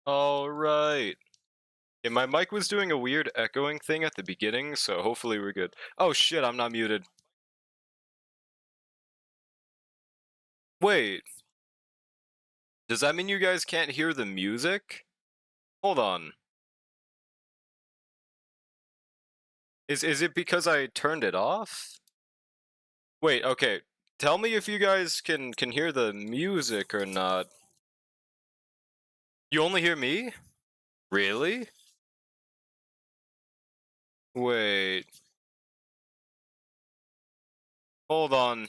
Alright. Yeah, my mic was doing a weird echoing thing at the beginning, so hopefully we're good. Oh shit, I'm not muted. Wait, does that mean you guys can't hear the music? Hold on. Is it because I turned it off? Wait, okay. Tell me if you guys can hear the music or not. You only hear me? Really? Wait. Hold on.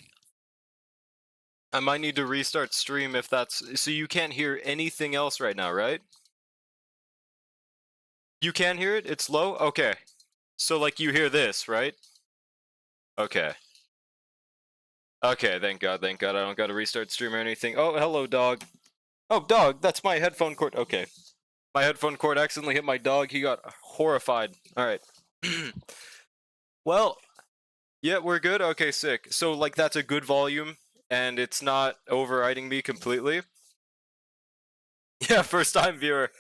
I might need to restart stream if that's so you can't hear anything else right now, right? You can hear it? It's low? Okay. So like you hear this, right? Okay. Okay, thank God, thank God. I don't gotta restart stream or anything. Oh, hello, dog. Oh, dog, that's my headphone cord. Okay. My headphone cord accidentally hit my dog. He got horrified. Alright. Well, yeah, we're good? Okay, sick. So, like, that's a good volume, and it's not overriding me completely. Yeah, first time viewer.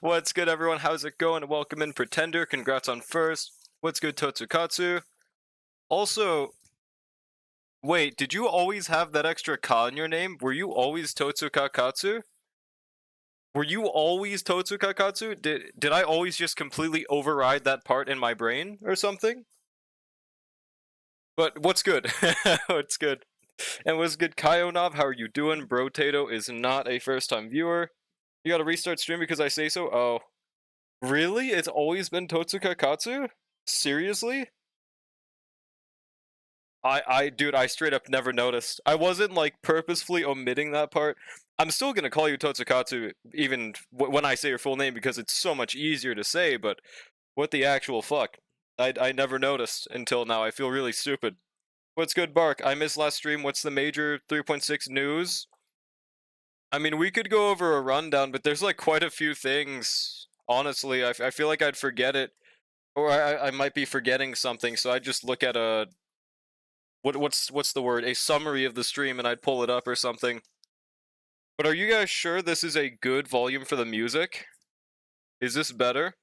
What's good, everyone? How's it going? Welcome in, Pretender. Congrats on first. What's good, Totsukatsu? Also, wait, did you always have that extra ka in your name? Were you always Totsukakatsu? Were you always Totsukakatsu? Did I always just completely override that part in my brain or something? But what's good? What's good? And what's good, Kayonov? How are you doing? Brotato is not a first-time viewer. You gotta restart stream because I say so? Oh. Really? It's always been Totsukakatsu? Seriously? Dude, I straight up never noticed. I wasn't, like, purposefully omitting that part. I'm still gonna call you Totsukatsu even when I say your full name because it's so much easier to say, but what the actual fuck? I never noticed until now. I feel really stupid. What's good, Bark? I missed last stream. What's the major 3.6 news? I mean, we could go over a rundown, but there's, like, quite a few things. Honestly, I feel like I'd forget it. Or I might be forgetting something, so I'd just look at a what's the word? A summary of the stream, and I'd pull it up or something. But are you guys sure this is a good volume for the music? Is this better?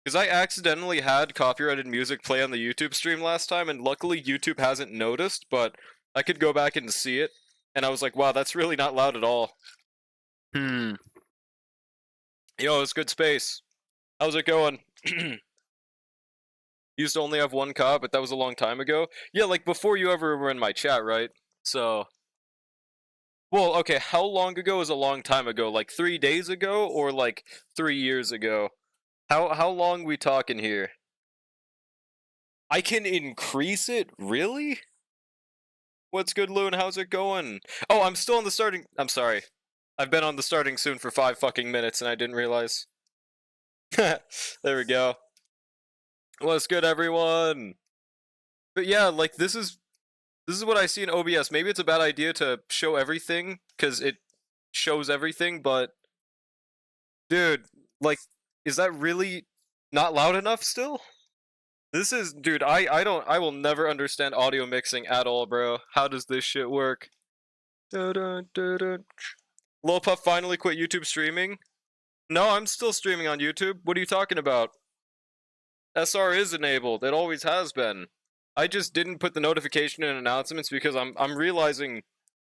Because I accidentally had copyrighted music play on the YouTube stream last time, and luckily YouTube hasn't noticed, but I could go back and see it, and I was like, wow, that's really not loud at all. Yo, it's good space. How's it going? Used to only have one cop, but that was a long time ago. Yeah, like before you ever were in my chat, right? So, well, okay, how long ago is a long time ago? Like 3 days ago or like 3 years ago? How long we talking here? I can increase it? Really? What's good, Loon? How's it going? Oh, I'm still on the starting. I'm sorry. I've been on the starting soon for 5 fucking minutes and I didn't realize. There we go. What's good, everyone? But yeah, like this is what I see in OBS. Maybe it's a bad idea to show everything because it shows everything, but dude, like, is that really not loud enough still? This is, dude, I will never understand audio mixing at all, bro. How does this shit work? Lil Puff finally quit YouTube streaming? No, I'm still streaming on YouTube. What are you talking about? SR is enabled. It always has been. I just didn't put the notification in announcements because I'm realizing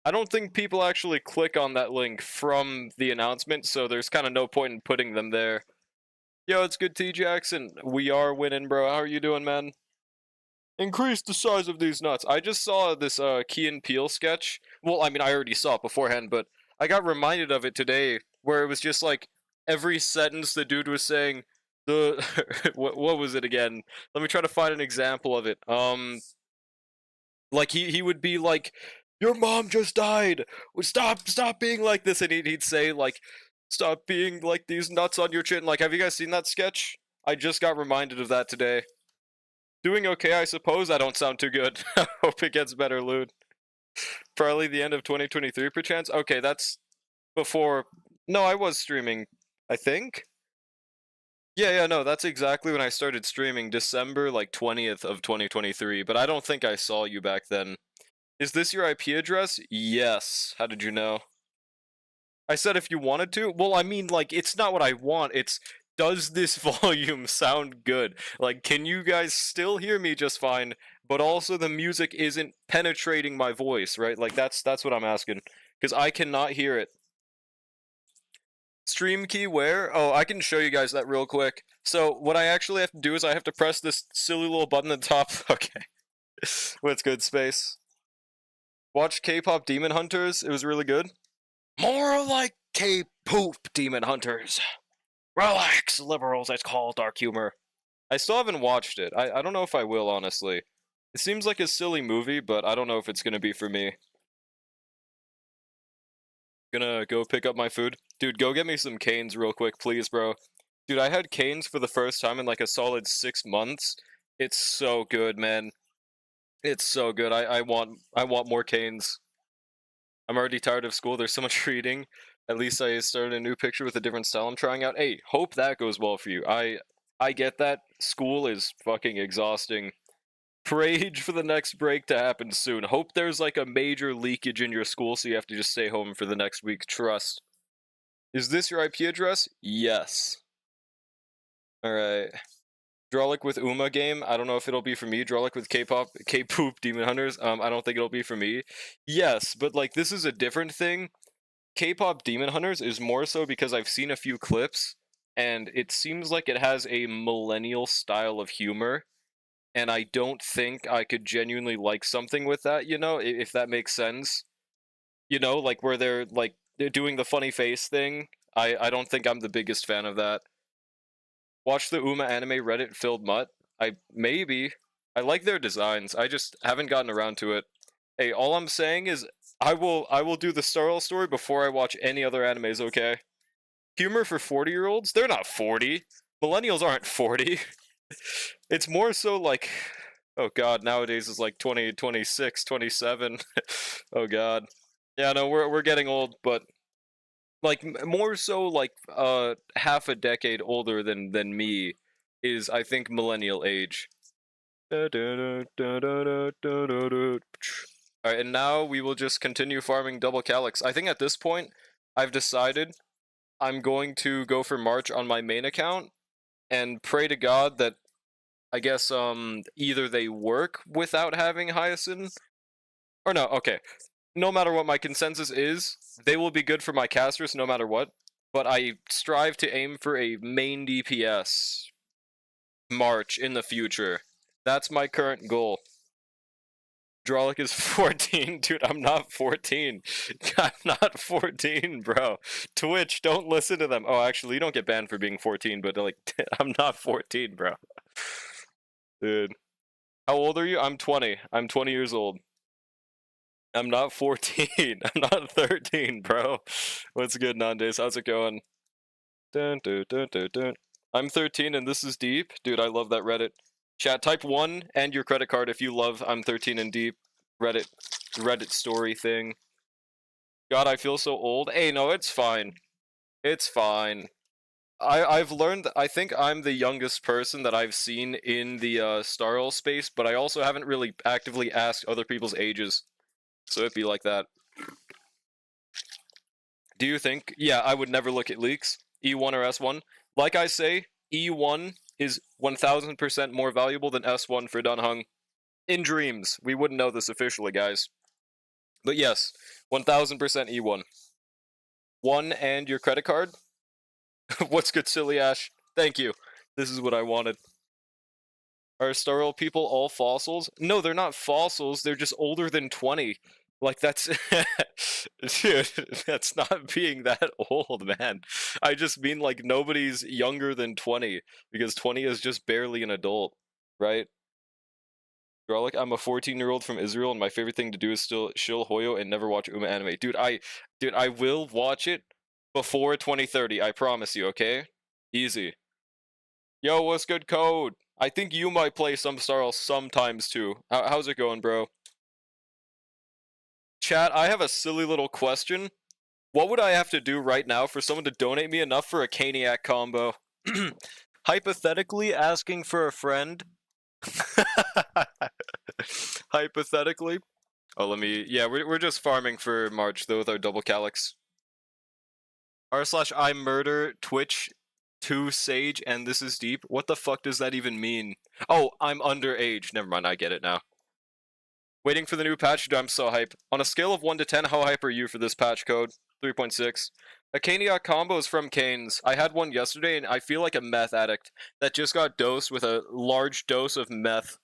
I don't think people actually click on that link from the announcement, so there's kind of no point in putting them there. Yo, it's good, T Jackson. We are winning, bro. How are you doing, man? Increase the size of these nuts. I just saw this Key and Peele sketch. Well, I mean, I already saw it beforehand, but I got reminded of it today, where it was just like every sentence the dude was saying. The what was it again? Let me try to find an example of it. Like he would be like, "Your mom just died. Stop being like this," and he'd say like, "Stop being like these nuts on your chin." Like, have you guys seen that sketch? I just got reminded of that today. Doing okay, I suppose. I don't sound too good. I hope it gets better, Lude. Probably the end of 2023, perchance. Okay, that's before. No, I was streaming. I think. Yeah, no, that's exactly when I started streaming, December like 20th of 2023. But I don't think I saw you back then. Is this your IP address? Yes. How did you know? I said if you wanted to. Well, I mean, like, it's not what I want. It's, does this volume sound good? Like, can you guys still hear me just fine? But also the music isn't penetrating my voice, right? Like, that's what I'm asking. Because I cannot hear it. Stream key where? Oh, I can show you guys that real quick. So, what I actually have to do is I have to press this silly little button at the top. Okay. What's good, Space? Watch K-pop Demon Hunters. It was really good. More like K-poop Demon Hunters. Relax, liberals. It's called dark humor. I still haven't watched it. I don't know if I will, honestly. It seems like a silly movie, but I don't know if it's gonna be for me. Gonna go pick up my food. Dude, go get me some canes real quick, please, bro. Dude, I had canes for the first time in like a solid 6 months. It's so good, man. It's so good. I want more canes. I'm already tired of school. There's so much reading. At least I started a new picture with a different style I'm trying out. Hey, hope that goes well for you. I get that. School is fucking exhausting. Pray for the next break to happen soon. Hope there's like a major leakage in your school so you have to just stay home for the next week. Trust. Is this your IP address? Yes. Alright. Drawlick with Uma game. I don't know if it'll be for me. Drawlick with K-pop, K-poop Demon Hunters. I don't think it'll be for me. Yes, but like this is a different thing. K-pop Demon Hunters is more so because I've seen a few clips, and it seems like it has a millennial style of humor, and I don't think I could genuinely like something with that, you know, if that makes sense. You know, like where they're doing the funny face thing. I don't think I'm the biggest fan of that. Watch the Uma anime Reddit filled mutt. Maybe. I like their designs. I just haven't gotten around to it. Hey, all I'm saying is I will do the Star Wars story before I watch any other animes, okay? Humor for 40-year-olds? They're not 40. Millennials aren't 40. It's more so like, oh god, nowadays it's like 20, 26, 27. Oh god. Yeah, no, we're getting old, but like more so like half a decade older than me is I think millennial age. Alright, and now we will just continue farming double calyx. I think at this point, I've decided I'm going to go for March on my main account and pray to God that I guess either they work without having Hyacinth or no, okay. No matter what my consensus is, they will be good for my casters no matter what. But I strive to aim for a main DPS March in the future. That's my current goal. Drawlick is 14. Dude, I'm not 14. I'm not 14, bro. Twitch, don't listen to them. Oh, actually, you don't get banned for being 14, but like, I'm not 14, bro. Dude. How old are you? I'm 20. I'm 20 years old. I'm not 14. I'm not 13, bro. What's good, Nandes? How's it going? Dun, dun, dun, dun, dun. I'm 13 and this is deep. Dude, I love that Reddit. Chat, type 1 and your credit card if you love I'm 13 and deep. Reddit story thing. God, I feel so old. Hey, no, it's fine. It's fine. I've learned, I think I'm the youngest person that I've seen in the Star Wars space, but I also haven't really actively asked other people's ages. So it'd be like that. Do you think? Yeah, I would never look at leaks. E1 or S1. Like I say, E1 is 1000% more valuable than S1 for Dunhung. In dreams. We wouldn't know this officially, guys. But yes, 1000% E1. 1 and your credit card? What's good, Silly Ash? Thank you. This is what I wanted. Are Starro people all fossils? No, they're not fossils. They're just older than 20. Like, that's... Dude, that's not being that old, man. I just mean, like, nobody's younger than 20, because 20 is just barely an adult, right? Garlic, I'm a 14-year-old from Israel, and my favorite thing to do is still shill Hoyo and never watch Uma anime. Dude, I will watch it before 2030, I promise you, okay? Easy. Yo, what's good, Code? I think you might play some Star Wars sometimes too. How's it going, bro? Chat, I have a silly little question. What would I have to do right now for someone to donate me enough for a Caniac combo? Hypothetically, asking for a friend. Hypothetically. Oh, let me. Yeah, we're just farming for March though with our double calyx. r/I murder Twitch 2 Sage and this is deep. What the fuck does that even mean? Oh, I'm underage. Never mind, I get it now. Waiting for the new patch, dude, I'm so hype. On a scale of 1 to 10, how hype are you for this patch code? 3.6. A Caniac combo is from Canes. I had one yesterday and I feel like a meth addict that just got dosed with a large dose of meth.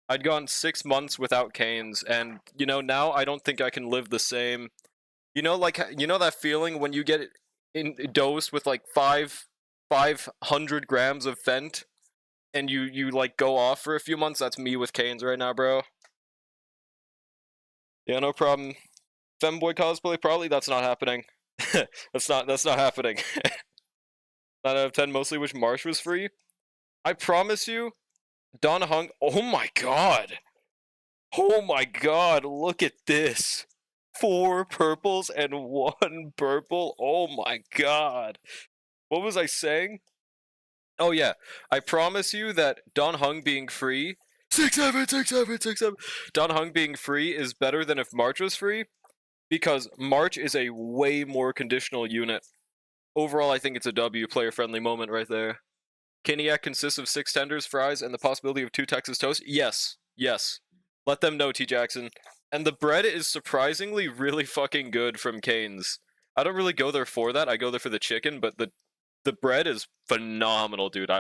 I'd gone 6 months without Canes, and, you know, now I don't think I can live the same. You know, like, you know that feeling when you get dosed with like 500 grams of Fent, and you like go off for a few months? That's me with Canes right now, bro. Yeah, no problem. Femboy cosplay, probably that's not happening. that's not happening. 9 out of 10, mostly wish Marsh was free. I promise you, Don Hung. Oh my god! Oh my god! Look at this. 4 purples and 1 purple. Oh my god! What was I saying? Oh yeah, I promise you that Don Hung being free. 6-7, 6-7, 6-7. Don Hung being free is better than if March was free, because March is a way more conditional unit. Overall, I think it's a W, player-friendly moment right there. Caniac consists of 6 tenders, fries, and the possibility of 2 Texas toast? Yes. Yes. Let them know, T. Jackson. And the bread is surprisingly really fucking good from Cane's. I don't really go there for that. I go there for the chicken, but the bread is phenomenal, dude.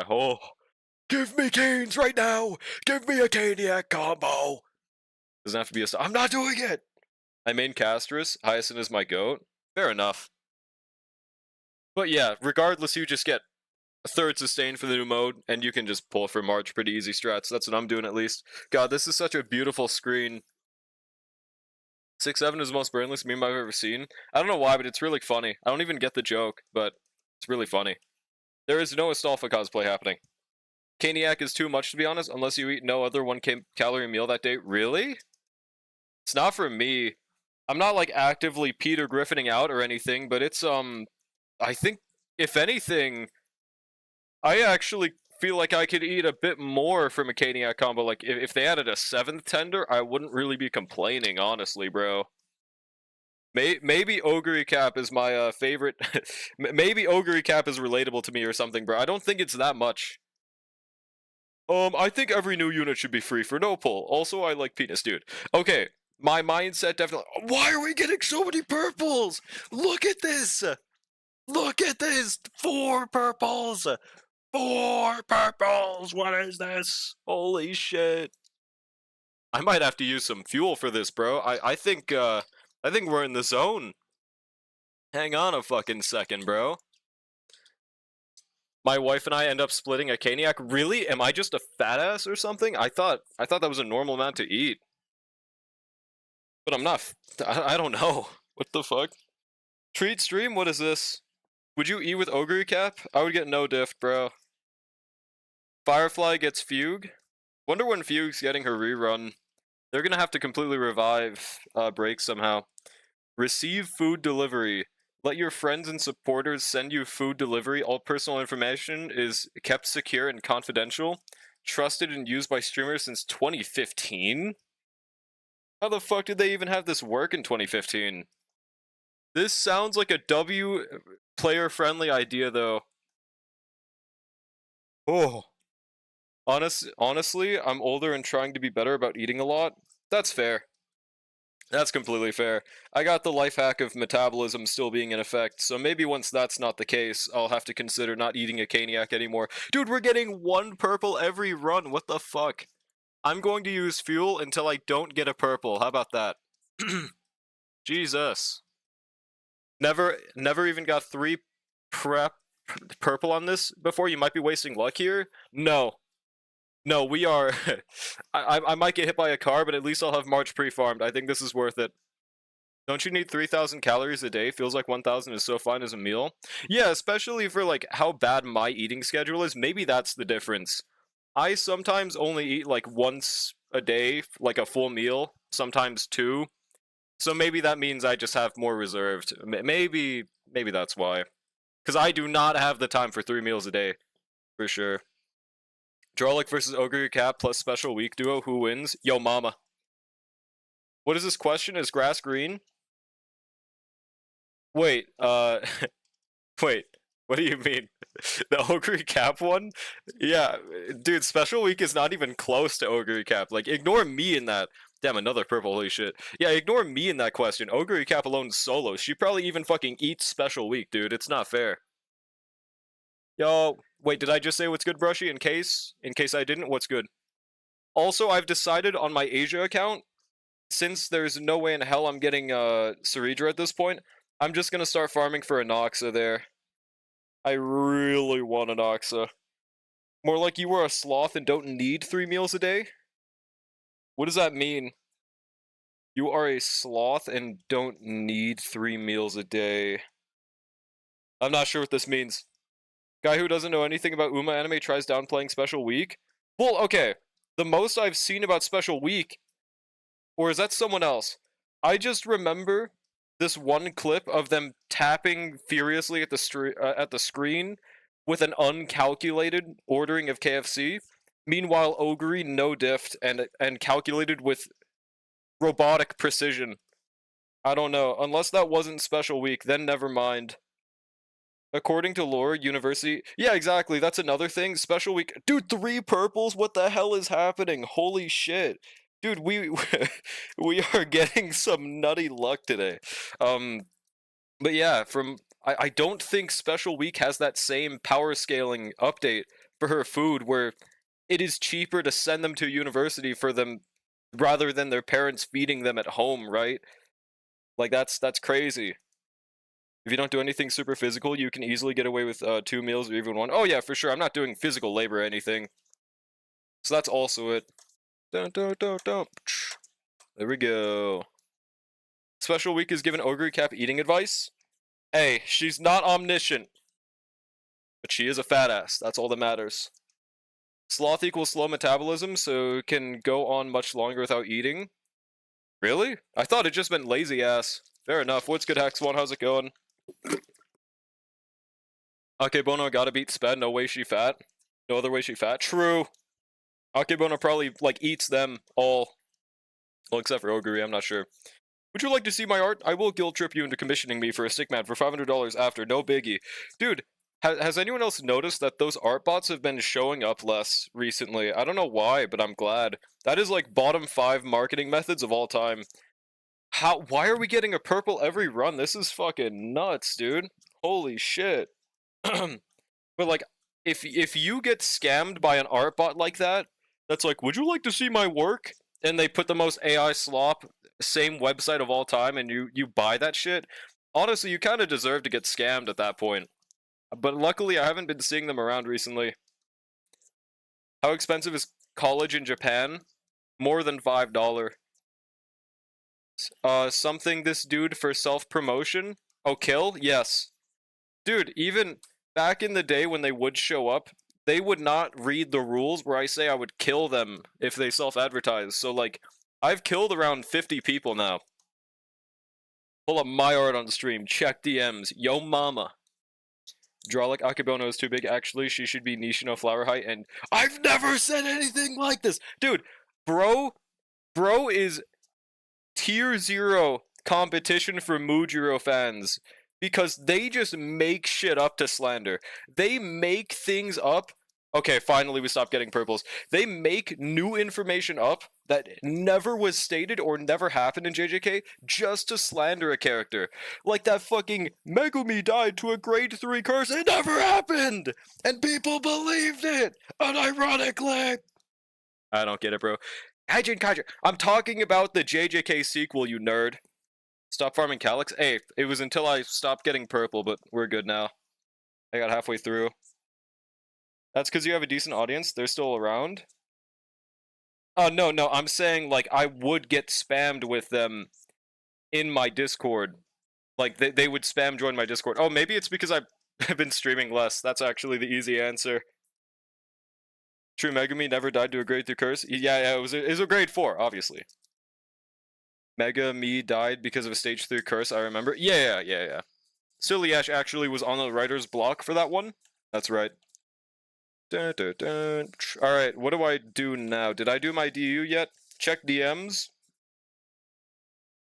Give me Cane's right now! Give me a Caniac combo! Doesn't have to be a... I'm not doing it! I main Castris. Hyacinth is my goat. Fair enough. But yeah, regardless, you just get a 3rd sustain for the new mode, and you can just pull for March pretty easy strats. That's what I'm doing at least. God, this is such a beautiful screen. 6-7 is the most brainless meme I've ever seen. I don't know why, but it's really funny. I don't even get the joke, but it's really funny. There is no Astolfa cosplay happening. Caniac is too much, to be honest, unless you eat no other 1 calorie meal that day. Really? It's not for me. I'm not, like, actively Peter Griffining out or anything, but it's, I think, if anything, I actually feel like I could eat a bit more from a Caniac combo. Like, if they added a 7th tender, I wouldn't really be complaining, honestly, bro. Maybe Ogre Cap is my favorite. Maybe Ogre Cap is relatable to me or something, bro. I don't think it's that much. I think every new unit should be free for no pull. Also, I like penis, dude. Okay, my mindset definitely. Why are we getting so many purples? Look at this! Look at this! 4 purples! 4 purples! What is this? Holy shit. I might have to use some fuel for this, bro. I think we're in the zone. Hang on a fucking second, bro. My wife and I end up splitting a Caniac. Really? Am I just a fat ass or something? I thought that was a normal amount to eat. But I'm not. I don't know. What the fuck? Treat stream? What is this? Would you eat with Ogre Cap? I would get no diff, bro. Firefly gets Fugue. Wonder when Fugue's getting her rerun. They're gonna have to completely revive Break somehow. Receive food delivery. Let your friends and supporters send you food delivery. All personal information is kept secure and confidential. Trusted and used by streamers since 2015? How the fuck did they even have this work in 2015? This sounds like a W player-friendly idea, though. Oh. Honestly, I'm older and trying to be better about eating a lot. That's fair. That's completely fair. I got the life hack of metabolism still being in effect, so maybe once that's not the case, I'll have to consider not eating a Caniac anymore. Dude, we're getting 1 purple every run, what the fuck? I'm going to use fuel until I don't get a purple, how about that? Jesus. Never even got 3 purple on this before? You might be wasting luck here? No. No, we are... I might get hit by a car, but at least I'll have March pre-farmed. I think this is worth it. Don't you need 3,000 calories a day? Feels like 1,000 is so fine as a meal. Yeah, especially for, like, how bad my eating schedule is. Maybe that's the difference. I sometimes only eat, like, once a day, like a full meal. Sometimes 2. So maybe that means I just have more reserved. Maybe that's why. Because I do not have the time for 3 meals a day. For sure. Drolic versus Ogre Cap plus special week duo. Who wins? Yo, mama. What is this question? Is grass green? Wait, Wait, what do you mean? The Ogre Cap one? Yeah, dude, Special Week is not even close to Ogre Cap. Like, ignore me in that. Damn, another purple, holy shit. Yeah, ignore me in that question. Ogre Cap alone solo. She probably even fucking eats Special Week, dude. It's not fair. Yo, wait, did I just say what's good, Brushy? In case I didn't, what's good? Also, I've decided on my Asia account, since there's no way in hell I'm getting Ceridra at this point, I'm just gonna start farming for Anoxa there. I really want Anoxa. More like you were a sloth and don't need 3 meals a day? What does that mean? You are a sloth and don't need 3 meals a day. I'm not sure what this means. Guy who doesn't know anything about Uma anime tries downplaying Special Week? Well, okay. The most I've seen about Special Week, or is that someone else? I just remember this one clip of them tapping furiously at the screen with an uncalculated ordering of KFC. Meanwhile, Ogre no diffed and calculated with robotic precision. I don't know. Unless that wasn't Special Week, then never mind. According to lore, university. Yeah, exactly. That's another thing. Special Week. Dude, 3 purples? What the hell is happening? Holy shit. Dude, we we are getting some nutty luck today. But yeah, I don't think Special Week has that same power scaling update for her food where it is cheaper to send them to university for them rather than their parents feeding them at home, right? Like that's crazy. If you don't do anything super physical, you can easily get away with 2 meals or even one. Oh yeah, for sure. I'm not doing physical labor or anything. So that's also it. Dun, dun, dun, dun. There we go. Special Week is given Ogre Cap eating advice. Hey, she's not omniscient. But she is a fat ass. That's all that matters. Sloth equals slow metabolism, so can go on much longer without eating. Really? I thought it just meant lazy ass. Fair enough. What's good, Hex1? How's it going? Akebono gotta beat Sped. No way she fat. No other way she fat. True. Akebono probably, like, eats them all. Well, except for Oguri, I'm not sure. Would you like to see my art? I will guilt trip you into commissioning me for a stickman for $500 after. No biggie. Dude, has anyone else noticed that those art bots have been showing up less recently? I don't know why, but I'm glad. That is like bottom 5 marketing methods of all time. Why are we getting a purple every run? This is fucking nuts, dude. Holy shit. But like, if you get scammed by an art bot like that, that's like, would you like to see my work? And they put the most AI slop, same website of all time, and you buy that shit. Honestly, you kind of deserve to get scammed at that point. But luckily, I haven't been seeing them around recently. How expensive is college in Japan? More than $5. Something this dude for self-promotion? Oh, kill? Yes. Dude, even back in the day when they would show up, they would not read the rules where I say I would kill them if they self-advertise. So, like, I've killed around 50 people now. Pull up my art on the stream. Check DMs. Yo mama. Draw like Akebono is too big. Actually, she should be Nishino flower height. And I've never said anything like this. Dude, bro is tier 0 competition for Mujiro fans. Because they just make shit up to slander. They make things up. Okay, finally we stopped getting purples. They make new information up that never was stated or never happened in JJK just to slander a character. Like that fucking Megumi died to a grade 3 curse. It never happened! And people believed it! Unironically! I don't get it, bro. Kaijin. I'm talking about the JJK sequel, you nerd. Stop farming Calyx? Hey, it was until I stopped getting purple, but we're good now. I got halfway through. That's because you have a decent audience? They're still around? Oh, no, I'm saying, like, I would get spammed with them in my Discord. Like, they would spam join my Discord. Oh, maybe it's because I've been streaming less. That's actually the easy answer. True Megami never died to a grade 3 curse? Yeah, it was a grade 4, obviously. Mega Me died because of a stage 3 curse, I remember. Yeah. Silly-Ash actually was on the writer's block for that one. That's right. Dun, dun, dun. Alright, what do I do now? Did I do my DU yet? Check DMs?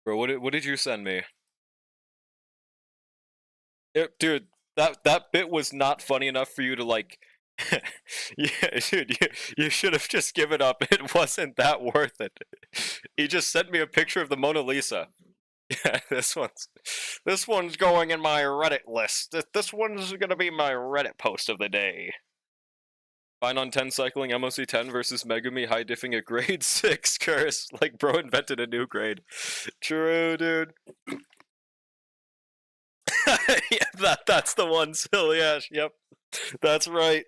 Bro, what did you send me? Dude, That bit was not funny enough for you to like. Yeah, dude, you should have just given up. It wasn't that worth it. He just sent me a picture of the Mona Lisa. Yeah, this one's going in my Reddit list. This one's gonna be my Reddit post of the day. Fine on 10 cycling MOC 10 versus Megumi high diffing a grade 6 curse. Like, bro invented a new grade. True, dude. Yeah, that's the one, Silly Ash. Yep, that's right.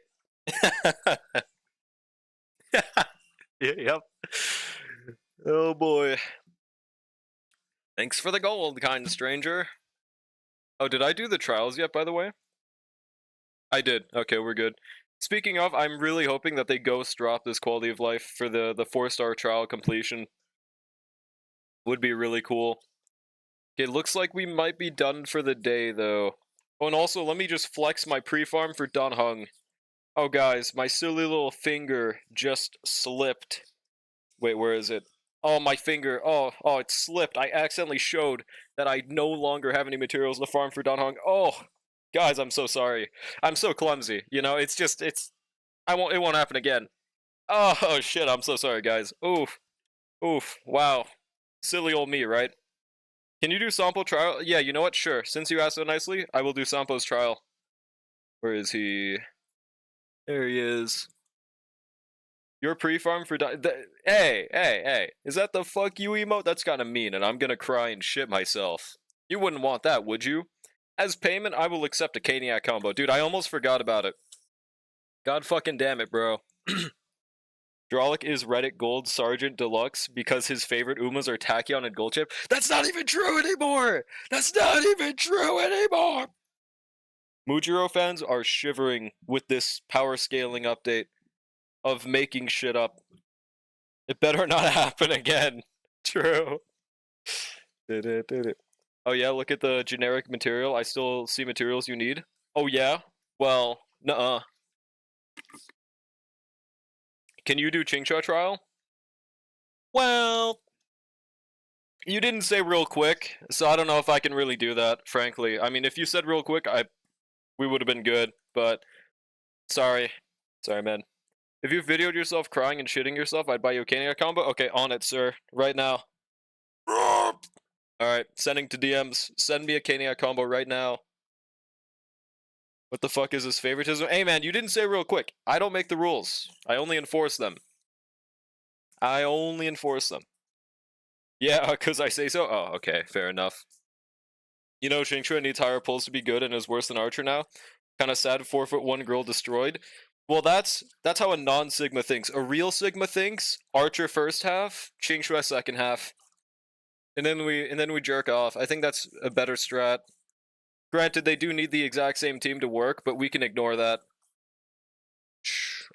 Yep. Oh boy. Thanks for the gold, kind stranger. Oh, did I do the trials yet, by the way? I did. Okay, we're good. Speaking of, I'm really hoping that they ghost drop this quality of life for the 4-star trial completion. Would be really cool. Okay, looks like we might be done for the day, though. Oh, and also, let me just flex my pre-farm for Dan Heng. Oh, guys, my silly little finger just slipped. Wait, where is it? Oh, my finger. Oh, it slipped. I accidentally showed that I no longer have any materials in the farm for Dan Heng. Oh, guys, I'm so sorry. I'm so clumsy. You know, it won't happen again. Oh, shit, I'm so sorry, guys. Oof. Oof. Wow. Silly old me, right? Can you do sample trial? Yeah, you know what? Sure. Since you asked so nicely, I will do Sampo's trial. Where is he? There he is. Your pre-farm for hey. Is that the fuck you emote? That's kinda mean, and I'm gonna cry and shit myself. You wouldn't want that, would you? As payment, I will accept a Caniac combo. Dude, I almost forgot about it. God fucking damn it, bro. Drolic is Reddit Gold Sergeant Deluxe because his favorite Umas are Tachyon and Goldchip. That's not even true anymore! That's not even true anymore! Mujiro fans are shivering with this power scaling update of making shit up. It better not happen again. True. Did it. Oh yeah, look at the generic material. I still see materials you need. Oh yeah? Well, nuh-uh. Can you do Chingcha trial? Well, you didn't say real quick, so I don't know if I can really do that, frankly. I mean, if you said real quick, we would have been good, but sorry. Sorry, man. If you videoed yourself crying and shitting yourself, I'd buy you a Cania combo. Okay, on it, sir. Right now. Alright, sending to DMs. Send me a Cania combo right now. What the fuck is this favoritism? Hey man, you didn't say real quick. I don't make the rules. I only enforce them. I only enforce them. Yeah, because I say so? Oh, okay, fair enough. You know, Xingque needs higher pulls to be good and is worse than Archer now. Kinda sad 4'1" girl destroyed. Well, that's how a non-Sigma thinks. A real Sigma thinks Archer first half, Xingque second half. And then we jerk off. I think that's a better strat. Granted, they do need the exact same team to work, but we can ignore that.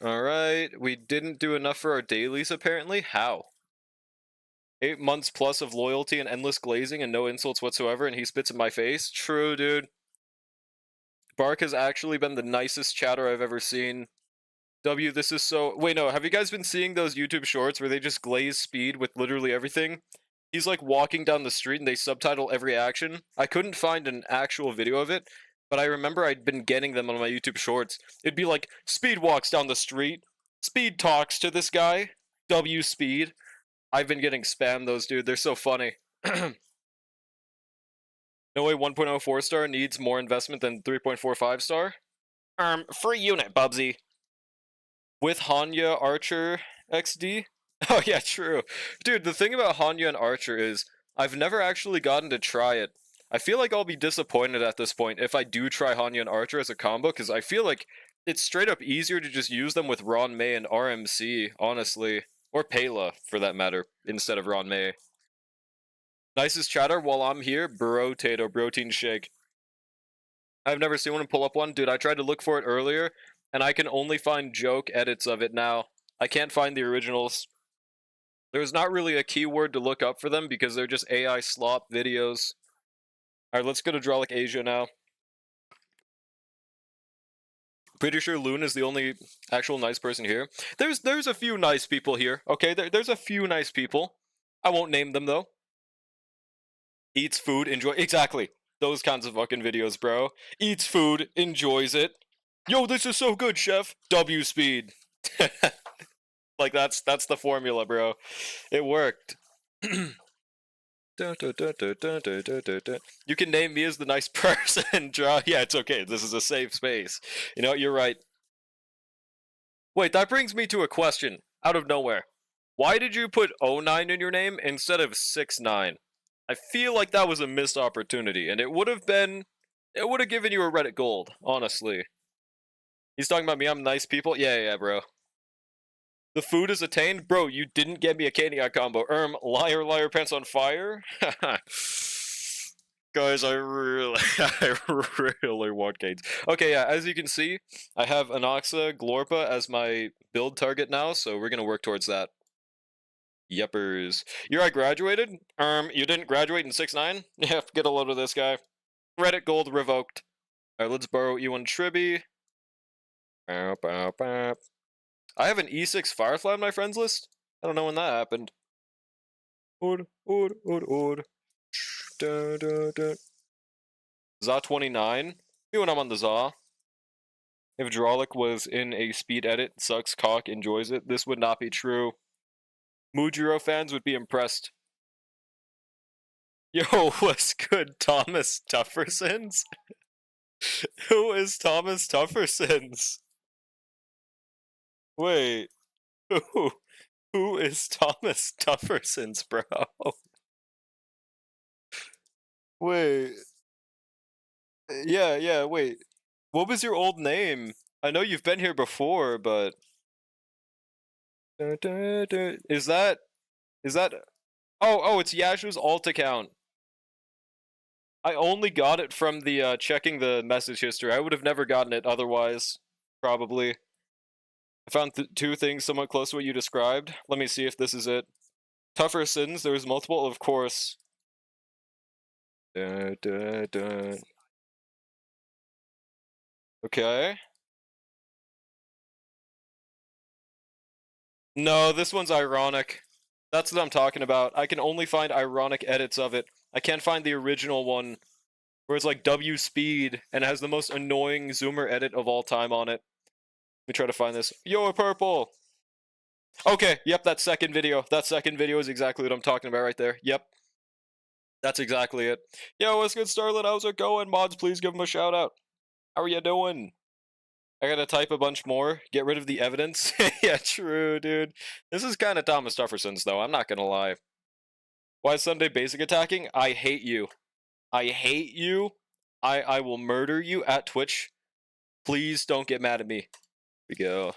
Alright, we didn't do enough for our dailies, apparently. How? 8 months plus of loyalty and endless glazing and no insults whatsoever, and he spits in my face? True, dude. Bark has actually been the nicest chatter I've ever seen. W, this is so... Wait, no, have you guys been seeing those YouTube shorts where they just glaze speed with literally everything? He's like walking down the street and they subtitle every action. I couldn't find an actual video of it, but I remember I'd been getting them on my YouTube shorts. It'd be like, Speed walks down the street, Speed talks to this guy, W Speed. I've been getting spammed those, dude. They're so funny. No way 1.0 4-star needs more investment than 3.45 star? Free unit, Bubsy. With Hanya Archer XD? Oh yeah, true. Dude, the thing about Hanya and Archer is, I've never actually gotten to try it. I feel like I'll be disappointed at this point if I do try Hanya and Archer as a combo, because I feel like it's straight up easier to just use them with Ron May and RMC, honestly. Or Pela, for that matter, instead of Ron May. Nicest chatter while I'm here, Brotato, Protein Shake. I've never seen one and pull up one. Dude, I tried to look for it earlier, and I can only find joke edits of it now. I can't find the originals. There's not really a keyword to look up for them because they're just AI slop videos. Alright, let's go to Drolic Asia now. Pretty sure Loon is the only actual nice person here. There's a few nice people here, okay? There's a few nice people. I won't name them, though. Eats food, enjoy... Exactly. Those kinds of fucking videos, bro. Eats food, enjoys it. Yo, this is so good, chef. W speed. Like that's the formula, bro. It worked. You can name me as the nice person, draw. Yeah, it's okay. This is a safe space. You know, you're right. Wait, that brings me to a question out of nowhere. Why did you put 09 in your name instead of 69? I feel like that was a missed opportunity, and it would have given you a Reddit gold, honestly. He's talking about me, I'm nice people? Yeah, bro. The food is attained? Bro, you didn't get me a Caniac combo. Liar, liar, pants on fire? Guys, I really want Canes. Okay, yeah, as you can see, I have Anoxa, Glorpa as my build target now, so we're gonna work towards that. Yeppers. I graduated? You didn't graduate in 6-9? Yeah, get a load of this guy. Reddit gold revoked. Alright, let's borrow E1 Tribby. I have an E6 Firefly on my friends list? I don't know when that happened. Za 29. Me when I'm on the Za. If Drolic was in a speed edit, sucks cock, enjoys it, this would not be true. Mujiro fans would be impressed. Yo, what's good, Thomas Tuffersons? Who is Thomas Tuffersons? Wait, who is Thomas Tuffersons, bro? Wait, yeah, wait. What was your old name? I know you've been here before, but... Is that... Oh, it's Yashu's alt account. I only got it from the, checking the message history. I would have never gotten it otherwise, probably. I found two things somewhat close to what you described. Let me see if this is it. Tougher sins, there was multiple, of course. Okay. No, this one's ironic. That's what I'm talking about. I can only find ironic edits of it. I can't find the original one, where it's like W speed, and has the most annoying zoomer edit of all time on it. Let me try to find this. Yo, purple! Okay, yep, that second video. That second video is exactly what I'm talking about right there. Yep. That's exactly it. Yo, what's good, Starlet? How's it going? Mods, please give him a shout out. How are you doing? I gotta type a bunch more, get rid of the evidence. Yeah, true, dude. This is kind of Thomas Jefferson's, though, I'm not gonna lie. Why is Sunday basic attacking? I hate you. I hate you. I will murder you at Twitch. Please don't get mad at me. Here we go.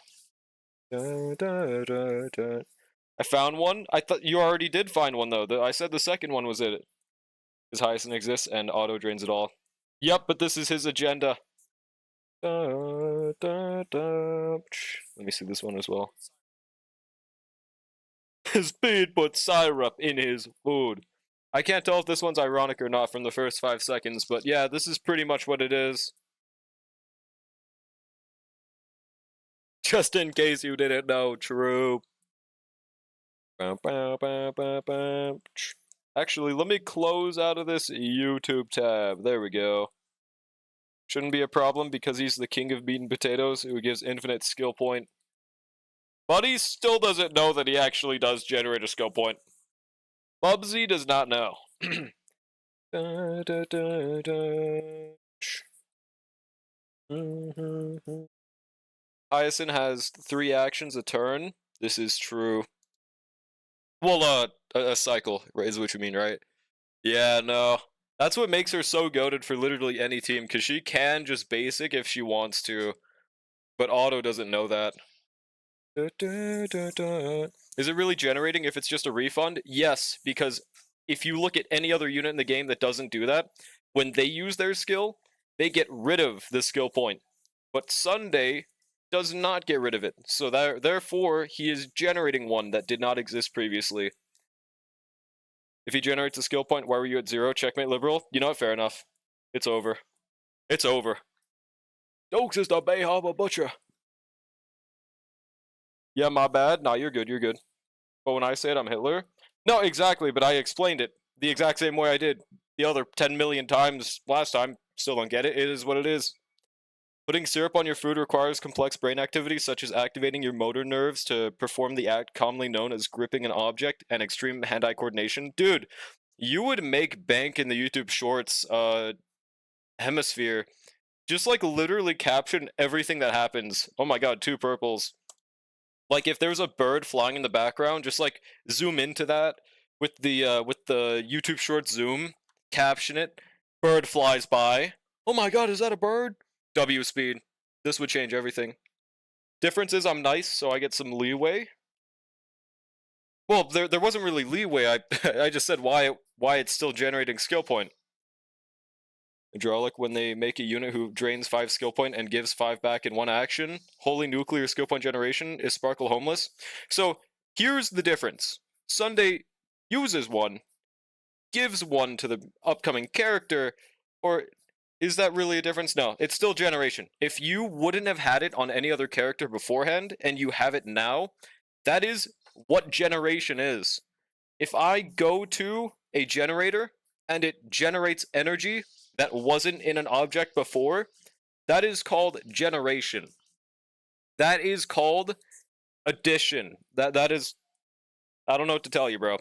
I found one. I thought you already did find one, though. I said the second one was it. His Hyacinth exists and auto drains it all. Yep, but this is his agenda. Let me see this one as well. Speed put syrup in his food. I can't tell if this one's ironic or not from the first 5 seconds, but yeah, this is pretty much what it is. Just in case you didn't know, true. Actually, let me close out of this YouTube tab. There we go. Shouldn't be a problem because he's the king of meat and potatoes who gives infinite skill point. But he still doesn't know that he actually does generate a skill point. Bubsy does not know. Hyacinth has 3 actions a turn. This is true. Well, a cycle, is what you mean, right? Yeah, no. That's what makes her so goated for literally any team, because she can just basic if she wants to. But auto doesn't know that. Is it really generating if it's just a refund? Yes, because if you look at any other unit in the game that doesn't do that, when they use their skill, they get rid of the skill point. But Sunday does not get rid of it, so therefore he is generating one that did not exist previously. If he generates a skill point, why were you at 0? Checkmate, liberal. You know what? Fair enough. It's over. It's over. Dokes is the Bay Harbor Butcher. Yeah, my bad. Nah, you're good, you're good. But when I say it, I'm Hitler? No, exactly, but I explained it the exact same way I did. the other 10 million times last time. Still don't get it. It is what it is. Putting syrup on your food requires complex brain activity, such as activating your motor nerves to perform the act commonly known as gripping an object and extreme hand-eye coordination. Dude, you would make bank in the YouTube Shorts hemisphere. Just like literally caption everything that happens. Oh my god, 2 purples. Like if there's a bird flying in the background, just like zoom into that with the YouTube Shorts zoom, caption it. Bird flies by. Oh my god, is that a bird? W speed. This would change everything. Difference is I'm nice, so I get some leeway. Well, there wasn't really leeway. I just said why it's still generating skill point. Hydraulic, when they make a unit who drains 5 skill point and gives 5 back in one action. Holy nuclear skill point generation is Sparkle homeless. So here's the difference. Sunday uses 1, gives 1 to the upcoming character, or is that really a difference? No, it's still generation. If you wouldn't have had it on any other character beforehand, and you have it now, that is what generation is. If I go to a generator, and it generates energy that wasn't in an object before, that is called generation. That is called addition. That is... I don't know what to tell you, bro.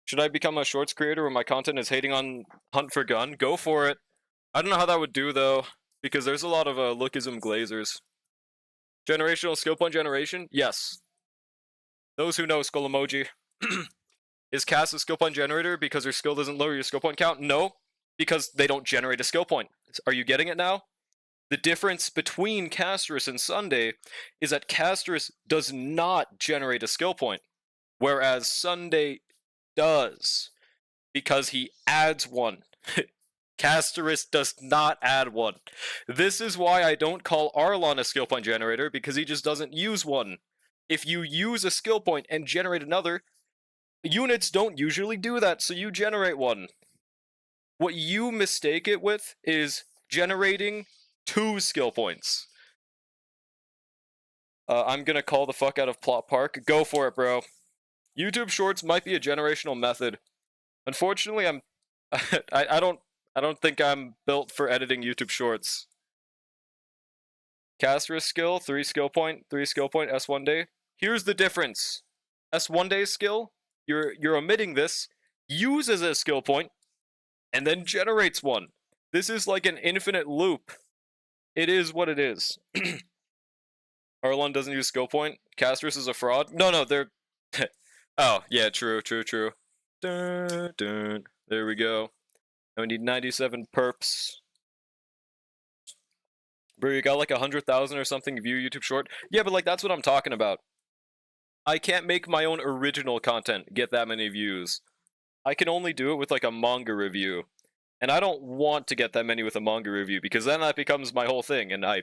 Should I become a shorts creator where my content is hating on Hunt for Gun? Go for it. I don't know how that would do, though, because there's a lot of lookism glazers. Generational skill point generation? Yes. Those who know, skull emoji. Is Cass a skill point generator because her skill doesn't lower your skill point count? No, because they don't generate a skill point. Are you getting it now? The difference between Castrus and Sunday is that Castrus does not generate a skill point, whereas Sunday does, because he adds 1. Castrus does not add 1. This is why I don't call Arlon a skill point generator, because he just doesn't use 1. If you use a skill point and generate another, units don't usually do that, so you generate 1. What you mistake it with is generating 2 skill points. I'm gonna call the fuck out of Plot Park. Go for it, bro. YouTube Shorts might be a generational method. Unfortunately, I don't think I'm built for editing YouTube Shorts. Castrus skill, 3 skill point, 3 skill point, S1 day. Here's the difference. S1 day skill, you're omitting this, uses a skill point, and then generates 1. This is like an infinite loop. It is what it is. Arlon doesn't use skill point. Castrus is a fraud. No, they're... Oh, yeah, true. Dun, dun. There we go. And we need 97 perps. Bro, you got like 100,000 or something view YouTube short? Yeah, but like that's what I'm talking about. I can't make my own original content get that many views. I can only do it with like a manga review. And I don't want to get that many with a manga review, because then that becomes my whole thing, and I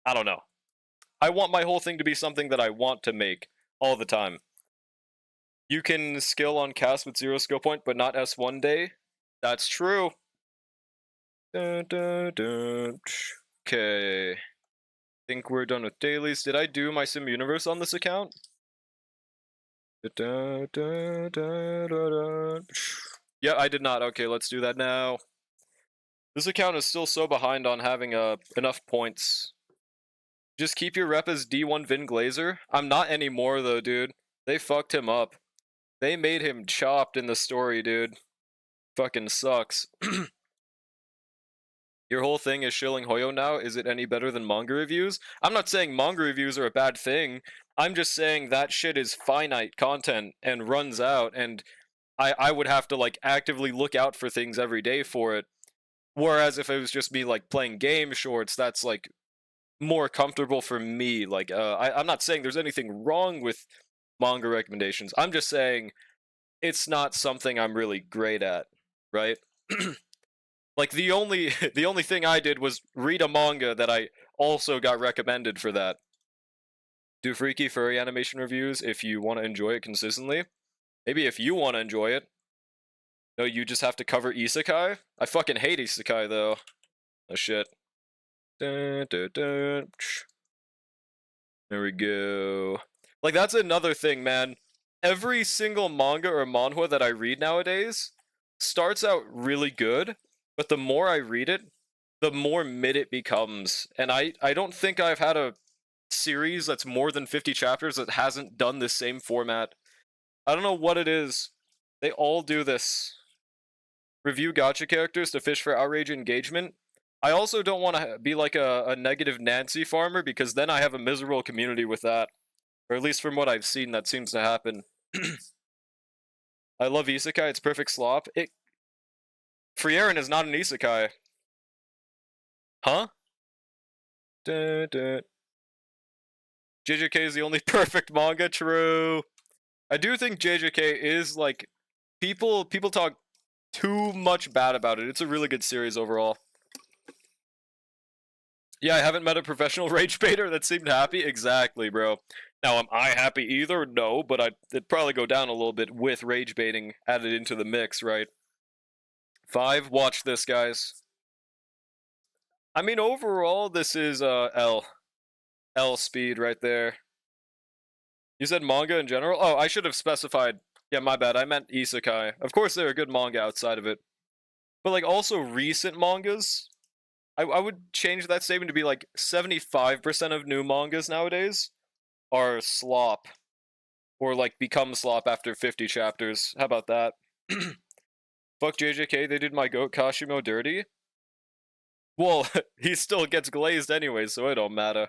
don't know. I want my whole thing to be something that I want to make all the time. You can skill on cast with 0 skill point, but not S1 day. That's true. Dun, dun, dun. Okay. Think we're done with dailies. Did I do my Sim Universe on this account? Dun, dun, dun, dun, dun. Yeah, I did not. Okay, let's do that now. This account is still so behind on having enough points. Just keep your rep as D1 Vin Glazer. I'm not anymore though, dude. They fucked him up. They made him chopped in the story, dude. Fucking sucks. Your whole thing is shilling Hoyo now. Is it any better than manga reviews? I'm not saying manga reviews are a bad thing. I'm just saying that shit is finite content and runs out, and I would have to like actively look out for things every day for it. Whereas if it was just me like playing game shorts, that's like more comfortable for me. Like I'm not saying there's anything wrong with manga recommendations. I'm just saying it's not something I'm really great at, right? Like the only thing I did was read a manga that I also got recommended for that. Do freaky furry animation reviews if you want to enjoy it consistently. Maybe if you want to enjoy it. No, you just have to cover isekai? I fucking hate isekai though. Oh shit. Dun, dun, dun. There we go. Like that's another thing, man. Every single manga or manhwa that I read nowadays, starts out really good, but the more I read it, the more mid it becomes. And I don't think I've had a series that's more than 50 chapters that hasn't done the same format. I don't know what it is. They all do this. Review gacha characters to fish for outrage engagement. I also don't want to be like a negative Nancy farmer, because then I have a miserable community with that. Or at least from what I've seen, that seems to happen. I love isekai, it's perfect slop. Frieren is not an isekai. Huh? JJK is the only perfect manga, true. I do think JJK is like, people talk too much bad about it. It's a really good series overall. Yeah, I haven't met a professional rage baiter that seemed happy. Exactly, bro. Now, am I happy either? No, but it'd probably go down a little bit with rage baiting added into the mix, right? 5, watch this, guys. I mean, overall, this is L speed right there. You said manga in general? Oh, I should have specified. Yeah, my bad. I meant isekai. Of course, there are good manga outside of it. But, like, also recent mangas. I would change that statement to be like 75% of new mangas nowadays are slop. Or, like, become slop after 50 chapters. How about that? Fuck JJK, they did my goat Kashimo dirty. Well, he still gets glazed anyway, so it don't matter.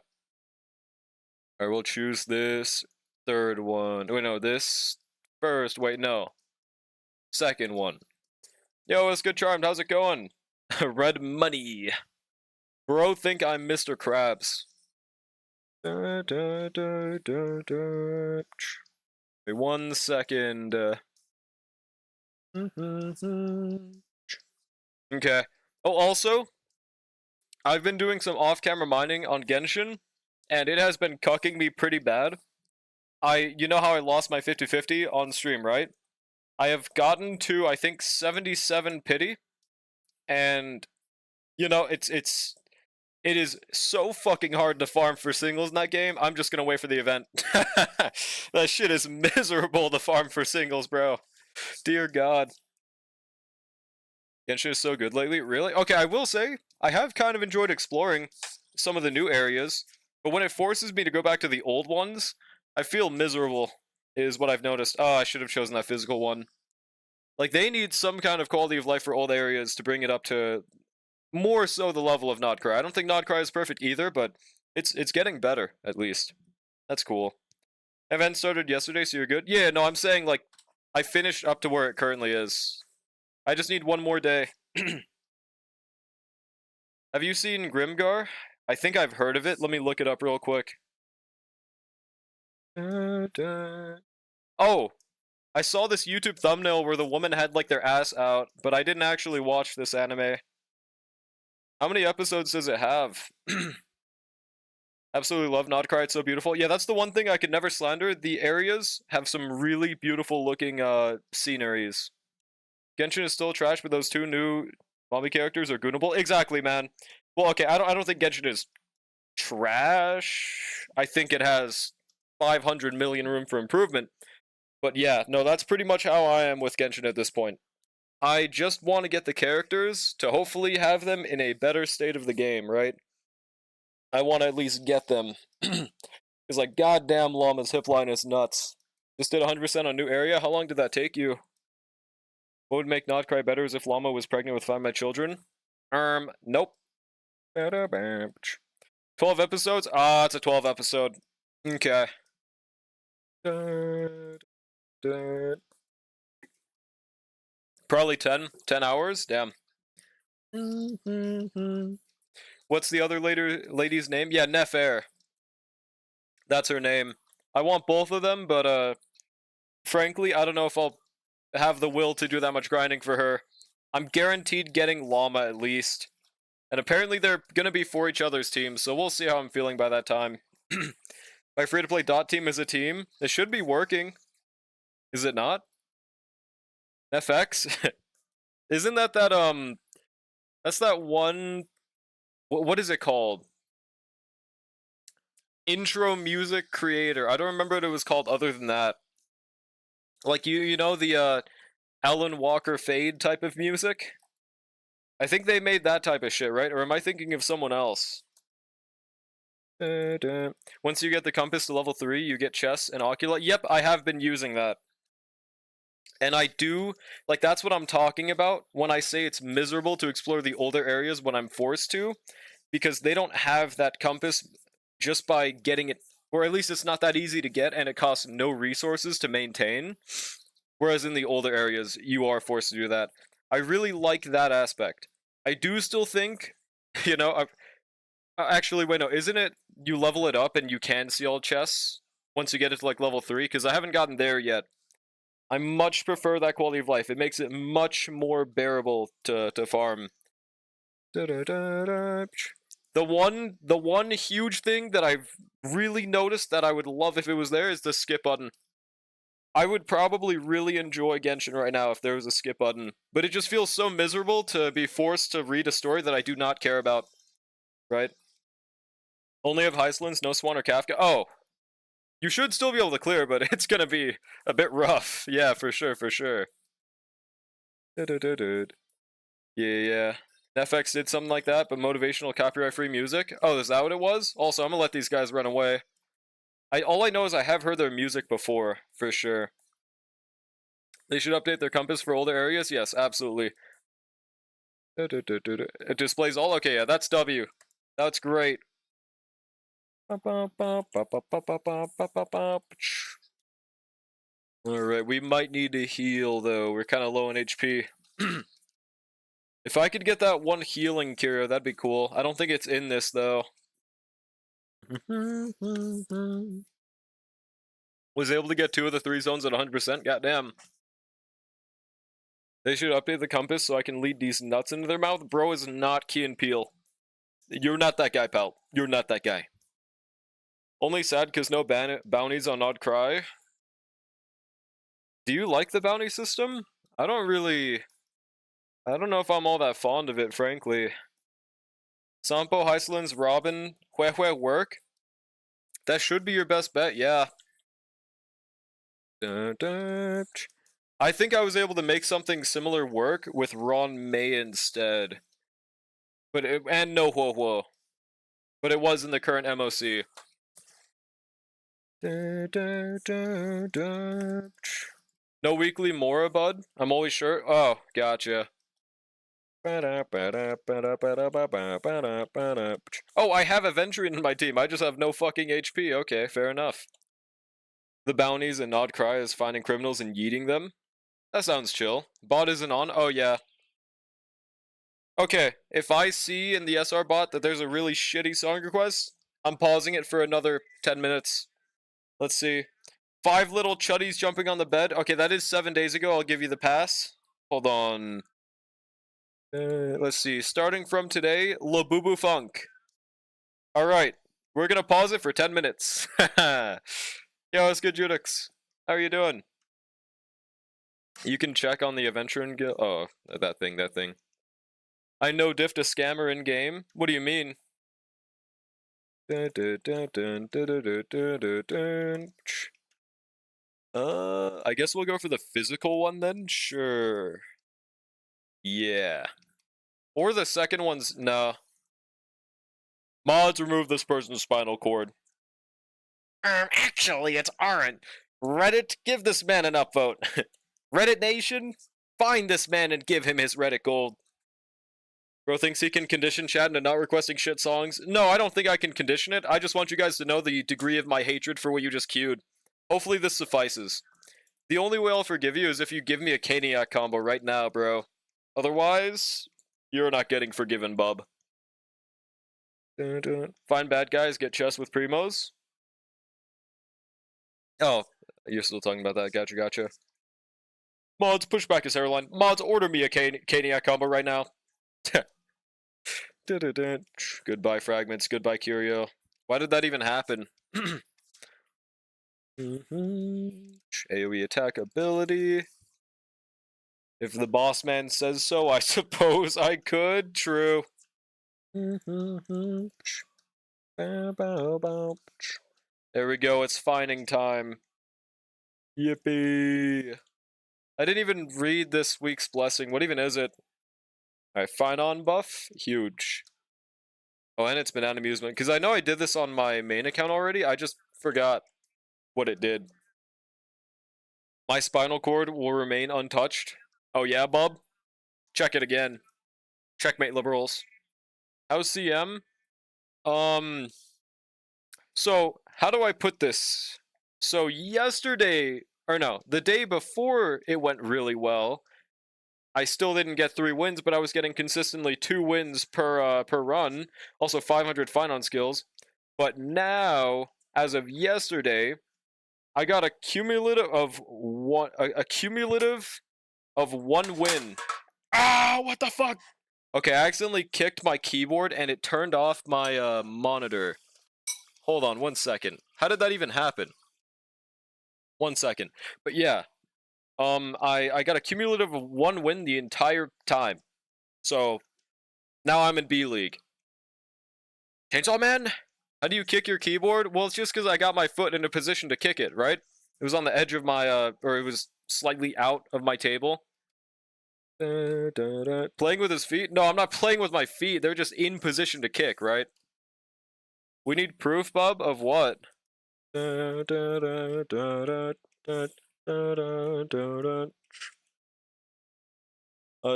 Alright, we'll choose this third one. Wait, no, this first. Wait, no. Second one. Yo, what's good, Charmed? How's it going? Red money. Bro, think I'm Mr. Krabs. Wait 1 second. Okay. Oh, also, I've been doing some off-camera mining on Genshin, and it has been cucking me pretty bad. You know how I lost my 50-50 on stream, right? I have gotten to, I think, 77 pity, and, you know, it is so fucking hard to farm for singles in that game. I'm just gonna wait for the event. That shit is miserable to farm for singles, bro. Dear God. Genshin is so good lately. Really? Okay, I will say, I have kind of enjoyed exploring some of the new areas, but when it forces me to go back to the old ones, I feel miserable, is what I've noticed. Oh, I should have chosen that physical one. Like, they need some kind of quality of life for old areas to bring it up to more so the level of Notcry. I don't think Notcry is perfect either, but it's getting better, at least. That's cool. Event started yesterday, so you're good? Yeah, no, I'm saying, like, I finished up to where it currently is. I just need one more day. Have you seen Grimgar? I think I've heard of it. Let me look it up real quick. Oh, I saw this YouTube thumbnail where the woman had, like, their ass out, but I didn't actually watch this anime. How many episodes does it have? Absolutely love Notcry, it's so beautiful. Yeah, that's the one thing I could never slander. The areas have some really beautiful looking sceneries. Genshin is still trash, but those 2 new mommy characters are goonable. Exactly, man. Well, okay, I don't think Genshin is trash. I think it has 500 million room for improvement. But yeah, no, that's pretty much how I am with Genshin at this point. I just want to get the characters to hopefully have them in a better state of the game, right? I want to at least get them. It's like, goddamn, Llama's hip line is nuts. Just did 100% on new area? How long did that take you? What would make Notcry better is if Llama was pregnant with 5 of my children? Nope. 12 episodes? Ah, it's a 12 episode. Okay. Probably 10 hours? Damn. What's the other lady's name? Yeah, Nefair. That's her name. I want both of them, but frankly, I don't know if I'll have the will to do that much grinding for her. I'm guaranteed getting Llama at least. And apparently they're gonna be for each other's teams, so we'll see how I'm feeling by that time. My free-to-play dot team is a team. It should be working. Is it not? FX? Isn't that that's that one, what is it called? Intro music creator. I don't remember what it was called other than that. Like, you know the Alan Walker Fade type of music. I think they made that type of shit, right? Or am I thinking of someone else? Once you get the compass to level 3, you get chess and ocula. Yep, I have been using that. And I do, like, that's what I'm talking about when I say it's miserable to explore the older areas when I'm forced to, because they don't have that compass just by getting it, or at least it's not that easy to get, and it costs no resources to maintain. Whereas in the older areas, you are forced to do that. I really like that aspect. I do still think, you know, actually, wait, no, isn't it you level it up and you can see all chests once you get it to like level 3? Because I haven't gotten there yet. I much prefer that quality of life. It makes it much more bearable to farm. The one huge thing that I've really noticed that I would love if it was there is the skip button. I would probably really enjoy Genshin right now if there was a skip button, but it just feels so miserable to be forced to read a story that I do not care about, right? Only have Heislands, no Swan or Kafka. Oh, you should still be able to clear, but it's gonna be a bit rough. Yeah, for sure, for sure. Yeah. FX did something like that, but motivational copyright-free music. Oh, is that what it was? Also, I'm gonna let these guys run away. All I know is I have heard their music before, for sure. They should update their compass for older areas? Yes, absolutely. It displays all? Okay, yeah, that's W. That's great. Alright, we might need to heal, though. We're kind of low on HP. If I could get that one healing cure, that'd be cool. I don't think it's in this, though. Was able to get 2 of the 3 zones at 100%? Goddamn. They should update the compass so I can lead these nuts into their mouth. Bro is not Key and Peele. You're not that guy, pal. You're not that guy. Only sad because no bounties on Odd Cry. Do you like the bounty system? I don't know if I'm all that fond of it, frankly. Sampo, Heislands, Robin, Hue work? That should be your best bet, yeah. I think I was able to make something similar work with Ron May instead. And no Huo. But it was in the current MOC. No weekly Mora, bud? I'm always sure. Oh, gotcha. Oh, I have Avengerian in my team. I just have no fucking HP. Okay, fair enough. The bounties and Nod Cry is finding criminals and yeeting them. That sounds chill. Bot isn't on? Oh, yeah. Okay, if I see in the SR bot that there's a really shitty song request, I'm pausing it for another 10 minutes. Let's see. 5 little chuddies jumping on the bed. Okay, that is 7 days ago. I'll give you the pass. Hold on. Let's see. Starting from today, Labubu Funk. Alright, we're gonna pause it for 10 minutes. Yo, what's good, Judix? How are you doing? You can check on the Adventuring Guild. Oh, that thing. I know Diffed a scammer in game. What do you mean? I guess we'll go for the physical one then? Sure. Yeah. Or the second one's... No. Mods, remove this person's spinal cord. Actually, it's Aren't. Reddit, give this man an upvote. Reddit Nation, find this man and give him his Reddit gold. Bro thinks he can condition chat into not requesting shit songs. No, I don't think I can condition it. I just want you guys to know the degree of my hatred for what you just queued. Hopefully this suffices. The only way I'll forgive you is if you give me a Caniac combo right now, bro. Otherwise, you're not getting forgiven, bub. Find bad guys, get chess with primos. Oh, you're still talking about that. Gotcha. Mods, push back his hairline. Mods, order me a Caniac combo right now. Goodbye, Fragments. Goodbye, Curio. Why did that even happen? AoE attack ability. If the boss man says so, I suppose I could. True. There we go. It's finding time. Yippee. I didn't even read this week's blessing. What even is it? Alright, fine on buff. Huge. Oh, and it's Banana Amusement. Because I know I did this on my main account already. I just forgot what it did. My spinal cord will remain untouched. Oh yeah, bub? Check it again. Checkmate, liberals. How's CM? So, how do I put this? So, yesterday, or no, the day before it went really well, I still didn't get 3 wins, but I was getting consistently 2 wins per run. Also 500 fine on skills. But now, as of yesterday, I got a cumulative of one win. Ah, what the fuck? Okay, I accidentally kicked my keyboard and it turned off my monitor. Hold on 1 second. How did that even happen? 1 second. But yeah, I got a cumulative of 1 win the entire time. So now I'm in B League. Chainsaw Man? How do you kick your keyboard? Well, it's just because I got my foot in a position to kick it, right? It was on the edge of my, or it was slightly out of my table. Playing with his feet? No, I'm not playing with my feet. They're just in position to kick, right? We need proof, bub, of what? It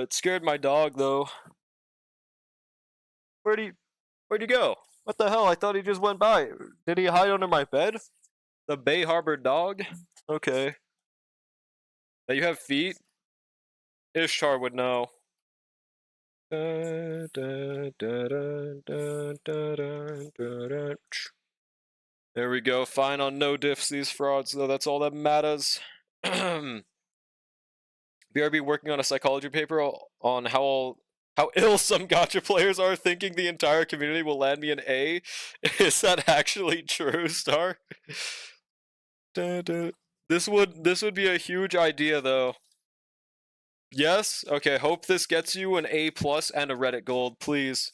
scared my dog, though. Where'd he go? What the hell? I thought he just went by. Did he hide under my bed? The Bay Harbor dog? Okay. Now you have feet? Ishtar would know. There we go. Fine on no diffs, these frauds, though. That's all that matters. BRB working on a psychology paper on how ill some gacha players are, thinking the entire community will land me an A. Is that actually true, Star? This would be a huge idea, though. Yes? Okay, hope this gets you an A+ and a Reddit gold, please.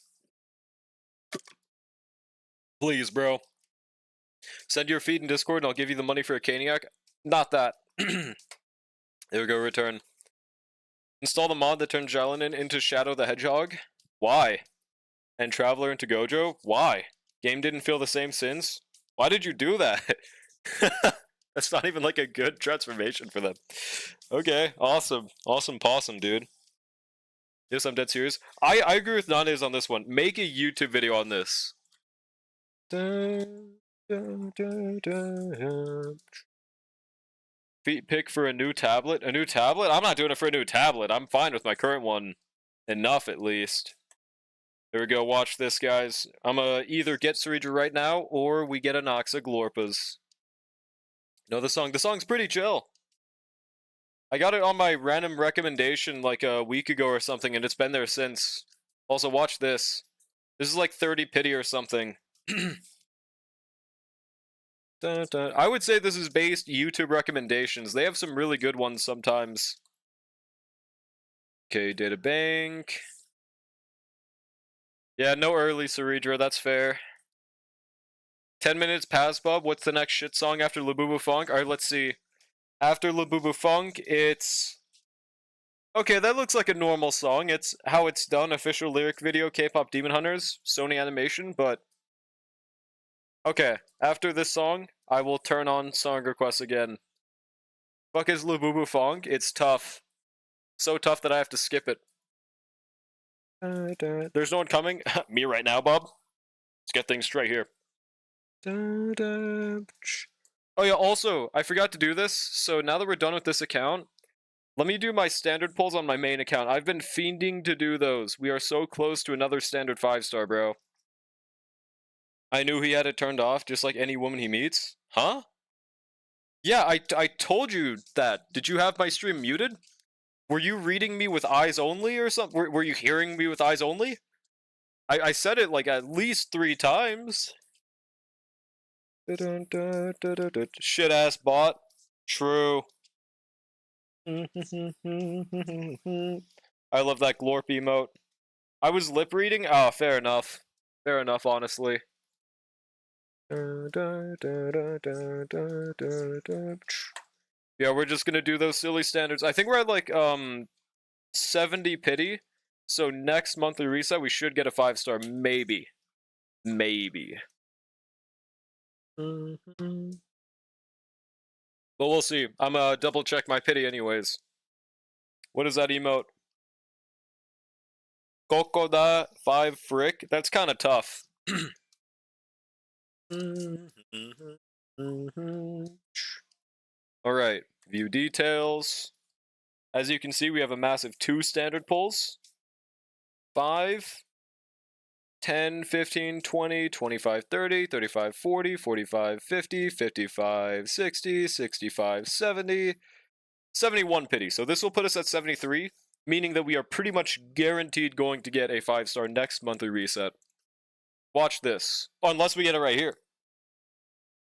Please, bro. Send your feed in Discord and I'll give you the money for a Caniac. Not that. There we go, return. Install the mod that turns Jalanin into Shadow the Hedgehog. Why? And Traveler into Gojo. Why? Game didn't feel the same since. Why did you do that? That's not even like a good transformation for them. Okay, awesome. Awesome possum, dude. Yes, I'm dead serious. I agree with Nanez on this one. Make a YouTube video on this. Feet pick for a new tablet? A new tablet? I'm not doing it for a new tablet. I'm fine with my current one. Enough, at least. There we go. Watch this, guys. I'm gonna either get Cereja right now, or we get Anoxa Glorpas. Know the song? The song's pretty chill. I got it on my random recommendation like a week ago or something, and it's been there since. Also, watch this. This is like 30 pity or something. Dun, dun. I would say this is based YouTube recommendations. They have some really good ones sometimes. Okay, data bank. Yeah, no early Ceredra, that's fair. 10 minutes past, bub. What's the next shit song after Labubu Funk? Alright, let's see. After Labubu Funk, it's... Okay, that looks like a normal song. It's How It's Done, official lyric video, K-pop Demon Hunters, Sony Animation, but... Okay, after this song, I will turn on song requests again. Fuck is Labubu Funk? It's tough. So tough that I have to skip it. There's no one coming? Me right now, Bob? Let's get things straight here. Oh yeah, also, I forgot to do this, so now that we're done with this account, let me do my standard pulls on my main account. I've been fiending to do those. We are so close to another standard 5-star, bro. I knew he had it turned off, just like any woman he meets. Huh? Yeah, I told you that. Did you have my stream muted? Were you reading me with eyes only or something? Were you hearing me with eyes only? I said it like at least 3 times. Shit ass bot. True. I love that glorp emote. I was lip reading? Oh, fair enough. Fair enough, honestly. Yeah, we're just gonna do those silly standards. I think we're at like 70 pity. So next monthly reset, we should get a 5-star, maybe. Maybe. Mm-hmm. But we'll see. I'm double check my pity anyways. What is that emote? Kokoda 5 frick? That's kind of tough. Alright, view details. As you can see, we have a massive 2 standard pulls. 5, 10, 15, 20, 25, 30, 35, 40, 45, 50, 55, 60, 65, 70, 71 pity. So this will put us at 73, meaning that we are pretty much guaranteed going to get a 5-star next monthly reset. Watch this. Unless we get it right here.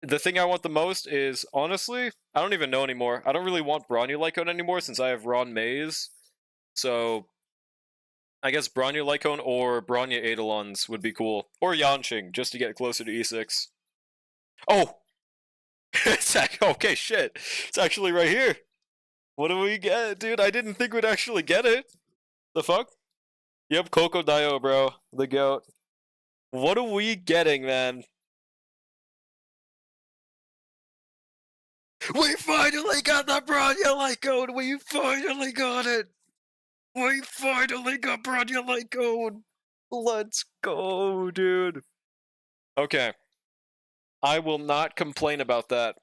The thing I want the most is, honestly, I don't even know anymore. I don't really want Bronya Lycone anymore since I have Ron Maze. So I guess Bronya Lycone or Bronya Eidolons would be cool. Or Yanqing, just to get closer to E6. Oh! Okay, shit. It's actually right here. What do we get, dude? I didn't think we'd actually get it. The fuck? Yep, Coco Dio, bro. The goat. What are we getting, man? We finally got the Bronya Lycone! We finally got it! We finally got Bronya Lycone! Let's go, dude. Okay. I will not complain about that.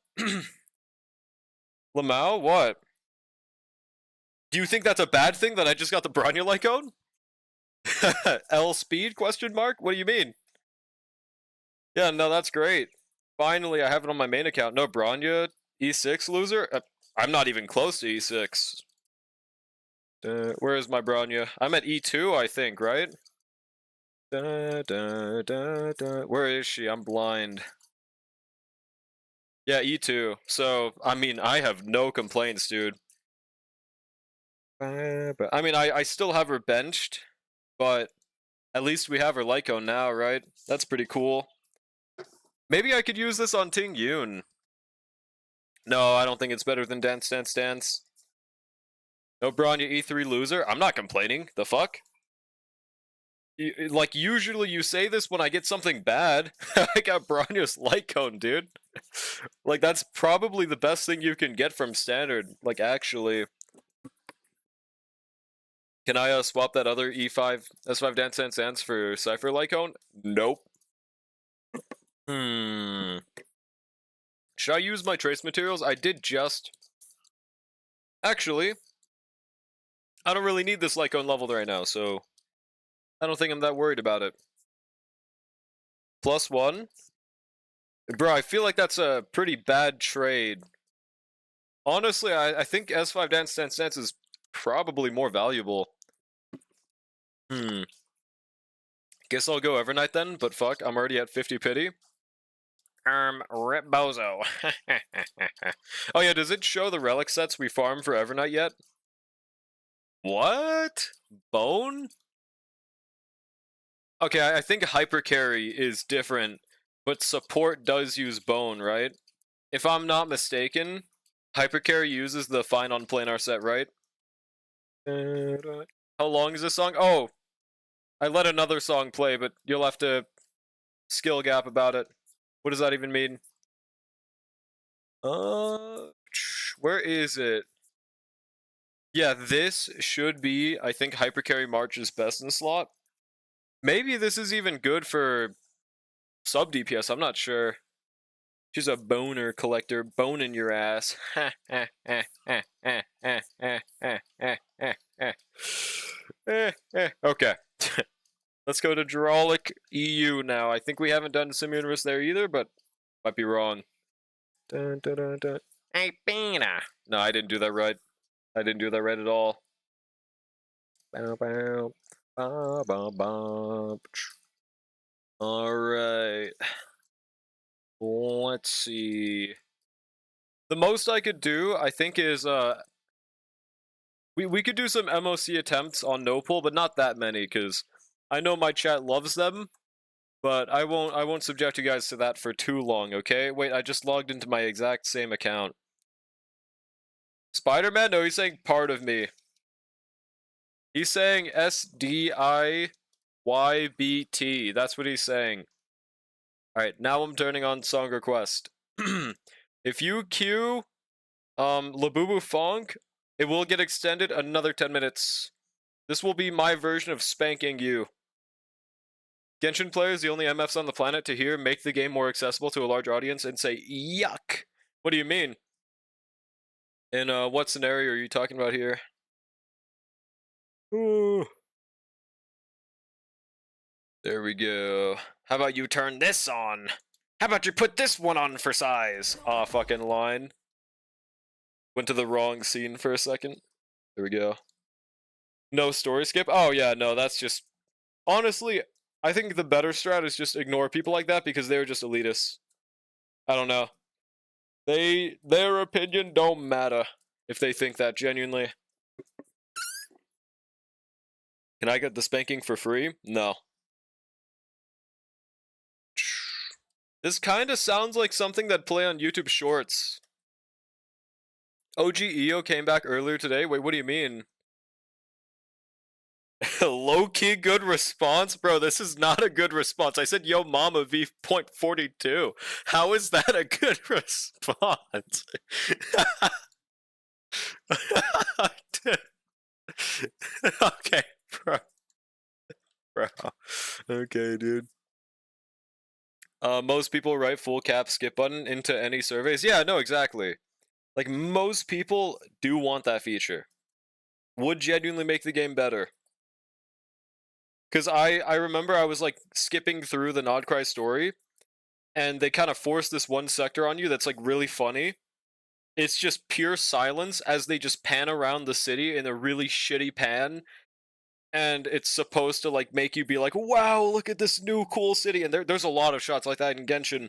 Lamau, what? Do you think that's a bad thing that I just got the Bronya Lycone? L speed question mark? What do you mean? Yeah, no, that's great. Finally, I have it on my main account. No Bronya E6 loser? I'm not even close to E6. Where is my Bronya? I'm at E2, I think, right? Where is she? I'm blind. Yeah, E2. So, I mean, I have no complaints, dude. But I mean, I still have her benched, but at least we have her Lycone now, right? That's pretty cool. Maybe I could use this on Ting Yun. No, I don't think it's better than Dance Dance Dance. No Bronya E3 loser? I'm not complaining. The fuck? Like, usually you say this when I get something bad. I got Bronya's Lycone, dude. Like, that's probably the best thing you can get from Standard. Like, actually. Can I swap that other E5, S5 Dance Dance Dance for Cypher Lycone? Nope. Should I use my trace materials? I did just... Actually, I don't really need this Lycone leveled right now, so... I don't think I'm that worried about it. +1? Bro, I feel like that's a pretty bad trade. Honestly, I think S5 Dance Dance Dance is probably more valuable. Guess I'll go Evernight then, but fuck, I'm already at 50 pity. Rip Bozo. Oh yeah, does it show the relic sets we farm for Evernight yet? What? Bone? Okay, I think Hyper Carry is different, but support does use Bone, right? If I'm not mistaken, Hyper Carry uses the Fine on Planar set, right? How long is this song? Oh, I let another song play, but you'll have to skill gap about it. What does that even mean? Where is it? Yeah, this should be, I think, Hyper Carry March's best in slot. Maybe this is even good for sub DPS, I'm not sure. She's a boner collector, boning your ass. Okay. Let's go to Drolic EU now. I think we haven't done Sim Universe there either, but might be wrong. Dun, dun, dun, dun. Hey, Bina. No, I didn't do that right. I didn't do that right at all. Bow, bow, bow, bow, bow. Alright. Let's see. The most I could do, I think, is we could do some MOC attempts on no pull, but not that many, because I know my chat loves them, but I won't subject you guys to that for too long, okay? Wait, I just logged into my exact same account. Spider-Man? No, he's saying part of me. He's saying SDIYBT. That's what he's saying. Alright, now I'm turning on song request. If you queue Labubu Funk, it will get extended another 10 minutes. This will be my version of spanking you. Genshin players, the only MFs on the planet to hear make the game more accessible to a large audience and say, yuck! What do you mean? In what scenario are you talking about here? Ooh. There we go. How about you turn this on? How about you put this one on for size? Aw, fucking line. Went to the wrong scene for a second. There we go. No story skip? Oh yeah, no, that's just... Honestly, I think the better strat is just ignore people like that because they're just elitists. I don't know. Their opinion don't matter if they think that genuinely. Can I get the spanking for free? No. This kinda sounds like something that'd play on YouTube Shorts. OG EO came back earlier today? Wait, what do you mean? Low-key good response? Bro, this is not a good response. I said, yo mama v.42. How is that a good response? Okay, bro. Bro. Okay, dude. Most people write full cap skip button into any surveys. Yeah, no, exactly. Like, most people do want that feature. Would genuinely make the game better. Because I remember I was, like, skipping through the Nodcry story, and they kind of force this one sector on you that's, like, really funny. It's just pure silence as they just pan around the city in a really shitty pan, and it's supposed to, like, make you be like, wow, look at this new cool city, and there's a lot of shots like that in Genshin.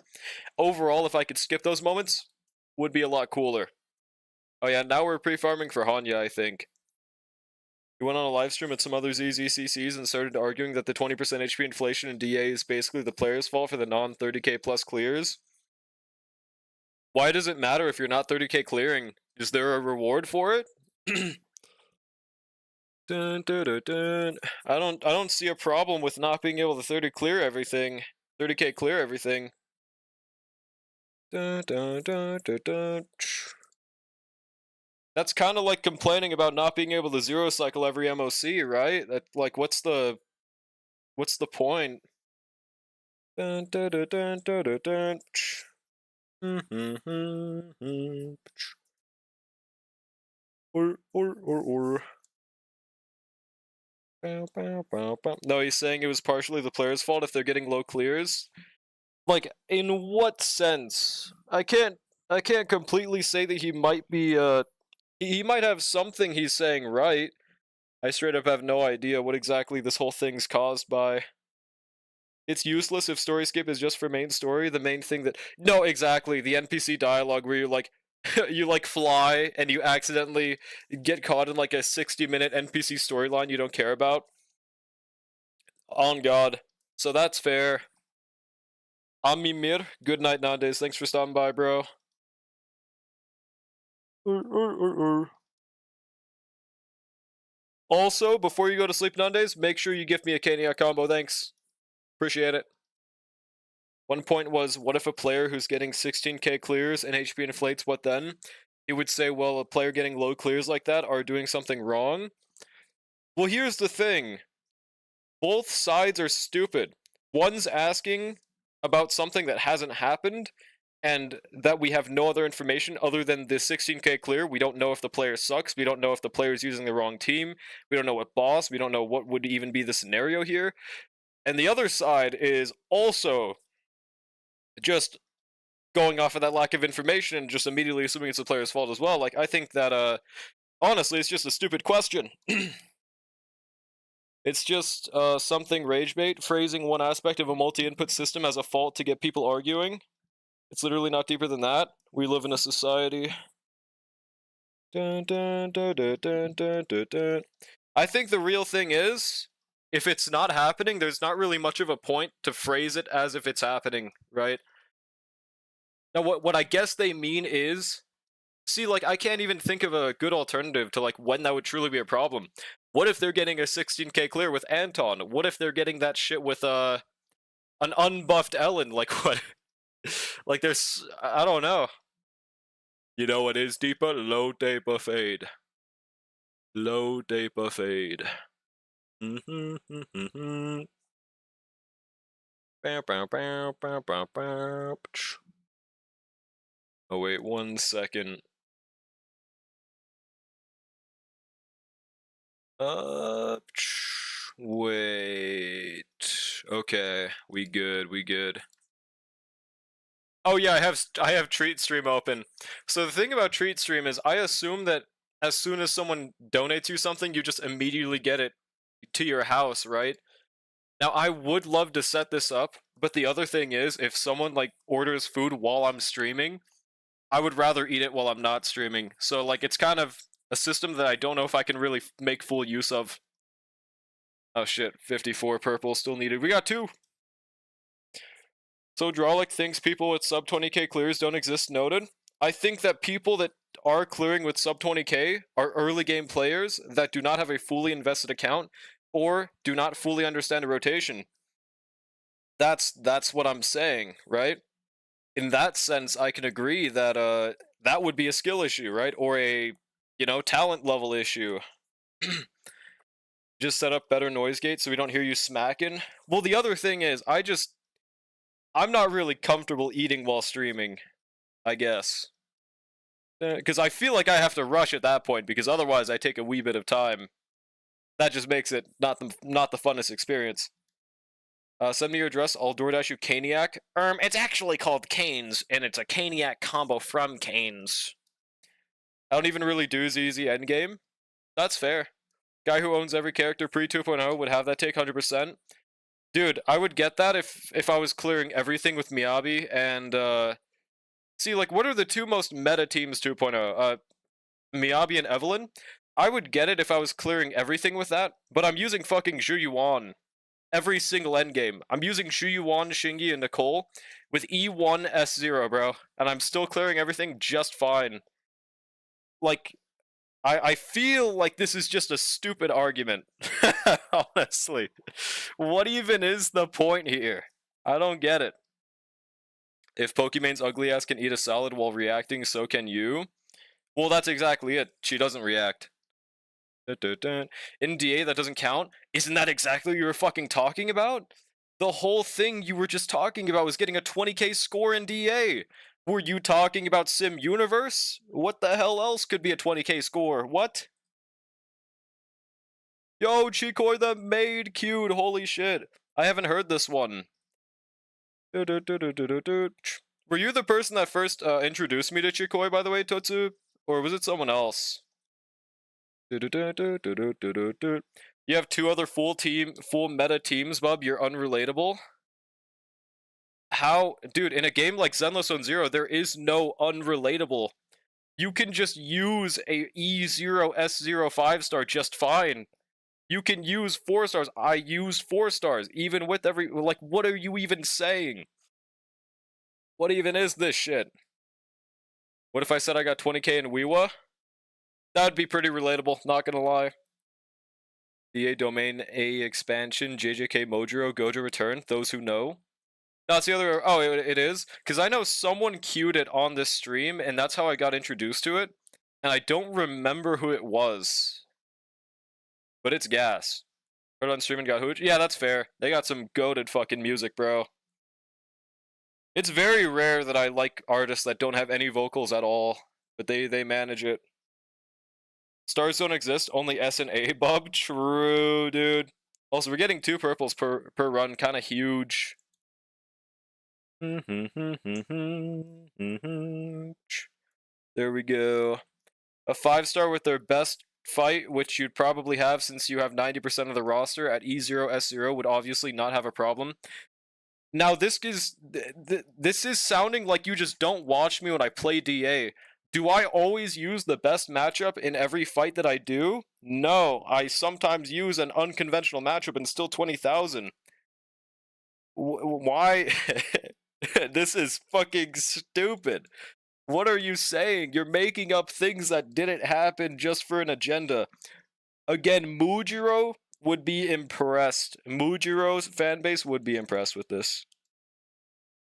Overall, if I could skip those moments, would be a lot cooler. Oh yeah, now we're pre-farming for Hanya, I think. He went on a live stream at some other ZZCCs and started arguing that the 20% HP inflation in DA is basically the player's fault for the non-30k plus clears. Why does it matter if you're not 30k clearing? Is there a reward for it? Dun, dun, dun, dun. I don't see a problem with not being able to 30k clear everything. Dun, dun, dun, dun, dun. That's kind of like complaining about not being able to zero cycle every MOC, right? That, like, what's the point? Dun, dun, dun, dun, dun, dun, dun. Or. No, he's saying it was partially the player's fault if they're getting low clears. Like, in what sense? I can't completely say that he might be he might have something he's saying right. I straight up have no idea what exactly this whole thing's caused by. It's useless if story skip is just for main story. The main thing that... No, exactly. The NPC dialogue where you, like, you, like, fly and you accidentally get caught in, like, a 60-minute NPC storyline you don't care about. On God. So that's fair. Amimir, good night nowadays. Thanks for stopping by, bro. Also, before you go to sleep nowadays, make sure you give me a Kania combo. Thanks. Appreciate it. One point was, what if a player who's getting 16k clears and HP inflates, what then? He would say, well, a player getting low clears like that are doing something wrong. Well, here's the thing. Both sides are stupid. One's asking about something that hasn't happened, and that we have no other information other than the 16k clear. We don't know if the player sucks. We don't know if the player's using the wrong team. We don't know what boss. We don't know what would even be the scenario here. And the other side is also just going off of that lack of information and just immediately assuming it's the player's fault as well. Like, I think that, honestly, it's just a stupid question. It's just something ragebait, phrasing one aspect of a multi-input system as a fault to get people arguing. It's literally not deeper than that. We live in a society. Dun, dun, dun, dun, dun, dun, dun, dun. I think the real thing is, if it's not happening, there's not really much of a point to phrase it as if it's happening, right? Now, what I guess they mean is, See, like, I can't even think of a good alternative to, like, when that would truly be a problem. What if they're getting a 16k clear with Anton? What if they're getting that shit with, an unbuffed Ellen? Like, what? Like, there's... I don't know. You know what is deeper? Low day buffade. Low day buffade. Oh, wait, 1 second. Wait. Okay, we good, we good. Oh yeah, I have Treat Stream open. So the thing about Treat Stream is I assume that as soon as someone donates you something, you just immediately get it to your house, right? Now I would love to set this up, but the other thing is if someone like orders food while I'm streaming, I would rather eat it while I'm not streaming. So like it's kind of a system that I don't know if I can really make full use of. Oh shit, 54 purple still needed. We got 2. So Drolic thinks people with sub 20k clears don't exist, noted. I think that people that are clearing with sub 20k are early game players that do not have a fully invested account or do not fully understand a rotation. That's what I'm saying, right? In that sense, I can agree that that would be a skill issue, right? Or a, you know, talent level issue. Just set up better noise gates so we don't hear you smacking. Well, the other thing is, I'm not really comfortable eating while streaming, I guess. Because I feel like I have to rush at that point, because otherwise I take a wee bit of time. That just makes it not the funnest experience. Send me your address, I'll DoorDash you Caniac. It's actually called Canes, and it's a Caniac combo from Canes. I don't even really do ZZ endgame. That's fair. Guy who owns every character pre 2.0 would have that take 100%. Dude, I would get that if I was clearing everything with Miyabi and see, like, what are the 2 most meta teams 2.0? Miyabi and Evelyn? I would get it if I was clearing everything with that, but I'm using fucking Zhu Yuan every single endgame. I'm using Zhu Yuan, Shingi, and Nicole with E1 S0, bro, and I'm still clearing everything just fine. Like, I feel like this is just a stupid argument. Honestly. What even is the point here? I don't get it. If Pokemon's ugly ass can eat a salad while reacting, so can you. Well, that's exactly it. She doesn't react. In DA, that doesn't count? Isn't that exactly what you were fucking talking about? The whole thing you were just talking about was getting a 20k score in DA. Were you talking about Sim Universe? What the hell else could be a 20k score? What? Yo, Chikoi the maid cute, holy shit. I haven't heard this one. Were you the person that first introduced me to Chikoi, by the way, Totsu? Or was it someone else? You have 2 other full meta teams, bub, you're unrelatable? How? Dude, in a game like Zenless Zone Zero, there is no unrelatable. You can just use a E0 S0 5-star just fine. You can use 4 stars. I use 4 stars, even with every... Like, what are you even saying? What even is this shit? What if I said I got 20k in Wiwa? That'd be pretty relatable, not gonna lie. DA Domain A expansion, JJK Mojiro, Gojo Return, those who know. No, it's the other... Oh, it is? Because I know someone queued it on this stream, and that's how I got introduced to it. And I don't remember who it was. But it's gas. Heard on stream and got hooch? Yeah, that's fair. They got some goated fucking music, bro. It's very rare that I like artists that don't have any vocals at all. But they manage it. Stars don't exist, only S and A, bub. True, dude. Also, we're getting 2 purples per run, kind of huge. There we go. A 5-star with their best fight, which you'd probably have since you have 90% of the roster at E0 S0, would obviously not have a problem. Now, this is sounding like you just don't watch me when I play DA. Do I always use the best matchup in every fight that I do? No, I sometimes use an unconventional matchup and still 20,000. Why? This is fucking stupid. What are you saying? You're making up things that didn't happen just for an agenda. Again, Mujiro would be impressed. Mujiro's fan base would be impressed with this.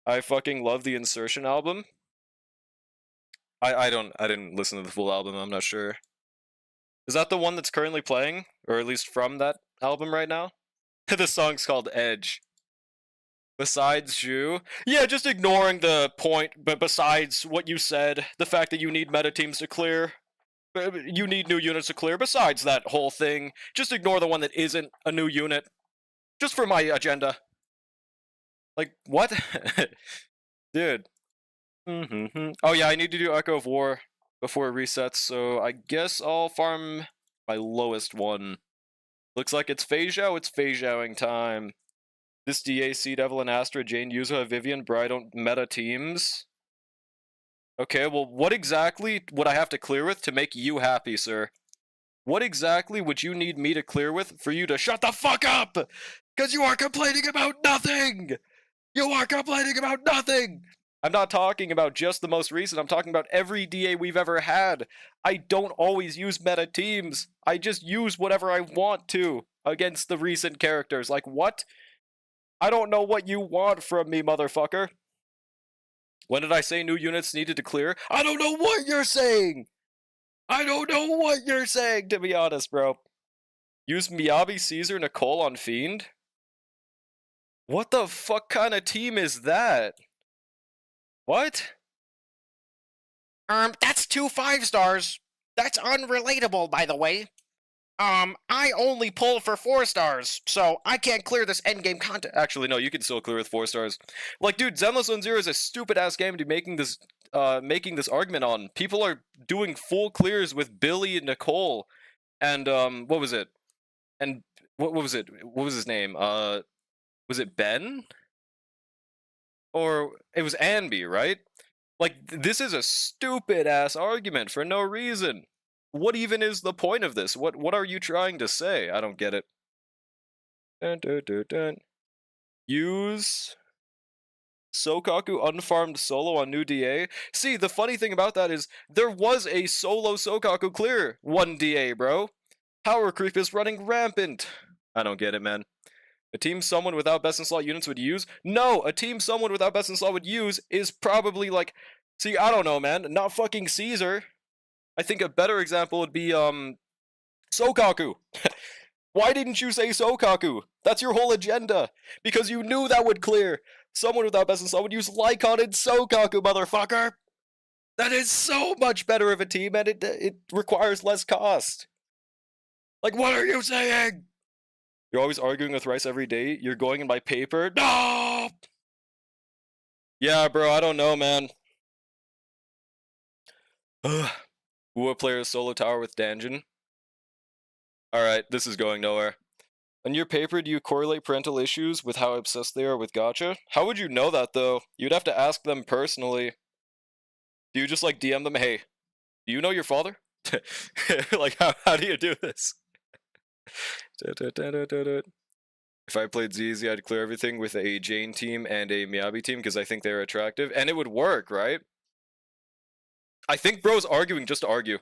I fucking love the Insertion album. I didn't listen to the full album, I'm not sure. Is that the one that's currently playing? Or at least from that album right now? The song's called Edge. Besides you? Yeah, just ignoring the point, but besides what you said, the fact that you need meta teams to clear, you need new units to clear, besides that whole thing, just ignore the one that isn't a new unit. Just for my agenda. Like, what? Dude. Oh yeah, I need to do Echo of War before it resets, so I guess I'll farm my lowest one. Looks like it's Fei Zhao, it's Fei Zhaoing time. This DA, Sea Devil, and Astra, Jane, Yuzo, Vivian, Bri don't meta teams. Okay, well, what exactly would I have to clear with to make you happy, sir? What exactly would you need me to clear with for you to shut the fuck up? Because you are complaining about nothing! You are complaining about nothing! I'm not talking about just the most recent, I'm talking about every DA we've ever had. I don't always use meta teams. I just use whatever I want to against the recent characters. Like, what? I don't know what you want from me, motherfucker. When did I say new units needed to clear? I don't know what you're saying! I don't know what you're saying, to be honest, bro. Use Miyabi, Caesar, Nicole on Fiend? What the fuck kind of team is that? What? That's 2 5-stars. That's unrelatable, by the way. I only pull for 4 stars, so I can't clear this endgame content. Actually, no, you can still clear with 4 stars. Like, dude, Zenless Zone Zero is a stupid ass game to be making this argument on. People are doing full clears with Billy and Nicole, and what was it? And what was it? What was his name? Was it Ben? Or it was Anby, right? Like, this is a stupid ass argument for no reason. What even is the point of this? What are you trying to say? I don't get it. Dun, dun, dun, dun. Use Sokaku unfarmed solo on new DA. See, the funny thing about that is there was a solo Sokaku clear 1 DA, bro. Power creep is running rampant. I don't get it, man. A team someone without best in slot units would use? No, a team someone without best in slot would use is probably like, see, I don't know, man, not fucking Caesar. I think a better example would be Sokaku. Why didn't you say Sokaku? That's your whole agenda. Because you knew that would clear. Someone without best in slot would use Lycon and Sokaku, motherfucker. That is so much better of a team, and it requires less cost. Like, what are you saying? You're always arguing with Rice every day. You're going in my paper. No! Yeah, bro, I don't know, man. Wooo player solo tower with Danjin. Alright, this is going nowhere. On your paper, do you correlate parental issues with how obsessed they are with gacha? How would you know that, though? You'd have to ask them personally. Do you just, like, DM them, hey, do you know your father? Like, how do you do this? If I played ZZ, I'd clear everything with a Jane team and a Miyabi team because I think they're attractive. And it would work, right? I think bro's arguing just to argue.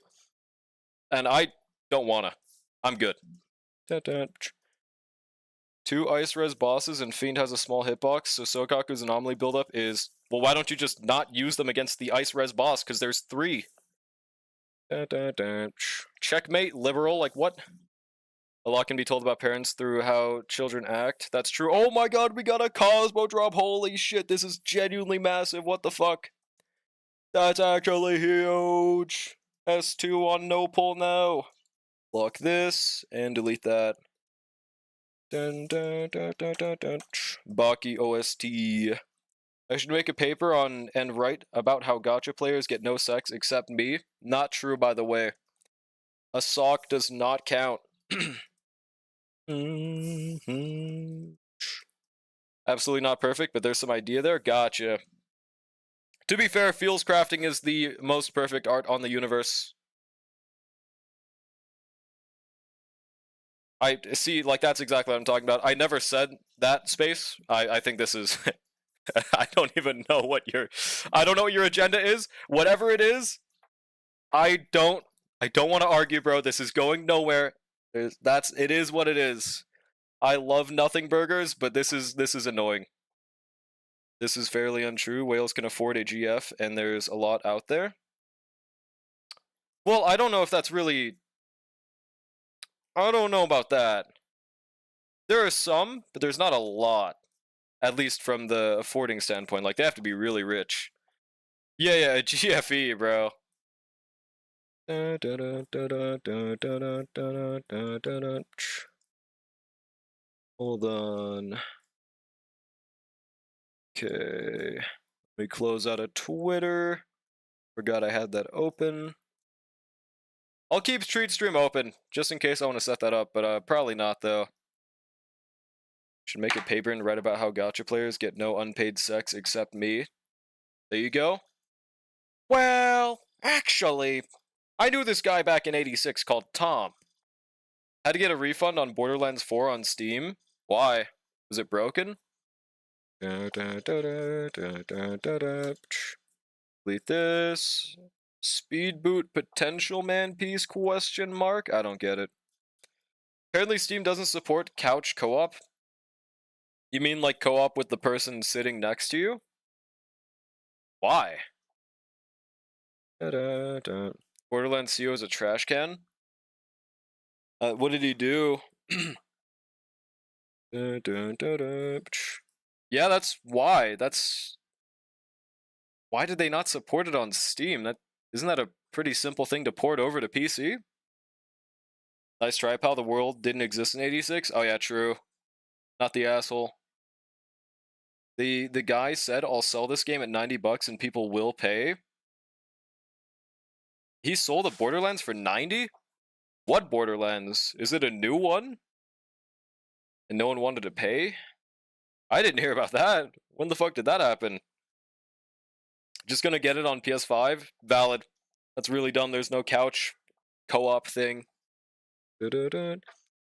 And I don't wanna. I'm good. 2 Ice Res bosses and Fiend has a small hitbox, so Sokaku's anomaly buildup is... Well, why don't you just not use them against the Ice Res boss, because there's 3. Checkmate, liberal, like what? A lot can be told about parents through how children act. That's true. Oh my god, we got a Cosmo drop. Holy shit, this is genuinely massive. What the fuck? That's actually huge. S2 on no pull now. Lock this and delete that. Baki OST. I should make a paper on and write about how gacha players get no sex except me. Not true, by the way. A sock does not count. Absolutely not perfect, but there's some idea there. Gotcha. To be fair, Feels crafting is the most perfect art on the universe. I see, like, that's exactly what I'm talking about. I never said that, Space. I think this is I don't even know what I don't know what your agenda is. Whatever it is, I don't want to argue, bro. This is going nowhere. It is what it is. I love nothing burgers, but this is annoying. This is fairly untrue. Wales can afford a GF, and there's a lot out there. Well, I don't know if that's really. I don't know about that. There are some, but there's not a lot. At least from the affording standpoint. Like, they have to be really rich. Yeah, yeah, GFE, bro. Hold on. Okay. Let me close out of Twitter. Forgot I had that open. I'll keep Street Stream open, just in case I want to set that up, but probably not, though. Should make a paper and write about how gacha players get no unpaid sex except me. There you go. Well, actually, I knew this guy back in '86 called Tom. Had to get a refund on Borderlands 4 on Steam. Why? Was it broken? Delete this. Speed boot potential man piece question mark? I don't get it. Apparently Steam doesn't support couch co-op. You mean like co-op with the person sitting next to you? Why? Borderlands CEO is a trash can? What did he do? Yeah, that's why. Why did they not support it on Steam? Isn't that a pretty simple thing to port over to PC? Nice try, pal. The world didn't exist in '86. Oh yeah, true. Not the asshole. The guy said, "I'll sell this game at $90 and people will pay." He sold a Borderlands for 90? What Borderlands? Is it a new one? And no one wanted to pay? I didn't hear about that. When the fuck did that happen? Just gonna get it on PS5? Valid. That's really dumb. There's no couch co-op thing. No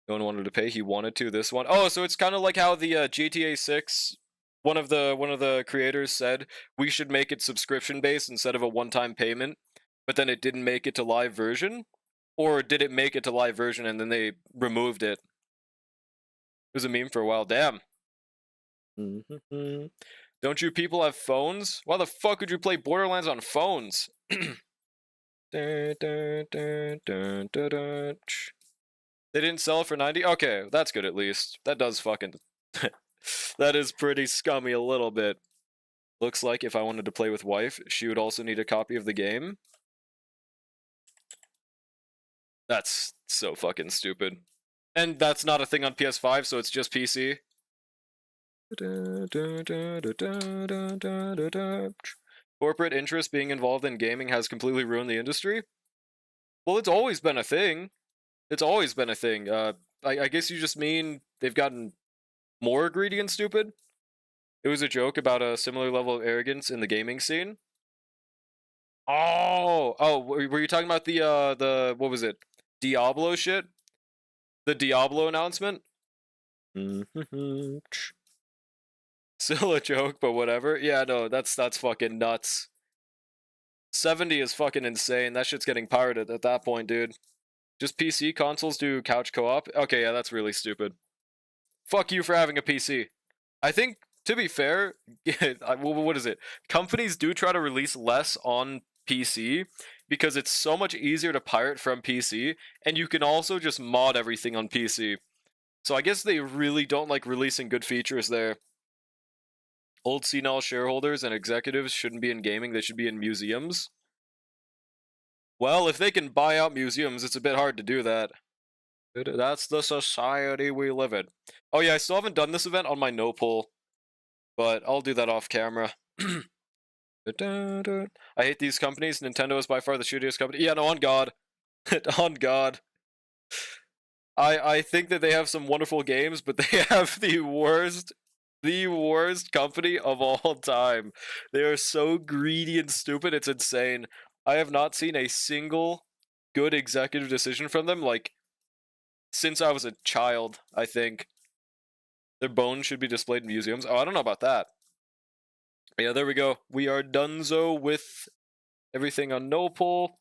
one wanted to pay. He wanted to. This one. Oh, so it's kind of like how the GTA 6. One of the creators said we should make it subscription based instead of a one-time payment, but then it didn't make it to live version, or did it make it to live version and then they removed it? It was a meme for a while. Damn. Don't you people have phones? Why the fuck would you play Borderlands on phones? They didn't sell it for 90? Okay, that's good at least. That does fucking... that is pretty scummy a little bit. Looks like if I wanted to play with wife, she would also need a copy of the game. That's so fucking stupid. And that's not a thing on PS5, so it's just PC. Corporate interest being involved in gaming has completely ruined the industry? Well, it's always been a thing. It's always been a thing. I guess you just mean they've gotten more greedy and stupid? It was a joke about a similar level of arrogance in the gaming scene. Oh, were you talking about the what was it? Diablo shit? The Diablo announcement? Still a joke, but whatever. Yeah, no, that's fucking nuts. 70 is fucking insane. That shit's getting pirated at that point, dude. Just PC consoles do couch co-op? Okay, yeah, that's really stupid. Fuck you for having a PC. I think, to be fair, what is it? Companies do try to release less on PC because it's so much easier to pirate from PC, and you can also just mod everything on PC. So I guess they really don't like releasing good features there. Old senile shareholders and executives shouldn't be in gaming, they should be in museums. Well, if they can buy out museums, it's a bit hard to do that. That's the society we live in. Oh yeah, I still haven't done this event on my no pull, but I'll do that off camera. I hate these companies. Nintendo is by far the shittiest company. Yeah, no, on God. On God. I think that they have some wonderful games, but they have the worst company of all time. They are so greedy and stupid, it's insane. I have not seen a single good executive decision from them, like, since I was a child, I think. Their bones should be displayed in museums. Oh, I don't know about that. Yeah, there we go. We are donezo with everything on no pull.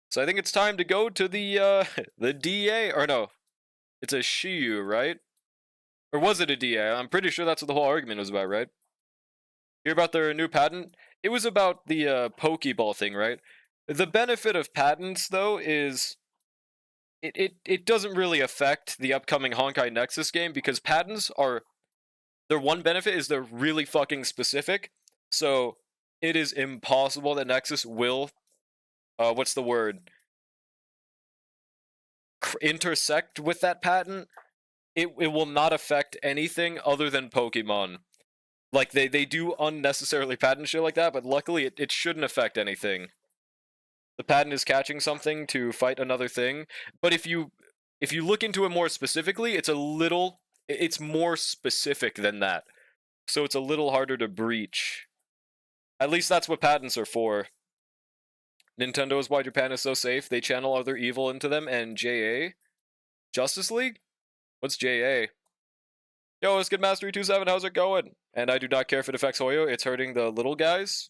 So I think it's time to go to the the DA, or no, it's a Shiyu, right? Or was it a DA? I'm pretty sure that's what the whole argument was about, right? Hear about their new patent? It was about the Pokeball thing, right? The benefit of patents, though, is it doesn't really affect the upcoming Honkai Nexus game because patents are their one benefit is they're really fucking specific. So it is impossible that Nexus will what's the word? Intersect with that patent. It will not affect anything other than Pokemon. Like they do unnecessarily patent shit like that, but luckily it shouldn't affect anything. The patent is catching something to fight another thing, but if you look into it more specifically, it's more specific than that. So it's a little harder to breach. At least that's what patents are for. Nintendo is why Japan is so safe. They channel other evil into them, and JA? Justice League? What's JA? Yo, it's Good Mastery 27, how's it going? And I do not care if it affects Hoyo, it's hurting the little guys.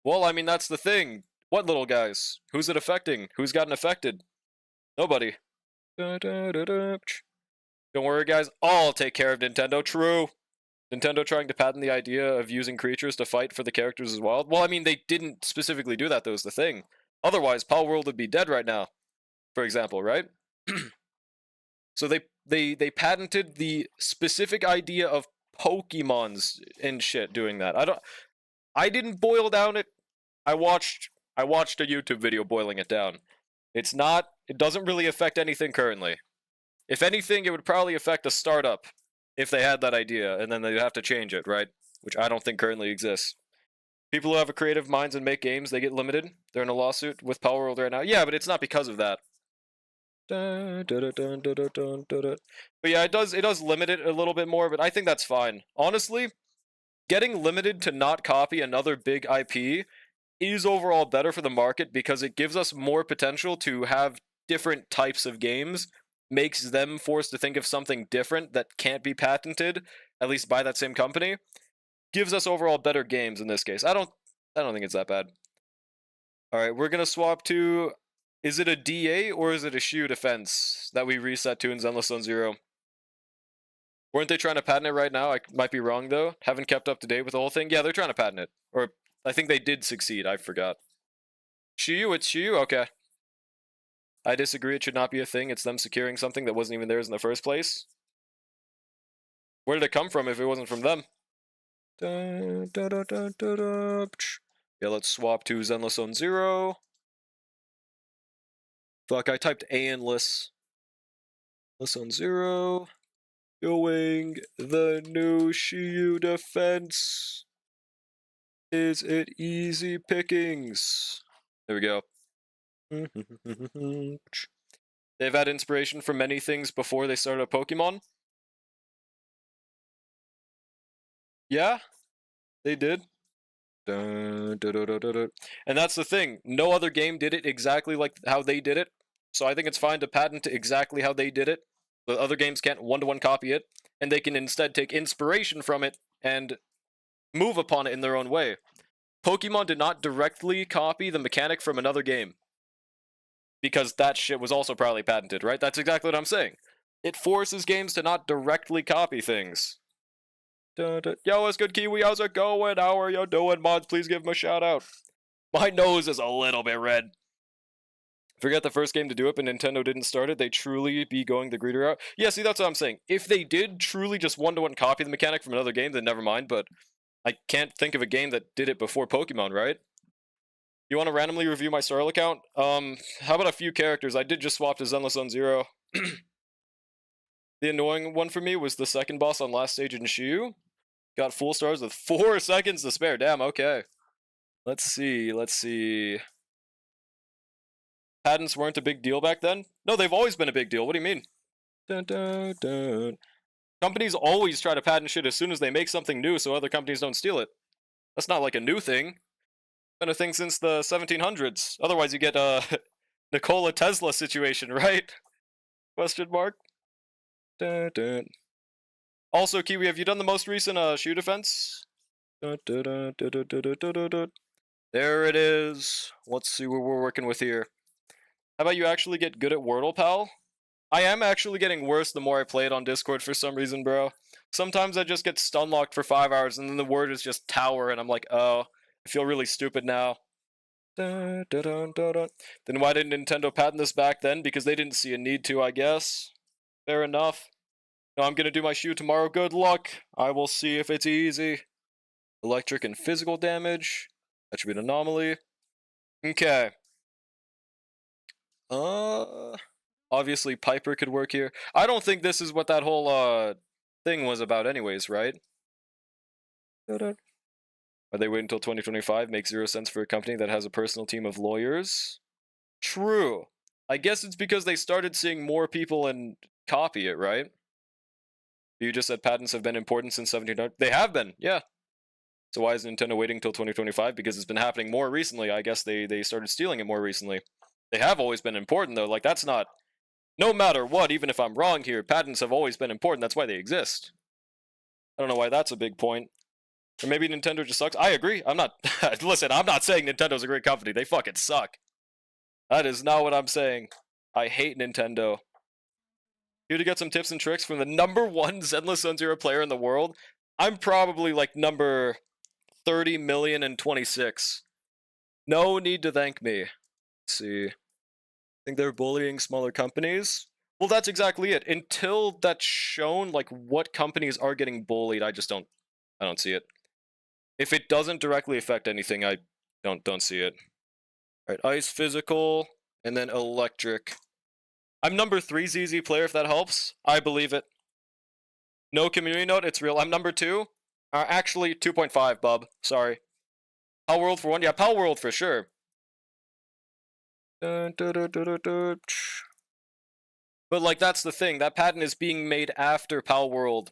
Well, I mean, that's the thing. What little guys? Who's it affecting? Who's gotten affected? Nobody. Don't worry, guys. I'll take care of Nintendo. True. Nintendo trying to patent the idea of using creatures to fight for the characters as well. Well, I mean, they didn't specifically do that, though, is the thing. Otherwise, Pal World would be dead right now, for example, right? So they patented the specific idea of Pokemons and shit doing that. I didn't boil down it. I watched a YouTube video boiling it down. It doesn't really affect anything currently. If anything, it would probably affect a startup if they had that idea, and then they'd have to change it, right? Which I don't think currently exists. People who have a creative minds and make games, they get limited. They're in a lawsuit with Power World right now. Yeah, but it's not because of that. But yeah, it does limit it a little bit more, but I think that's fine. Honestly, getting limited to not copy another big IP is overall better for the market because it gives us more potential to have different types of games, makes them forced to think of something different that can't be patented, at least by that same company. Gives us overall better games in this case. I don't think it's that bad. Alright, we're gonna swap to, is it a DA or is it a Shiyu defense that we reset to in Zenless Zone Zero? Weren't they trying to patent it right now? I might be wrong though. Haven't kept up to date with the whole thing. Yeah, they're trying to patent it. Or I think they did succeed. I forgot. Shiyu, it's Shiyu? Okay. I disagree. It should not be a thing. It's them securing something that wasn't even theirs in the first place. Where did it come from if it wasn't from them? Yeah, let's swap to Zenless Zone Zero. Fuck, I typed A in Zenless Zone Zero. Going the new Shiyu defense. Is it easy pickings? There we go. They've had inspiration from many things before they started a Pokemon. Yeah, they did. And that's the thing. No other game did it exactly like how they did it. So I think it's fine to patent exactly how they did it. The other games can't one-to-one copy it, and they can instead take inspiration from it and move upon it in their own way. Pokemon did not directly copy the mechanic from another game. Because that shit was also probably patented, right? That's exactly what I'm saying. It forces games to not directly copy things. Yo, what's good, Kiwi? How's it going? How are you doing, mods? Please give him a shout out. My nose is a little bit red. Forget the first game to do it, but Nintendo didn't start it. They truly be going the greeter route. Yeah, see, that's what I'm saying. If they did truly just one-to-one copy the mechanic from another game, then never mind, but I can't think of a game that did it before Pokemon, right? You want to randomly review my Starl account? How about a few characters? I did just swap to Zenless Zone Zero. The annoying one for me was the second boss on last stage in Shiyu. Got full stars with 4 seconds to spare. Damn, okay. Let's see. Patents weren't a big deal back then? No, they've always been a big deal. What do you mean? Dun, dun, dun. Companies always try to patent shit as soon as they make something new so other companies don't steal it. That's not like a new thing. Been a thing since the 1700s. Otherwise you get a Nikola Tesla situation, right? Question mark. Dun, dun. Also, Kiwi, have you done the most recent Shiyu defense? There it is. Let's see what we're working with here. How about you actually get good at Wordle, pal? I am actually getting worse the more I play it on Discord for some reason, bro. Sometimes I just get stun locked for 5 hours and then the word is just tower and I'm like, oh, I feel really stupid now. Then why didn't Nintendo patent this back then? Because they didn't see a need to, I guess. Fair enough. No, I'm gonna do my shoe tomorrow. Good luck. I will see if it's easy. Electric and physical damage. That should be an anomaly. Okay. Obviously Piper could work here. I don't think this is what that whole thing was about anyways, right? Are they waiting until 2025? Makes 0 sense for a company that has a personal team of lawyers. True. I guess it's because they started seeing more people and copy it, right? You just said patents have been important since 1700. They have been, yeah. So why is Nintendo waiting until 2025? Because it's been happening more recently. I guess they started stealing it more recently. They have always been important, though. Like, that's not... No matter what, even if I'm wrong here, patents have always been important. That's why they exist. I don't know why that's a big point. Or maybe Nintendo just sucks. I agree. I'm not... Listen, I'm not saying Nintendo's a great company. They fucking suck. That is not what I'm saying. I hate Nintendo. Here to get some tips and tricks from the #1 Zenless Zone Zero player in the world. I'm probably like number 30,026,000. No need to thank me. Let's see. Think they're bullying smaller companies? Well, that's exactly it. Until that's shown, like, what companies are getting bullied, I don't see it. If it doesn't directly affect anything, I don't see it. Alright, ice, physical, and then electric. I'm number 3 ZZ player, if that helps. I believe it. No community note, it's real. I'm number 2. Actually, 2.5, bub. Sorry. Pal World for 1? Yeah, Pal World for sure. But, like, that's the thing. That patent is being made after Pal World.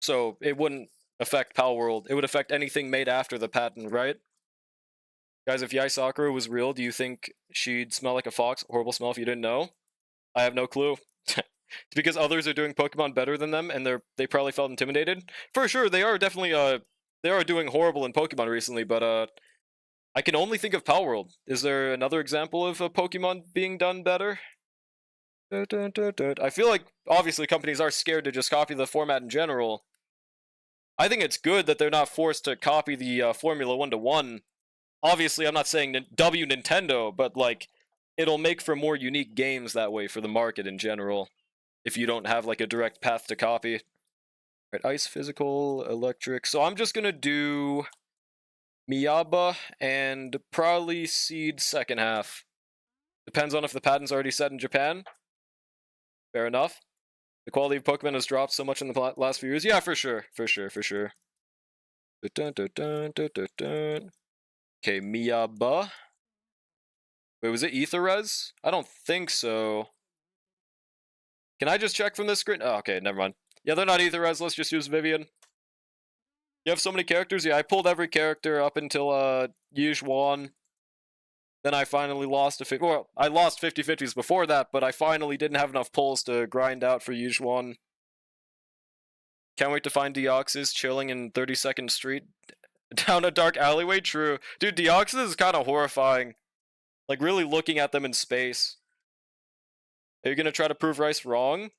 So, it wouldn't affect Pal World. It would affect anything made after the patent, right? Guys, if Yai Sakura was real, do you think she'd smell like a fox? Horrible smell if you didn't know? I have no clue. It's because others are doing Pokemon better than them, and they probably felt intimidated. For sure, they are definitely they are doing horrible in Pokemon recently, but I can only think of Pal World. Is there another example of a Pokemon being done better? I feel like obviously companies are scared to just copy the format in general. I think it's good that they're not forced to copy the Formula 1-to-1. Obviously, I'm not saying W Nintendo, but like it'll make for more unique games that way for the market in general. If you don't have like a direct path to copy. Right, ice, physical, electric. So I'm just gonna do Miyaba and probably Seed second half. Depends on if the patent's already set in Japan. Fair enough. The quality of Pokemon has dropped so much in the last few years. Yeah, for sure. Okay, Miyaba. Wait, was it Aetherez? I don't think so. Can I just check from this screen? Oh, okay, never mind. Yeah, they're not Aetherez. Let's just use Vivian. You have so many characters? Yeah, I pulled every character up until Yizhuan. Then I finally lost well, I lost 50-50s before that, but I finally didn't have enough pulls to grind out for Yizhuan. Can't wait to find Deoxys chilling in 32nd Street down a dark alleyway. True. Dude, Deoxys is kind of horrifying. Like, really looking at them in space. Are you gonna try to prove Rice wrong?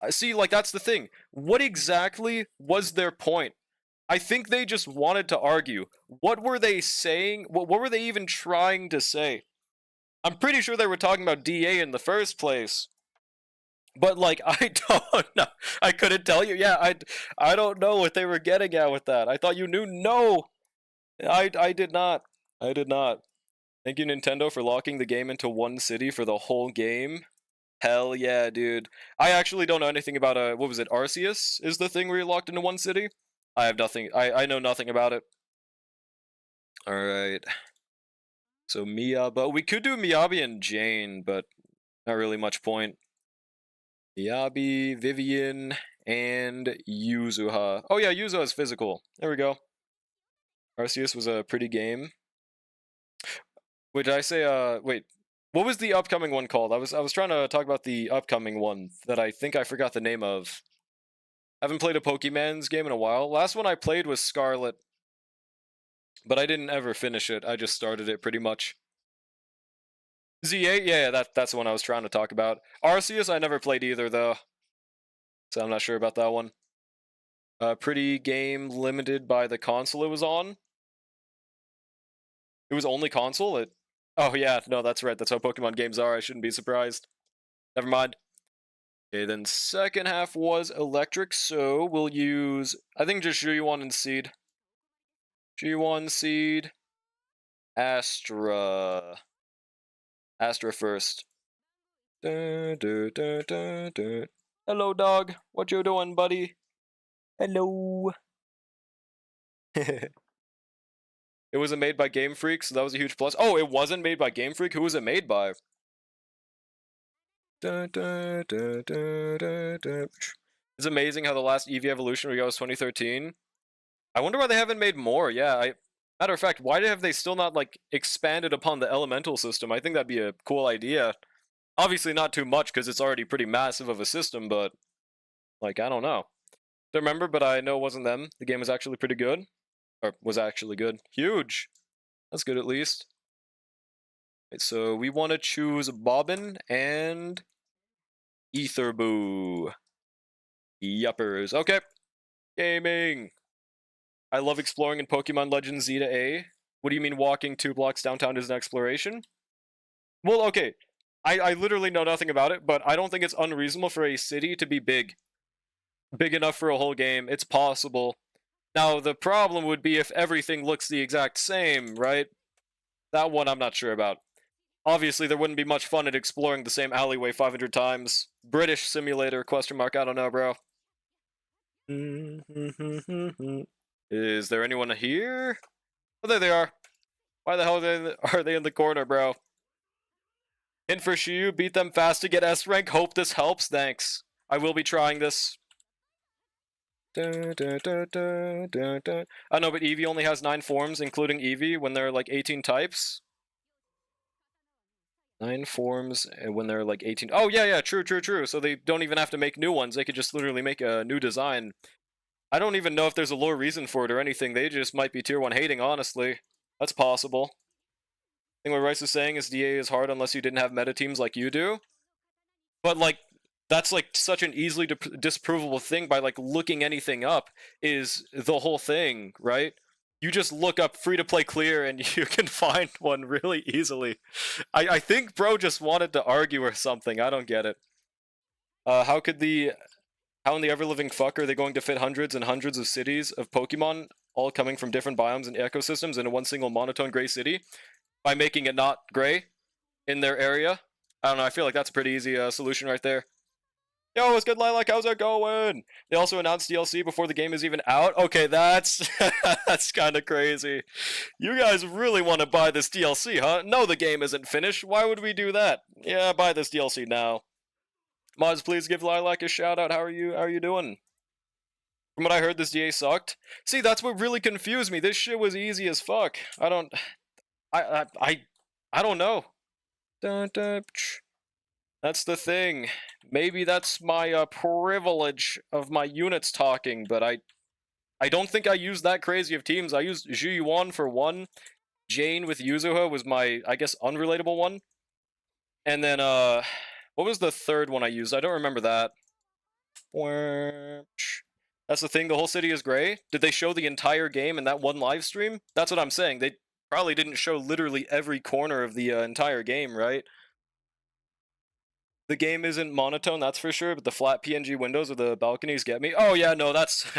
I see, like, that's the thing. What exactly was their point? I think they just wanted to argue. What were they saying? What were they even trying to say? I'm pretty sure they were talking about DA in the first place. But, like, I don't know. I couldn't tell you. Yeah, I don't know what they were getting at with that. I thought you knew. No! I did not. I did not. Thank you, Nintendo, for locking the game into one city for the whole game. Hell yeah, dude. I actually don't know anything about, what was it, Arceus is the thing where you're locked into one city? I have nothing, I know nothing about it. Alright. So Miyabi, we could do Miyabi and Jane, but not really much point. Miyabi, Vivian, and Yuzuha. Oh yeah, Yuzuha is physical. There we go. Arceus was a pretty game. Wait, did I say, wait. What was the upcoming one called? I was trying to talk about the upcoming one that I think I forgot the name of. Haven't played a Pokemon's game in a while. Last one I played was Scarlet. but I didn't ever finish it. I just started it pretty much. Z8, yeah, that's the one I was trying to talk about. Arceus, I never played either though, so I'm not sure about that one. Pretty game limited by the console it was on. It was only console? Oh yeah, no, that's right. That's how Pokemon games are. I shouldn't be surprised. Never mind. Okay, then second half was electric, so we'll use, I think just Juyuan and Seed. Juyuan, Seed, Astra. Astra first. Dun, dun, dun, dun, dun. Hello, dog. What you doing, buddy? Hello. It wasn't made by Game Freak, so that was a huge plus. Oh, it wasn't made by Game Freak? Who was it made by? Dun, dun, dun, dun, dun, dun. It's amazing how the last Eevee evolution we got was 2013. I wonder why they haven't made more. Yeah, matter of fact, why have they still not like expanded upon the elemental system? I think that'd be a cool idea. Obviously not too much because it's already pretty massive of a system, but like I don't know. Don't remember, but I know it wasn't them. The game was actually pretty good. Or was actually good. Huge. That's good at least. Right, so we want to choose Bobbin and Etherboo. Yuppers. Okay. Gaming. I love exploring in Pokemon Legends Z to A. What do you mean walking 2 blocks downtown is an exploration? Well, okay. I literally know nothing about it, but I don't think it's unreasonable for a city to be big. Big enough for a whole game. It's possible. Now, the problem would be if everything looks the exact same, right? That one I'm not sure about. Obviously, there wouldn't be much fun in exploring the same alleyway 500 times. British simulator, question mark, I don't know, bro. Is there anyone here? Oh, there they are. Why the hell are they in the corner, bro? In for Shiyu, beat them fast to get S rank. Hope this helps. Thanks. I will be trying this. Dun, dun, dun, dun, dun, dun. I know, but Eevee only has 9 forms, including Eevee, when there are like 18 types. 9 forms when there are like 18. Oh, yeah, true. So they don't even have to make new ones. They could just literally make a new design. I don't even know if there's a lore reason for it or anything. They just might be tier 1 hating, honestly. That's possible. I think what Rice is saying is DA is hard unless you didn't have meta teams like you do. But, like, that's, like, such an easily disprovable thing by, like, looking anything up is the whole thing, right? You just look up free-to-play clear and you can find one really easily. I think bro just wanted to argue or something. I don't get it. How in the ever-living fuck are they going to fit hundreds and hundreds of cities of Pokemon, all coming from different biomes and ecosystems, into one single monotone gray city? By making it not gray in their area? I don't know, I feel like that's a pretty easy solution right there. Yo, what's good, Lilac? How's it going? They also announced DLC before the game is even out? Okay, that's that's kind of crazy. You guys really want to buy this DLC, huh? No, the game isn't finished. Why would we do that? Yeah, buy this DLC now. Mods, please give Lilac a shout out. How are you doing? From what I heard, this DA sucked. See, that's what really confused me. This shit was easy as fuck. I don't know. Dun, dun, that's the thing. Maybe that's my privilege of my units talking, but I don't think I used that crazy of teams. I used Zhuyuan for one. Jane with Yuzuha was my, I guess, unrelatable one. And then, what was the third one I used? I don't remember that. That's the thing, the whole city is gray. Did they show the entire game in that one live stream? That's what I'm saying. They probably didn't show literally every corner of the entire game, right? The game isn't monotone, that's for sure, but the flat PNG windows of the balconies get me. Oh yeah, no, that's...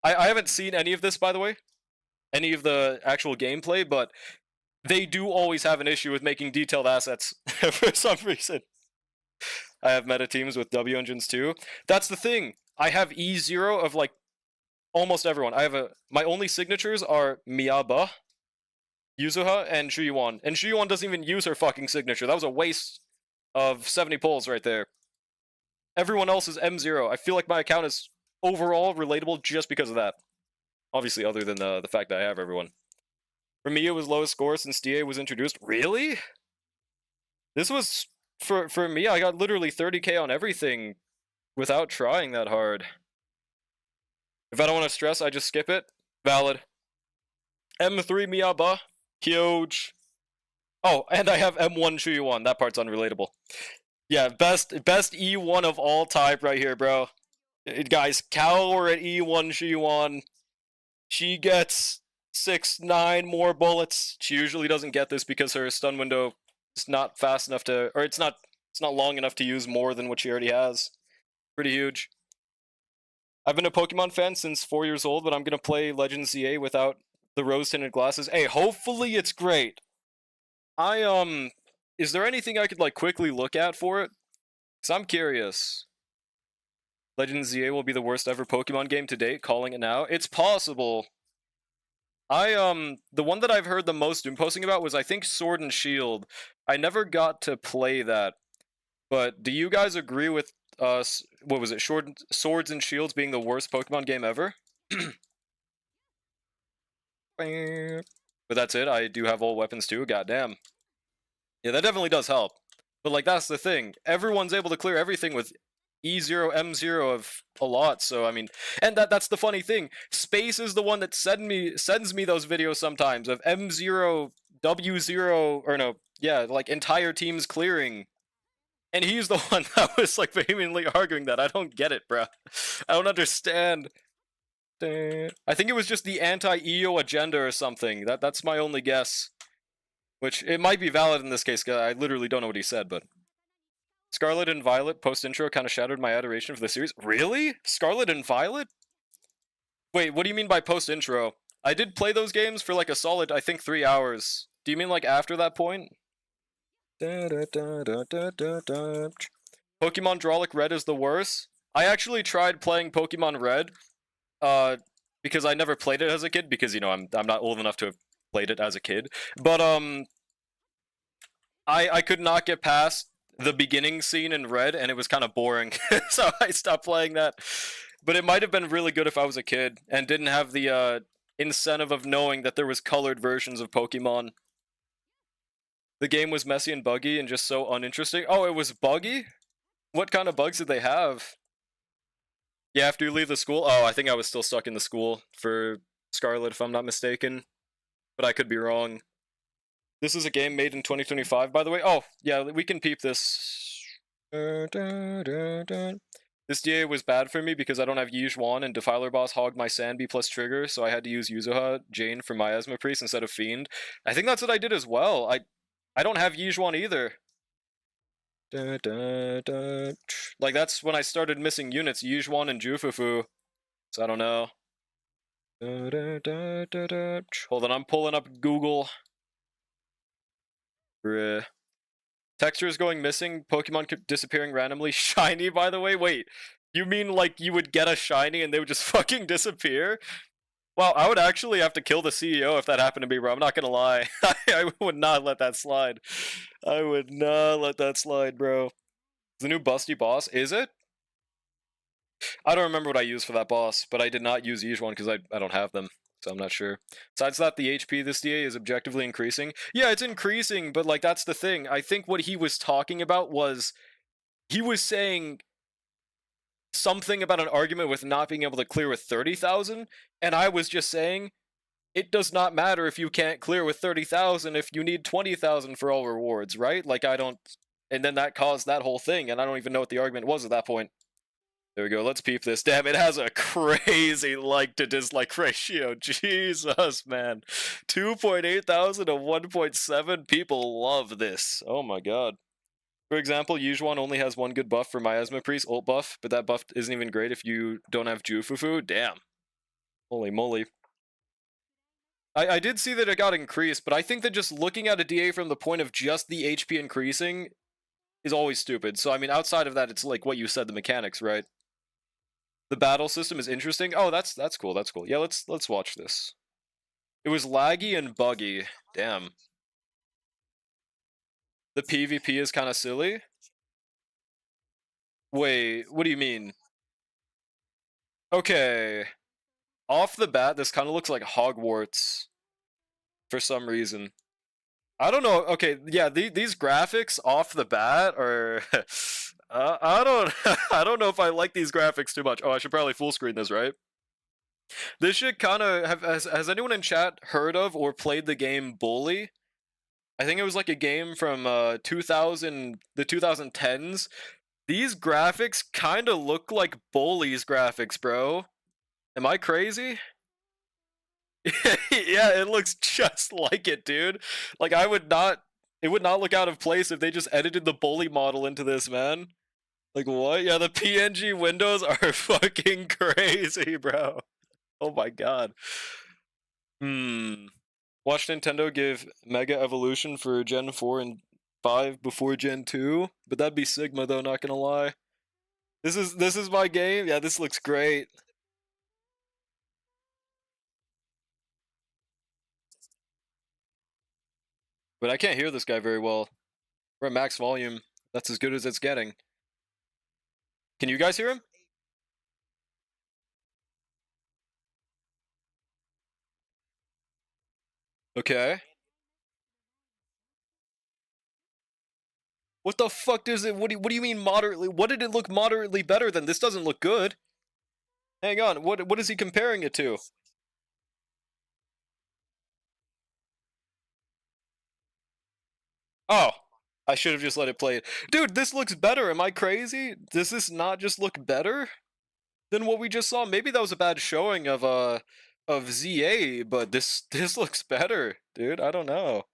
I haven't seen any of this, by the way. Any of the actual gameplay, but they do always have an issue with making detailed assets for some reason. I have meta teams with W engines too. That's the thing. I have E0 of like almost everyone. My only signatures are Miyaba, Yuzuha, and Shuyuan. And Shuyuan doesn't even use her fucking signature. That was a waste of 70 pulls right there. Everyone else is M0. I feel like my account is overall relatable just because of that. Obviously, other than the fact that I have everyone. For me, it was lowest score since DA was introduced. Really? This was... For me, I got literally 30k on everything without trying that hard. If I don't want to stress, I just skip it. Valid. M3 Miyaba. Huge. Oh, and I have M1 Shuyuan. That part's unrelatable. Yeah, best E1 of all type right here, bro. Guys, Calor at E1 Shuyuan. She gets 6-9 more bullets. She usually doesn't get this because her stun window is not fast enough to, or it's not long enough to use more than what she already has. Pretty huge. I've been a Pokemon fan since 4 years old, but I'm gonna play Legends ZA without the rose-tinted glasses. Hey, hopefully it's great. Is there anything I could like quickly look at for it? Cause I'm curious. Legends ZA will be the worst ever Pokemon game to date. Calling it now. It's possible. The one that I've heard the most doom posting about was I think Sword and Shield. I never got to play that, but do you guys agree with what was it? Swords and Shields being the worst Pokemon game ever? But that's it. I do have all weapons too. Goddamn. Yeah, that definitely does help. But like that's the thing. Everyone's able to clear everything with E0, M0 of a lot, so I mean, and that's the funny thing. Space is the one that sends me those videos sometimes of M0, W0, or no, yeah, like entire teams clearing. And he's the one that was like vehemently arguing that. I don't get it, bruh. I don't understand. I think it was just the anti-EO agenda or something. That's my only guess. Which, it might be valid in this case, because I literally don't know what he said, but... Scarlet and Violet post-intro kind of shattered my adoration for the series. Really? Scarlet and Violet? Wait, what do you mean by post-intro? I did play those games for like a solid, I think, 3 hours. Do you mean like after that point? Pokemon Drolic Red is the worst. I actually tried playing Pokemon Red, because I never played it as a kid, because, you know, I'm not old enough to have played it as a kid. But, I could not get past the beginning scene in Red, and it was kind of boring, so I stopped playing that. But it might have been really good if I was a kid, and didn't have the, incentive of knowing that there was colored versions of Pokemon. The game was messy and buggy, and just so uninteresting. Oh, it was buggy? What kind of bugs did they have? Yeah, after you leave the school? Oh, I think I was still stuck in the school for Scarlet, if I'm not mistaken. But I could be wrong. This is a game made in 2025, by the way. Oh, yeah, we can peep this. This DA was bad for me because I don't have Yizhuan and Defiler Boss hogged my Sanby plus trigger, so I had to use Yuzuha Jane for Miasma Priest instead of Fiend. I think that's what I did as well. I don't have Yizhuan either. Like, that's when I started missing units, Yizhuan and Jufufu. So I don't know. Hold on, I'm pulling up Google. Bruh. Textures going missing, Pokemon disappearing randomly. Shiny, by the way? Wait, you mean like you would get a shiny and they would just fucking disappear? Wow, I would actually have to kill the CEO if that happened to me, bro. I'm not gonna lie. I would not let that slide. I would not let that slide, bro. The new busty boss, is it? I don't remember what I used for that boss, but I did not use Yizhuan because I don't have them, so I'm not sure. Besides that, the HP this DA is objectively increasing. Yeah, it's increasing, but like that's the thing. I think what he was talking about was he was saying something about an argument with not being able to clear with 30,000, and I was just saying it does not matter if you can't clear with 30,000 if you need 20,000 for all rewards, right? Like I don't, and then that caused that whole thing, and I don't even know what the argument was at that point. There we go, let's peep this. Damn, it has a crazy like to dislike ratio. Jesus, man. 2.8 thousand to 1.7. People love this. Oh my god. For example, Yizhuan only has one good buff for Miasma Priest, ult buff, but that buff isn't even great if you don't have Jufufu. Damn. Holy moly. I did see that it got increased, but I think that just looking at a DA from the point of just the HP increasing is always stupid. So, I mean, outside of that, it's like what you said, the mechanics, right? The battle system is interesting. Oh, that's cool. That's cool. Yeah, let's watch this. It was laggy and buggy. Damn. The PvP is kind of silly. Wait, what do you mean? Okay. Off the bat, this kind of looks like Hogwarts for some reason. I don't know. Okay, yeah, these graphics off the bat are I don't I don't know if I like these graphics too much. Oh, I should probably full screen this, right? This shit kind of has anyone in chat heard of or played the game Bully? I think it was like a game from 2000, the 2010s. These graphics kind of look like Bully's graphics, bro. Am I crazy? Yeah, it looks just like it, dude. Like I would not it would not look out of place if they just edited the Bully model into this, man. Like what? Yeah, the PNG windows are fucking crazy, bro. Oh my god. Hmm. Watch Nintendo give Mega Evolution for Gen 4 and 5 before Gen 2, but that'd be Sigma though, not gonna lie. This is my game. Yeah, this looks great. But I can't hear this guy very well. We're at max volume. That's as good as it's getting. Can you guys hear him? Okay. What the fuck does it? What do you mean moderately? What did it look moderately better than? This doesn't look good. Hang on. What is he comparing it to? Oh, I should have just let it play. Dude, this looks better. Am I crazy? Does this not just look better than what we just saw? Maybe that was a bad showing of ZA, but this looks better, dude. I don't know.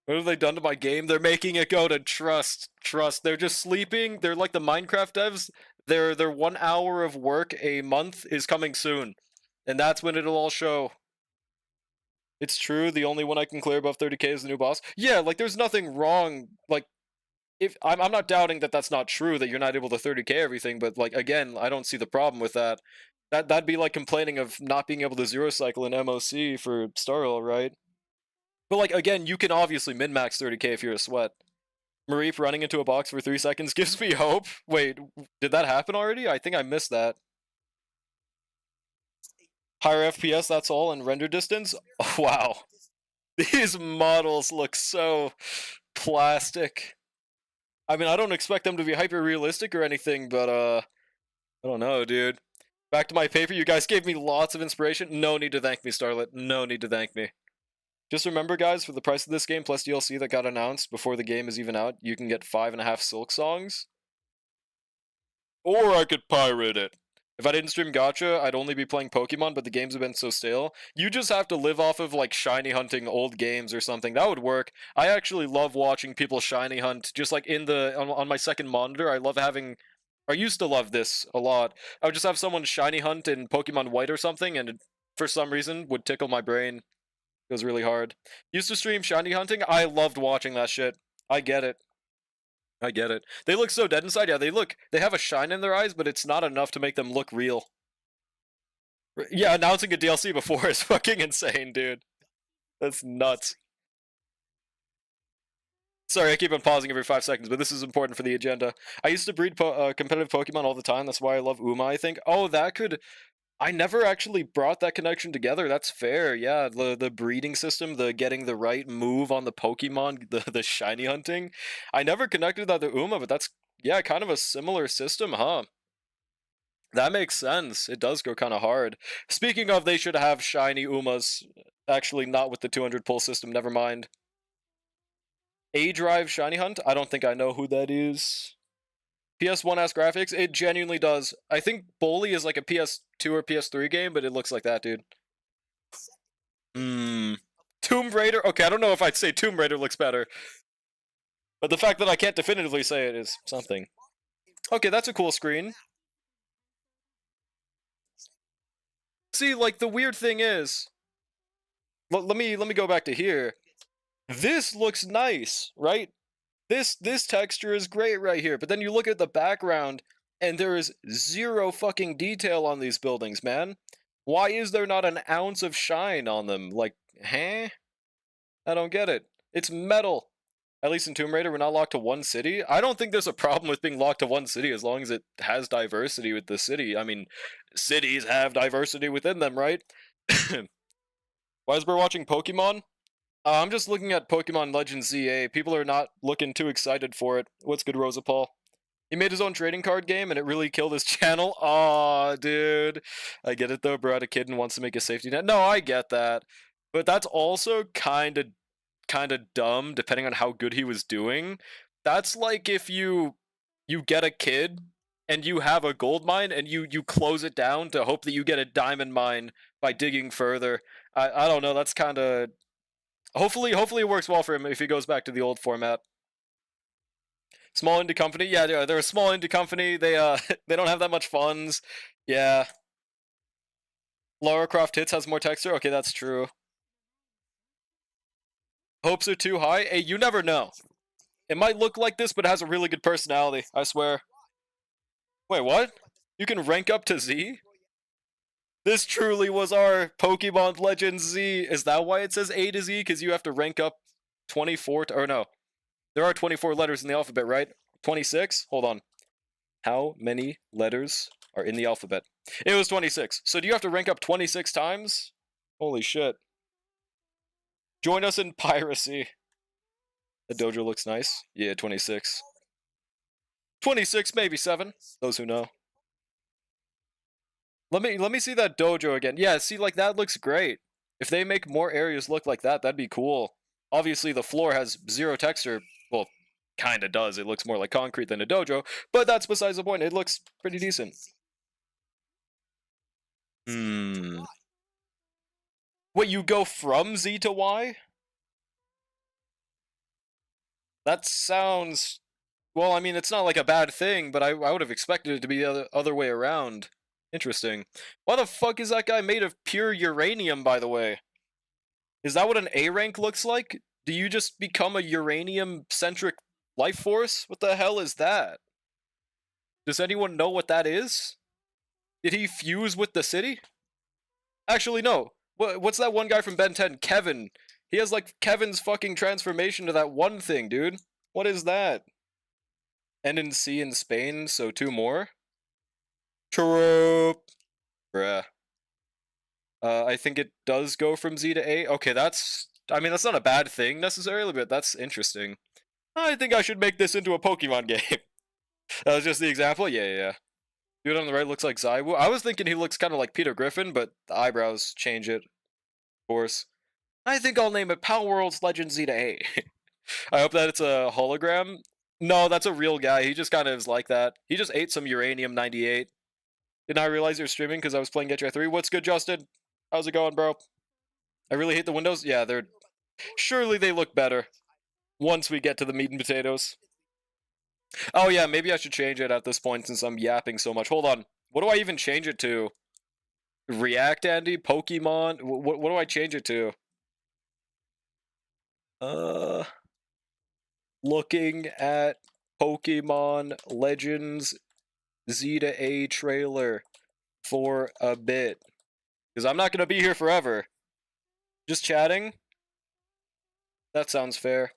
What have they done to my game? They're making it go to trust. Trust. They're just sleeping. They're like the Minecraft devs. Their 1 hour of work a month is coming soon. And that's when it'll all show. It's true, the only one I can clear above 30k is the new boss. Yeah, like there's nothing wrong. Like if I'm not doubting that that's not true, that you're not able to 30k everything, but like again, I don't see the problem with that. That'd be like complaining of not being able to zero cycle in MOC for Starhill, right? But like again, you can obviously min-max 30k if you're a sweat. Mareep running into a box for 3 seconds gives me hope. Wait, did that happen already? I think I missed that. Higher FPS, that's all, and render distance? Oh, wow. These models look so plastic. I mean, I don't expect them to be hyper realistic or anything, but I don't know, dude. Back to my paper, you guys gave me lots of inspiration. No need to thank me, Starlet. No need to thank me. Just remember, guys, for the price of this game plus DLC that got announced before the game is even out, you can get 5.5 Silk Songs. Or I could pirate it. If I didn't stream Gacha, I'd only be playing Pokemon, but the games have been so stale. You just have to live off of, like, shiny hunting old games or something. That would work. I actually love watching people shiny hunt, just like on my second monitor. I love having... I used to love this a lot. I would just have someone shiny hunt in Pokemon White or something, and it, for some reason, would tickle my brain. It was really hard. Used to stream shiny hunting. I loved watching that shit. I get it. I get it. They look so dead inside. Yeah, they have a shine in their eyes, but it's not enough to make them look real. Yeah, announcing a DLC before is fucking insane, dude. That's nuts. Sorry, I keep on pausing every 5 seconds, but this is important for the agenda. I used to breed competitive Pokemon all the time. That's why I love Uma, I think. Oh, that could... I never actually brought that connection together. That's fair. Yeah, the breeding system, the getting the right move on the Pokemon, the shiny hunting. I never connected that to Uma, but that's yeah, kind of a similar system, huh? That makes sense. It does go kind of hard. Speaking of, they should have shiny Umas. Actually, not with the 200 pull system. Never mind. A Drive Shiny Hunt. I don't think I know who that is. PS1 graphics, it genuinely does. I think Bully is like a PS2 or PS3 game, but it looks like that, dude. Tomb Raider? Okay, I don't know if I'd say Tomb Raider looks better. But the fact that I can't definitively say it is something. Okay, that's a cool screen. See, like, the weird thing is... let me go back to here. This looks nice, right? This texture is great right here, but then you look at the background, and there is zero fucking detail on these buildings, man. Why is there not an ounce of shine on them? Like, huh? I don't get it. It's metal. At least in Tomb Raider, we're not locked to one city. I don't think there's a problem with being locked to one city as long as it has diversity with the city. I mean, cities have diversity within them, right? Why is we're watching Pokemon? I'm just looking at Pokemon Legends ZA. People are not looking too excited for it. What's good, Rosa Paul? He made his own trading card game, and it really killed his channel. Aw, dude. I get it though, bro. Had a kid and wants to make a safety net. No, I get that, but that's also kind of dumb, depending on how good he was doing. That's like if you get a kid and you have a gold mine and you close it down to hope that you get a diamond mine by digging further. I don't know. That's kind of hopefully it works well for him if he goes back to the old format. Small indie company, yeah, they're a small indie company. They they don't have that much funds. Yeah, Lara Croft Hits has more texture. Okay, that's true. Hopes are too high. Hey, you never know. It might look like this, but it has a really good personality. I swear. Wait, what? You can rank up to Z? This truly was our Pokemon Legends Z. Is that why it says A to Z? Because you have to rank up 24 or no. There are 24 letters in the alphabet, right? 26? Hold on. How many letters are in the alphabet? It was 26. So do you have to rank up 26 times? Holy shit. Join us in piracy. The dojo looks nice. Yeah, 26. 26, maybe 7. Those who know. Let me see that dojo again. Yeah, see, like, that looks great. If they make more areas look like that, that'd be cool. Obviously, the floor has 0 texture. Well, kinda does. It looks more like concrete than a dojo, but that's besides the point. It looks pretty decent. Hmm. Wait, you go from Z to Y? That sounds... Well, I mean, it's not like a bad thing, but I would have expected it to be the other way around. Interesting. Why the fuck is that guy made of pure uranium, by the way? Is that what an A rank looks like? Do you just become a uranium-centric life force? What the hell is that? Does anyone know what that is? Did he fuse with the city? Actually, no. What's that one guy from Ben 10? Kevin. He has, like, Kevin's fucking transformation to that one thing, dude. What is that? N and C in Spain, so 2 more? Troop. Bruh. I think it does go from Z to A. Okay, that's... I mean, that's not a bad thing, necessarily, but that's interesting. I think I should make this into a Pokemon game. That was just the example? Yeah. Dude on the right looks like Zywoo. I was thinking he looks kind of like Peter Griffin, but the eyebrows change it, of course. I think I'll name it Power World's Legend Z to A. I hope that it's a hologram. No, that's a real guy. He just kind of is like that. He just ate some uranium-98. Didn't I realize you're streaming because I was playing Get Your 3? What's good, Justin? How's it going, bro? I really hate the windows. Yeah, they're... Surely they look better once we get to the meat and potatoes. Oh yeah, maybe I should change it at this point since I'm yapping so much. Hold on. What do I even change it to? React, Andy? Pokemon? What do I change it to? Looking at Pokemon Legends Z to A trailer for a bit. Because I'm not going to be here forever. Just chatting? That sounds fair.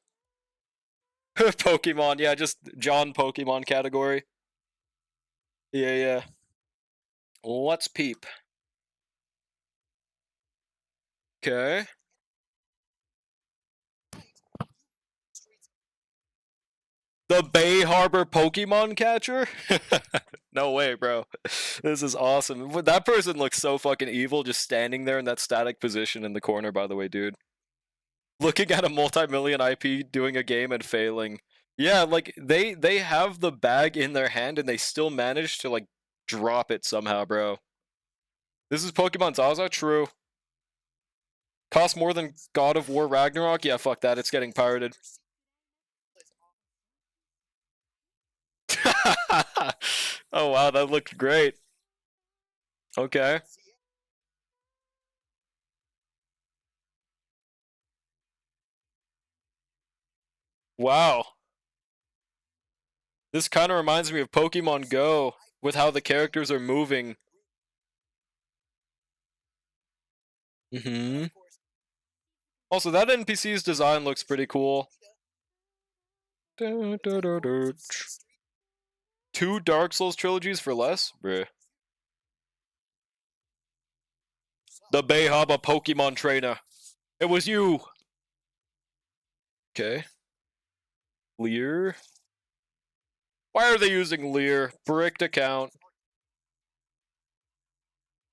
Pokemon, yeah, just John Pokemon category. Yeah. Let's peep. Okay. The Bay Harbor Pokemon catcher? No way, bro. This is awesome. That person looks so fucking evil just standing there in that static position in the corner, by the way, dude. Looking at a multi-million IP doing a game and failing. Yeah, like, they have the bag in their hand and they still manage to, like, drop it somehow, bro. This is Pokemon Zaza? True. Cost more than God of War Ragnarok? Yeah, fuck that. It's getting pirated. Oh wow, that looked great. Okay. Wow. This kind of reminds me of Pokemon Go with how the characters are moving. Also, that NPC's design looks pretty cool. 2 Dark Souls trilogies for less? Bruh. The Bayhaba Pokemon trainer. It was you! Okay. Clear. Why are they using Lear? Bricked account.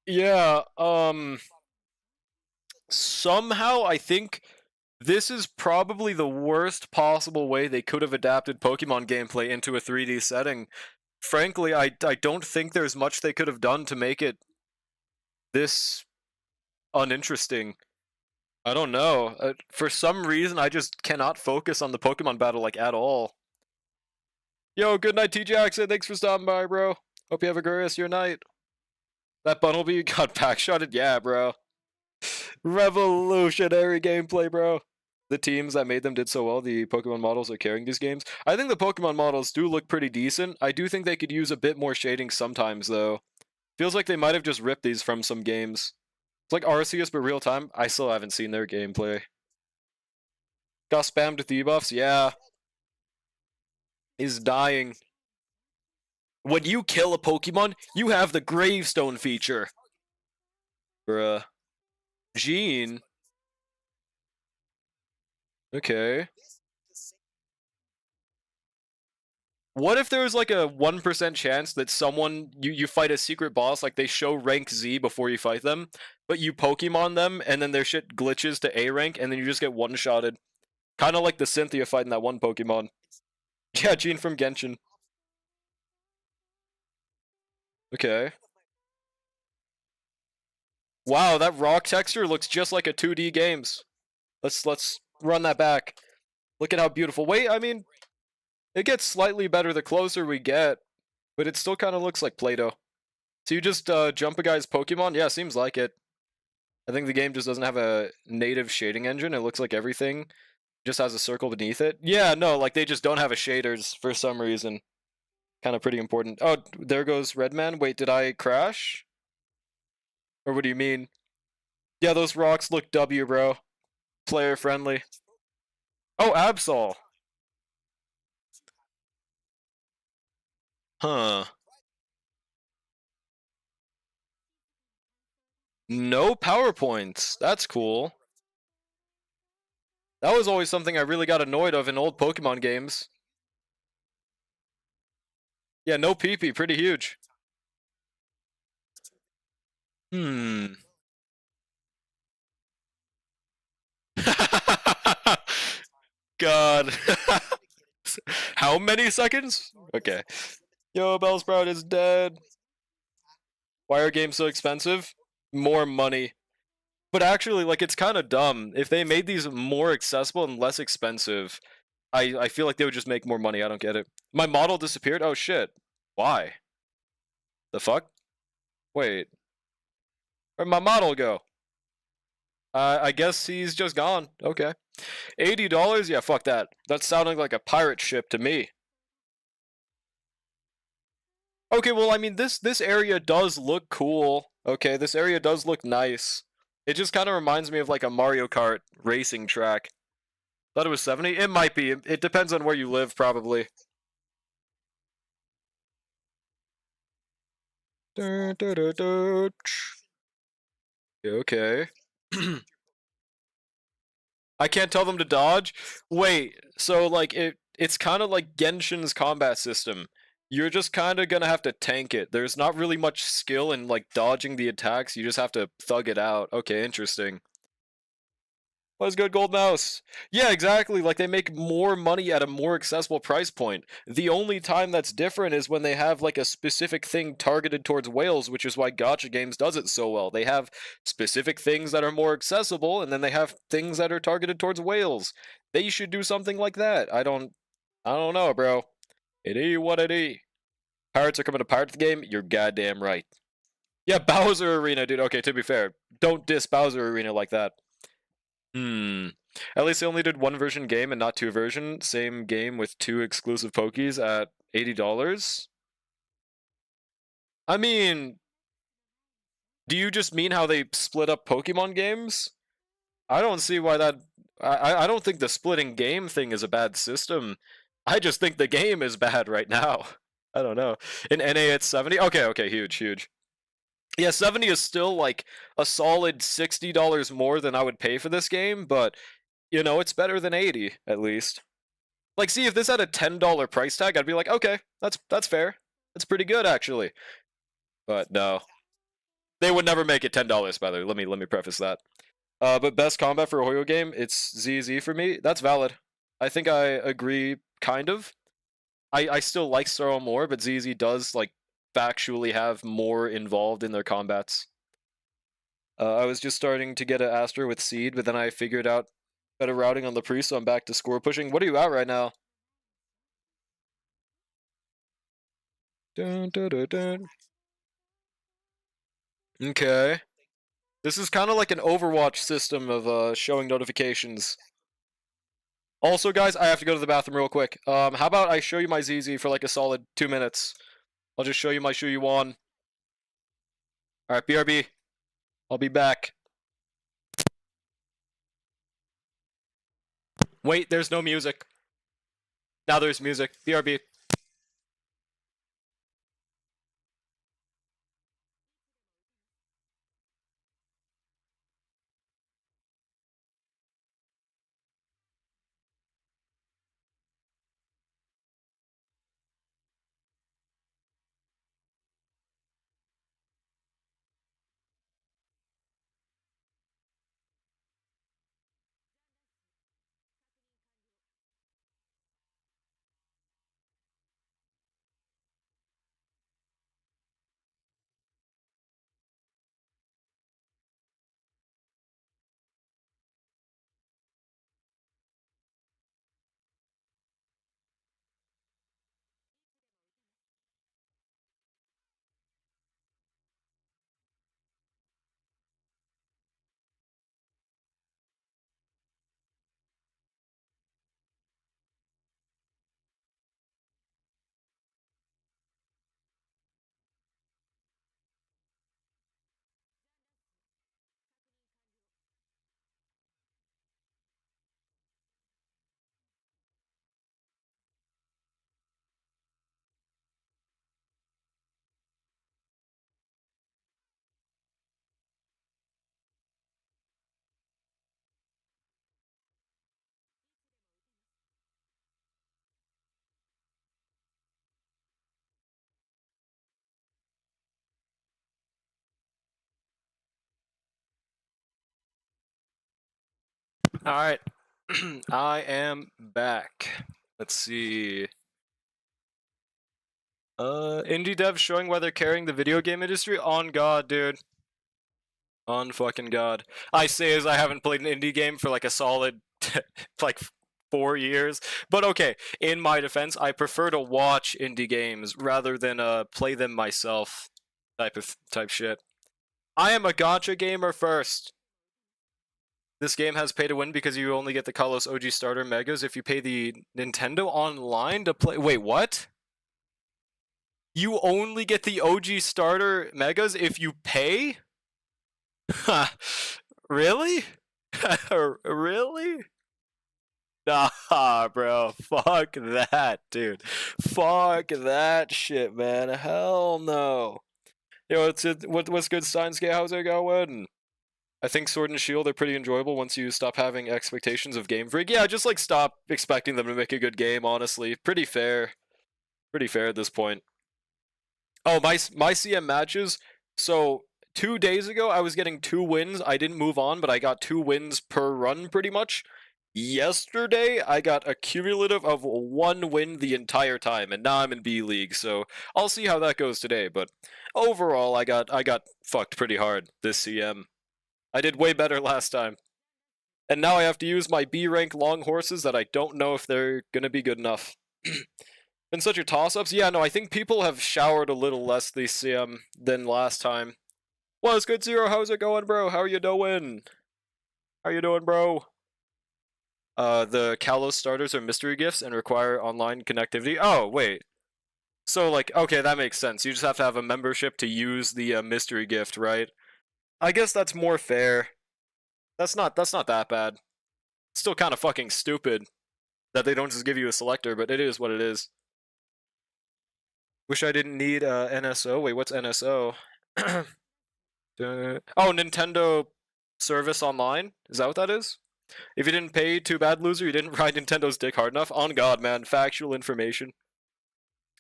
Yeah, somehow I think this is probably the worst possible way they could have adapted Pokemon gameplay into a 3D setting. Frankly, I don't think there's much they could have done to make it this uninteresting. I don't know. For some reason, I just cannot focus on the Pokemon battle like at all. Yo, good night, T Jackson. Thanks for stopping by, bro. Hope you have a great rest of your night. That Bunnelby got backshotted? Yeah, bro. Revolutionary gameplay, bro. The teams that made them did so well. The Pokemon models are carrying these games. I think the Pokemon models do look pretty decent. I do think they could use a bit more shading sometimes, though. Feels like they might have just ripped these from some games. It's like Arceus, but real time. I still haven't seen their gameplay. Got spammed with debuffs? Yeah. He's dying. When you kill a Pokemon, you have the gravestone feature. Bruh. Gene. Okay. What if there was like a 1% chance that someone you fight a secret boss, like they show rank Z before you fight them, but you Pokemon them and then their shit glitches to A rank and then you just get one-shotted. Kind of like the Cynthia fight in that one Pokemon. Yeah, Gene from Genshin. Okay. Wow, that rock texture looks just like a 2D games. Let's run that back. Look at how beautiful. Wait, I mean, it gets slightly better the closer we get, but it still kind of looks like Play-Doh. So you just jump a guy's Pokemon? Yeah, seems like it. I think the game just doesn't have a native shading engine. It looks like everything just has a circle beneath it. Yeah, no, like they just don't have a shaders for some reason. Kind of pretty important. Oh, there goes Redman. Wait, did I crash? Or what do you mean? Yeah, those rocks look W, bro. Player friendly. Oh, Absol. Huh. No PowerPoints. That's cool. That was always something I really got annoyed of in old Pokemon games. Yeah, no PP, pretty huge. Hmm. God. How many seconds? Okay. Yo, Bellsprout is dead. Why are games so expensive? More money. But actually, like, it's kind of dumb. If they made these more accessible and less expensive, I feel like they would just make more money. I don't get it. My model disappeared? Oh, shit. Why? The fuck? Wait. Where'd my model go? I guess he's just gone. Okay. $80? Yeah, fuck that. That's sounding like a pirate ship to me. Okay, well, I mean, this area does look cool. Okay, this area does look nice. It just kind of reminds me of like a Mario Kart racing track. Thought it was 70? It might be. It depends on where you live, probably. Okay. I can't tell them to dodge? Wait, so like it's kind of like Genshin's combat system. You're just kind of gonna have to tank it. There's not really much skill in like dodging the attacks. You just have to thug it out. Okay, interesting. What's good, Gold Mouse? Yeah, exactly. Like they make more money at a more accessible price point. The only time that's different is when they have like a specific thing targeted towards whales, which is why Gacha games does it so well. They have specific things that are more accessible, and then they have things that are targeted towards whales. They should do something like that. I don't know, bro. It is what it is. Pirates are coming to pirate the game. You're goddamn right. Yeah, Bowser Arena, dude. Okay, to be fair, don't diss Bowser Arena like that. Hmm. At least they only did one version game and not two version. Same game with two exclusive Pokies at $80. I mean, do you just mean how they split up Pokemon games? I don't see why that. I don't think the splitting game thing is a bad system. I just think the game is bad right now. I don't know. In NA it's 70. Okay, okay, huge, huge. Yeah, 70 is still like a solid $60 more than I would pay for this game, but it's better than 80 at least. Like, see, if this had a $10 price tag, I'd be like, okay, That's fair. That's pretty good actually. But no, they would never make it $10. By the way, let me preface that. But best combat for a Hoyo game, it's ZZ for me. That's valid. I think I agree, kind of. I still like Starro more, but ZZ does like factually have more involved in their combats. I was just starting to get an Astra with Seed, but then I figured out better routing on the Priest, so I'm back to score pushing. What are you at right now? Dun, dun, dun, dun. Okay. This is kind of like an Overwatch system of showing notifications. Also, guys, I have to go to the bathroom real quick. How about I show you my ZZ for like a solid 2 minutes? I'll just show you my Shuyuan. Alright, BRB. I'll be back. Wait, there's no music. Now there's music. BRB. Alright. I am back. Let's see. Indie devs showing why they're carrying the video game industry? On God, dude. On fucking God. I say as I haven't played an indie game for like a solid, like 4 years. But okay, in my defense, I prefer to watch indie games rather than play them myself. Type shit. I am a gacha gamer first. This game has pay to win because you only get the Kalos OG starter megas if you pay the Nintendo Online to play. Wait, what? You only get the OG starter megas if you pay? Really? Really? Nah, bro. Fuck that, dude. Fuck that shit, man. Hell no. Yo, what's good, Steinskate? How's it going? I think Sword and Shield are pretty enjoyable once you stop having expectations of Game Freak. Yeah, just like stop expecting them to make a good game, honestly. Pretty fair. Pretty fair at this point. Oh, my CM matches. So 2 days ago, I was getting 2 wins. I didn't move on, but I got 2 wins per run, pretty much. Yesterday, I got a cumulative of 1 win the entire time, and now I'm in B League. So I'll see how that goes today. But overall, I got fucked pretty hard this CM. I did way better last time. And now I have to use my B rank long horses that I don't know if they're gonna be good enough. Been such a toss-ups. Yeah, no, I think people have showered a little less this CM than last time. What's good, Zero? How's it going, bro? How are you doing? How you doing, bro? The Kalos starters are mystery gifts and require online connectivity. Oh, wait. So, like, okay, that makes sense. You just have to have a membership to use the mystery gift, right? I guess that's more fair. That's not that bad. Still kind of fucking stupid that they don't just give you a selector, but it is what it is. Wish I didn't need NSO. Wait, what's NSO? Oh, Nintendo Service Online? Is that what that is? If you didn't pay, too bad, loser. You didn't ride Nintendo's dick hard enough. On God, man. Factual information.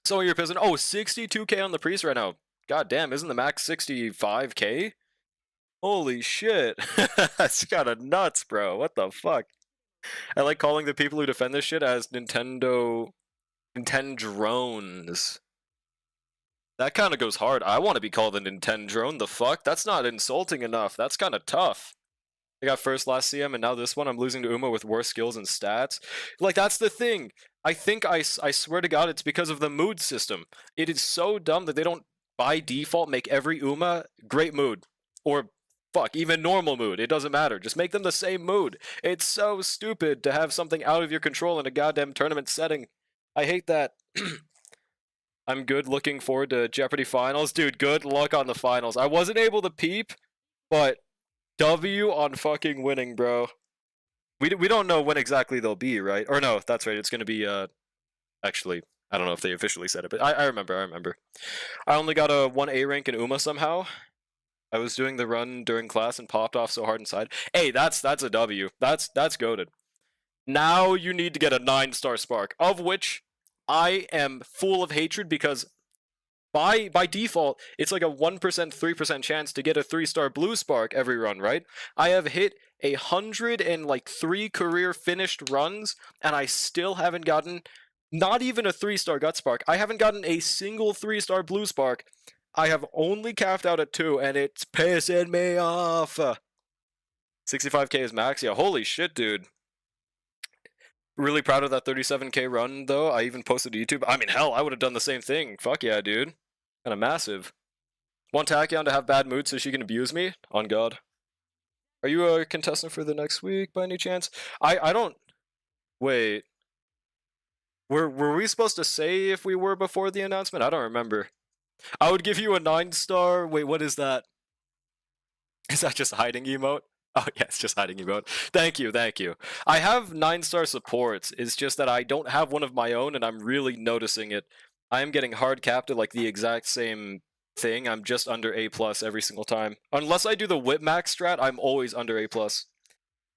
So you're pissing. Oh, 62k on the priest right now. God damn, isn't the max 65k? Holy shit. That's kind of nuts, bro. What the fuck? I like calling the people who defend this shit as Nintendo drones. That kind of goes hard. I want to be called a Nintendo drone. The fuck? That's not insulting enough. That's kind of tough. I got first last CM, and now this one I'm losing to Uma with worse skills and stats. Like, that's the thing. I think I swear to God, it's because of the mood system. It is so dumb that they don't, by default, make every Uma great mood. Or, fuck, even normal mood. It doesn't matter. Just make them the same mood. It's so stupid to have something out of your control in a goddamn tournament setting. I hate that. I'm good, looking forward to Jeopardy finals. Dude, good luck on the finals. I wasn't able to peep, but W on fucking winning, bro. We don't know when exactly they'll be, right? Or no, that's right. It's going to be, actually, I don't know if they officially said it, but I remember. I only got a 1A rank in Uma somehow. I was doing the run during class and popped off so hard inside. Hey, that's a W. That's goated. Now you need to get a 9-star spark, of which I am full of hatred because by default, it's like a 1%, 3% chance to get a 3-star blue spark every run, right? I have hit 103 career finished runs, and I still haven't gotten not even a 3-star gut spark. I haven't gotten a single 3-star blue spark. I have only capped out at 2, and it's pissing me off. 65k is max. Yeah, holy shit, dude. Really proud of that 37k run, though. I even posted to YouTube. I mean, hell, I would have done the same thing. Fuck yeah, dude. Kind of massive. Want Tachyon to have bad mood so she can abuse me? On God. Are you a contestant for the next week by any chance? I don't... Wait. Were we supposed to say if we were before the announcement? I don't remember. I would give you a 9-star... Wait, what is that? Is that just hiding emote? Oh, yeah, it's just hiding emote. Thank you. I have 9-star supports. It's just that I don't have one of my own, and I'm really noticing it. I am getting hard capped at like the exact same thing. I'm just under A+ every single time. Unless I do the whip max strat, I'm always under A+.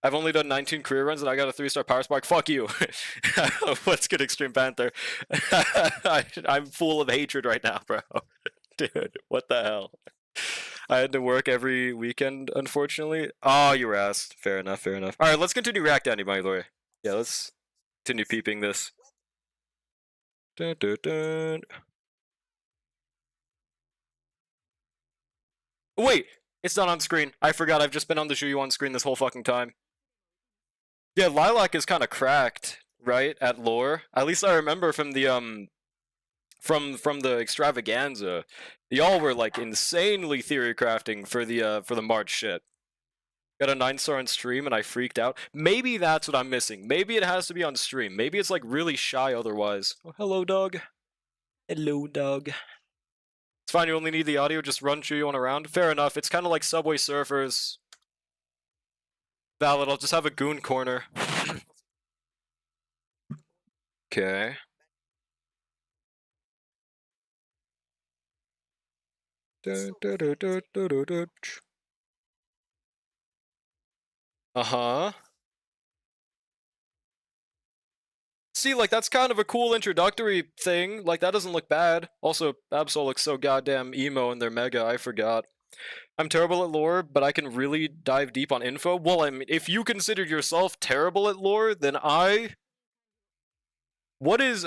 I've only done 19 career runs and I got a 3-star power spark. Fuck you. What's good, Extreme Panther? I'm full of hatred right now, bro. Dude, what the hell? I had to work every weekend, unfortunately. Oh, you were asked. Fair enough. Alright, let's continue React Anybody, Lori. Yeah, let's continue peeping this. Dun, dun, dun. Wait! It's not on screen. I forgot I've just been on the Shuyu on screen this whole fucking time. Yeah, Lilac is kind of cracked, right? At lore. At least I remember from the, from the extravaganza. Y'all were like insanely theory crafting for the March shit. Got a 9-star on stream and I freaked out. Maybe that's what I'm missing. Maybe it has to be on stream. Maybe it's like really shy otherwise. Oh, hello, dog. Hello, dog. It's fine, you only need the audio, just run Shuyu on around. Fair enough, it's kind of like Subway Surfers. Valid, I'll just have a goon corner. Okay. Uh-huh. See, like, that's kind of a cool introductory thing. Like, that doesn't look bad. Also, Absol looks so goddamn emo in their Mega, I forgot. I'm terrible at lore, but I can really dive deep on info. Well, I mean, if you considered yourself terrible at lore, then what is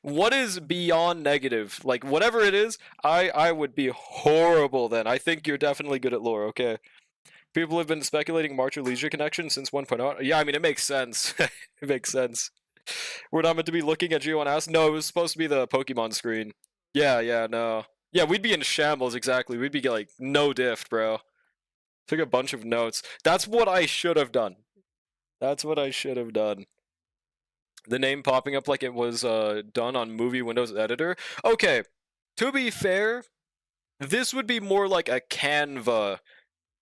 what is beyond negative? Like, whatever it is, I would be horrible then. I think you're definitely good at lore, okay? People have been speculating March or Leisure connection since 1.0. Yeah, I mean, it makes sense. It makes sense. We're not meant to be looking at G1S. No, it was supposed to be the Pokemon screen. Yeah, no. Yeah, we'd be in shambles, exactly. We'd be like, no diff, bro. Took a bunch of notes. That's what I should have done. That's what I should have done. The name popping up like it was done on Movie Windows Editor. Okay, to be fair, this would be more like a Canva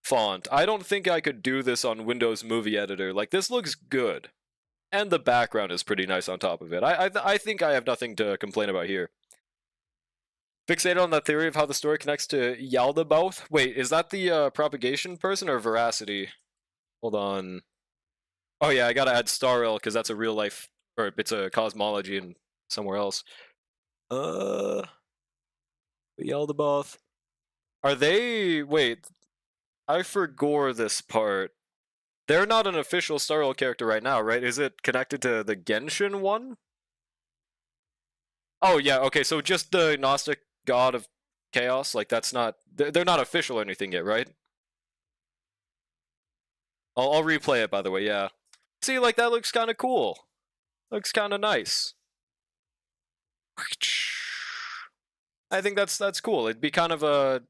font. I don't think I could do this on Windows Movie Editor. Like, this looks good. And the background is pretty nice on top of it. I think I have nothing to complain about here. Fixated on that theory of how the story connects to Yaldabaoth. Wait, is that the propagation person or veracity? Hold on. Oh yeah, I gotta add Starrel because that's a real life, or it's a cosmology and somewhere else. Beelzebub. Are they... Wait, I forgot this part. They're not an official Star Rail character right now, right? Is it connected to the Genshin one? Oh, yeah, okay, so just the Gnostic god of chaos, like, that's not... They're not official or anything yet, right? I'll replay it, by the way, yeah. See, like, that looks kind of cool. Looks kind of nice. I think that's cool. It'd be kind of a...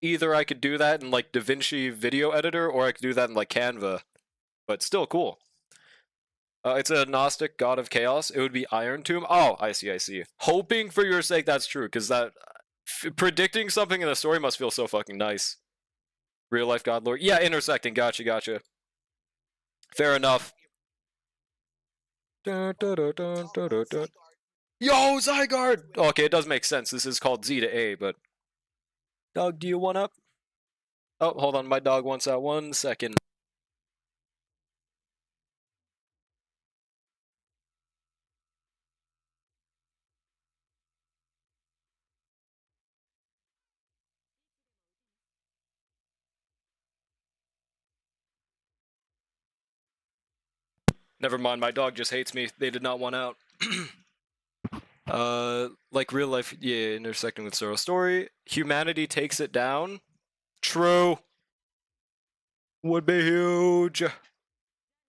Either I could do that in, like, DaVinci Video Editor, or I could do that in, like, Canva. But still cool. It's a Gnostic god of chaos. It would be Iron Tomb. Oh, I see. Hoping for your sake that's true, because that... predicting something in the story must feel so fucking nice. Real life god lord. Yeah, intersecting. Gotcha. Fair enough. Yo, Zygarde! Okay, it does make sense. This is called Z to A, but... Dog, do you want up? Oh, hold on. My dog wants out. 1 second. Never mind, my dog just hates me. They did not want out. Like real life, yeah, intersecting with Zoro story. Humanity takes it down. True. Would be huge.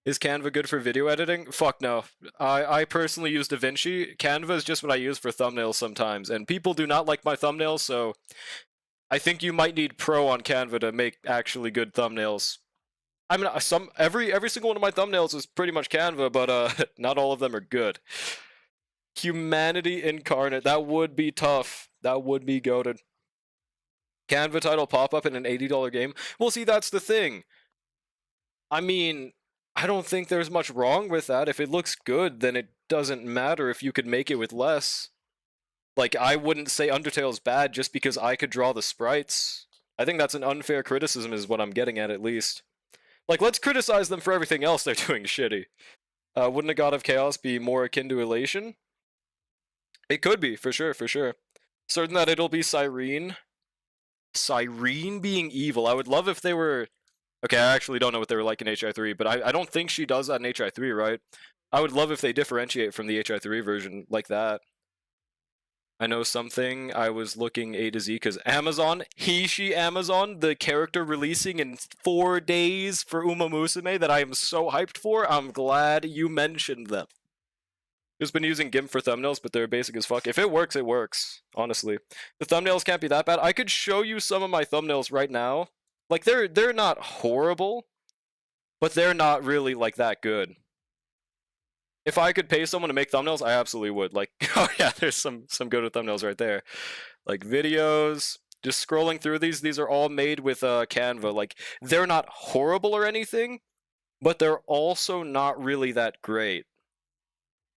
Is Canva good for video editing? Fuck no. I personally use DaVinci. Canva is just what I use for thumbnails sometimes, and people do not like my thumbnails, so I think you might need Pro on Canva to make actually good thumbnails. I mean, every single one of my thumbnails is pretty much Canva, but not all of them are good. Humanity incarnate. That would be tough. That would be goated. Canva title pop up in an $80 game. Well, see, that's the thing. I mean, I don't think there's much wrong with that. If it looks good, then it doesn't matter if you could make it with less. Like, I wouldn't say Undertale's bad just because I could draw the sprites. I think that's an unfair criticism is what I'm getting at least. Like, let's criticize them for everything else they're doing shitty. Wouldn't a god of chaos be more akin to Elation? It could be, for sure. Certain that it'll be Cyrene. Cyrene being evil. I would love if they were... Okay, I actually don't know what they were like in HI3, but I don't think she does that in HI3, right? I would love if they differentiate from the HI3 version like that. I know something. I was looking A to Z because Amazon, she Amazon, the character releasing in 4 days for Uma Musume that I am so hyped for. I'm glad you mentioned them. Just been using GIMP for thumbnails, but they're basic as fuck. If it works, it works, honestly. The thumbnails can't be that bad. I could show you some of my thumbnails right now. Like, they're not horrible, but they're not really, like, that good. If I could pay someone to make thumbnails, I absolutely would. Like, oh yeah, there's some good thumbnails right there. Like, videos, just scrolling through these are all made with Canva. Like, they're not horrible or anything, but they're also not really that great.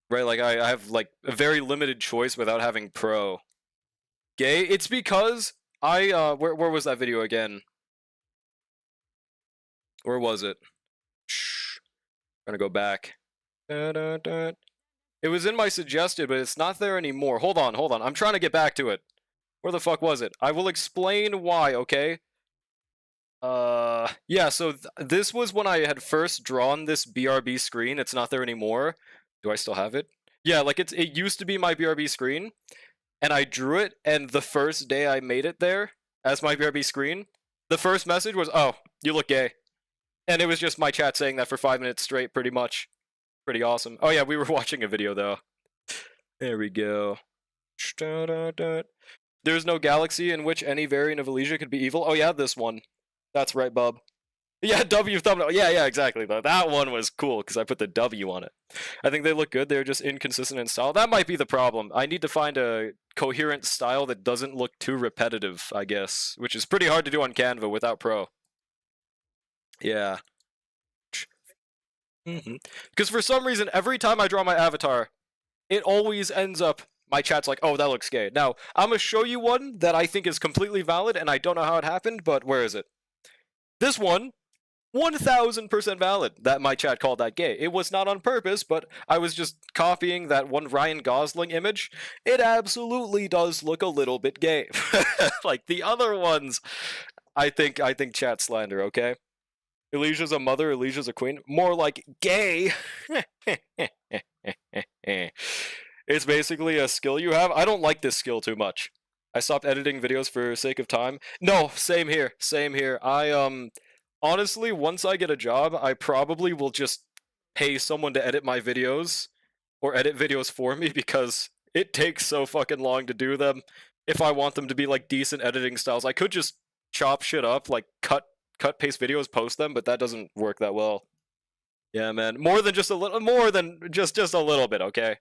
Right, like, I have, like, a very limited choice without having Pro. Gay? It's because I, where was that video again? Where was it? Shh. I'm gonna go back. It was in my suggested, but it's not there anymore. Hold on. I'm trying to get back to it. Where the fuck was it? I will explain why, okay? Yeah, so this was when I had first drawn this BRB screen. It's not there anymore. Do I still have it? Yeah, like, it used to be my BRB screen, and I drew it, and the first day I made it there as my BRB screen, the first message was, "Oh, you look gay." And it was just my chat saying that for 5 minutes straight, pretty much. Pretty awesome. Oh yeah, we were watching a video, though. There we go. There's no galaxy in which any variant of Elysia could be evil. Oh yeah, this one. That's right, bub. Yeah, W thumbnail. Yeah, exactly. That one was cool because I put the W on it. I think they look good. They're just inconsistent in style. That might be the problem. I need to find a coherent style that doesn't look too repetitive, I guess, which is pretty hard to do on Canva without Pro. Yeah. Because for some reason, every time I draw my avatar, it always ends up, my chat's like, "Oh, that looks gay." Now, I'm going to show you one that I think is completely valid, and I don't know how it happened, but where is it? This one 1000% valid that my chat called that gay. It was not on purpose, but I was just copying that one Ryan Gosling image. It absolutely does look a little bit gay. Like the other ones, I think chat slander, okay? Elysia's a mother, Elysia's a queen. More like gay. It's basically a skill you have. I don't like this skill too much. I stopped editing videos for sake of time. No, same here. Same here. I honestly, once I get a job, I probably will just pay someone to edit my videos or edit videos for me because it takes so fucking long to do them. If I want them to be like decent editing styles, I could just chop shit up, like cut paste videos, post them, but that doesn't work that well. Yeah, man. More than just a little, more than just a little bit, okay?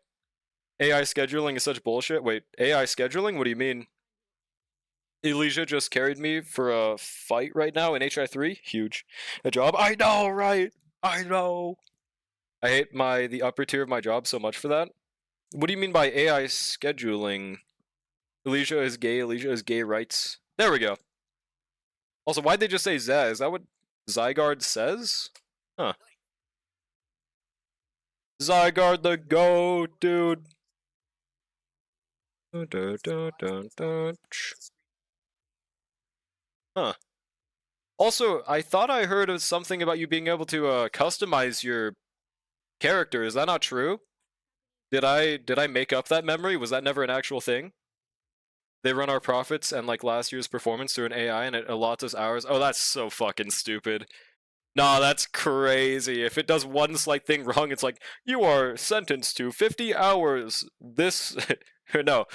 AI scheduling is such bullshit. Wait, AI scheduling? What do you mean? Elysia just carried me for a fight right now in HI3. Huge. A job? I know, right? I know. I hate the upper tier of my job so much for that. What do you mean by AI scheduling? Elysia is gay, Elysia is gay rights. There we go. Also, why'd they just say Zeh? Is that what Zygarde says? Huh. Zygarde the GOAT, dude. Huh. Also, I thought I heard of something about you being able to customize your character. Is that not true? Did I make up that memory? Was that never an actual thing? They run our profits and like last year's performance through an AI and it allots us hours. Oh, that's so fucking stupid. Nah, that's crazy. If it does one slight thing wrong, it's like, you are sentenced to 50 hours this... no,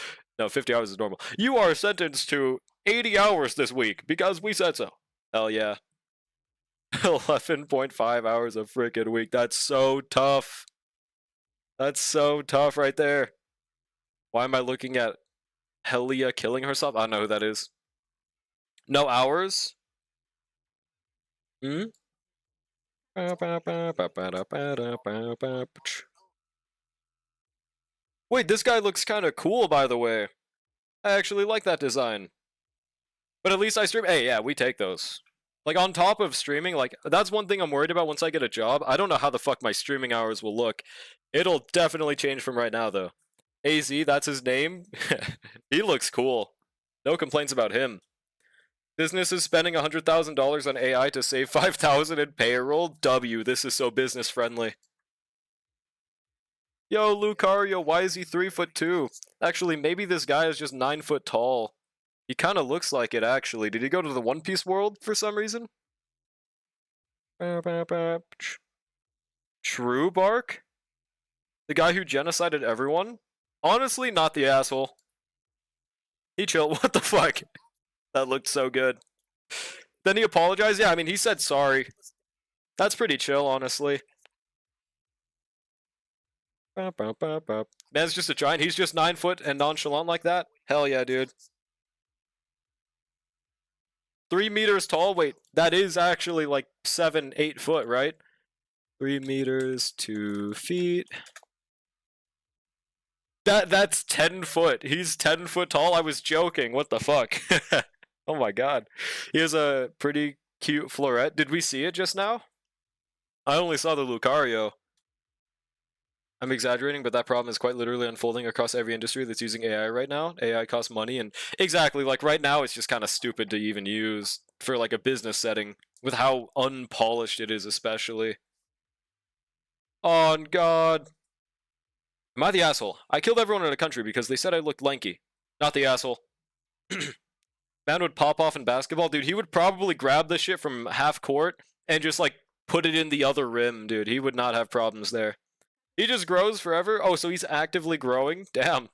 50 hours is normal. You are sentenced to 80 hours this week because we said so. Hell yeah. 11.5 hours a freaking week. That's so tough. That's so tough right there. Why am I looking at Helia killing herself? I don't know who that is. No hours? Hmm? Wait, this guy looks kind of cool, by the way. I actually like that design. But at least I stream. Hey, yeah, we take those. Like, on top of streaming, like, that's one thing I'm worried about once I get a job. I don't know how the fuck my streaming hours will look. It'll definitely change from right now, though. AZ, that's his name. He looks cool. No complaints about him. Business is spending $100,000 on AI to save $5,000 in payroll. W, this is so business friendly. Yo, Lucario, why is he 3'2"? Actually, maybe this guy is just 9 foot tall. He kind of looks like it, actually. Did he go to the One Piece world for some reason? True Bark? The guy who genocided everyone? Honestly, not the asshole. He chill. What the fuck? That looked so good. Then he apologized? Yeah, I mean, he said sorry. That's pretty chill, honestly. Man's just a giant. He's just 9 foot and nonchalant like that? Hell yeah, dude. 3 meters tall? Wait, that is actually like 7, 8 foot, right? 3 meters, 2 feet. That's 10 foot. He's 10 foot tall. I was joking. What the fuck? Oh my god. He has a pretty cute floret. Did we see it just now? I only saw the Lucario. I'm exaggerating, but that problem is quite literally unfolding across every industry that's using AI right now. AI costs money, and exactly, like right now it's just kind of stupid to even use for like a business setting with how unpolished it is, especially. On God. Am I the asshole? I killed everyone in the country because they said I looked lanky. Not the asshole. Man would pop off in basketball. Dude, he would probably grab the shit from half court and just like put it in the other rim, dude. He would not have problems there. He just grows forever? Oh, so he's actively growing? Damn.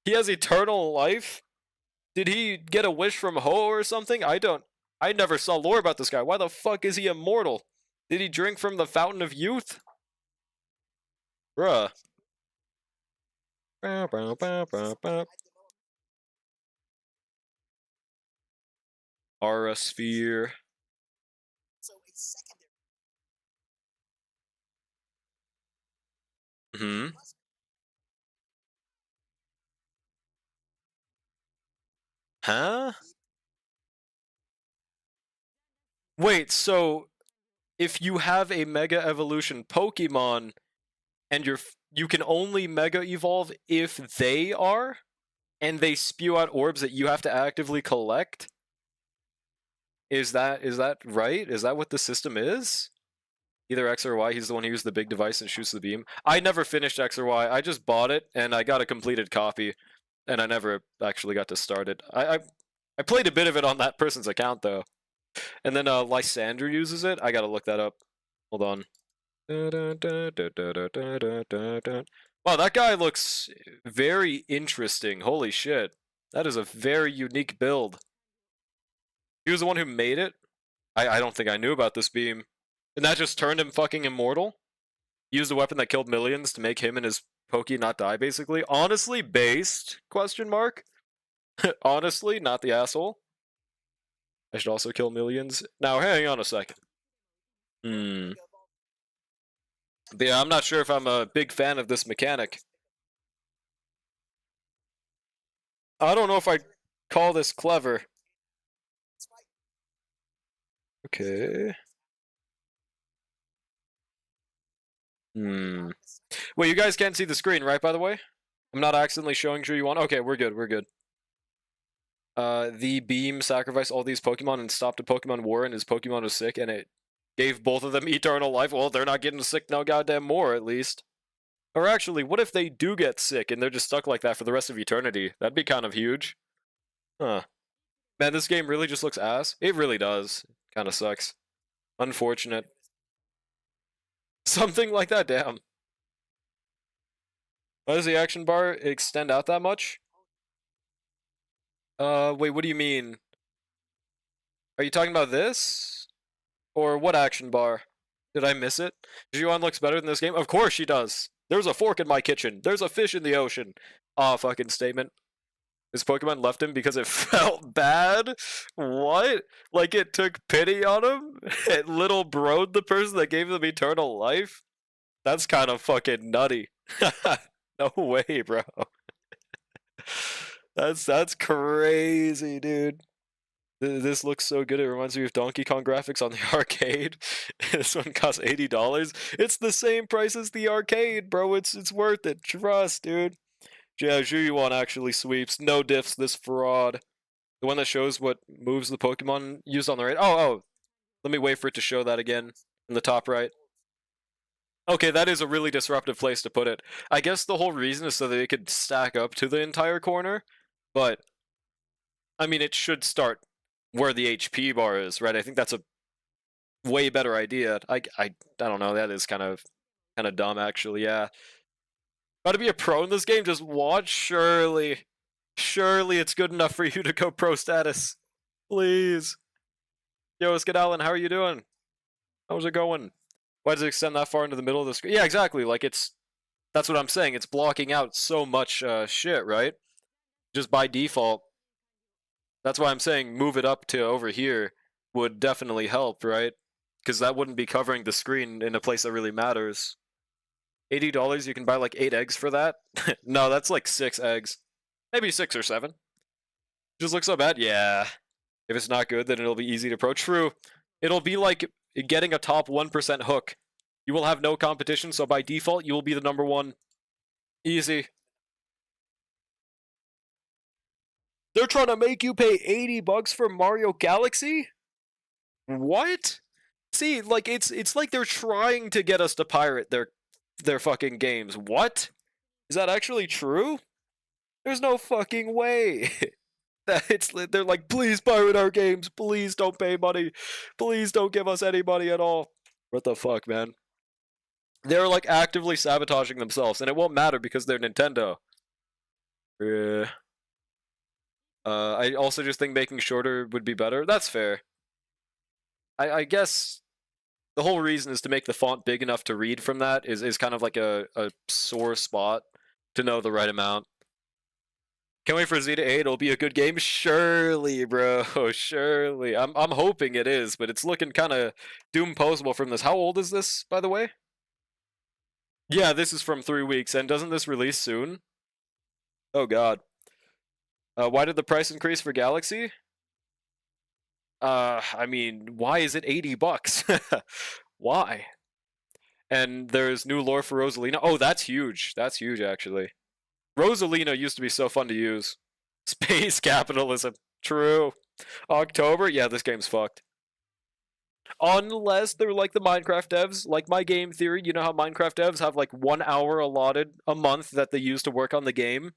He has eternal life? Did he get a wish from Ho or something? I never saw lore about this guy. Why the fuck is he immortal? Did he drink from the fountain of youth? Bruh. Aura sphere. Hmm. Huh? Wait, so if you have a Mega Evolution Pokemon and you can only Mega Evolve if they are, and they spew out orbs that you have to actively collect. Is that right? Is that what the system is? Either X or Y. He's the one who used the big device and shoots the beam. I never finished X or Y. I just bought it and I got a completed copy, and I never actually got to start it. I played a bit of it on that person's account though, and then Lysander uses it. I gotta look that up. Hold on. Wow, that guy looks very interesting. Holy shit. That is a very unique build. He was the one who made it? I don't think I knew about this beam. And that just turned him fucking immortal? He used a weapon that killed millions to make him and his Pokey not die, basically? Honestly based? Question mark? Honestly, not the asshole. I should also kill millions. Now, hang on a second. But yeah, I'm not sure if I'm a big fan of this mechanic. I don't know if I'd call this clever. Okay. Wait, you guys can't see the screen, right, by the way? I'm not accidentally showing Zhu Okay, we're good, we're good. The beam sacrificed all these Pokemon and stopped a Pokemon war, and his Pokemon was sick, and it gave both of them eternal life. Well, they're not getting sick no goddamn more, at least. Or actually, what if they do get sick and they're just stuck like that for the rest of eternity? That'd be kind of huge. Huh. Man, this game really just looks ass. It really does. Kind of sucks. Unfortunate. Something like that, damn. Why does the action bar extend out that much? Wait, what do you mean? Are you talking about this? Or what action bar? Did I miss it? Juan looks better than this game? Of course she does. There's a fork in my kitchen. There's a fish in the ocean. Aw, fucking statement. His Pokemon left him because it felt bad? What? Like it took pity on him? It little broed the person that gave them eternal life? That's kind of fucking nutty. No way, bro. That's crazy, dude. This looks so good. It reminds me of Donkey Kong graphics on the arcade. This one costs $80. It's the same price as the arcade, bro. It's worth it. Trust, dude. Yeah, Zhuyuan actually sweeps. No diffs, this fraud. The one that shows what moves the Pokemon used on the right. Oh. Let me wait for it to show that again in the top right. Okay, that is a really disruptive place to put it. I guess the whole reason is so that it could stack up to the entire corner, but I mean, it should start where the HP bar is, right? I think that's a way better idea. I don't know. That is kind of dumb, actually. Yeah. Got to be a pro in this game. Just watch. Surely it's good enough for you to go pro status. Please. Yo, Skedalan, how are you doing? How's it going? Why does it extend that far into the middle of the screen? Yeah, exactly. Like that's what I'm saying. It's blocking out so much shit, right? Just by default. That's why I'm saying move it up to over here would definitely help, right? Because that wouldn't be covering the screen in a place that really matters. $80, you can buy like 8 eggs for that? No, that's like 6 eggs. Maybe 6 or 7. Just looks so bad? Yeah. If it's not good, then it'll be easy to pro. True. It'll be like getting a top 1% hook. You will have no competition, so by default, you will be the number 1. Easy. They're trying to make you pay $80 for Mario Galaxy? What? See, like it's like they're trying to get us to pirate their fucking games. What? Is that actually true? There's no fucking way. They're like, please pirate our games. Please don't pay money. Please don't give us any money at all. What the fuck, man? They're like actively sabotaging themselves, and it won't matter because they're Nintendo. I also just think making shorter would be better. That's fair. I guess the whole reason is to make the font big enough to read from that is kind of like a sore spot to know the right amount. Can't wait for Z to 8. It'll be a good game. Surely, bro. Surely. I'm hoping it is, but it's looking kind of doom-posable from this. How old is this, by the way? Yeah, this is from 3 weeks, and doesn't this release soon? Oh god. Why did the price increase for Galaxy? I mean, why is it $80? Why? And there's new lore for Rosalina. Oh, that's huge. That's huge, actually. Rosalina used to be so fun to use. Space capitalism. True. October? Yeah, this game's fucked. Unless they're like the Minecraft devs, like my game theory. You know how Minecraft devs have like 1 hour allotted a month that they use to work on the game?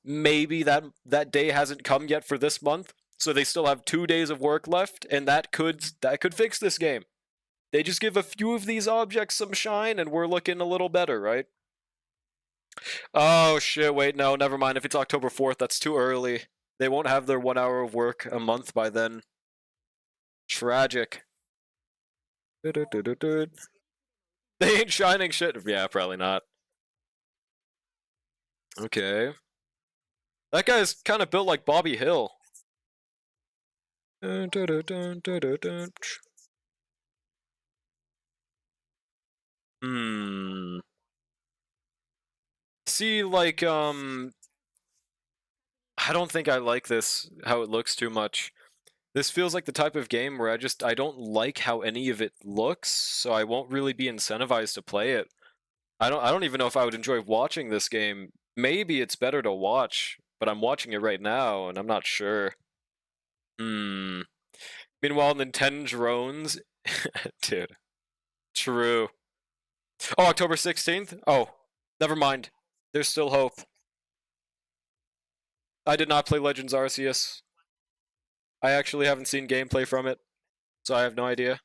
Maybe that day hasn't come yet for this month, so they still have 2 days of work left, and that could fix this game. They just give a few of these objects some shine, and we're looking a little better, right? Oh shit! Wait, no, never mind. If it's October 4th, that's too early. They won't have their 1 hour of work a month by then. Tragic. They ain't shining shit. Yeah, probably not. Okay. That guy's kind of built like Bobby Hill. Hmm. See, like, I don't think I like this, how it looks too much. This feels like the type of game where I don't like how any of it looks, so I won't really be incentivized to play it. I don't even know if I would enjoy watching this game. Maybe it's better to watch, but I'm watching it right now and I'm not sure. Hmm. Meanwhile, Nintendo drones, dude. True. Oh, October 16th? Oh, never mind. There's still hope. I did not play Legends Arceus. I actually haven't seen gameplay from it, so I have no idea.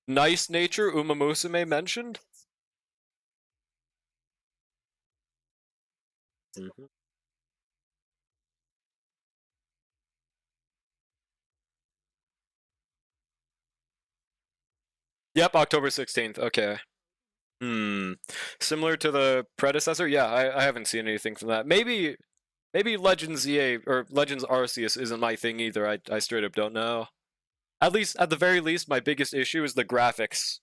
Nice nature, Uma Musume mentioned. Mhm. Yep, October 16th. Okay. Hmm. Similar to the predecessor? Yeah, I haven't seen anything from that. Maybe Legends EA or Legends Arceus isn't my thing either. I straight up don't know. At the very least, my biggest issue is the graphics.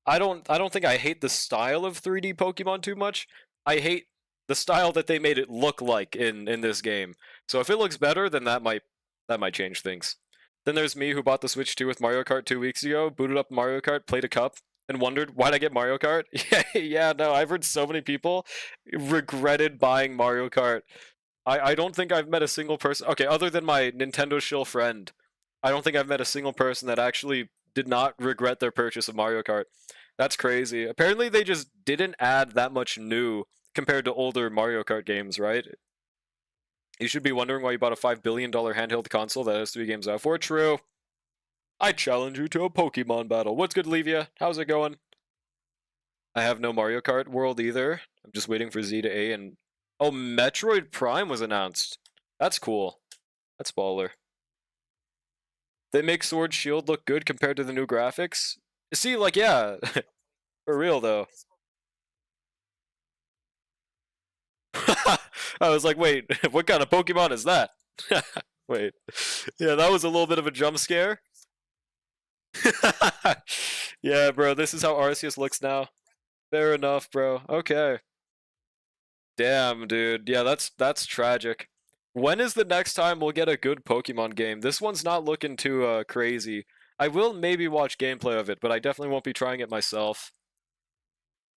I don't think I hate the style of 3D Pokemon too much. I hate the style that they made it look like in this game. So if it looks better, then that might change things. Then there's me who bought the Switch 2 with Mario Kart 2 weeks ago, booted up Mario Kart, played a cup, and wondered why'd I get Mario Kart? Yeah, no, I've heard so many people regretted buying Mario Kart. I don't think I've met a single person. Okay, other than my Nintendo shill friend, I don't think I've met a single person that actually did not regret their purchase of Mario Kart. That's crazy. Apparently, they just didn't add that much new compared to older Mario Kart games, right? You should be wondering why you bought a $5 billion handheld console that has 3 games out for. True. I challenge you to a Pokemon battle. What's good, Levia? How's it going? I have no Mario Kart World either. I'm just waiting for Z to A and... Oh, Metroid Prime was announced. That's cool. That's baller. They make Sword Shield look good compared to the new graphics. See, like, yeah, for real though. I was like, wait, what kind of Pokemon is that? Wait. Yeah, that was a little bit of a jump scare. Yeah, bro, this is how Arceus looks now. Fair enough, bro. Okay. Damn, dude. Yeah, that's tragic. When is the next time we'll get a good Pokemon game? This one's not looking too crazy. I will maybe watch gameplay of it, but I definitely won't be trying it myself.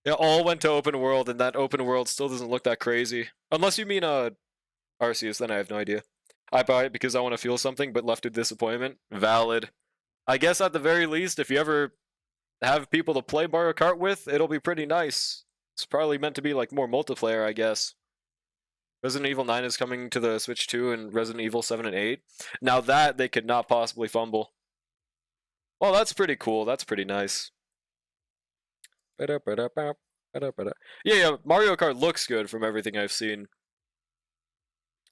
It all went to open world, and that open world still doesn't look that crazy. Unless you mean Arceus, then I have no idea. I buy it because I want to feel something, but left with disappointment. Valid. I guess at the very least, if you ever have people to play Mario Kart with, it'll be pretty nice. It's probably meant to be like more multiplayer, I guess. Resident Evil 9 is coming to the Switch 2 and Resident Evil 7 and 8. Now that they could not possibly fumble. Well, that's pretty cool. That's pretty nice. Yeah, yeah, Mario Kart looks good from everything I've seen.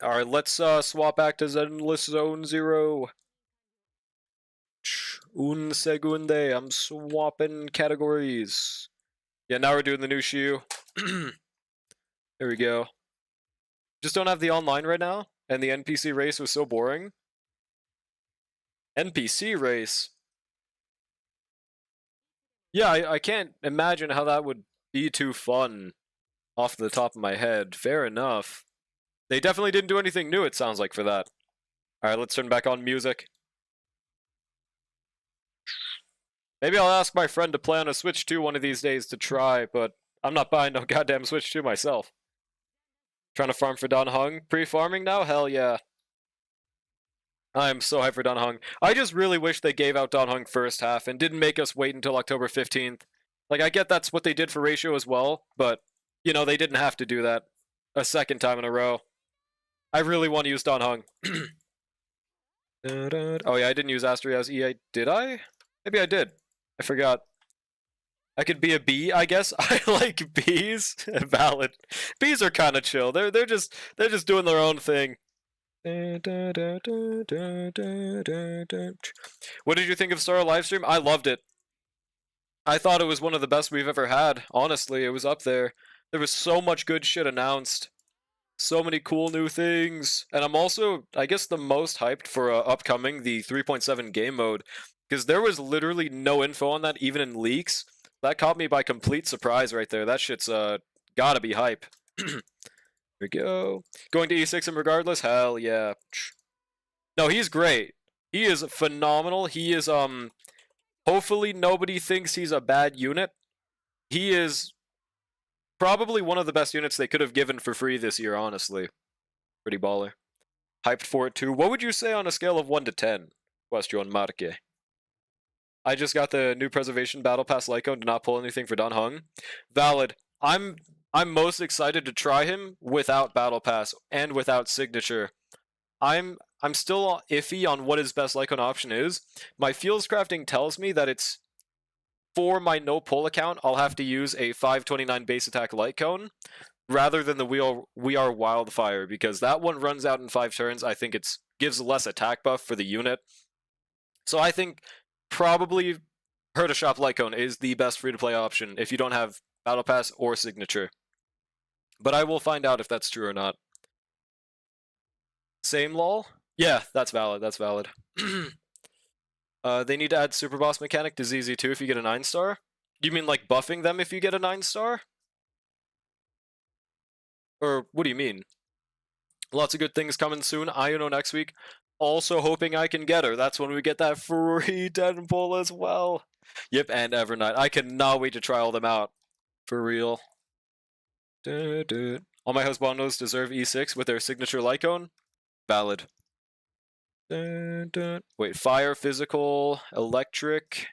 Alright, let's swap back to Zenless Zone Zero. Un segunde, I'm swapping categories. Yeah, now we're doing the new shoe. There we go. Just don't have the online right now, and the NPC race was so boring. NPC race? Yeah, I can't imagine how that would be too fun off the top of my head. Fair enough. They definitely didn't do anything new, it sounds like, for that. Alright, let's turn back on music. Maybe I'll ask my friend to play on a Switch 2 one of these days to try, but I'm not buying no goddamn Switch 2 myself. Trying to farm for Don Hung? Pre-farming now? Hell yeah. I'm so hyped for Don Hung. I just really wish they gave out Don Hung first half and didn't make us wait until October 15th. Like, I get that's what they did for Ratio as well, but, you know, they didn't have to do that a second time in a row. I really want to use Don Hung. Oh yeah, I didn't use Astri as EA. Did I? Maybe I did. I forgot. I could be a bee, I guess. I like bees. Valid. Bees are kind of chill. They're just doing their own thing. What did you think of Star livestream? I loved it. I thought it was one of the best we've ever had. Honestly, it was up there. There was so much good shit announced. So many cool new things. And I'm also, I guess, the most hyped for upcoming, the 3.7 game mode. Because there was literally no info on that, even in leaks. That caught me by complete surprise right there. That shit's gotta be hype. Here we go. Going to E6 him regardless? Hell yeah. No, he's great. He is phenomenal. He is, hopefully nobody thinks he's a bad unit. He is probably one of the best units they could have given for free this year, honestly. Pretty baller. Hyped for it too. What would you say on a scale of 1 to 10? Question marque. I just got the new Preservation Battle Pass Lyco and did not pull anything for Don Hung. Valid. I'm most excited to try him without Battle Pass and without Signature. I'm still iffy on what his best Lycon option is. My Fields Crafting tells me that it's for my no pull account, I'll have to use a 529 base attack light cone rather than the We Are Wildfire, because that one runs out in 5 turns. I think it gives less attack buff for the unit. So I think probably Herda Shop light cone is the best free to play option if you don't have Battle Pass or Signature. But I will find out if that's true or not. Same lol? Yeah, that's valid. That's valid. They need to add Super Boss mechanic to ZZ2 if you get a 9-star? Do you mean like buffing them if you get a 9-star? Or what do you mean? Lots of good things coming soon. Iono next week. Also hoping I can get her. That's when we get that free Deadpool as well. Yep, and Evernight. I cannot wait to try all them out. For real. All my husbandos deserve E6 with their signature Lycone. Valid. Wait, fire, physical, electric.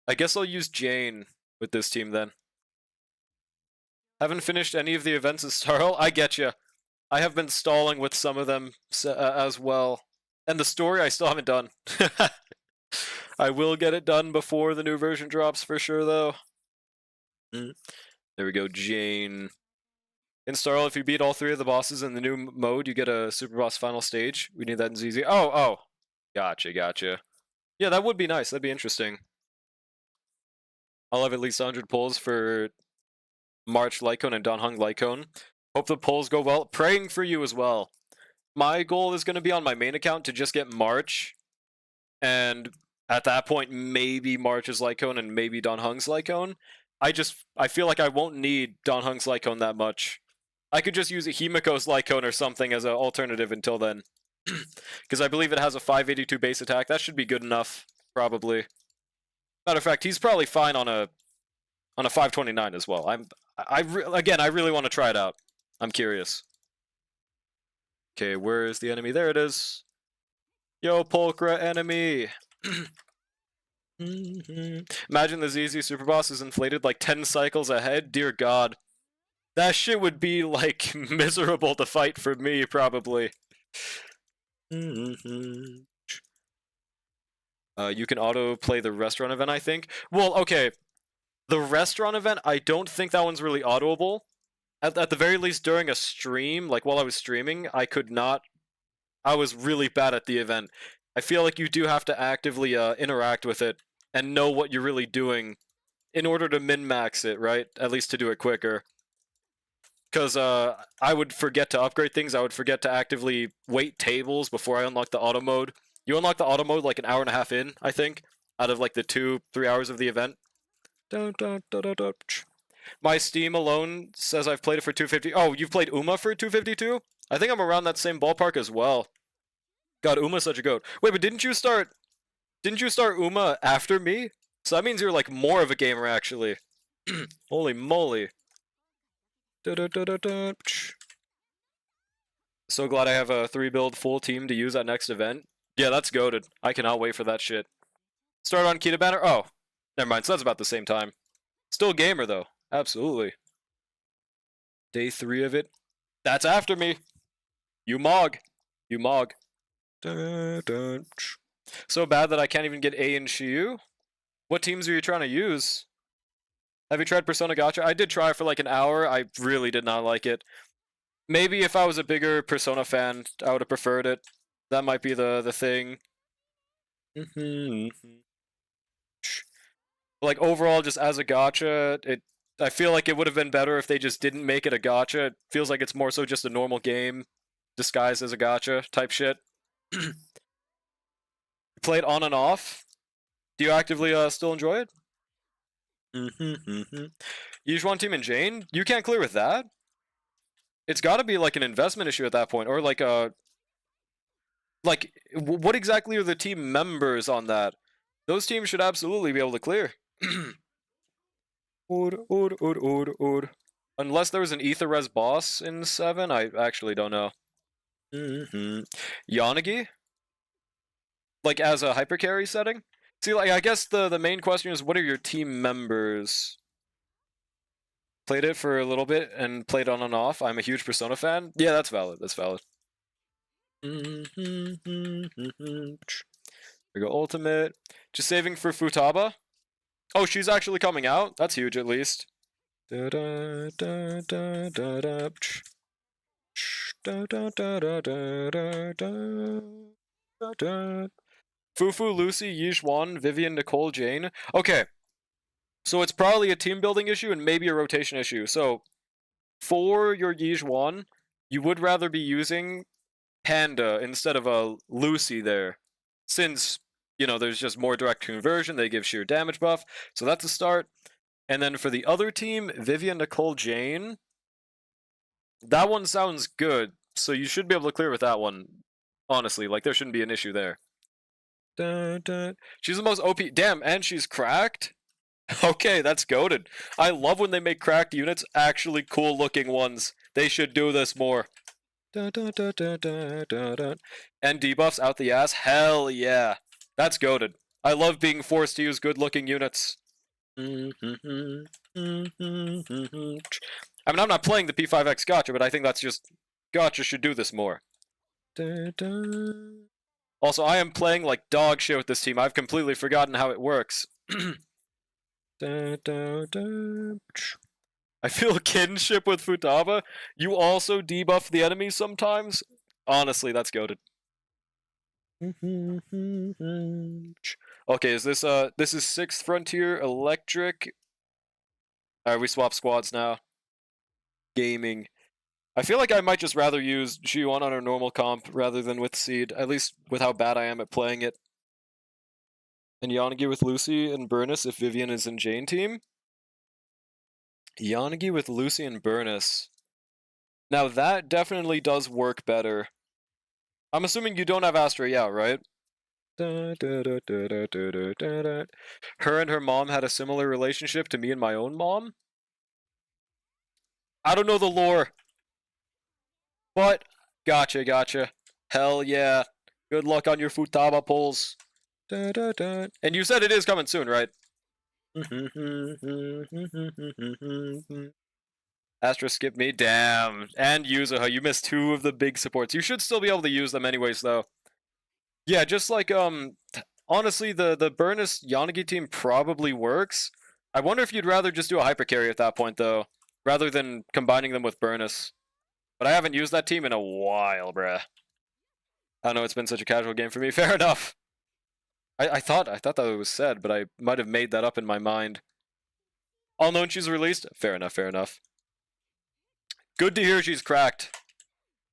I guess I'll use Jane with this team then. Haven't finished any of the events as Starl. I get you. I have been stalling with some of them as well. And the story I still haven't done. I will get it done before the new version drops for sure, though. There we go, Jane. In Starl, if you beat all 3 of the bosses in the new mode, you get a Super Boss final stage. We need that in ZZ. Oh. Gotcha. Yeah, that would be nice. That'd be interesting. I'll have at least 100 pulls for March Lycone and Don Hung Lycone. Hope the pulls go well. Praying for you as well. My goal is going to be on my main account to just get March. And at that point, maybe March's Lycone and maybe Don Hung's Lycone. I feel like I won't need Don Hung's Lycone that much. I could just use a Himiko's Lycone or something as an alternative until then. Because I believe it has a 582 base attack. That should be good enough, probably. Matter of fact, he's probably fine on a 529 as well. Again, I really want to try it out. I'm curious. Okay, where is the enemy? There it is. Yo, Pulchra enemy! Imagine the ZZ Super Boss is inflated like 10 cycles ahead. Dear God. That shit would be, like, miserable to fight for me, probably. You can auto-play the restaurant event, I think. Well, okay. The restaurant event, I don't think that one's really autoable. At the very least, during a stream, like while I was streaming, I could not... I was really bad at the event. I feel like you do have to actively interact with it and know what you're really doing in order to min-max it, right? At least to do it quicker. Because I would forget to upgrade things. I would forget to actively wait tables before I unlock the auto mode. You unlock the auto mode like an hour and a half in, I think, out of like the 2-3 hours of the event. My Steam alone says I've played it for 250. Oh, you've played Uma for 252? I think I'm around that same ballpark as well. God, Uma's such a goat. Wait, but didn't you start Uma after me? So that means you're like more of a gamer actually. Holy moly. So glad I have a 3-build full team to use at next event. Yeah, that's goated. I cannot wait for that shit. Start on Kita Banner? Oh, never mind. So that's about the same time. Still gamer though. Absolutely. Day 3 of it. That's after me. You mog. You mog. So bad that I can't even get A in Shiyu? What teams are you trying to use? Have you tried Persona Gacha? I did try for like an hour. I really did not like it. Maybe if I was a bigger Persona fan, I would have preferred it. That might be the thing. Like overall, just as a gacha, I feel like it would have been better if they just didn't make it a gacha. It feels like it's more so just a normal game disguised as a gacha type shit. Play it on and off. Do you actively still enjoy it? Yijuan team and Jane? You can't clear with that? It's got to be like an investment issue at that point, or like a what exactly are the team members on that? Those teams should absolutely be able to clear. Unless there was an Ether Res boss in 7, I actually don't know. Yanagi? Like as a hyper carry setting? See, like I guess the main question is, what are your team members? Played it for a little bit and played on and off. I'm a huge Persona fan. Yeah, that's valid. That's valid. We go ultimate. Just saving for Futaba. Oh, she's actually coming out? That's huge, at least. Fufu, Lucy, Yijuan, Vivian, Nicole, Jane. Okay. So it's probably a team building issue and maybe a rotation issue. So for your Yijuan, you would rather be using Panda instead of a Lucy there. Since, you know, there's just more direct conversion, they give sheer damage buff. So that's a start. And then for the other team, Vivian, Nicole, Jane. That one sounds good. So you should be able to clear with that one. Honestly, like there shouldn't be an issue there. She's the most OP. Damn, and she's cracked? Okay, that's goated. I love when they make cracked units actually cool looking ones. They should do this more. And debuffs out the ass? Hell yeah. That's goated. I love being forced to use good looking units. I mean, I'm not playing the P5X Gacha, but I think that's just... Gacha should do this more. Also, I am playing like dog shit with this team. I've completely forgotten how it works. I feel kinship with Futaba. You also debuff the enemy sometimes? Honestly, that's goated. Okay, is this is 6th Frontier Electric. Alright, we swap squads now. Gaming. I feel like I might just rather use G1 on our normal comp rather than with Seed, at least with how bad I am at playing it. And Yanagi with Lucy and Burnus if Vivian is in Jane team. Yanagi with Lucy and Burnus. Now that definitely does work better. I'm assuming you don't have Astray out, right? Her and her mom had a similar relationship to me and my own mom? I don't know the lore. But, gotcha. Hell yeah. Good luck on your Futaba pulls. And you said it is coming soon, right? Astra skipped me. Damn. And Yuzuha, you missed 2 of the big supports. You should still be able to use them anyways, though. Yeah, just like, honestly, the Burnus Yanagi team probably works. I wonder if you'd rather just do a hyper carry at that point, though, rather than combining them with Burnus. But I haven't used that team in a while, bruh. I know it's been such a casual game for me. Fair enough. I thought that was said, but I might have made that up in my mind. All known she's released? Fair enough. Good to hear she's cracked.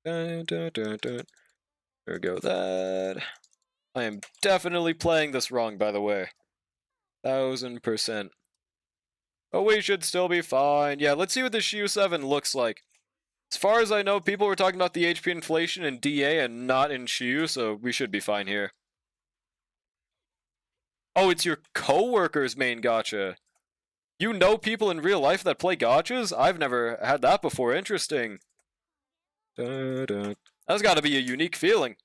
There we go, that. I am definitely playing this wrong, by the way. 1000%. But we should still be fine. Yeah, let's see what the Shiu 7 looks like. As far as I know, people were talking about the HP inflation in DA and not in Shiu, so we should be fine here. Oh, it's your coworker's main gacha. You know people in real life that play gachas? I've never had that before. Interesting. That's got to be a unique feeling.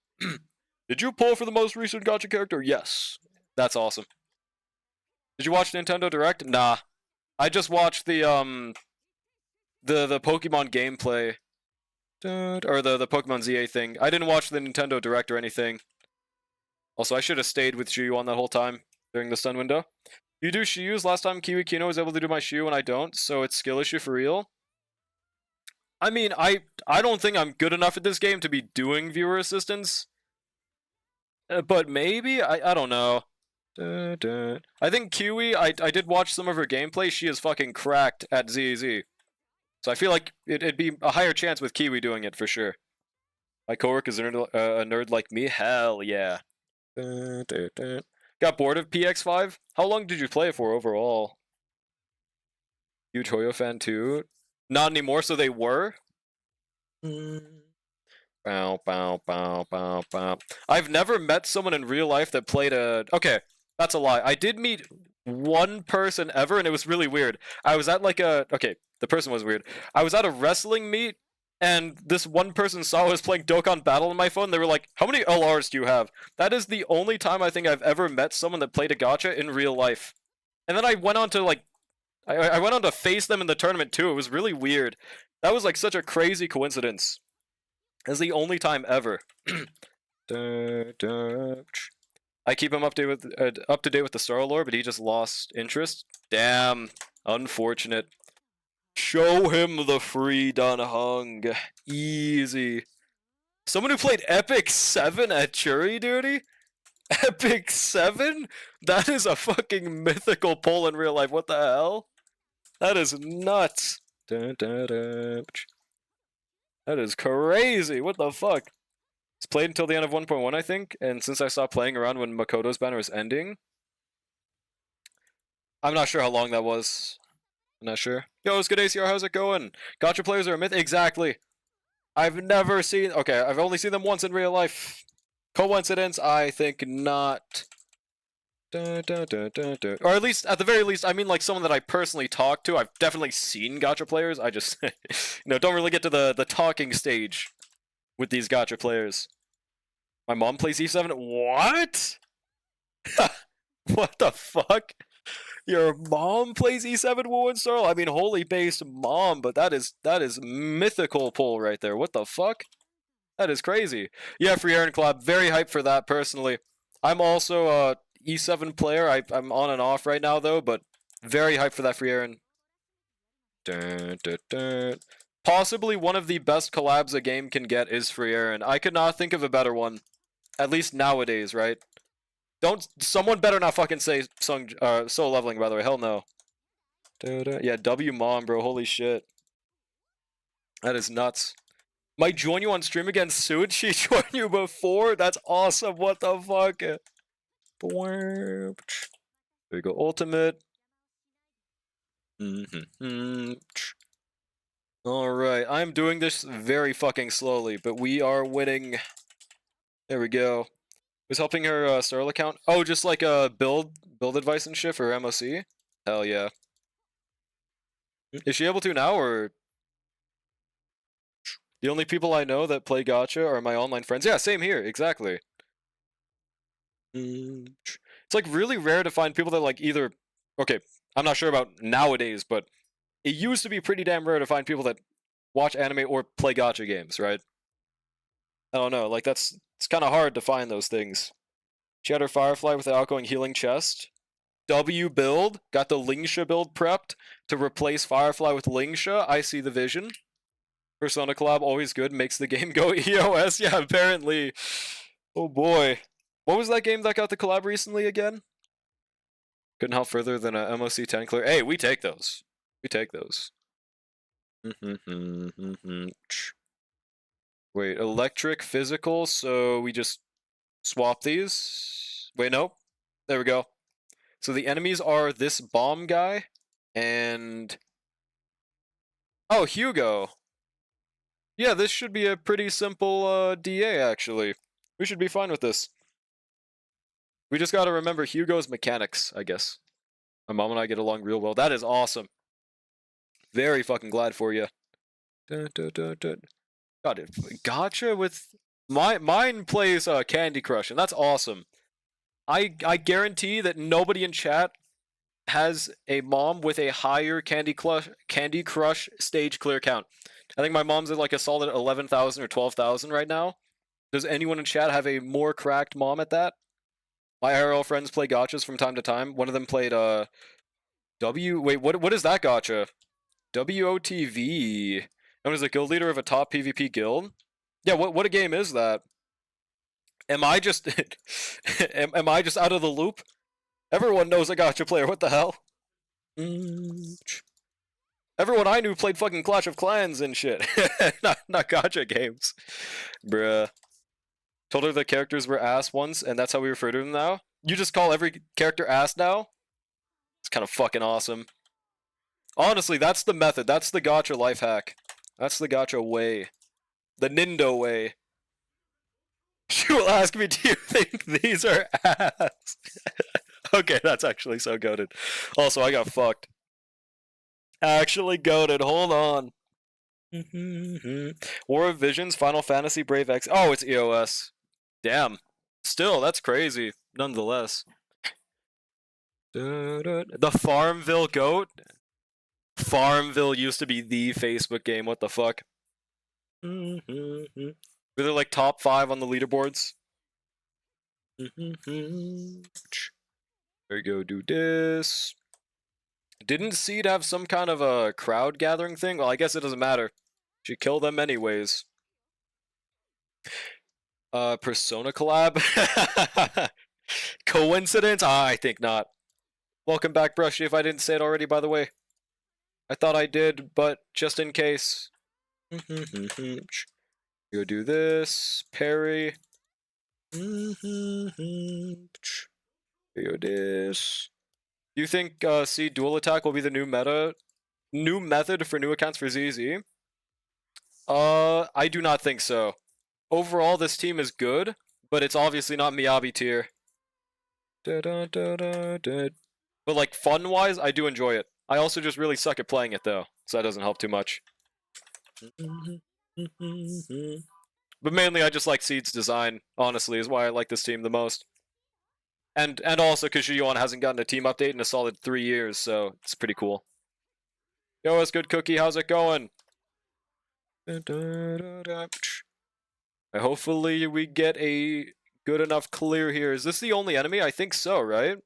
Did you pull for the most recent gacha character? Yes. That's awesome. Did you watch Nintendo Direct? Nah. I just watched the Pokemon gameplay. Or the Pokemon ZA thing. I didn't watch the Nintendo Direct or anything. Also, I should have stayed with Shiyu on that whole time during the stun window. You do Shiyu's. Last time Kiwi Kino was able to do my Shiyu and I don't, so it's skill issue for real. I mean, I don't think I'm good enough at this game to be doing viewer assistance. But maybe? I don't know. I think Kiwi, I did watch some of her gameplay. She is fucking cracked at ZZ. So I feel like it'd be a higher chance with Kiwi doing it for sure. My coworker's a nerd like me? Hell yeah. Got bored of PX5? How long did you play it for overall? Huge Hoyo fan too? Not anymore, so they were? Bow, bow, bow, bow, bow. I've never met someone in real life that played a... Okay, that's a lie. I did meet one person ever, and it was really weird. I was at like a... Okay, the person was weird. I was at a wrestling meet, and this one person saw I was playing Dokkan Battle on my phone. They were like, how many LRs do you have? That is the only time I think I've ever met someone that played a gacha in real life. And then I went on to like... I went on to face them in the tournament too. It was really weird. That was like such a crazy coincidence. That's the only time ever. I keep him up to date with the Star Lore, but he just lost interest. Damn, unfortunate. Show him the free Dun Hung. Easy. Someone who played Epic 7 at jury duty? Epic 7? That is a fucking mythical pull in real life. What the hell? That is nuts. That is crazy. What the fuck? It's played until the end of 1.1, I think, and since I stopped playing around when Makoto's banner was ending, I'm not sure how long that was. I'm not sure. Yo, it's good ACR, how's it going? Gotcha players are a myth? Exactly. I've never seen... Okay, I've only seen them once in real life. Coincidence? I think not. Or at least, at the very least, I mean like someone that I personally talk to. I've definitely seen gacha players. I just, don't really get to the talking stage with these gacha players. My mom plays E7. What? What the fuck? Your mom plays E7 Wooo and Starl? I mean, holy based mom, but that is mythical pull right there. What the fuck? That is crazy. Yeah, Free Aaron Collab. Very hyped for that personally. I'm also a E7 player. I'm on and off right now though, but very hyped for that Free Aaron. Possibly one of the best collabs a game can get is Free Aaron. I could not think of a better one. At least nowadays, right? Someone better not fucking say Soul Leveling, by the way. Hell no. Yeah, W Mom, bro. Holy shit. That is nuts. Might join you on stream again soon. She joined you before? That's awesome. What the fuck? There we go. Ultimate. Alright. I'm doing this very fucking slowly, but we are winning. There we go. Was helping her Starl account. Oh, just like a build advice and shit for MOC? Hell yeah. Is she able to now, or... The only people I know that play gacha are my online friends. Yeah, same here, exactly. It's like really rare to find people that like either... Okay, I'm not sure about nowadays, but it used to be pretty damn rare to find people that watch anime or play gacha games, right? I don't know, like it's kind of hard to find those things. She had her Firefly with the outgoing healing chest. W build, got the Lingsha build prepped to replace Firefly with Lingsha. I see the vision. Persona collab, always good, makes the game go EOS. Yeah, apparently. Oh boy. What was that game that got the collab recently again? Couldn't help further than a MOC 10 clear. Hey, we take those. We take those. Wait, electric, physical, so we just swap these? Wait, no. There we go. So the enemies are this bomb guy. And oh, Hugo. Yeah, this should be a pretty simple DA actually. We should be fine with this. We just gotta remember Hugo's mechanics, I guess. My mom and I get along real well. That is awesome. Very fucking glad for you. Got it. Gotcha with mine plays Candy Crush, and that's awesome. I guarantee that nobody in chat has a mom with a higher Candy Crush stage clear count. I think my mom's at like a solid 11,000 or 12,000 right now. Does anyone in chat have a more cracked mom at that? My IRL friends play gotchas from time to time. One of them played wait, what is that gotcha? WOTV. And was a guild leader of a top PvP guild? Yeah, what a game is that? Am I just am I just out of the loop? Everyone knows a gotcha player, what the hell? Everyone I knew played fucking Clash of Clans and shit. not gotcha games. Bruh. Told her the characters were ass once, and that's how we refer to them now? You just call every character ass now? It's kind of fucking awesome. Honestly, that's the method. That's the gotcha life hack. That's the gotcha way. The Nindo way. She will ask me, do you think these are ass? Okay, that's actually so goated. Also, I got fucked. Actually goated, hold on. War of Visions, Final Fantasy, Brave X. Oh, it's EOS. Damn. Still, that's crazy. Nonetheless. The Farmville goat? Farmville used to be the Facebook game, what the fuck? Were they like top 5 on the leaderboards? There you go, do this. Didn't Seed have some kind of a crowd gathering thing? Well, I guess it doesn't matter. She killed them anyways. Persona collab? Coincidence? I think not. Welcome back, Brushy, if I didn't say it already, by the way. I thought I did, but just in case. Go do this. Parry. Go this. Do you think Seed Dual Attack will be the new method for new accounts for ZZ? I do not think so. Overall, this team is good, but it's obviously not Miyabi tier. But like fun-wise, I do enjoy it. I also just really suck at playing it though, so that doesn't help too much. But mainly I just like Seed's design, honestly, is why I like this team the most. And also because Shiyuan hasn't gotten a team update in a solid 3 years, so it's pretty cool. Yo, it's good Cookie, how's it going? Hopefully we get a good enough clear here. Is this the only enemy? I think so, right?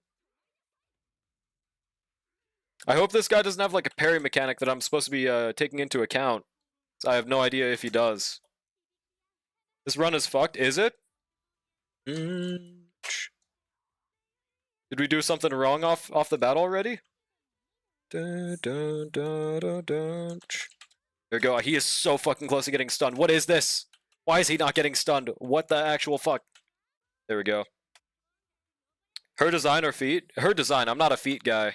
I hope this guy doesn't have like a parry mechanic that I'm supposed to be taking into account. So I have no idea if he does. This run is fucked, is it? Did we do something wrong off the bat already? There we go. He is so fucking close to getting stunned. What is this? Why is he not getting stunned? What the actual fuck? There we go. Her design or feet? Her design. I'm not a feet guy.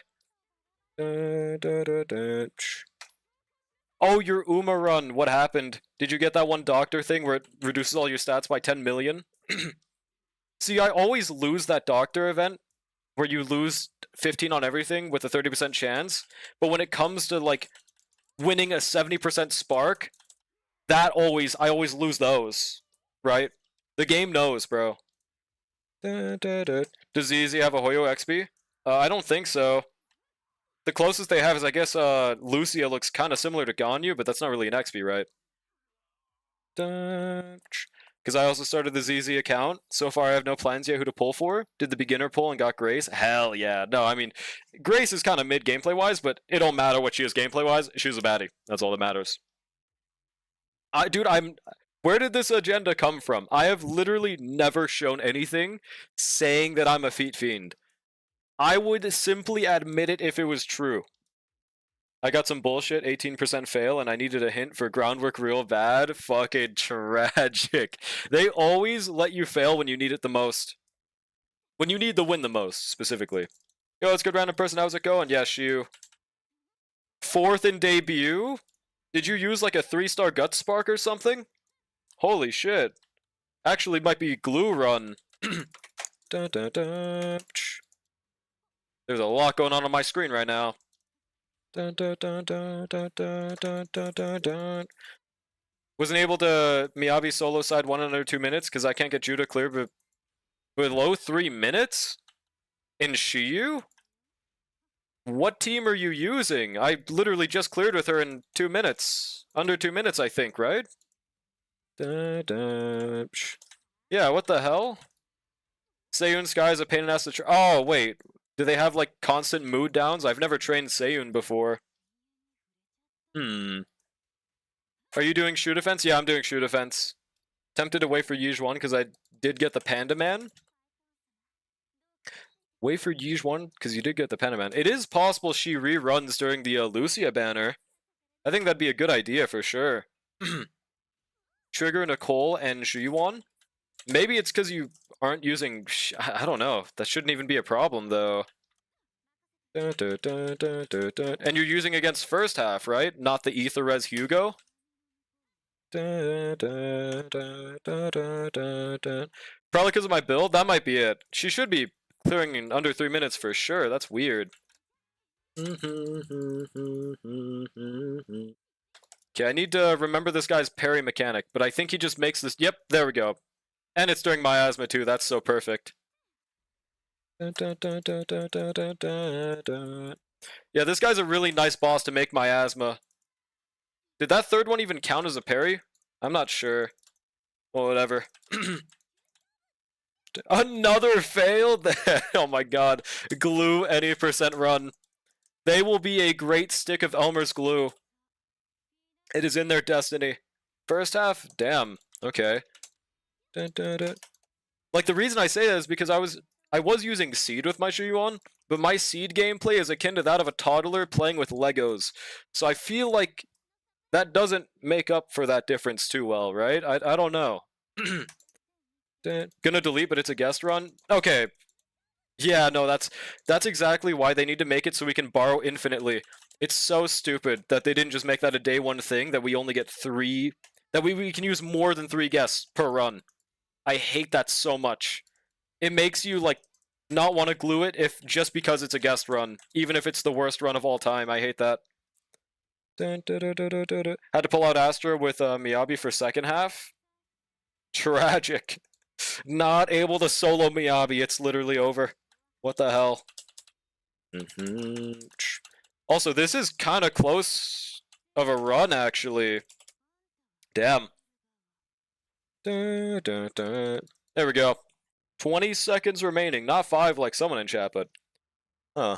Oh, your Uma run. What happened? Did you get that one doctor thing where it reduces all your stats by 10 million? See, I always lose that doctor event where you lose 15 on everything with a 30% chance. But when it comes to like winning a 70% spark, I always lose those, right? The game knows, bro. Does Easy have a Hoyo XP? I don't think so. The closest they have is, I guess, Lucia looks kind of similar to Ganyu, but that's not really an XP, right? Because I also started the ZZ account. So far, I have no plans yet who to pull for. Did the beginner pull and got Grace? Hell yeah. No, I mean, Grace is kind of mid gameplay-wise, but it don't matter what she is gameplay-wise. She was a baddie. That's all that matters. Dude, where did this agenda come from? I have literally never shown anything saying that I'm a feet fiend. I would simply admit it if it was true. I got some bullshit, 18% fail, and I needed a hint for groundwork real bad. Fucking tragic. They always let you fail when you need it the most. When you need the win the most, specifically. Yo, it's good random person, how's it going? Yes, you. 4th in debut? Did you use like a 3-star Gut Spark or something? Holy shit. Actually, might be Glue Run. Dun, dun, dun. There's a lot going on my screen right now. Dun, dun, dun, dun, dun, dun, dun, dun, dun, dun. Wasn't able to Miyabi solo side 1 under 2 minutes because I can't get Judah clear below 3 minutes? In Shiyu? What team are you using? I literally just cleared with her in 2 minutes. Under 2 minutes, I think, right? Dun, dun, yeah, what the hell? Seiyun Sky is a pain in the ass to oh, wait. Do they have, like, constant mood downs? I've never trained Seiyun before. Are you doing shoe defense? Yeah, I'm doing shoe defense. Tempted to wait for Yijuan because I did get the Panda Man. Wait for Yijuan because you did get the Panda Man. It is possible she reruns during the Lucia banner. I think that'd be a good idea for sure. Trigger Nicole and Shuyuan. Maybe it's because you aren't using... I don't know. That shouldn't even be a problem, though. Dun, dun, dun, dun, dun, dun. And you're using against first half, right? Not the Ether Res Hugo? Dun, dun, dun, dun, dun, dun, dun. Probably because of my build? That might be it. She should be clearing in under 3 minutes for sure. That's weird. Okay, I need to remember this guy's parry mechanic, but I think he just makes this... Yep, there we go. And it's during miasma too, that's so perfect. Dun, dun, dun, dun, dun, dun, dun, dun, dun. Yeah, this guy's a really nice boss to make miasma. Did that third one even count as a parry? I'm not sure. Well, whatever. Another fail? Oh my god. Glue any percent run. They will be a great stick of Elmer's glue. It is in their destiny. First half? Damn. Okay. Dun, dun, dun. Like, the reason I say that is because I was using Seed with my Shuyuan, but my Seed gameplay is akin to that of a toddler playing with Legos. So I feel like that doesn't make up for that difference too well, right? I don't know. Gonna delete, but it's a guest run? Okay. Yeah, no, that's exactly why they need to make it so we can borrow infinitely. It's so stupid that they didn't just make that a day one thing, that we only get 3... That we can use more than 3 guests per run. I hate that so much. It makes you, like, not want to glue it if just because it's a guest run. Even if it's the worst run of all time. I hate that. Dun, dun, dun, dun, dun, dun. Had to pull out Astra with Miyabi for second half. Tragic. Not able to solo Miyabi. It's literally over. What the hell? Also, this is kind of close of a run, actually. Damn. Dun, dun, dun. There we go. 20 seconds remaining. Not 5 like someone in chat, but... Huh.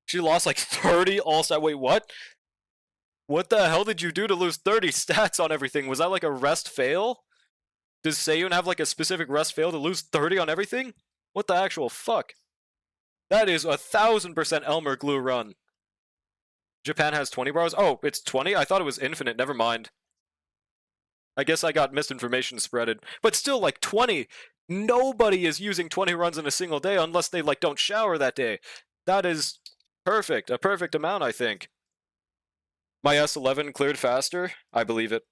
She lost like 30 all-stat. Wait, what? What the hell did you do to lose 30 stats on everything? Was that like a rest fail? Does Seiyun have like a specific rest fail to lose 30 on everything? What the actual fuck? That is 1000% Elmer glue run. Japan has 20 bars? Oh, it's 20? I thought it was infinite. Never mind. I guess I got misinformation spreaded. But still, like, 20. Nobody is using 20 runs in a single day unless they, like, don't shower that day. That is perfect. A perfect amount, I think. My S11 cleared faster? I believe it.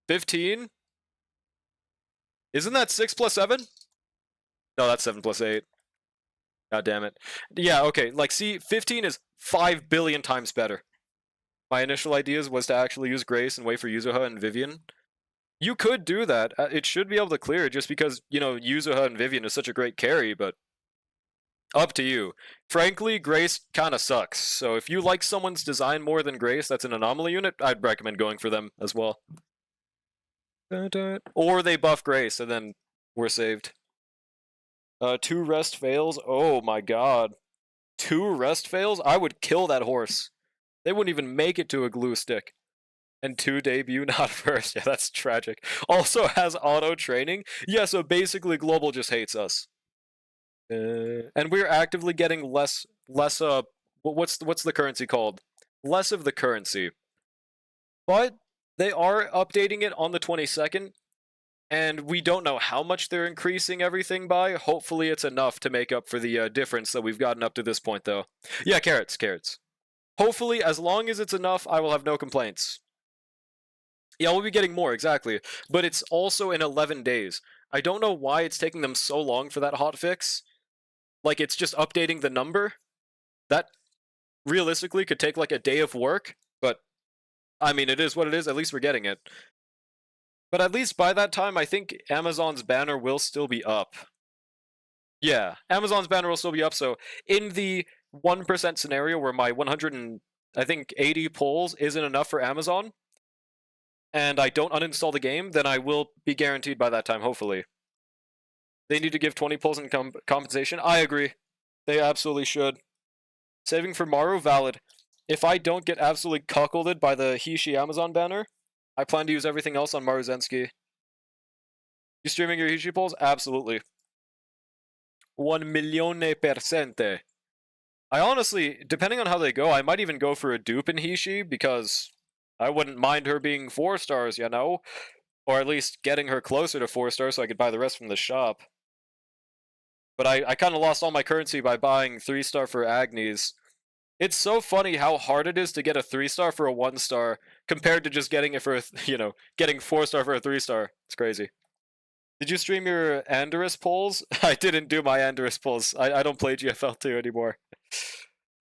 15? Isn't that 6 plus 7? No, that's 7 plus 8. God damn it. Yeah, okay. Like, see, 15 is 5 billion times better. My initial ideas was to actually use Grace and wait for Yuzuha and Vivian. You could do that. It should be able to clear just because, you know, Yuzuha and Vivian is such a great carry, but up to you. Frankly, Grace kind of sucks. So if you like someone's design more than Grace that's an anomaly unit, I'd recommend going for them as well. Or they buff Grace and then we're saved. 2 rest fails? Oh my god. 2 rest fails? I would kill that horse. They wouldn't even make it to a glue stick. And 2 debut, not first. Yeah, that's tragic. Also has auto training. Yeah, so basically Global just hates us. And we're actively getting less what's the currency called? Less of the currency. But they are updating it on the 22nd. And we don't know how much they're increasing everything by. Hopefully it's enough to make up for the difference that we've gotten up to this point, though. Yeah, carrots. Hopefully, as long as it's enough, I will have no complaints. Yeah, we'll be getting more, exactly. But it's also in 11 days. I don't know why it's taking them so long for that hotfix. Like, it's just updating the number. That, realistically, could take, like, a day of work. But, I mean, it is what it is. At least we're getting it. But at least by that time, I think Amazon's banner will still be up. Yeah, Amazon's banner will still be up, so in the 1% scenario where my 100 and, I think, 80 polls isn't enough for Amazon, and I don't uninstall the game, then I will be guaranteed by that time, hopefully. They need to give 20 polls in compensation. I agree. They absolutely should. Saving for Maru, valid. If I don't get absolutely cuckolded by the Hishi Amazon banner, I plan to use everything else on Maruzensky. You streaming your Hishi polls? Absolutely. 1,000,000%. I honestly, depending on how they go, I might even go for a dupe in Hishi, because I wouldn't mind her being 4 stars, you know? Or at least getting her closer to 4 stars so I could buy the rest from the shop. But I kind of lost all my currency by buying 3-star for Agnes. It's so funny how hard it is to get a 3-star for a 1-star compared to just getting it for, getting 4-star for a 3-star. It's crazy. Did you stream your Andorus polls? I didn't do my Andorus polls. I don't play GFL2 anymore.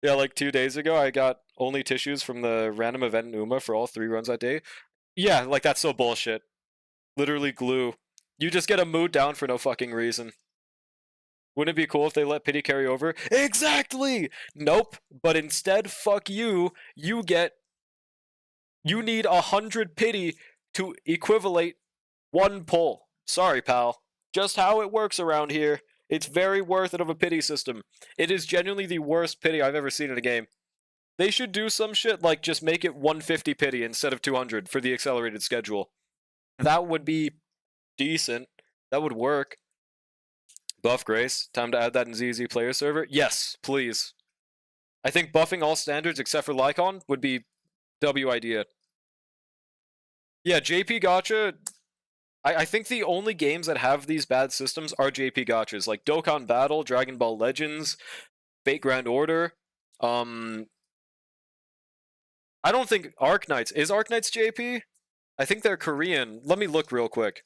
Yeah, like 2 days ago, I got only tissues from the random event in Uma for all 3 runs that day. Yeah, like that's so bullshit. Literally glue. You just get a mood down for no fucking reason. Wouldn't it be cool if they let pity carry over? Exactly! Nope. But instead, fuck you. You need 100 pity to equivalate 1 pull. Sorry, pal. Just how it works around here. It's very worth it of a pity system. It is genuinely the worst pity I've ever seen in a game. They should do some shit like just make it 150 pity instead of 200 for the accelerated schedule. That would be decent. That would work. Buff Grace. Time to add that in ZZ player server? Yes, please. I think buffing all standards except for Lycon would be W idea. Yeah, JP Gacha. I think the only games that have these bad systems are JP Gachas, like Dokkan Battle, Dragon Ball Legends, Fate Grand Order. I don't think Arknights is Arknights JP. I think they're Korean. Let me look real quick.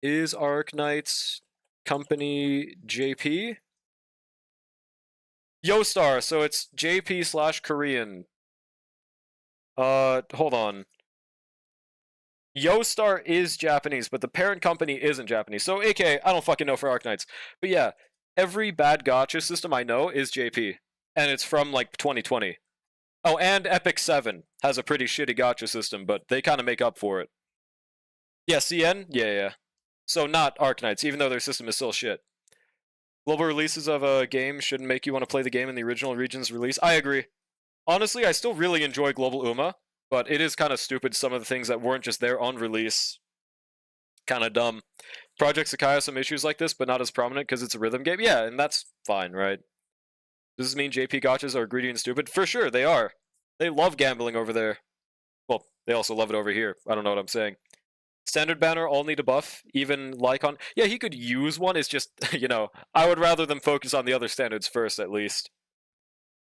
Is Arknights company JP? Yostar, so it's JP / Korean. Hold on. Yostar is Japanese, but the parent company isn't Japanese. So, aka, I don't fucking know for Arknights. But yeah, every bad gacha system I know is JP. And it's from, like, 2020. Oh, and Epic 7 has a pretty shitty gacha system, but they kind of make up for it. Yeah, CN? Yeah. So not Arknights, even though their system is still shit. Global releases of a game shouldn't make you want to play the game in the original region's release. I agree. Honestly, I still really enjoy Global Uma, but it is kind of stupid some of the things that weren't just there on release. Kind of dumb. Project Sakai has some issues like this, but not as prominent because it's a rhythm game. Yeah, and that's fine, right? Does this mean JP gachas are greedy and stupid? For sure, they are. They love gambling over there. Well, they also love it over here. I don't know what I'm saying. Standard banner, all need a buff, even Lycon. Yeah, he could use one, it's just, I would rather them focus on the other standards first, at least.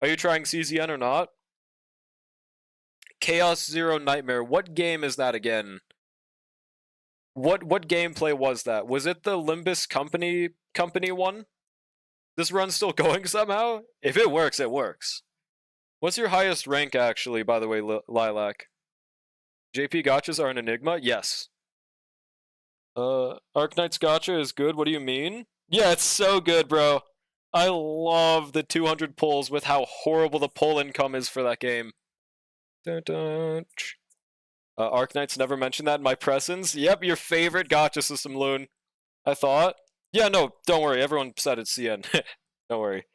Are you trying CZN or not? Chaos Zero Nightmare, what game is that again? What gameplay was that? Was it the Limbus company one? This run's still going somehow? If it works, it works. What's your highest rank, actually, by the way, Lilac? JP gachas are an enigma? Yes. Arknight's gacha is good, what do you mean? Yeah, it's so good, bro. I love the 200 pulls with how horrible the pull income is for that game. Dun, dun. Arknight's never mentioned that in my presence. Yep, your favorite gacha system, Loon. I thought. Yeah, no, don't worry. Everyone said it's CN. Don't worry.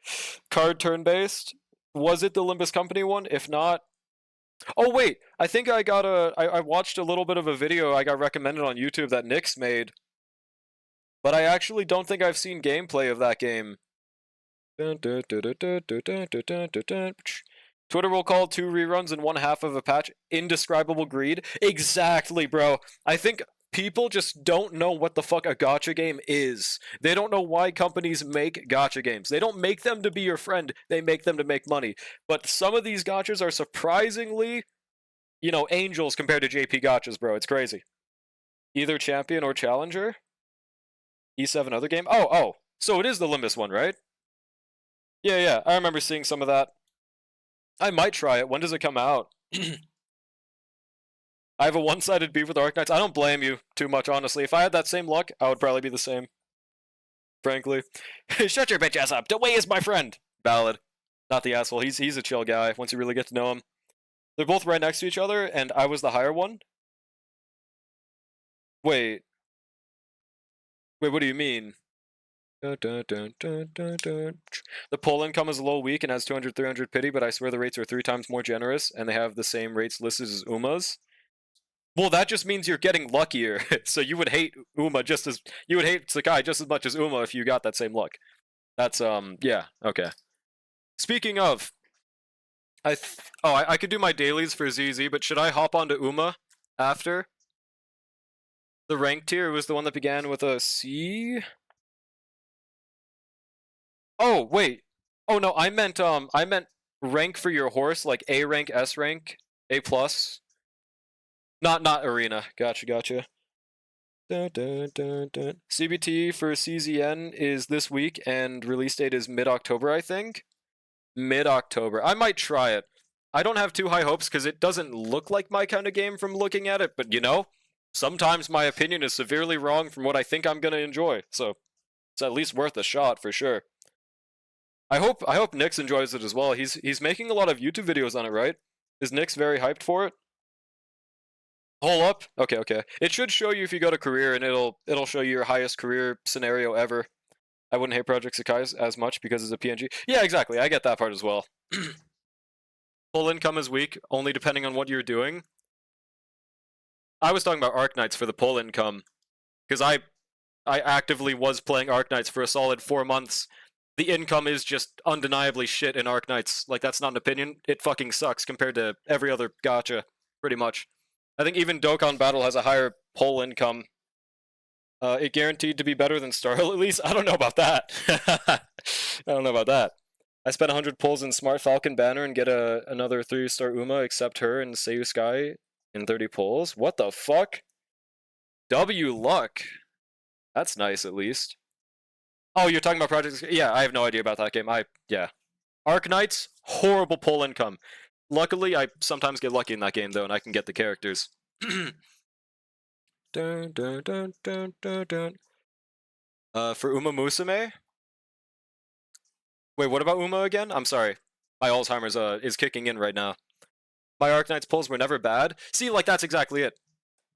Card turn-based? Was it the Limbus Company one? If not... Oh, wait! I think I got I watched a little bit of a video I got recommended on YouTube that Nyx made. But I actually don't think I've seen gameplay of that game. Twitter will call 2 reruns and 1/2 of a patch indescribable greed. Exactly, bro. I think People just don't know what the fuck a gacha game is. They don't know why companies make gacha games. They don't make them to be your friend, they make them to make money. But some of these gachas are surprisingly, angels compared to JP gachas, bro. It's crazy. Either champion or challenger. E7 other game. Oh. So it is the Limbus one, right? Yeah. I remember seeing some of that. I might try it. When does it come out? I have a one-sided beef with Arknights. I don't blame you too much, honestly. If I had that same luck, I would probably be the same. Frankly. Shut your bitch ass up. Dewey is my friend. Valid. Not the asshole. He's a chill guy once you really get to know him. They're both right next to each other, and I was the higher one? Wait, what do you mean? The poll income is a little weak and has 200, 300 pity, but I swear the rates are 3 times more generous, and they have the same rates listed as Uma's. Well, that just means you're getting luckier. So you would hate you would hate Sakai just as much as Uma if you got that same luck. That's yeah, okay. Speaking of, I could do my dailies for ZZ, but should I hop onto Uma after? The rank tier was the one that began with a C. Oh wait. Oh no, I meant rank for your horse, like A rank, S rank, A plus. Not arena. Gotcha. CBT for CZN is this week, and release date is mid-October, I think. Mid-October. I might try it. I don't have too high hopes because it doesn't look like my kind of game from looking at it, but sometimes my opinion is severely wrong from what I think I'm gonna enjoy, so it's at least worth a shot for sure. I hope Nyx enjoys it as well. He's making a lot of YouTube videos on it, right? Is Nyx very hyped for it? Hold up. Okay. It should show you if you go to career, and it'll show you your highest career scenario ever. I wouldn't hate Project Sakai as much because it's a PNG. Yeah, exactly. I get that part as well. Full income is weak, only depending on what you're doing. I was talking about Arknights for the pull income, because I actively was playing Arknights for a solid 4 months. The income is just undeniably shit in Arknights. Like, that's not an opinion. It fucking sucks compared to every other gacha, pretty much. I think even Dokkan Battle has a higher pull income. It guaranteed to be better than Starhill at least? I don't know about that. I spent 100 pulls in Smart Falcon Banner and get another 3-star Uma, except her and Seiyu Sky in 30 pulls. What the fuck? W luck. That's nice, at least. Oh, you're talking about Project... Yeah, I have no idea about that game. Yeah. Arknights, horrible pull income. Luckily, I sometimes get lucky in that game, though, and I can get the characters. For Uma Musume? Wait, what about Uma again? I'm sorry. My Alzheimer's is kicking in right now. My Arknights pulls were never bad. See, like, that's exactly it.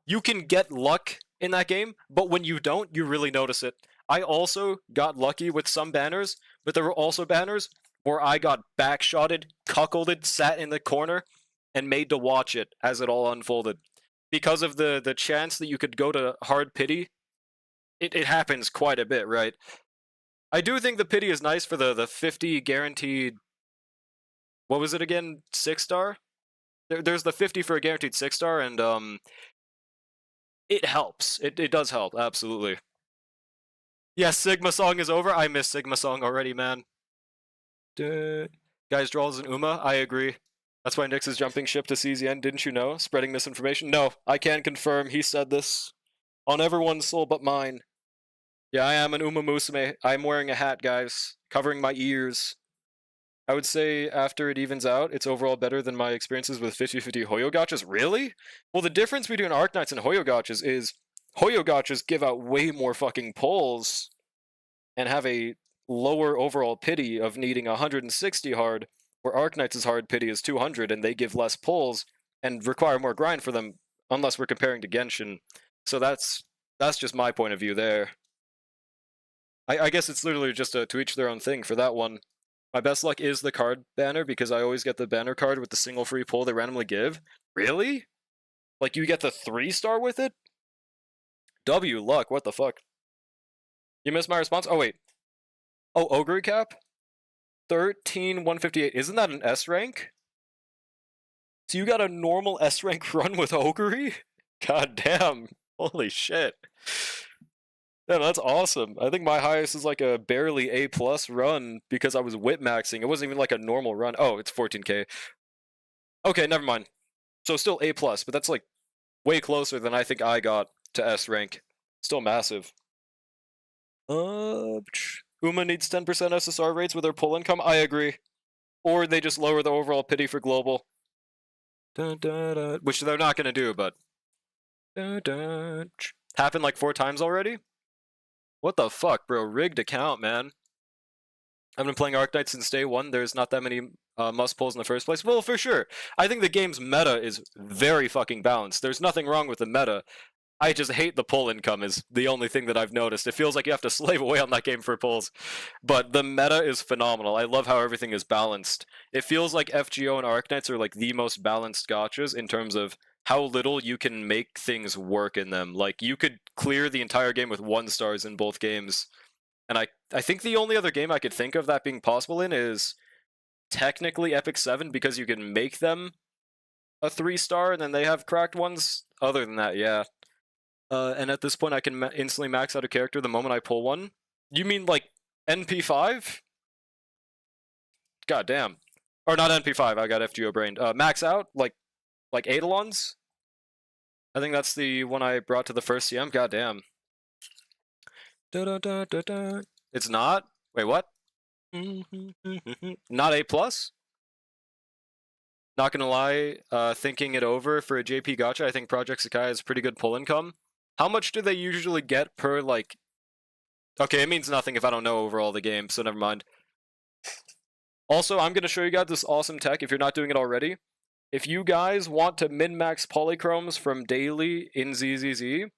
You can get luck in that game, but when you don't, you really notice it. I also got lucky with some banners, but there were also banners where I got backshotted, cuckolded, sat in the corner, and made to watch it as it all unfolded. Because of the chance that you could go to hard pity, it happens quite a bit, right? I do think the pity is nice for the 50 guaranteed... What was it again? 6-star? There's the 50 for a guaranteed 6-star, and it helps. It does help, absolutely. Yeah, Sigma Song is over. I miss Sigma Song already, man. Guys, draws and Uma, I agree. That's why Nyx is jumping ship to CZN, didn't you know? Spreading misinformation? No, I can confirm he said this. On everyone's soul but mine. Yeah, I am an Uma Musume. I'm wearing a hat, guys. Covering my ears. I would say after it evens out, it's overall better than my experiences with 50-50 Hoyo Gachas. Really? Well, the difference between Arknights and Hoyo Gachas is Hoyo Gachas give out way more fucking pulls and have a lower overall pity of needing 160 hard, where Arknights' hard pity is 200 and they give less pulls and require more grind for them, unless we're comparing to Genshin. So that's just my point of view there. I guess it's literally just to each their own thing for that one. My best luck is the card banner, because I always get the banner card with the single free pull they randomly give. Really? Like, you get the 3-star with it? W luck, what the fuck? You missed my response? Oh, wait. Oh, Ogre cap? 13,158. Isn't that an S rank? So you got a normal S rank run with Ogre? God damn. Holy shit. Yeah, that's awesome. I think my highest is like a barely A plus run because I was whip maxing. It wasn't even like a normal run. Oh, it's 14K. Okay, never mind. So still A plus, but that's like way closer than I think I got to S rank. Still massive. Uma needs 10% SSR rates with their pull income. I agree. Or they just lower the overall pity for global. Dun, dun, dun. Which they're not going to do, but dun, dun. Happened like 4 times already? What the fuck, bro? Rigged account, man. I've been playing Arknight since day one. There's not that many must pulls in the first place. Well, for sure. I think the game's meta is very fucking balanced. There's nothing wrong with the meta. I just hate the pull income is the only thing that I've noticed. It feels like you have to slave away on that game for pulls. But the meta is phenomenal. I love how everything is balanced. It feels like FGO and Arknights are like the most balanced gachas in terms of how little you can make things work in them. Like you could clear the entire game with 1 stars in both games. And I think the only other game I could think of that being possible in is technically Epic 7 because you can make them a 3-star and then they have cracked ones. Other than that, yeah. And at this point, I can instantly max out a character the moment I pull one. You mean like NP5? God damn. Or not NP5, I got FGO brained. Max out? Like Eidolons? I think that's the one I brought to the first CM. God damn. It's not? Wait, what? Not A+? Not gonna lie, thinking it over for a JP gacha, I think Project Sakai has pretty good pull income. How much do they usually get per, like... Okay, it means nothing if I don't know overall the game, so never mind. Also, I'm gonna show you guys this awesome tech if you're not doing it already. If you guys want to min-max polychromes from daily in ZZZ,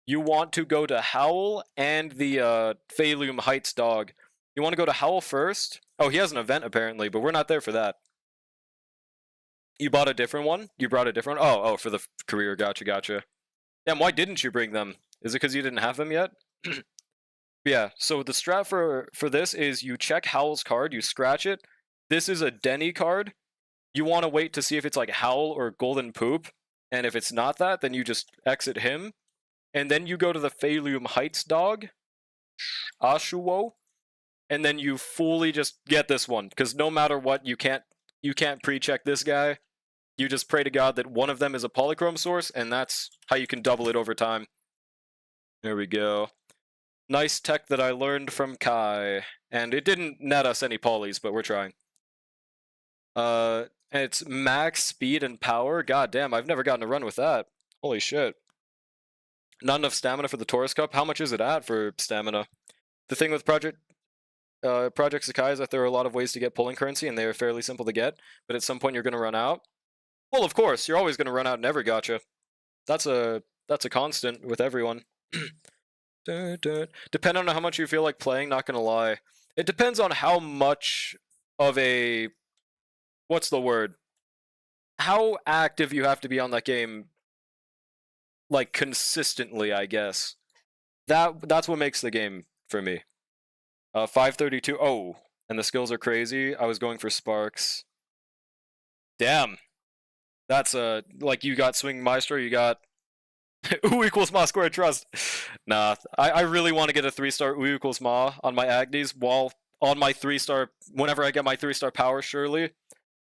you want to go to Howl and the Phallium Heights dog. You want to go to Howl first. Oh, he has an event apparently, but we're not there for that. You bought a different one? You brought a different one? Oh, for the career. Gotcha. Damn, why didn't you bring them? Is it because you didn't have them yet? Yeah, so the strat for this is you check Howl's card, you scratch it. This is a Denny card. You want to wait to see if it's like Howl or Golden Poop. And if it's not that, then you just exit him. And then you go to the Phallium Heights dog, Ashuwo, and then you fully just get this one. Because no matter what, you can't pre-check this guy. You just pray to God that one of them is a polychrome source, and that's how you can double it over time. There we go. Nice tech that I learned from Kai. And it didn't net us any polys, but we're trying. It's max speed and power. God damn, I've never gotten a run with that. Holy shit. Not enough stamina for the Taurus Cup. How much is it at for stamina? The thing with Project Sakai is that there are a lot of ways to get pulling currency, and they are fairly simple to get, but at some point you're going to run out. Well, of course, you're always going to run out in every gacha. That's a constant with everyone. Depending on how much you feel like playing, not gonna lie. It depends on how much of a... What's the word? How active you have to be on that game, like, consistently, I guess. That's what makes the game for me. 532. Oh, and the skills are crazy. I was going for Sparks. Damn. That's like you got Swing Maestro, you got Ooh equals Ma squared trust. Nah, I really want to get a 3-star Ooh equals Ma on my Agnes while on my 3-star, whenever I get my 3-star power, surely.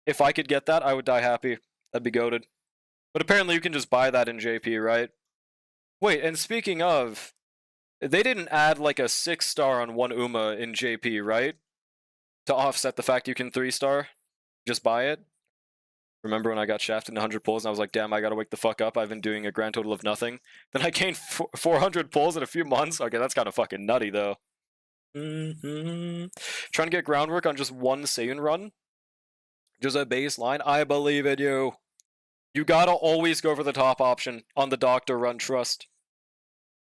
If I could get that, I would die happy. That'd be goated. But apparently you can just buy that in JP, right? Wait, and speaking of, they didn't add like a 6-star on one Uma in JP, right? To offset the fact you can 3-star? Just buy it? Remember when I got shafted in 100 pulls and I was like, damn, I gotta wake the fuck up. I've been doing a grand total of nothing. Then I gained 400 pulls in a few months. Okay, that's kind of fucking nutty, though. Trying to get groundwork on just one Saiyan run. Just a baseline. I believe in you. You gotta always go for the top option on the doctor run, trust.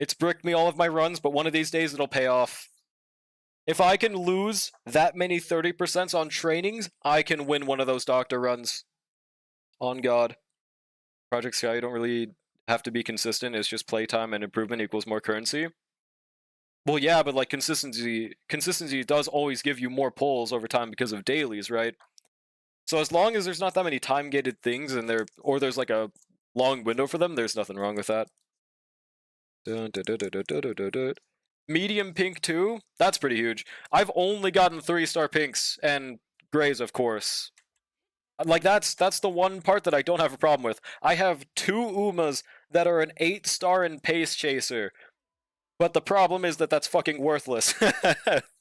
It's bricked me all of my runs, but one of these days it'll pay off. If I can lose that many 30% on trainings, I can win one of those doctor runs. On God. Project Sky, you don't really have to be consistent. It's just playtime and improvement equals more currency. Well, yeah, but like consistency does always give you more pulls over time because of dailies, right? So as long as there's not that many time-gated things and there's like a long window for them, there's nothing wrong with that. Dun, dun, dun, dun, dun, dun, dun, dun. Medium pink too? That's pretty huge. I've only gotten 3-star pinks and grays, of course. Like that's the one part that I don't have a problem with. I have 2 Umas that are an 8-star in Pace Chaser. But the problem is that that's fucking worthless.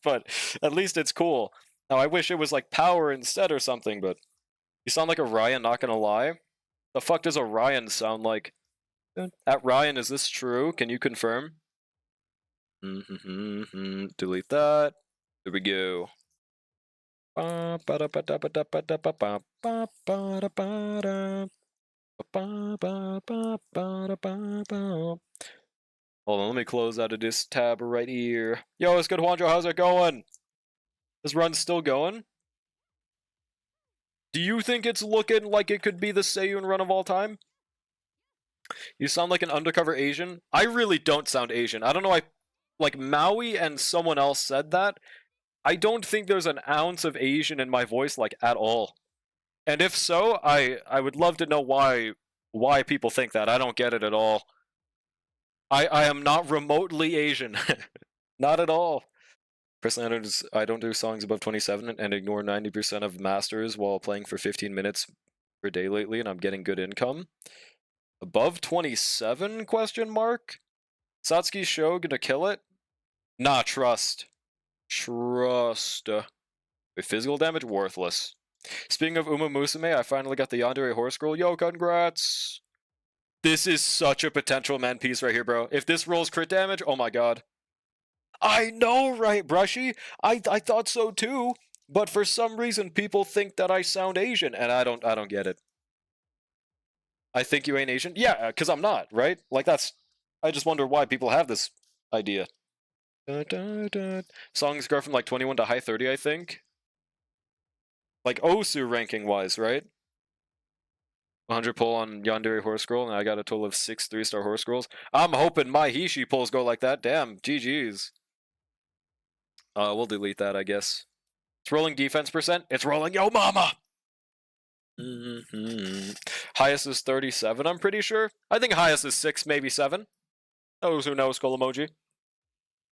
But at least it's cool. Now I wish it was like power instead or something, but you sound like a Ryan, not gonna lie. The fuck does a Ryan sound like? At Ryan, is this true? Can you confirm? Delete that. There we go. Hold on, let me close out of this tab right here. Yo, what's good, Juanjo? How's it going? This run's still going? Do you think it's looking like it could be the Seiyun run of all time? You sound like an undercover Asian. I really don't sound Asian. I don't know, like Maui and someone else said that. I don't think there's an ounce of Asian in my voice, like, at all. And if so, I would love to know why people think that. I don't get it at all. I am not remotely Asian. Not at all. Personally, I don't do songs above 27 and ignore 90% of masters while playing for 15 minutes per day lately, and I'm getting good income. Above 27? Question mark? Satsuki's show gonna kill it? Nah, trust. Trust. Wait, physical damage? Worthless. Speaking of Uma Musume, I finally got the Yandere horse scroll. Yo, congrats! This is such a potential man piece right here, bro. If this rolls crit damage, oh my god. I know, right, Brushy? I thought so too, but for some reason people think that I sound Asian, and I don't get it. I think you ain't Asian? Yeah, because I'm not, right? Like that's... I just wonder why people have this idea. Songs go from like 21 to high 30, I think. Like Osu ranking-wise, right? 100 pull on Yandere horse scroll, and I got a total of 6 3-star horse scrolls. I'm hoping my Hishi pulls go like that. Damn, GG's. We'll delete that, I guess. It's rolling defense percent. It's rolling yo mama! Highest is 37, I'm pretty sure. I think highest is 6, maybe 7. Those who know, skull emoji.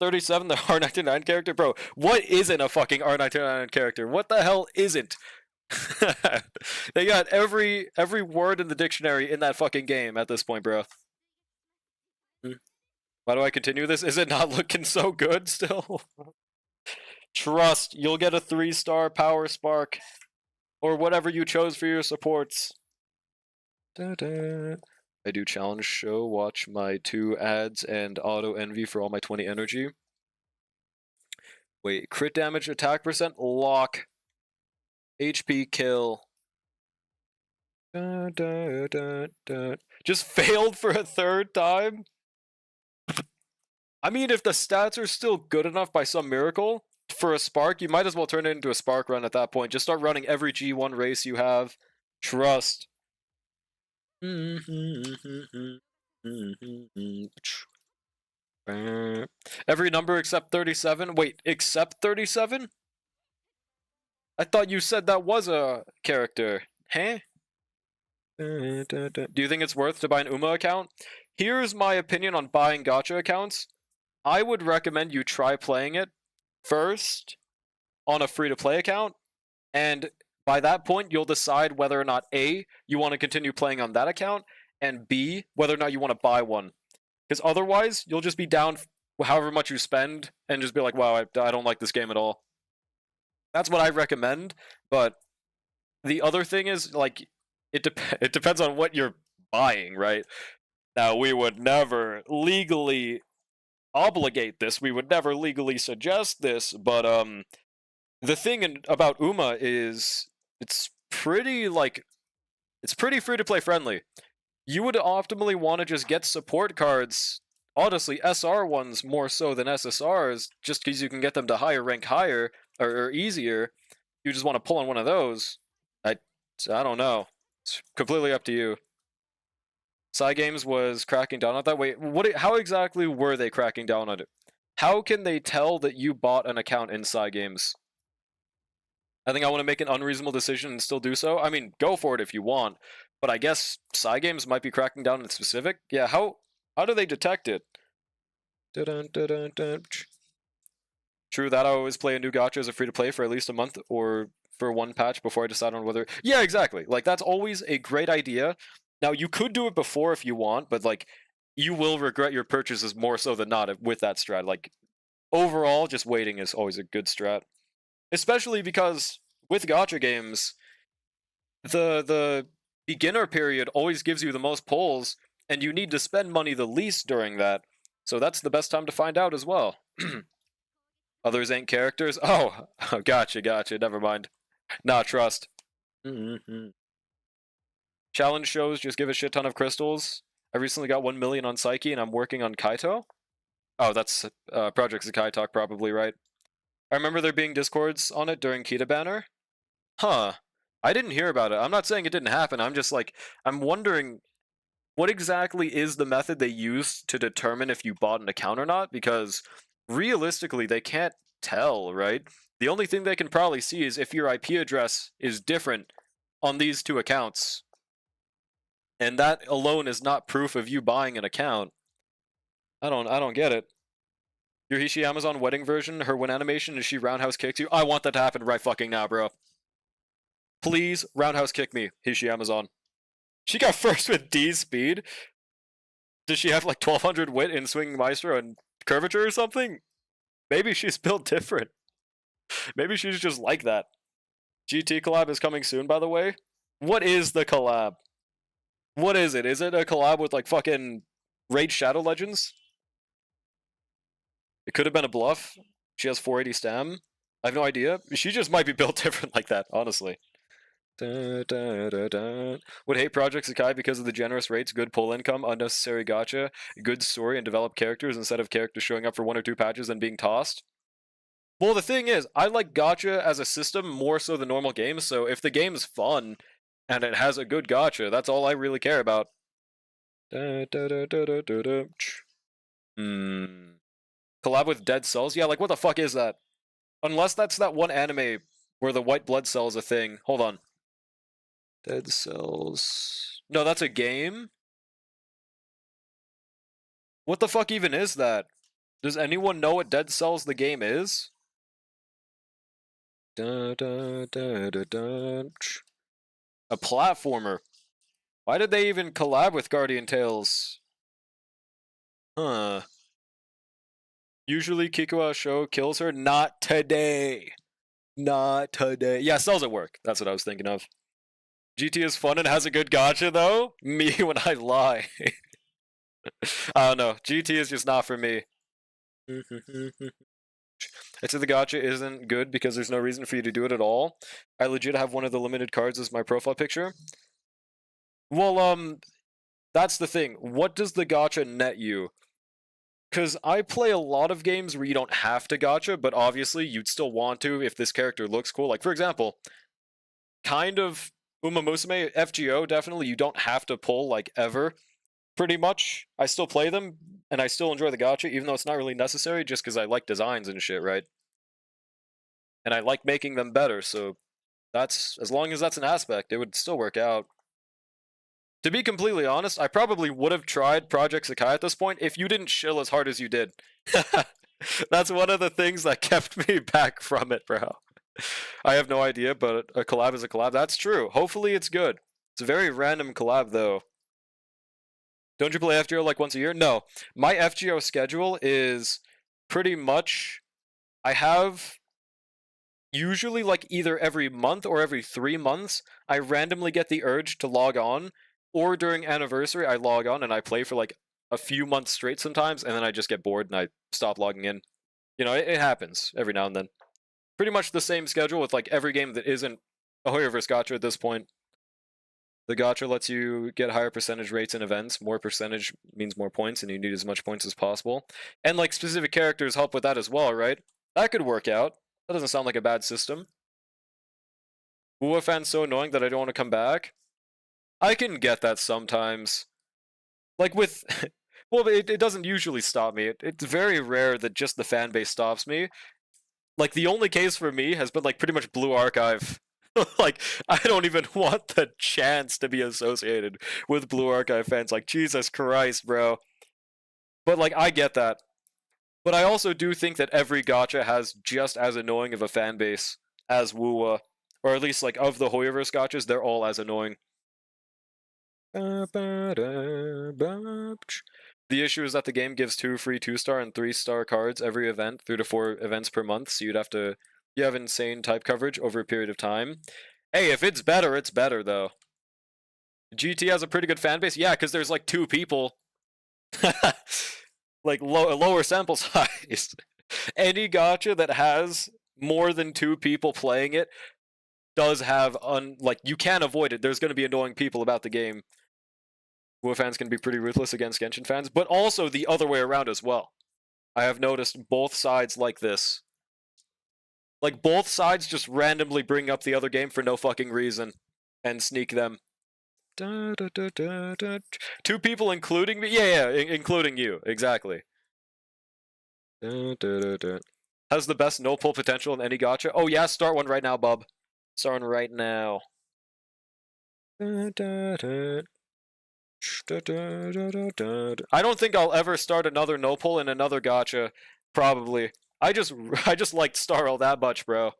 37, the R99 character? Bro, what isn't a fucking R99 character? What the hell isn't? They got every word in the dictionary in that fucking game at this point, bro. Why do I continue this? Is it not looking so good still? Trust, you'll get a 3-star power spark. Or whatever you chose for your supports. I do challenge show, watch my 2 ads, and auto envy for all my 20 energy. Wait, crit damage, attack percent, lock. HP kill. Just failed for a 3rd time? I mean, if the stats are still good enough by some miracle, for a spark, you might as well turn it into a spark run at that point. Just start running every G1 race you have. Trust. Every number except 37? Wait, except 37? I thought you said that was a character. Huh? Do you think it's worth to buy an Uma account? Here's my opinion on buying gacha accounts. I would recommend you try playing it first on a free-to-play account, and by that point, you'll decide whether or not A, you want to continue playing on that account, and B, whether or not you want to buy one. Because otherwise, you'll just be down however much you spend, and just be like, wow, I don't like this game at all. That's what I recommend, but the other thing is, like, it depends on what you're buying, right? Now, we would never legally obligate this, we would never legally suggest this, but the thing about Uma is it's pretty free-to-play friendly. You would optimally want to just get support cards, honestly SR ones more so than SSRs, just because you can get them to rank higher or easier. You just want to pull on one of those. I don't know. It's completely up to you. Cygames was cracking down on that. Wait, how exactly were they cracking down on it? How can they tell that you bought an account in Cygames? I think I want to make an unreasonable decision and still do so. I mean, go for it if you want, but I guess Cygames might be cracking down on specific. Yeah, how do they detect it? Dun, dun, dun, dun. True that I always play a new gacha as a free to play for at least a month or for one patch before I decide on whether. Yeah, exactly. Like that's always a great idea. Now you could do it before if you want, but like you will regret your purchases more so than not with that strat. Like overall, just waiting is always a good strat, especially because with gacha games, the beginner period always gives you the most pulls, and you need to spend money the least during that. So that's the best time to find out as well. Others ain't characters. Oh, gotcha, gotcha. Never mind. Nah, trust. Mm-hmm. Challenge shows just give a shit ton of crystals. I recently got 1 million on Psyche, and I'm working on Kaito. Oh, that's Project Zakai talk, probably, right? I remember there being discords on it during Kita Banner. Huh. I didn't hear about it. I'm not saying it didn't happen. I'm just like, I'm wondering what exactly is the method they use to determine if you bought an account or not? Because realistically, they can't tell, right? The only thing they can probably see is if your IP address is different on these two accounts. And that alone is not proof of you buying an account. I don't get it. Your Hishi Amazon wedding version, her win animation, is she roundhouse kicked you? I want that to happen right fucking now, bro. Please roundhouse kick me, Hishi Amazon. She got first with D speed. Does she have like 1200 wit in Swinging Maestro and curvature or something? Maybe she's built different. Maybe she's just like that. GT collab is coming soon, by the way. What is the collab? What is it? Is it a collab with like fucking Raid Shadow Legends? It could have been a bluff. She has 480 stam. I have no idea. She just might be built different like that, honestly. Would hate Project Sakai because of the generous rates, good pull income, unnecessary gacha, good story, and developed characters instead of characters showing up for 1 or 2 patches and being tossed. Well, the thing is, I like gacha as a system more so than normal games, so if the game's fun and it has a good gacha, that's all I really care about. Collab with Dead Cells? Yeah, like what the fuck is that? Unless that's that one anime where the white blood cell is a thing. Hold on. Dead Cells. No, that's a game? What the fuck even is that? Does anyone know what Dead Cells the game is? A platformer. Why did they even collab with Guardian Tales? Huh. Usually Kikuwa show kills her. Not today. Not today. Yeah, cells at work. That's what I was thinking of. GT is fun and has a good gacha though? Me when I lie. I don't know. GT is just not for me. I said the gacha isn't good because there's no reason for you to do it at all. I legit have one of the limited cards as my profile picture. Well, that's the thing. What does the gacha net you? Because I play a lot of games where you don't have to gacha, but obviously you'd still want to if this character looks cool. Like, for example, kind of Uma Musume, FGO, definitely, you don't have to pull, like, ever, pretty much. I still play them, and I still enjoy the gacha, even though it's not really necessary, just because I like designs and shit, right? And I like making them better, so that's, as long as that's an aspect, it would still work out. To be completely honest, I probably would have tried Project Sakai at this point if you didn't shill as hard as you did. That's one of the things that kept me back from it, bro. I have no idea, but a collab is a collab. That's true. Hopefully it's good. It's a very random collab, though. Don't you play FGO like once a year? No. My FGO schedule is pretty much... I have... usually like either every month or every 3 months, I randomly get the urge to log on, or during anniversary, I log on and I play for like a few months straight sometimes, and then I just get bored and I stop logging in. You know, it happens every now and then. Pretty much the same schedule with like every game that isn't a Hoyoverse gacha at this point. The gacha lets you get higher percentage rates in events. More percentage means more points, and you need as much points as possible. And like specific characters help with that as well, right? That could work out. That doesn't sound like a bad system. Wooo fan's so annoying that I don't want to come back. I can get that sometimes. Like with... well, it doesn't usually stop me. It's very rare that just the fan base stops me. Like, the only case for me has been, like, pretty much Blue Archive. Like, I don't even want the chance to be associated with Blue Archive fans. Like, Jesus Christ, bro. But, like, I get that. But I also do think that every gacha has just as annoying of a fan base as Woo, or at least like of the Hoyoverse gachas, they're all as annoying. The issue is that the game gives 2 free 2-star and 3-star cards every event, 3 to 4 events per month, so you have insane type coverage over a period of time. Hey, if it's better though. GT has a pretty good fan base, yeah, because there's like 2 people. Like lower sample size. Any gacha that has more than 2 people playing it does have like you can't avoid it. There's going to be annoying people about the game. Woo fans can be pretty ruthless against Genshin fans, but also the other way around as well. I have noticed both sides like this. Like both sides just randomly bring up the other game for no fucking reason and sneak them. 2 people including me? Yeah, including you, exactly. Has the best no pull potential in any gacha? Oh yeah, start one right now, bub. Start one right now. I don't think I'll ever start another no pull in another gacha. Probably. I just liked Starl that much, bro.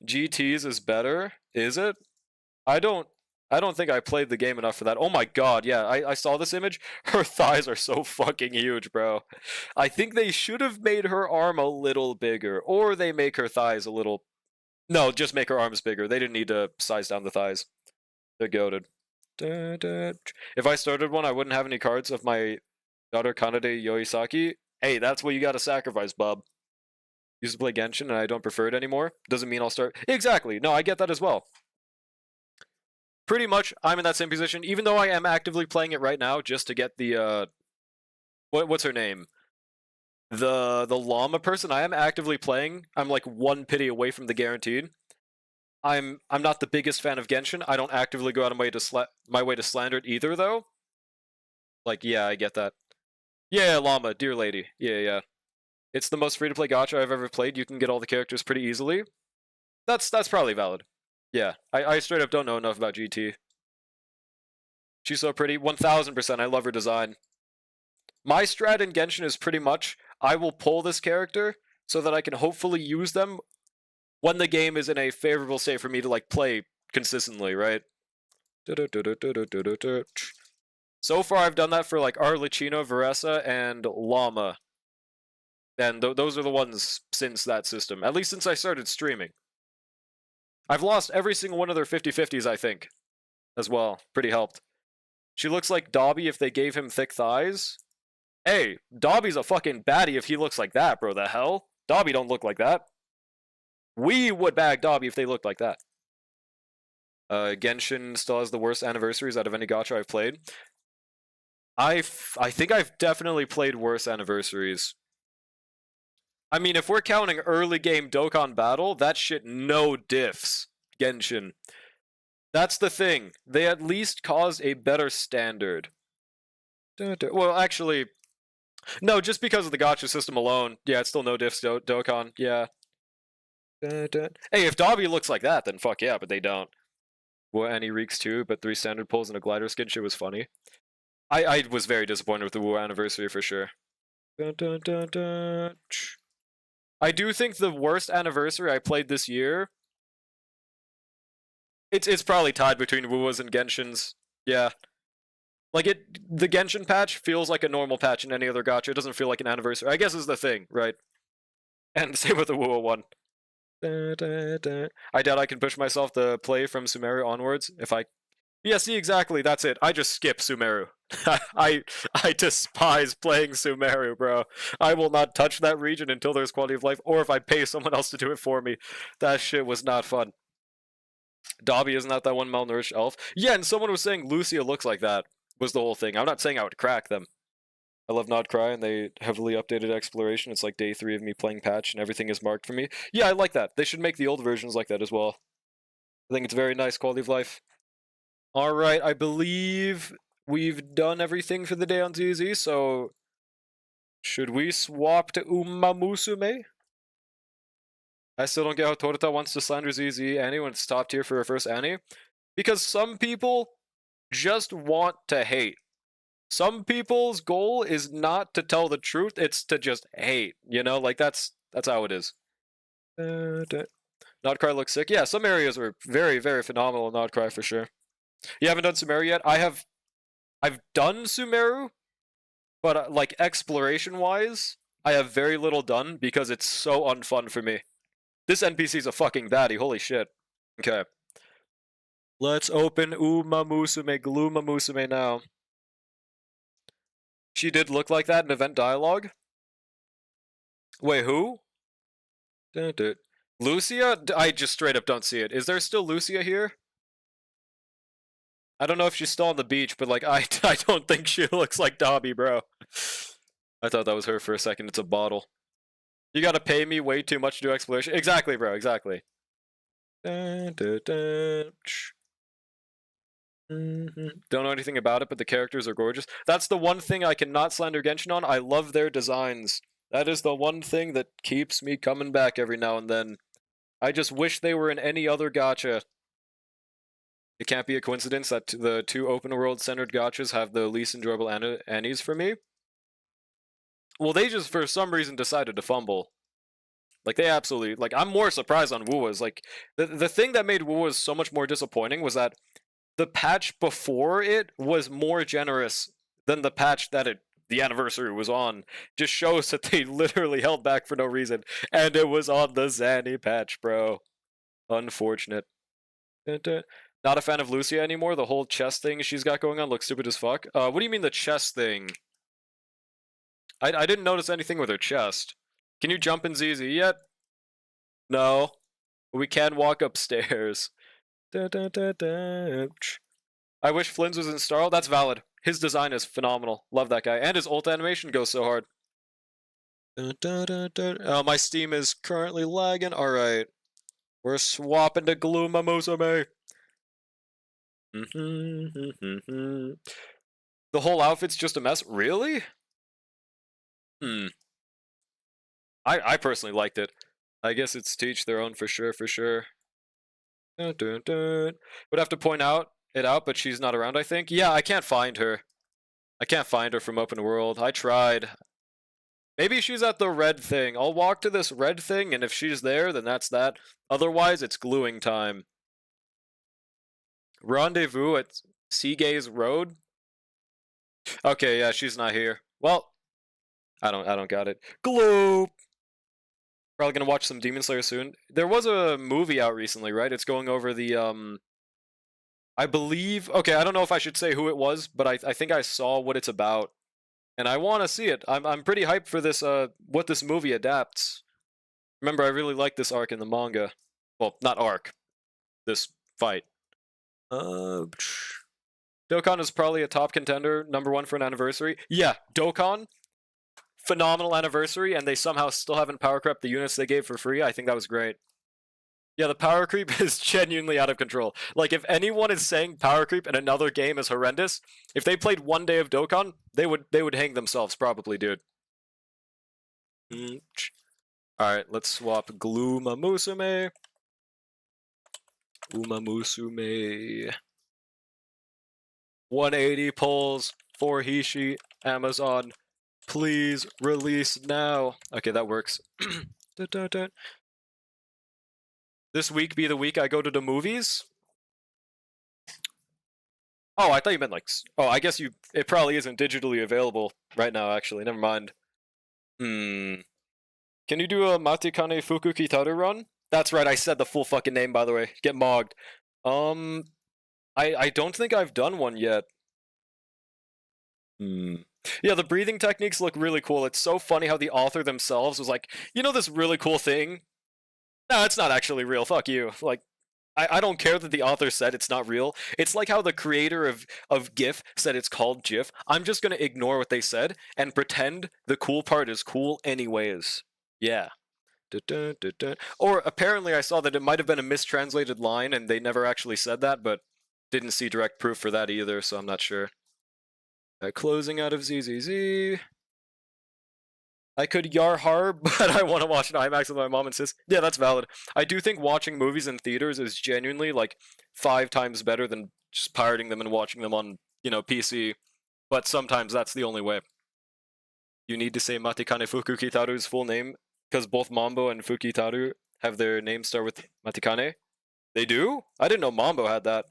GT's is better? Is it? I don't think I played the game enough for that. Oh my god, yeah, I saw this image. Her thighs are so fucking huge, bro. I think they should have made her arm a little bigger, or they make her thighs a little... No, just make her arms bigger. They didn't need to size down the thighs. They're goated. If I started one, I wouldn't have any cards of my daughter Kanade Yoisaki. Hey, that's what you gotta sacrifice, bub. Used to play Genshin and I don't prefer it anymore. Doesn't mean I'll start... Exactly, no, I get that as well. Pretty much, I'm in that same position, even though I am actively playing it right now just to get the, what's her name? The llama person, I am actively playing. I'm like 1 pity away from the guaranteed. I'm not the biggest fan of Genshin. I don't actively go out of my way to slander it either, though. Like, yeah, I get that. Yeah, llama, dear lady. Yeah. It's the most free-to-play gacha I've ever played. You can get all the characters pretty easily. That's probably valid. Yeah, I straight up don't know enough about GT. She's so pretty. 1000%, I love her design. My strat in Genshin is pretty much, I will pull this character so that I can hopefully use them when the game is in a favorable state for me to, like, play consistently, right? So far, I've done that for, like, Arlecchino, Veressa, and Llama. And those are the ones since that system. At least since I started streaming. I've lost every single one of their 50-50s, I think, as well. Pretty helped. She looks like Dobby if they gave him thick thighs. Hey, Dobby's a fucking baddie if he looks like that, bro. The hell? Dobby don't look like that. We would bag Dobby if they looked like that. Genshin still has the worst anniversaries out of any gacha I've played. I think I've definitely played worse anniversaries. I mean, if we're counting early game Dokkan Battle, that shit no diffs, Genshin. That's the thing. They at least caused a better standard. Well, actually, no, just because of the gacha system alone. Yeah, it's still no diffs Dokkan, yeah. Hey, if Dobby looks like that, then fuck yeah, but they don't. Well, and he reeks too, but 3 standard pulls and a glider skin shit was funny. I was very disappointed with the Wooo anniversary for sure. I do think the worst anniversary I played this year... It's probably tied between Woo's and Genshin's. Yeah. Like, the Genshin patch feels like a normal patch in any other gacha. It doesn't feel like an anniversary. I guess is the thing, right? And same with the Woo one. I doubt I can push myself to play from Sumeru onwards if I... Yeah, see, exactly, that's it. I just skip Sumeru. I despise playing Sumeru, bro. I will not touch that region until there's quality of life, or if I pay someone else to do it for me. That shit was not fun. Dobby isn't that one malnourished elf? Yeah, and someone was saying Lucia looks like that, was the whole thing. I'm not saying I would crack them. I love Nod Cry, and they heavily updated exploration. It's like day 3 of me playing patch, and everything is marked for me. Yeah, I like that. They should make the old versions like that as well. I think it's very nice quality of life. Alright, I believe we've done everything for the day on ZZ, so... Should we swap to Umamusume? I still don't get how Torita wants to slander ZZ Annie when it's top tier for her first Annie. Because some people just want to hate. some people's goal is not to tell the truth, it's to just hate, you know? Like, that's how it is. Nodcry looks sick. Yeah, some areas were very, very phenomenal in Nodcry for sure. You haven't done Sumeru yet? I've done Sumeru, but like exploration-wise, I have very little done because it's so unfun for me. This NPC's a fucking baddie, holy shit. Okay. Let's open Uma Musume, Gluma Musume now. She did look like that in event dialogue? Wait, who? Lucia? I just straight up don't see it. Is there still Lucia here? I don't know if she's still on the beach, but like, I don't think she looks like Dobby, bro. I thought that was her for a second. It's a bottle. You gotta pay me way too much to do exploration. Exactly, bro, exactly. Don't know anything about it, but the characters are gorgeous. That's the one thing I cannot slander Genshin on. I love their designs. That is the one thing that keeps me coming back every now and then. I just wish they were in any other gacha. It can't be a coincidence that the two open world centered gachas have the least enjoyable Annies for me. Well, they just for some reason decided to fumble. Like they absolutely like I'm more surprised on Woo's. Like the thing that made Woo's so much more disappointing was that the patch before it was more generous than the patch that the anniversary was on. Just shows that they literally held back for no reason. And it was on the Zanny patch, bro. Unfortunate. Not a fan of Lucia anymore. The whole chess thing she's got going on looks stupid as fuck. What do you mean the chess thing? I didn't notice anything with her chest. Can you jump in ZZ yet? No. We can walk upstairs. I wish Flynn's was in Starl. That's valid. His design is phenomenal. Love that guy. And his ult animation goes so hard. Oh, my Steam is currently lagging. Alright. We're swapping to Gluma Musume. The whole outfit's just a mess? Really? I personally liked it. I guess it's to each their own for sure, for sure. Would have to point it out, but she's not around, I think. Yeah, I can't find her. I can't find her from open world. I tried. Maybe she's at the red thing. I'll walk to this red thing, and if she's there, then that's that. Otherwise, it's gluing time. Rendezvous at Seagaze Road? Okay, yeah, she's not here. Well, I don't got it. Glue! Probably gonna watch some Demon Slayer soon. There was a movie out recently, right? It's going over the, I believe... Okay, I don't know if I should say who it was, but I think I saw what it's about. And I want to see it. I'm pretty hyped for this, what this movie adapts. Remember, I really like this arc in the manga. Well, not arc. This fight. Dokkan is probably a top contender, #1 for an anniversary. Yeah, Dokkan, phenomenal anniversary, and they somehow still haven't power crept the units they gave for free. I think that was great. Yeah, the power creep is genuinely out of control. Like, if anyone is saying power creep in another game is horrendous, if they played one day of Dokkan, they would hang themselves probably, dude. Alright, let's swap Gluma Musume. Uma Musume. 180 pulls for Hishi. Amazon. Please release now. Okay, that works. This week be the week I go to the movies? Oh, I thought you meant like... Oh, I guess it probably isn't digitally available right now, actually. Never mind. Can you do a Matikane Fuku Kitaru run? That's right, I said the full fucking name, by the way. Get mogged. I don't think I've done one yet. Yeah, the breathing techniques look really cool. It's so funny how the author themselves was like, you know this really cool thing? No, it's not actually real. Fuck you. Like, I don't care that the author said it's not real. It's like how the creator of GIF said it's called GIF. I'm just gonna ignore what they said and pretend the cool part is cool anyways. Yeah. Or apparently I saw that it might have been a mistranslated line and they never actually said that, but didn't see direct proof for that either, so I'm not sure. Closing out of ZZZ. I could yar har, but I want to watch an IMAX with my mom and sis. Yeah, that's valid. I do think watching movies in theaters is genuinely like 5 times better than just pirating them and watching them on, PC. but sometimes that's the only way. You need to say Matikane Fukukitaru's full name, because both Mambo and Fukitaru have their names start with Matikane. They do? I didn't know Mambo had that.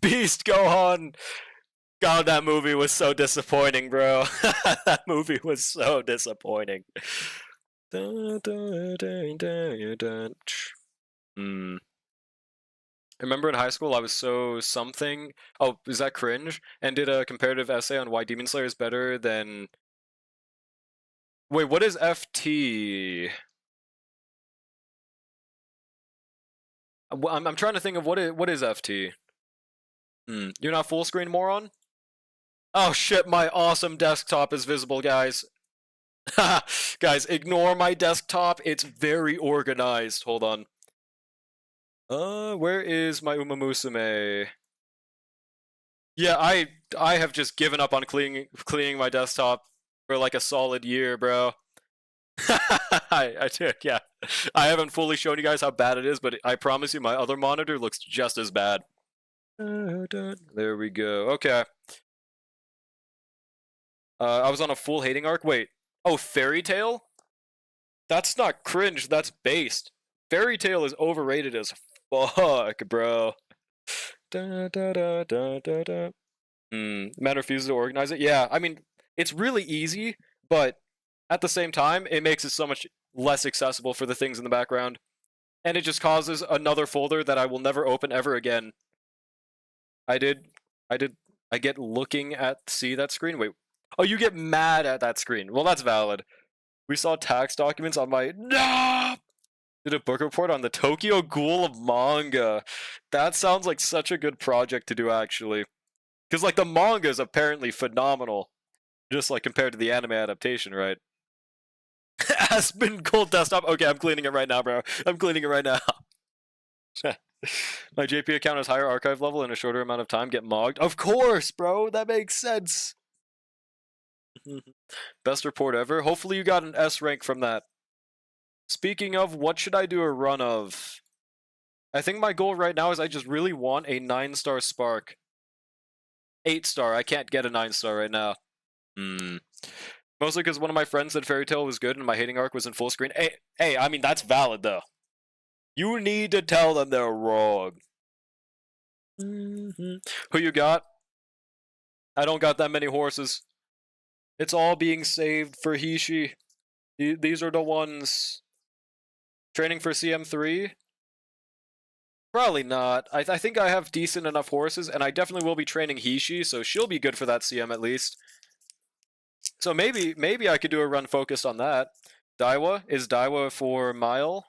Beast Gohan! God, that movie was so disappointing, bro. That movie was so disappointing. I remember in high school I was so something. Oh, is that cringe? And did a comparative essay on why Demon Slayer is better than. Wait, what is FT? I'm trying to think of what is FT. You're not full screen, moron? Oh shit, my awesome desktop is visible, guys. Guys, ignore my desktop. It's very organized. Hold on. Where is my Uma Musume? Yeah, I have just given up on cleaning my desktop for like a solid year, bro. I did, yeah. I haven't fully shown you guys how bad it is, but I promise you my other monitor looks just as bad. There we go. Okay. I was on a full hating arc. Wait. Oh, Fairy Tail? That's not cringe, that's based. Fairy Tail is overrated as fuck, bro. Man refuses to organize it. Yeah, I mean, it's really easy, but at the same time, it makes it so much less accessible for the things in the background. And it just causes another folder that I will never open ever again. I get looking at see that screen. Wait. Oh, you get mad at that screen. Well, that's valid. We saw tax documents on my no. Did a book report on the Tokyo Ghoul of manga. That sounds like such a good project to do, actually. Because, like, the manga is apparently phenomenal. Just, like, compared to the anime adaptation, right? Aspen Gold Desktop. Okay, I'm cleaning it right now, bro. I'm cleaning it right now. My JP account has higher archive level in a shorter amount of time. Get mogged. Of course, bro. That makes sense. Best report ever. Hopefully you got an S rank from that. Speaking of, what should I do a run of? I think my goal right now is I just really want a 9-star Spark. 8-star. I can't get a 9-star right now. Mostly because one of my friends said Fairy Tail was good and my hating arc was in full screen. Hey, I mean, that's valid, though. You need to tell them they're wrong. Who you got? I don't got that many horses. It's all being saved for Hishi. These are the ones. Training for CM3? Probably not. I think I have decent enough horses, and I definitely will be training Hishi, so she'll be good for that CM at least. So maybe I could do a run focused on that. Daiwa? Is Daiwa for Mile?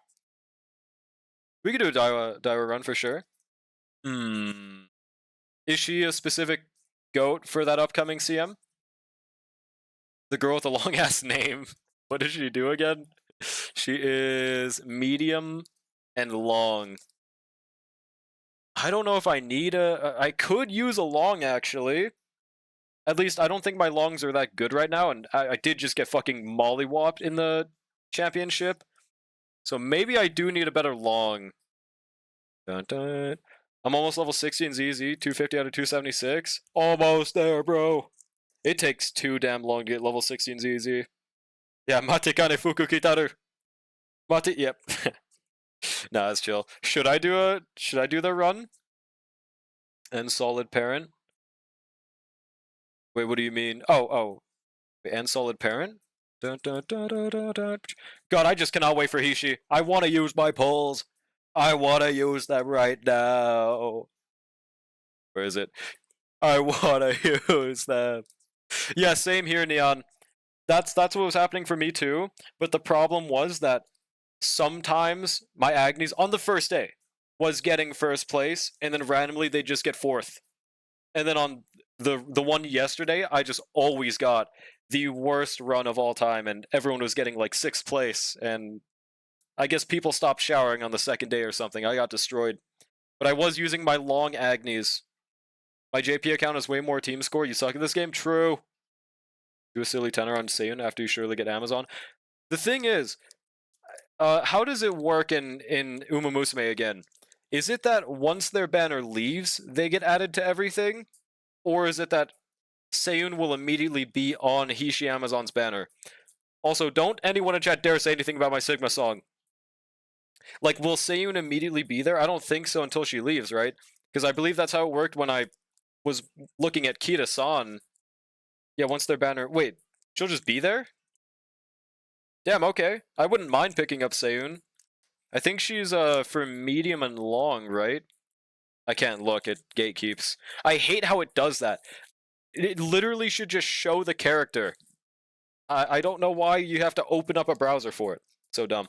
We could do a Daiwa run for sure. Is she a specific goat for that upcoming CM? The girl with the long-ass name. What does she do again? She is medium and long. I don't know if I need I could use a long, actually. At least, I don't think my longs are that good right now, and I did just get fucking mollywopped in the championship. So maybe I do need a better long. Dun, dun. I'm almost level 60 in ZZ, 250 out of 276. Almost there, bro. It takes too damn long to get level 60 in ZZ. Yeah, Matekane Fuku Kitaru. Yep. Nah, it's chill. Should I do the run? And solid parent? Wait, what do you mean? Oh. And solid parent? Dun, dun, dun, dun, dun, dun. God, I just cannot wait for Hishi. I want to use my pulls. I want to use them right now. Where is it? I want to use them. Yeah, same here, Neon. That's what was happening for me too. But the problem was that sometimes my Agnes on the first day was getting first place, and then randomly they just get fourth. And then on the one yesterday, I just always got the worst run of all time, and everyone was getting like 6th place, and I guess people stopped showering on the second day or something. I got destroyed. But I was using my long Agnes. My JP account has way more team score. You suck at this game? True. Do a silly tenor on Seiyun after you surely get Amazon. The thing is, how does it work in Uma Musume again? Is it that once their banner leaves, they get added to everything? or is it that Seiyun will immediately be on Hishi Amazon's banner? Also, don't anyone in chat dare say anything about my Sigma song. Like, will Seiyun immediately be there? I don't think so until she leaves, right? Because I believe that's how it worked when I was looking at Kita-san. Yeah, once their banner... Wait, she'll just be there? Damn, okay. I wouldn't mind picking up Seiyun. I think she's for medium and long, right? I can't look, it gatekeeps. I hate how it does that. It literally should just show the character. I don't know why you have to open up a browser for it. So dumb.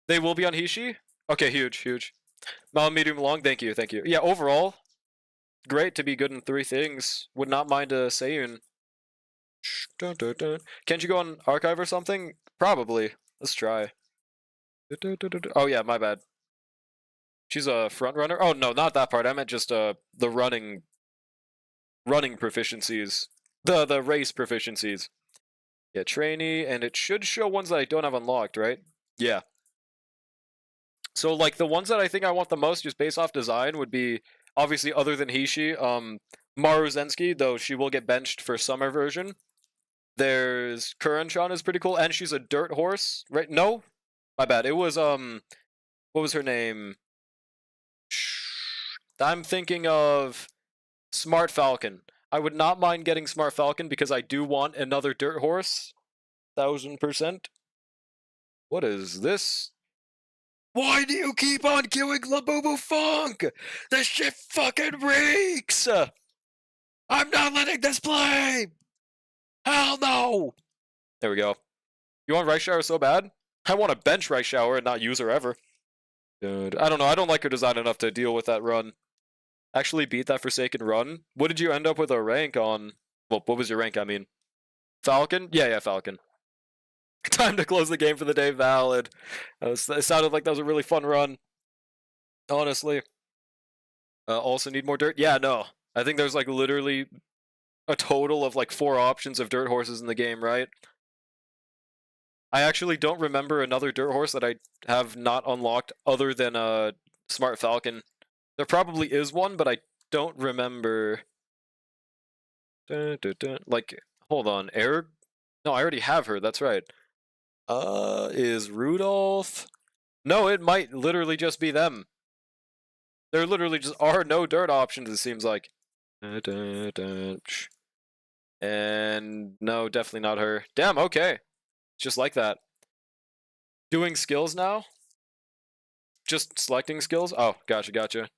They will be on Hishi? Okay, huge, huge. Medium, long, thank you, thank you. Yeah, overall, great to be good in 3 things. Would not mind a Seiyun. Dun, dun, dun. Can't you go on archive or something? Probably. Let's try. Oh yeah, my bad. She's a front runner? Oh no, not that part. I meant just the running proficiencies. The race proficiencies. Yeah, trainee, and it should show ones that I don't have unlocked, right? Yeah. So like the ones that I think I want the most just based off design would be obviously other than Hishi, Maru Zensky, though she will get benched for summer version. There's Kuran-chan is pretty cool, and she's a dirt horse, right? No? My bad. It was what was her name? I'm thinking of Smart Falcon. I would not mind getting Smart Falcon because I do want another dirt horse. 1000%. What is this? Why do you keep on killing Labubu Funk? This shit fucking reeks! I'm not letting this play! Hell no! There we go. You want Rice Shower so bad? I want to bench Rice Shower and not use her ever. Dude, I don't know. I don't like her design enough to deal with that run. Actually beat that Forsaken run. What did you end up with a rank on? Well, what was your rank, I mean? Falcon? Yeah, Falcon. Time to close the game for the day, valid. It sounded like that was a really fun run. Honestly. Also need more dirt? Yeah, no. I think there's like literally a total of like 4 options of dirt horses in the game, right? I actually don't remember another dirt horse that I have not unlocked other than Smart Falcon. There probably is one, but I don't remember. Dun, dun, dun. Like, hold on, Erg? No, I already have her, that's right. Is Rudolph? No, it might literally just be them. There literally just are no dirt options, it seems like. And no, definitely not her. Damn, okay. Just like that. Doing skills now? Just selecting skills? Oh, gotcha.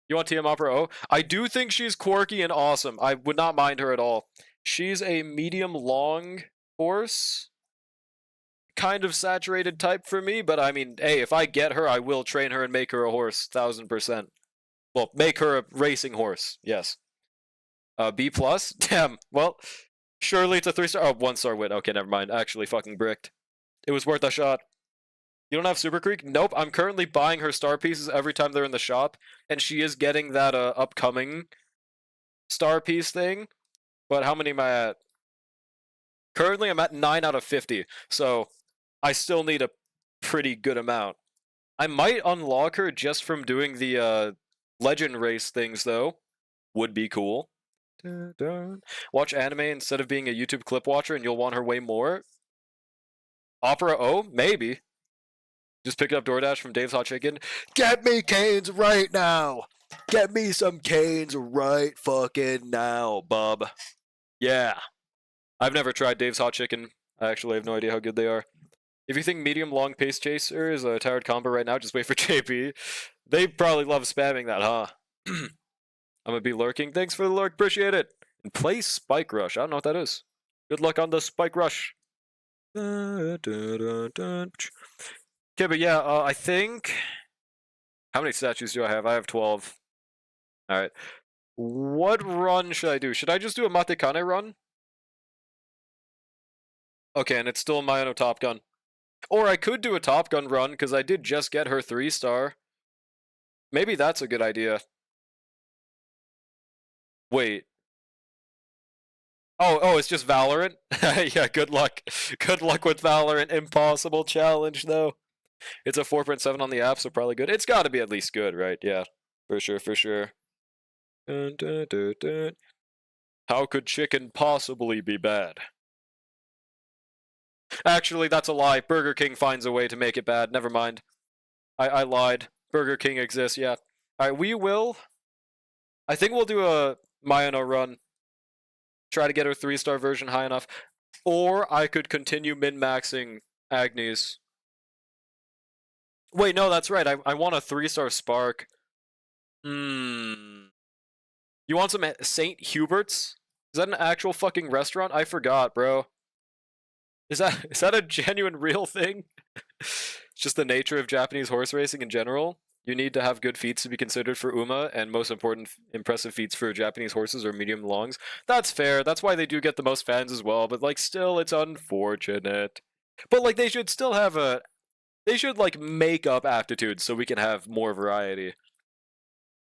You want TM Opera O? I do think she's quirky and awesome. I would not mind her at all. She's a medium-long horse. Kind of saturated type for me, but I mean, hey, if I get her, I will train her and make her a horse, 1000%. Well, make her a racing horse, yes. B+? Damn, well, surely it's a 3-star. Oh, 1-star win. Okay, never mind. Actually fucking bricked. It was worth a shot. You don't have Super Creek? Nope, I'm currently buying her star pieces every time they're in the shop, and she is getting that upcoming star piece thing. But how many am I at? Currently, I'm at 9 out of 50, so I still need a pretty good amount. I might unlock her just from doing the legend race things, though. Would be cool. Dun, dun. Watch anime instead of being a YouTube clip watcher, and you'll want her way more. Opera O? Maybe. Just pick up DoorDash from Dave's Hot Chicken. Get me canes right now! Get me some canes right fucking now, bub. Yeah. I've never tried Dave's Hot Chicken. I actually have no idea how good they are. If you think medium long pace chaser is a tired combo right now, just wait for JP. They probably love spamming that, huh? I'm gonna be lurking. Thanks for the lurk, appreciate it. And play Spike Rush. I don't know what that is. Good luck on the Spike Rush. Okay, but yeah, I think... How many statues do I have? I have 12. Alright. What run should I do? Should I just do a Matekane run? Okay, and it's still my own Top Gun. Or I could do a Top Gun run, because I did just get her 3-star. Maybe that's a good idea. Wait. Oh, it's just Valorant? Yeah, good luck. Good luck with Valorant. Impossible challenge, though. It's a 4.7 on the app, so probably good. It's gotta be at least good, right? Yeah. For sure. Dun, dun, dun, dun. How could chicken possibly be bad? Actually, that's a lie. Burger King finds a way to make it bad. Never mind. I lied. Burger King exists, yeah. Alright, we will. I think we'll do a Mayano run. Try to get our 3-star version high enough. Or I could continue min-maxing Agnes. Wait, no, that's right. I want a 3-star Spark. You want some St. Hubert's? Is that an actual fucking restaurant? I forgot, bro. Is that a genuine real thing? It's just the nature of Japanese horse racing in general. You need to have good feats to be considered for UMA, and most important, impressive feats for Japanese horses are medium longs. That's fair. That's why they do get the most fans as well. But like, still, it's unfortunate. But like, they should still have a. They should like make up aptitudes so we can have more variety.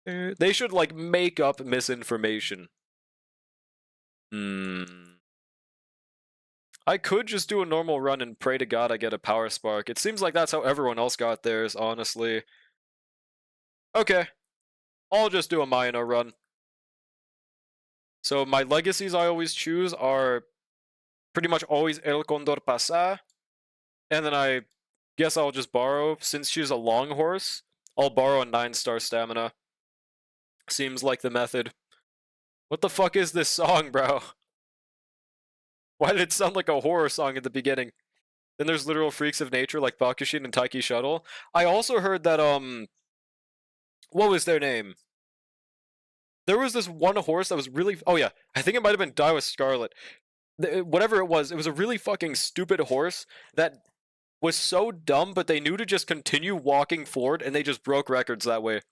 They should like make up misinformation. I could just do a normal run and pray to God I get a power spark. It seems like that's how everyone else got theirs, honestly. Okay. I'll just do a Mayano run. So my legacies I always choose are pretty much always El Condor Pasa. And then I guess I'll just borrow, since she's a long horse, I'll borrow a 9-star stamina. Seems like the method. What the fuck is this song, bro? Why did it sound like a horror song at the beginning? Then there's literal freaks of nature like Bakushin and Taiki Shuttle. I also heard that, what was their name? There was this one horse that was really... Oh yeah, I think it might have been Daiwa Scarlet. Whatever it was a really fucking stupid horse that was so dumb, but they knew to just continue walking forward, and they just broke records that way.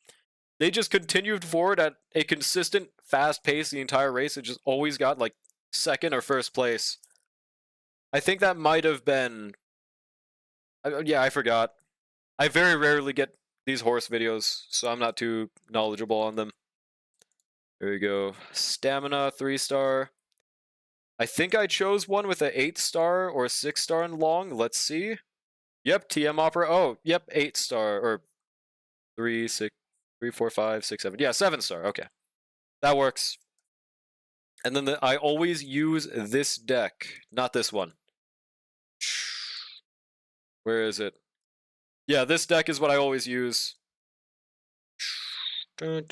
They just continued forward at a consistent, fast pace the entire race, and just always got, like, second or first place. I think that might have been... yeah, I forgot. I very rarely get these horse videos, so I'm not too knowledgeable on them. There we go. Stamina, 3-star. I think I chose one with an 8-star or a 6-star in long. Let's see. Yep, TM Opera. Oh, yep, 8-star. Or 3, 6, 3, 4, 5, 6, 7. Yeah, 7-star. Okay. That works. And then I always use this deck. Not this one. Where is it? Yeah, this deck is what I always use.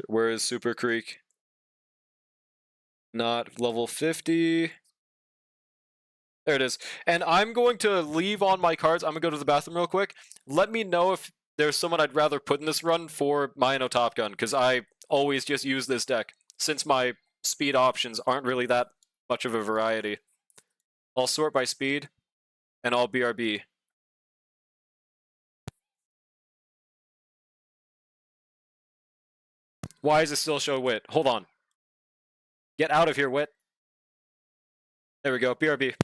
Where is Super Creek? Not level 50. There it is. And I'm going to leave on my cards. I'm going to go to the bathroom real quick. Let me know if there's someone I'd rather put in this run for Mayano Top Gun, because I always just use this deck, since my speed options aren't really that much of a variety. I'll sort by speed, and I'll BRB. Why does it still show Wit? Hold on. Get out of here, Wit. There we go, BRB.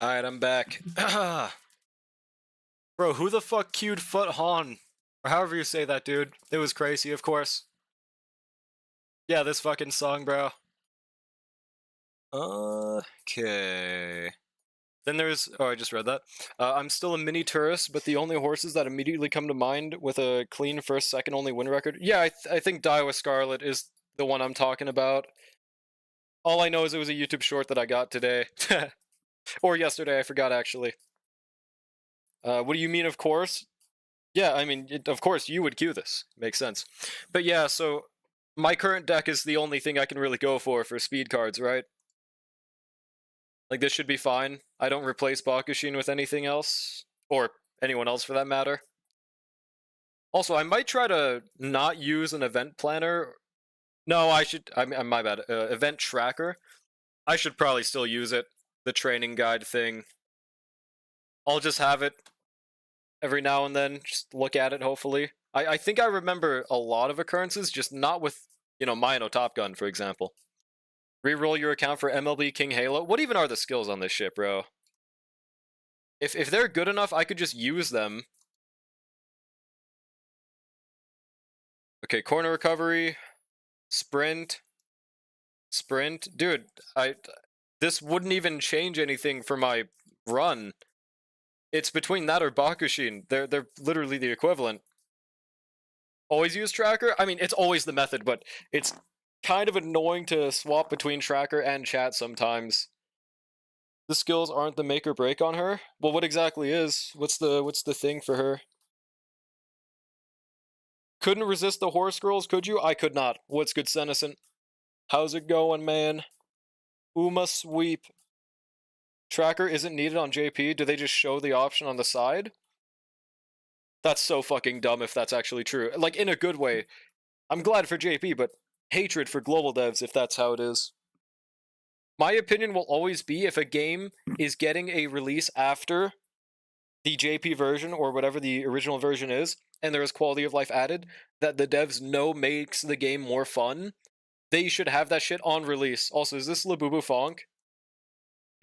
Alright, I'm back. Bro, who the fuck queued Foot Han? Or however you say that, dude. It was crazy, of course. Yeah, this fucking song, bro. Okay. Then there's oh, I just read that. I'm still a mini tourist, but the only horses that immediately come to mind with a clean first, second only win record. Yeah, I think Daiwa Scarlet is the one I'm talking about. All I know is it was a YouTube short that I got today. Or yesterday, I forgot actually. What do you mean, of course? Yeah, I mean, of course you would queue this. Makes sense. But yeah, so my current deck is the only thing I can really go for speed cards, right? Like, this should be fine. I don't replace Bakushin with anything else. Or anyone else for that matter. Also, I might try to not use an event planner. No, I should. My bad. Event tracker. I should probably still use it. The training guide thing. I'll just have it every now and then. Just look at it, hopefully. I think I remember a lot of occurrences, just not with, Mino Top Gun, for example. Reroll your account for MLB King Halo. What even are the skills on this shit, bro? If they're good enough, I could just use them. Okay, corner recovery, sprint, dude. This wouldn't even change anything for my run. It's between that or Bakushin. They're literally the equivalent. Always use tracker. I mean, it's always the method, but it's kind of annoying to swap between tracker and chat sometimes. The skills aren't the make or break on her. Well, what exactly is? What's the thing for her? Couldn't resist the horse girls, could you? I could not. What's good, Senescent? How's it going, man? Uma sweep. Tracker isn't needed on JP. Do they just show the option on the side? That's so fucking dumb if that's actually true. Like, in a good way. I'm glad for JP, but hatred for global devs if that's how it is. My opinion will always be if a game is getting a release after the JP version or whatever the original version is, and there is quality of life added, that the devs know makes the game more fun, they should have that shit on release. Also, is this Labubu Fonk?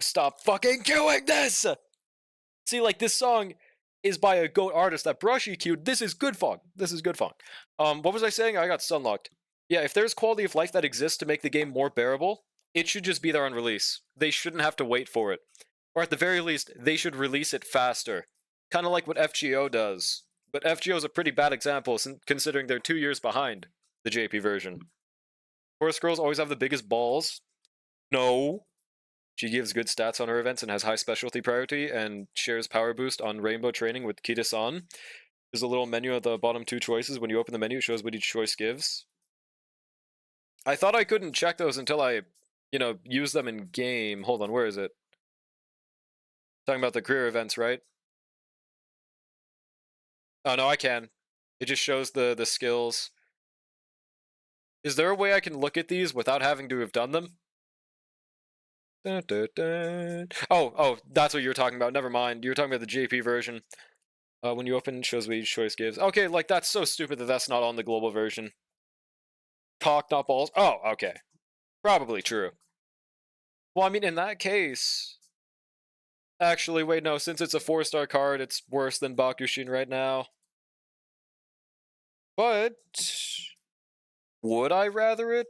Stop fucking queuing this! See, like, this song is by a GOAT artist that Brushy queued. This is good Fonk. This is good Fonk. What was I saying? I got stunlocked. Yeah, if there's quality of life that exists to make the game more bearable, it should just be there on release. They shouldn't have to wait for it. Or at the very least, they should release it faster. Kind of like what FGO does. But FGO is a pretty bad example considering they're 2 years behind the JP version. Horse Girls always have the biggest balls. No. She gives good stats on her events and has high specialty priority and shares power boost on rainbow training with Kita-san. There's a little menu at the bottom 2 choices. When you open the menu, it shows what each choice gives. I thought I couldn't check those until I, use them in game. Hold on, where is it? Talking about the career events, right? Oh, no, I can. It just shows the skills. Is there a way I can look at these without having to have done them? Dun, dun, dun. Oh, that's what you were talking about. Never mind. You were talking about the JP version. When you open, it shows what each choice gives. Okay, like, that's so stupid that that's not on the global version. Cock, not balls. Oh, okay. Probably true. Well, I mean, in that case... Actually, wait, no. Since it's a 4-star card, it's worse than Bakushin right now. But... would I rather it?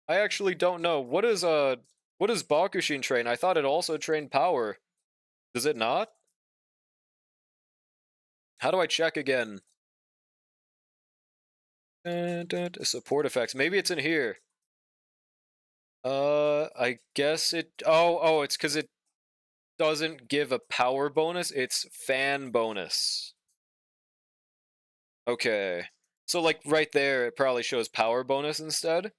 I actually don't know. What does Bakushin train? I thought it also trained power. Does it not? How do I check again? Support effects. Maybe it's in here. I guess it... Oh, it's because it doesn't give a power bonus. It's fan bonus. Okay. So, like, right there, it probably shows power bonus instead.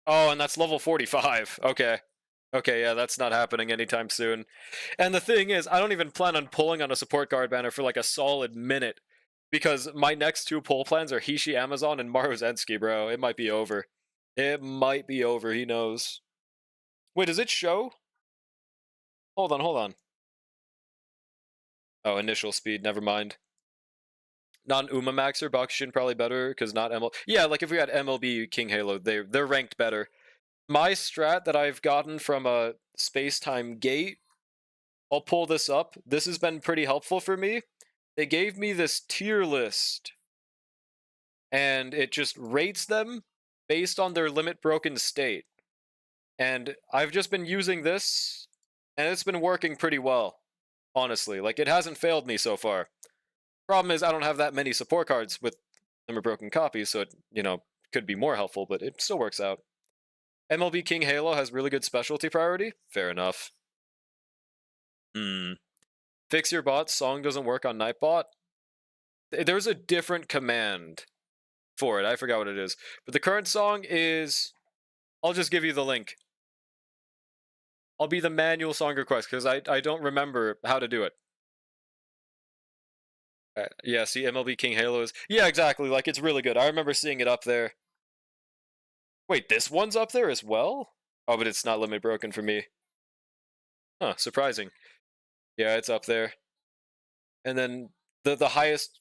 Oh, and that's level 45. Okay. Okay, yeah, that's not happening anytime soon. And the thing is, I don't even plan on pulling on a support guard banner for like a solid minute. Because my next 2 pull plans are Hishi Amazon and Maruzensky, bro. It might be over. It might be over, he knows. Wait, does it show? Hold on. Oh, initial speed, never mind. Not an Uma Maxer, Bakushin probably better, because not ML... Yeah, like if we had MLB King Halo, they're ranked better. My strat that I've gotten from a space-time gate, I'll pull this up. This has been pretty helpful for me. They gave me this tier list, and it just rates them based on their limit broken state. And I've just been using this, and it's been working pretty well, honestly. Like, it hasn't failed me so far. Problem is, I don't have that many support cards with number broken copies, so it, could be more helpful, but it still works out. MLB King Halo has really good specialty priority? Fair enough. Fix your bot, song doesn't work on Nightbot? There's a different command for it, I forgot what it is. But the current song is... I'll just give you the link. I'll be the manual song request, because I don't remember how to do it. Yeah, see, MLB King Halo is... Yeah, exactly, like, it's really good. I remember seeing it up there. Wait, this one's up there as well? Oh, but it's not limit broken for me. Huh, surprising. Yeah, it's up there. And then the highest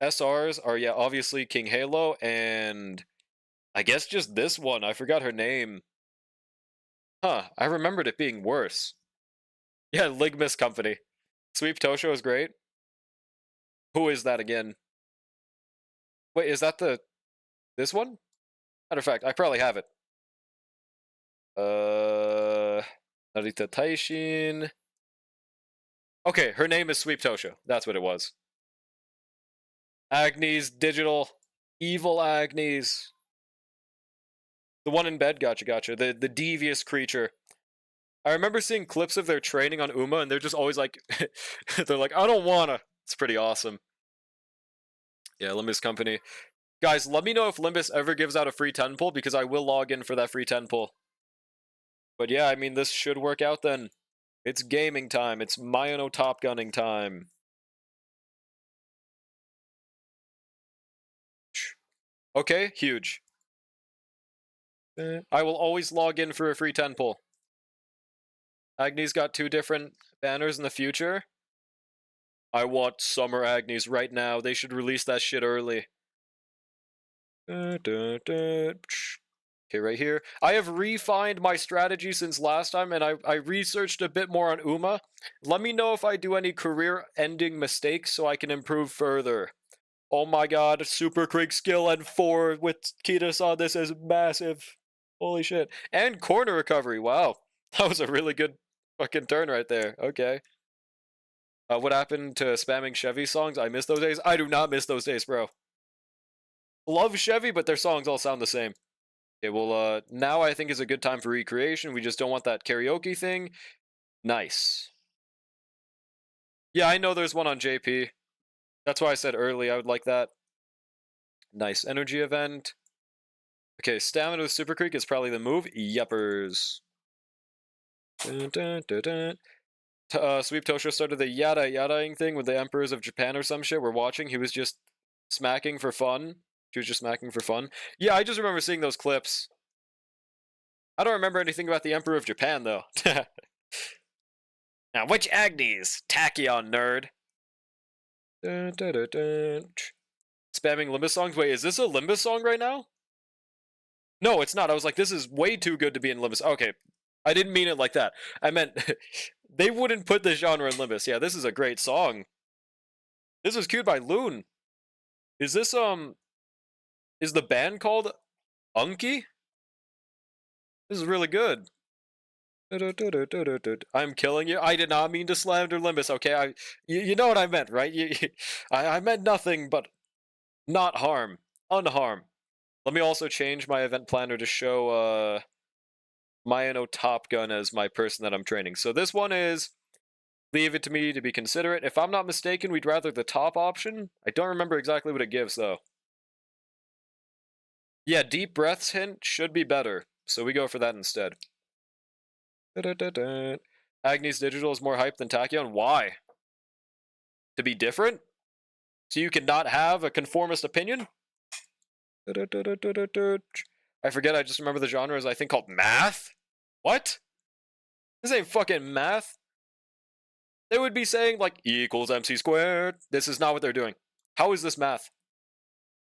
SRs are, yeah, obviously King Halo, and I guess just this one. I forgot her name. Huh, I remembered it being worse. Yeah, Ligmus Company. Sweep Tosho is great. Who is that again? Wait, is that this one? Matter of fact, I probably have it. Narita Taishin. Okay, her name is Sweep Tosho. That's what it was. Agnes Digital. Evil Agnes. The one in bed, gotcha. The devious creature. I remember seeing clips of their training on Uma, and they're just always like, they're like, I don't wanna. It's pretty awesome. Yeah, Limbus Company. Guys, let me know if Limbus ever gives out a free 10 pull, because I will log in for that free 10 pull. But yeah, I mean, this should work out then. It's gaming time. It's Myono Top Gunning time. Okay, huge. I will always log in for a free 10 pull. Agnes got 2 different banners in the future. I want Summer Agnes right now. They should release that shit early. Okay, right here. I have refined my strategy since last time, and I researched a bit more on Uma. Let me know if I do any career-ending mistakes so I can improve further. Oh my god, Super Krieg skill and 4 with Kita-san, this is massive. Holy shit. And corner recovery, wow. That was a really good fucking turn right there. Okay. What happened to spamming Chevy songs? I miss those days. I do not miss those days, bro. Love Chevy, but their songs all sound the same. Okay, well, now I think is a good time for recreation. We just don't want that karaoke thing. Nice. Yeah, I know there's one on JP. That's why I said early I would like that. Nice energy event. Okay, stamina with Super Creek is probably the move. Yuppers. Dun, dun, dun, dun. Sweep Tosho started the yada-ing thing with the Emperors of Japan or some shit. We're watching. He was just smacking for fun. She was just smacking for fun. Yeah, I just remember seeing those clips. I don't remember anything about the Emperor of Japan, though. Now, which Agnes? Tachyon, nerd. Dun, dun, dun, dun. Spamming Limbus songs? Wait, is this a Limbus song right now? No, it's not. I was like, this is way too good to be in Limbus. Okay, I didn't mean it like that. I meant, they wouldn't put this genre in Limbus. Yeah, this is a great song. This was cued by Loon. Is this, is the band called Unky? This is really good. I'm killing you. I did not mean to slander Limbus, okay? You know what I meant, right? I meant nothing but not harm. Unharm. Let me also change my event planner to show Myono Top Gun as my person that I'm training. So this one is leave it to me to be considerate. If I'm not mistaken, we'd rather the top option. I don't remember exactly what it gives, though. Yeah, deep breaths hint should be better, so we go for that instead. Agnes Digital is more hype than Tachyon. Why? To be different? So you cannot have a conformist opinion? I forget, I just remember the genre is, I think, called math? What? This ain't fucking math. They would be saying, like, E equals MC squared. This is not what they're doing. How is this math?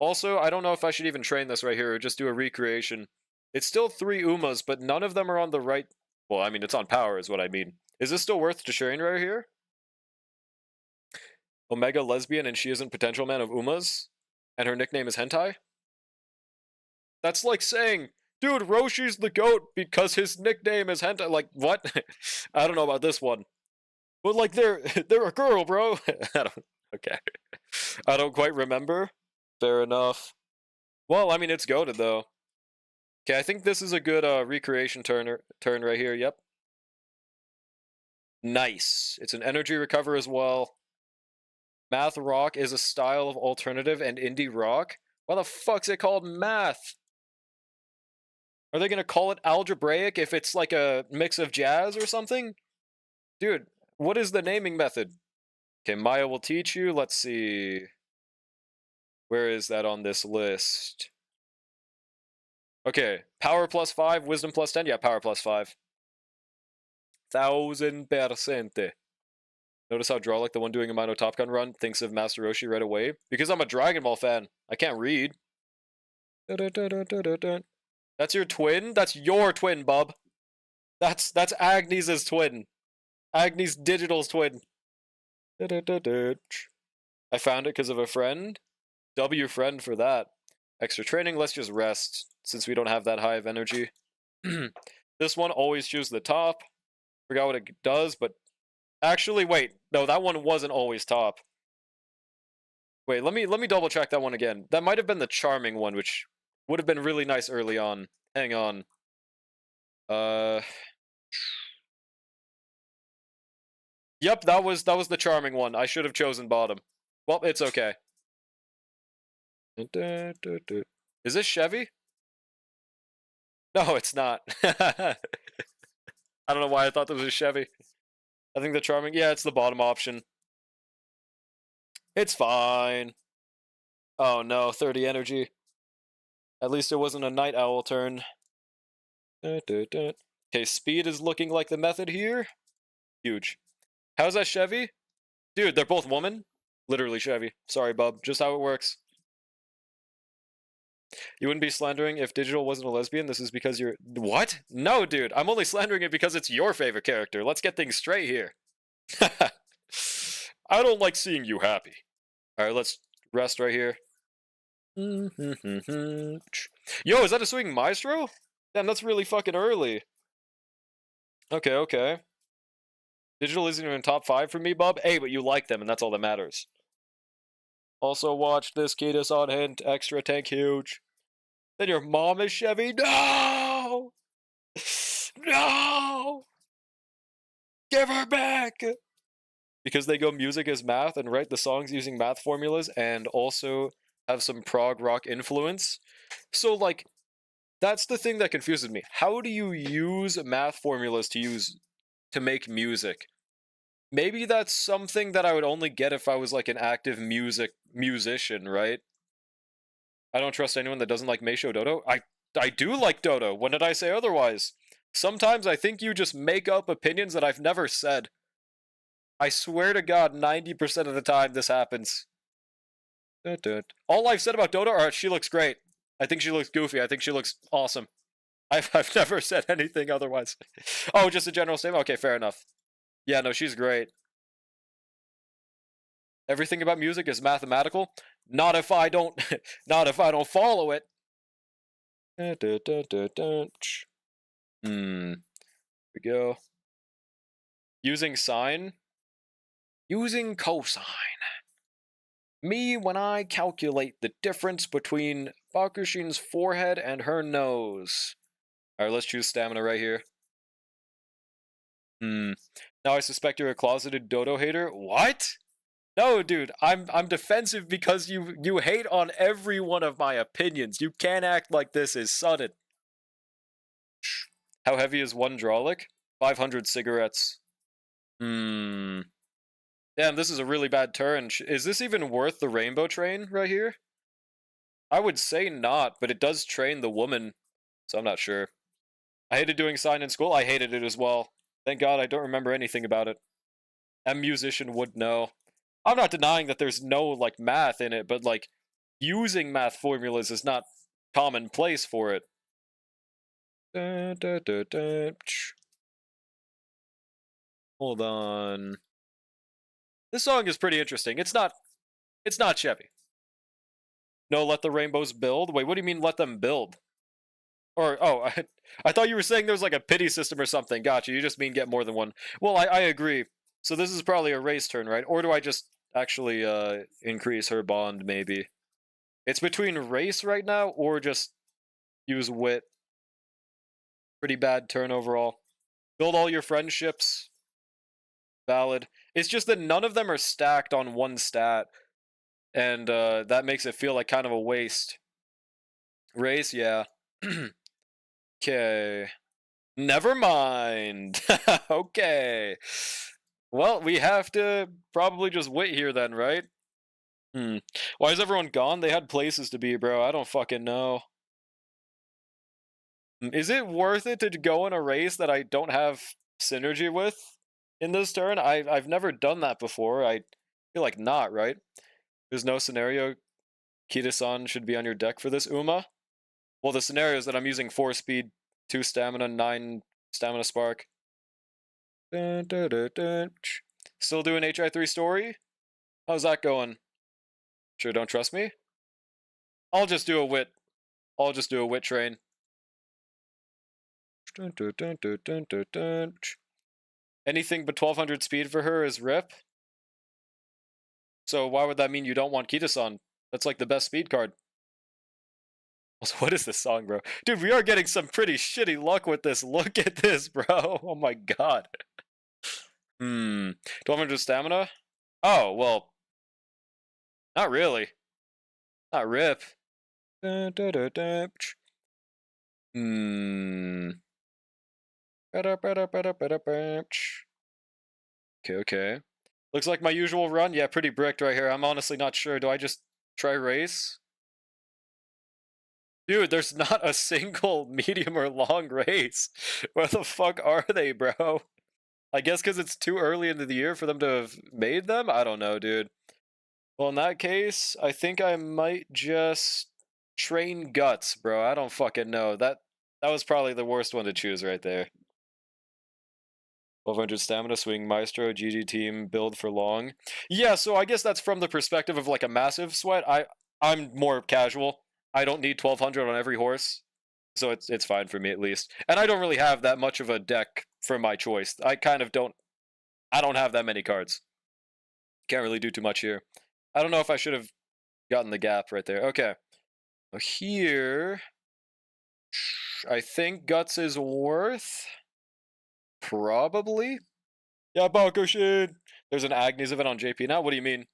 Also, I don't know if I should even train this right here or just do a recreation. It's still 3 Umas, but none of them are on the right... Well, I mean, it's on power is what I mean. Is this still worth to train right here? Omega lesbian and she isn't potential man of Umas? And her nickname is Hentai? That's like saying Dude, Roshi's the GOAT because his nickname is Hentai. Like, what? I don't know about this one. But, like, they're a girl, bro. I don't, okay. I don't quite remember. Fair enough. Well, I mean, it's goated, though. Okay, I think this is a good recreation turn right here. Yep. Nice. It's an energy recover as well. Math rock is a style of alternative and indie rock. Why the fuck's it called math? Are they gonna call it algebraic if it's like a mix of jazz or something? Dude, what is the naming method? Okay, Maya will teach you. Let's see. Where is that on this list? Okay, power +5, wisdom +10. Yeah, power +5. 1000%. Notice how Draw, like the one doing a Mino Top Gun run, thinks of Master Roshi right away? Because I'm a Dragon Ball fan. I can't read. That's your twin? That's your twin, bub. That's Agnes' twin. Agnes Digital's twin. I found it because of a friend. W friend for that. Extra training, let's just rest, since we don't have that high of energy. This one, always choose the top. Forgot what it does, but... Actually, wait. No, that one wasn't always top. Wait, let me double check that one again. That might have been the charming one, which would have been really nice early on. Hang on. Yep, that was the charming one. I should have chosen bottom. Well, it's okay. Is this Chevy? No, it's not. I don't know why I thought this was a Chevy. I think the charming... Yeah, it's the bottom option. It's fine. Oh no, 30 energy. At least it wasn't a night owl turn. Okay, speed is looking like the method here. Huge. How's that Chevy? Dude, they're both woman. Literally Chevy. Sorry, bub. Just how it works. You wouldn't be slandering if Digital wasn't a lesbian. This is because you're... What? No, dude. I'm only slandering it because it's your favorite character. Let's get things straight here. I don't like seeing you happy. Alright, let's rest right here. Yo, is that a swing maestro? Damn, that's really fucking early. Okay, okay. Digital isn't even top 5 for me, bub. Hey, but you like them, and that's all that matters. Also watch this Kitas on hint. Extra tank huge. Then your mom is Chevy? No! No! Give her back! Because they go music as math and write the songs using math formulas and also have some prog rock influence. So, like, that's the thing that confuses me. How do you use math formulas to make music? Maybe that's something that I would only get if I was like an active musician, right? I don't trust anyone that doesn't like Meisho Dodo. I do like Dodo. When did I say otherwise? Sometimes I think you just make up opinions that I've never said. I swear to God, 90% of the time this happens. All I've said about Dodo are she looks great. I think she looks goofy. I think she looks awesome. I've never said anything otherwise. Oh, just a general statement? Okay, fair enough. Yeah, no, she's great. Everything about music is mathematical. Not if I don't not if I don't follow it. Here we go. Using sine. Using cosine. Me when I calculate the difference between Bakushin's forehead and her nose. Alright, let's choose stamina right here. Now I suspect you're a closeted Dodo hater. What? No, dude, I'm defensive because you hate on every one of my opinions. You can't act like this is sudden. How heavy is one Drawlick? 500 cigarettes. Damn, this is a really bad turn. Is this even worth the rainbow train right here? I would say not, but it does train the woman, so I'm not sure. I hated doing sign in school. I hated it as well. Thank God I don't remember anything about it. A musician would know. I'm not denying that there's no, like, math in it, but, like, using math formulas is not commonplace for it. Hold on. This song is pretty interesting. It's not Chevy. No, let the rainbows build? Wait, what do you mean let them build? Or, oh, I thought you were saying there was like a pity system or something. Gotcha, you just mean get more than one. Well, I agree. So this is probably a race turn, right? Or do I just actually increase her bond, maybe? It's between race right now, or just use wit. Pretty bad turn overall. Build all your friendships. Valid. It's just that none of them are stacked on one stat, and that makes it feel like kind of a waste. Race, yeah. Okay. Never mind. Okay. Well, we have to probably just wait here then, right? Hmm. Why is everyone gone? They had places to be, bro. I don't fucking know. Is it worth it to go in a race that I don't have synergy with in this turn? I've never done that before. I feel like not, right? There's no scenario Kita-san should be on your deck for this Uma. Well, the scenario is that I'm using 4 speed, 2 stamina, 9 stamina spark. Dun, dun, dun, dun. Still doing HI3 story? How's that going? Sure don't trust me? I'll just do a wit. I'll just do a wit train. Dun, dun, dun, dun, dun, dun, dun. Anything but 1200 speed for her is rip. So why would that mean you don't want Kita-san? That's like the best speed card. Also, what is this song, bro? Dude, we are getting some pretty shitty luck with this. Look at this, bro. Oh my god. 1200 stamina? Oh, well. Not really. Not rip. Dun, dun, dun, dun. Hmm. Okay, okay. Looks like my usual run. Yeah, pretty bricked right here. I'm honestly not sure. Do I just try race? Dude, there's not a single medium or long race. Where the fuck are they, bro? I guess because it's too early into the year for them to have made them? I don't know, dude. Well, in that case, I think I might just train Guts, bro. I don't fucking know. That was probably the worst one to choose right there. 1200 stamina, swing maestro, GG team, build for long. Yeah, so I guess that's from the perspective of like a massive sweat. I'm more casual. I don't need 1200 on every horse, so it's fine for me at least. And I don't really have that much of a deck for my choice. I kind of don't. I don't have that many cards. Can't really do too much here. I don't know if I should have gotten the gap right there. Okay, here I think Guts is worth probably. Yeah, Bakushin. There's an Agnes event on JP now. What do you mean?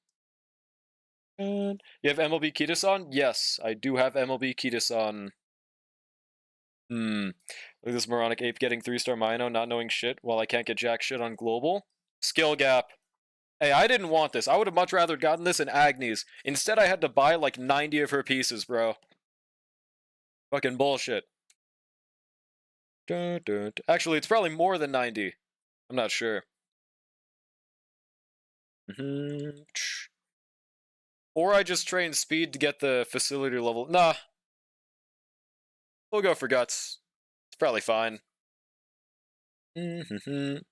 And you have MLB Kita-san? Yes, I do have MLB Kita-san. Look at this moronic ape getting 3-star Mino, not knowing shit, while I can't get jack shit on global. Skill gap. Hey, I didn't want this. I would have much rather gotten this in Agnes. Instead, I had to buy like 90 of her pieces, bro. Fucking bullshit. Dun, dun, dun. Actually, it's probably more than 90. I'm not sure. Or I just train speed to get the facility level. Nah. We'll go for Guts. It's probably fine. +2.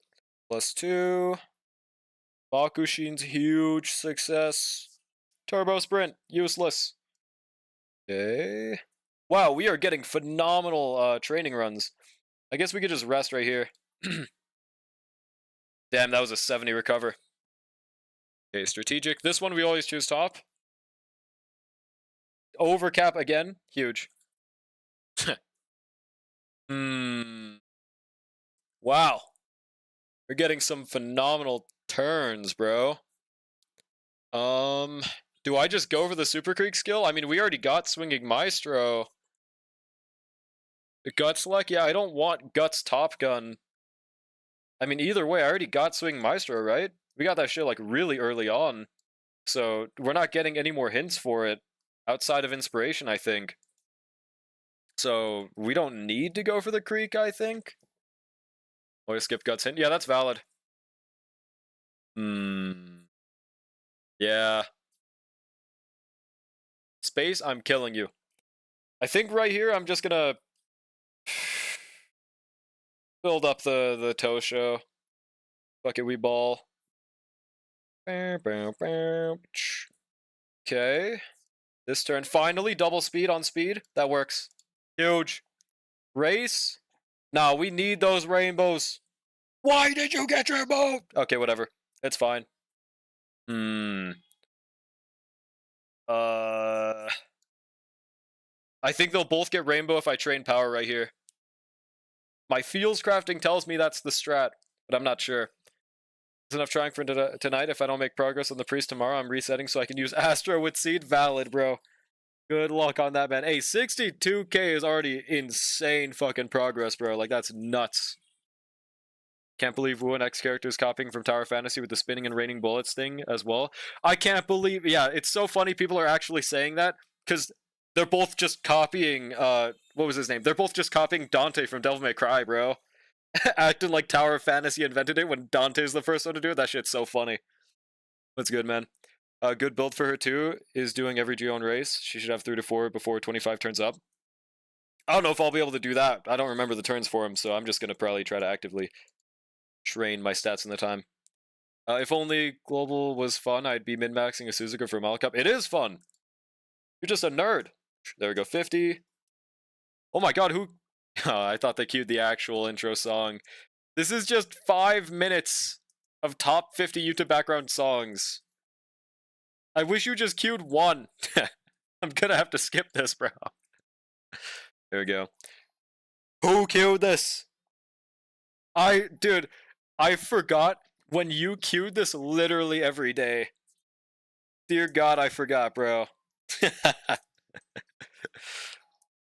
Bakushin's huge success. Turbo Sprint, useless. Okay. Wow, we are getting phenomenal training runs. I guess we could just rest right here. Damn, that was a 70 recover. Okay, strategic. This one we always choose top. Overcap again. Huge. Wow. We're getting some phenomenal turns, bro. Do I just go for the Super Creek skill? I mean, we already got Swinging Maestro. The Guts luck? Yeah, I don't want Guts Top Gun. I mean, either way, I already got Swing Maestro, right? We got that shit, like, really early on. So, we're not getting any more hints for it outside of Inspiration, I think. So, we don't need to go for the Creek, I think. Oh, I skip Guts hint? Yeah, that's valid. Yeah. Space, I'm killing you. I think right here, I'm just gonna build up the Tosho. Fuck it, we ball. Okay. This turn, finally, double speed on speed. That works. Huge. Race? Nah, we need those rainbows. Why did you get your boat? Okay, whatever. It's fine. I think they'll both get rainbow if I train power right here. My feels crafting tells me that's the strat, but I'm not sure. Is enough trying for tonight. If I don't make progress on the priest tomorrow, I'm resetting so I can use Astro with Seed. Valid, bro. Good luck on that, man. Hey, 62k is already insane fucking progress, bro. Like, that's nuts. Can't believe Wooo and X characters copying from Tower Fantasy with the spinning and raining bullets thing as well. I can't believe... Yeah, it's so funny people are actually saying that, because they're both just copying... what was his name? They're both just copying Dante from Devil May Cry, bro. Acting like Tower of Fantasy invented it when Dante's the first one to do it. That shit's so funny. That's good, man. Good build for her, too, is doing every Geon race. She should have 3 to 4 before 25 turns up. I don't know if I'll be able to do that. I don't remember the turns for him, so I'm just going to probably try to actively train my stats in the time. If only Global was fun, I'd be min-maxing a Suzuka for Malacup. It is fun! You're just a nerd. There we go, 50. Oh my god, who... I thought they queued the actual intro song. This is just 5 minutes of top 50 YouTube background songs. I wish you just queued one. I'm gonna have to skip this, bro. There we go. Who queued this? Dude, I forgot when you queued this literally every day. Dear God, I forgot, bro.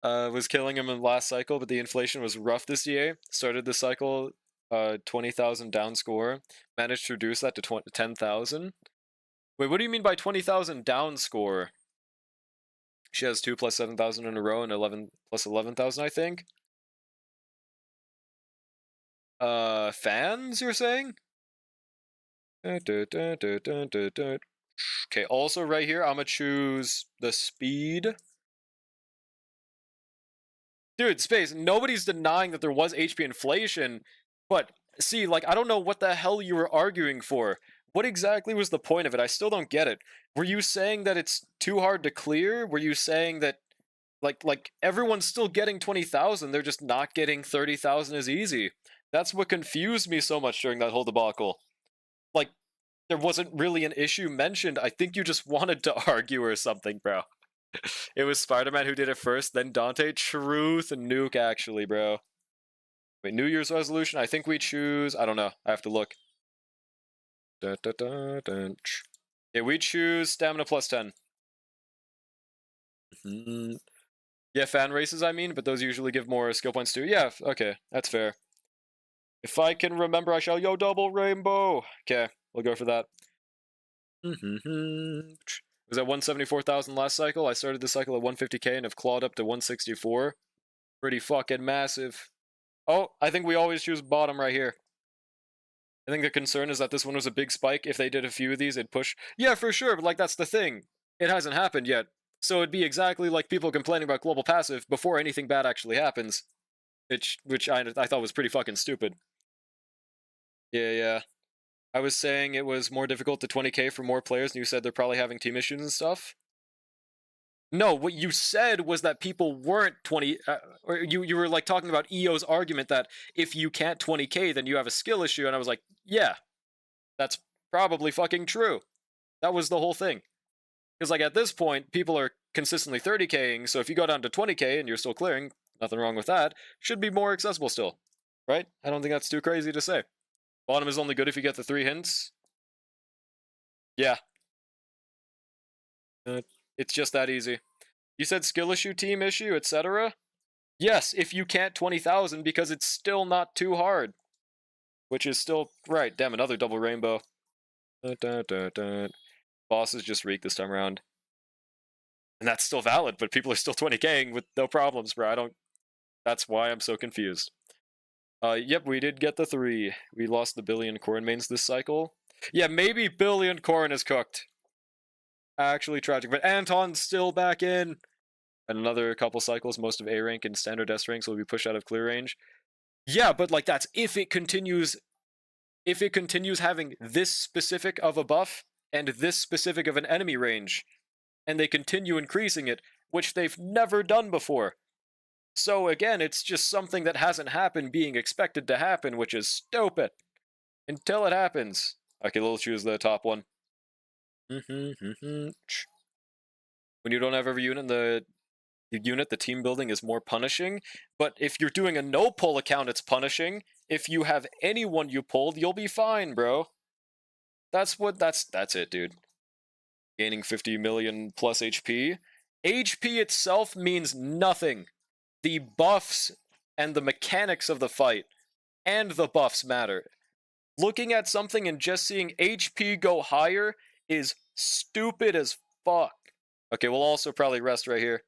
Was killing him in the last cycle, but the inflation was rough this year. Started the cycle 20,000 down score. Managed to reduce that to 10,000. Wait, what do you mean by 20,000 down score? She has 2 plus 7,000 in a row and 11 plus 11,000, I think. Fans, you're saying? Okay, also right here, I'm gonna choose the speed. Dude, Space, nobody's denying that there was HP inflation, but see, like, I don't know what the hell you were arguing for. What exactly was the point of it? I still don't get it. Were you saying that it's too hard to clear? Were you saying that, like everyone's still getting 20,000, they're just not getting 30,000 as easy? That's what confused me so much during that whole debacle. Like, there wasn't really an issue mentioned. I think you just wanted to argue or something, bro. It was Spider-Man who did it first, then Dante. Truth and Nuke, actually, bro. Wait, New Year's resolution? I think we choose... I don't know. I have to look. Yeah, we choose stamina plus 10. Yeah, fan races, I mean, but those usually give more skill points too. Yeah, okay, that's fair. If I can remember, I shall yo double rainbow. Okay, we'll go for that. Was at 174,000 last cycle. I started the cycle at 150k and have clawed up to 164. Pretty fucking massive. Oh, I think we always choose bottom right here. I think the concern is that this one was a big spike. If they did a few of these, it'd push. Yeah, for sure, but like that's the thing. It hasn't happened yet. So it'd be exactly like people complaining about global passive before anything bad actually happens. Which I thought was pretty fucking stupid. Yeah. I was saying it was more difficult to 20k for more players, and you said they're probably having team issues and stuff. No, what you said was that people weren't 20... or you were like talking about EO's argument that if you can't 20k, then you have a skill issue, and I was like, yeah, that's probably fucking true. That was the whole thing. Because like at this point, people are consistently 30k'ing, so if you go down to 20k and you're still clearing, nothing wrong with that, should be more accessible still. Right? I don't think that's too crazy to say. Bottom is only good if you get the 3 hints. Yeah. It's just that easy. You said skill issue, team issue, etc.? Yes, if you can't 20,000 because it's still not too hard. Which is still... Right, damn, another double rainbow. Boss is just Reek this time around. And that's still valid, but people are still 20k'ing with no problems, bro. I don't... That's why I'm so confused. Yep, we did get the 3. We lost the Billion Corn mains this cycle. Yeah, maybe Billion Corn is cooked. Actually tragic, but Anton's still back in. And another couple cycles, most of A rank and standard S ranks will be pushed out of clear range. Yeah, but like that's if it continues having this specific of a buff and this specific of an enemy range, and they continue increasing it, which they've never done before. So again, it's just something that hasn't happened being expected to happen, which is stupid. Until it happens. Okay, we'll choose the top one. When you don't have every unit in the unit, the team building is more punishing. But if you're doing a no pull account, it's punishing. If you have anyone you pulled, you'll be fine, bro. That's it, dude. Gaining 50 million plus HP. HP itself means nothing. The buffs and the mechanics of the fight and the buffs matter. Looking at something and just seeing HP go higher is stupid as fuck. Okay, we'll also probably rest right here.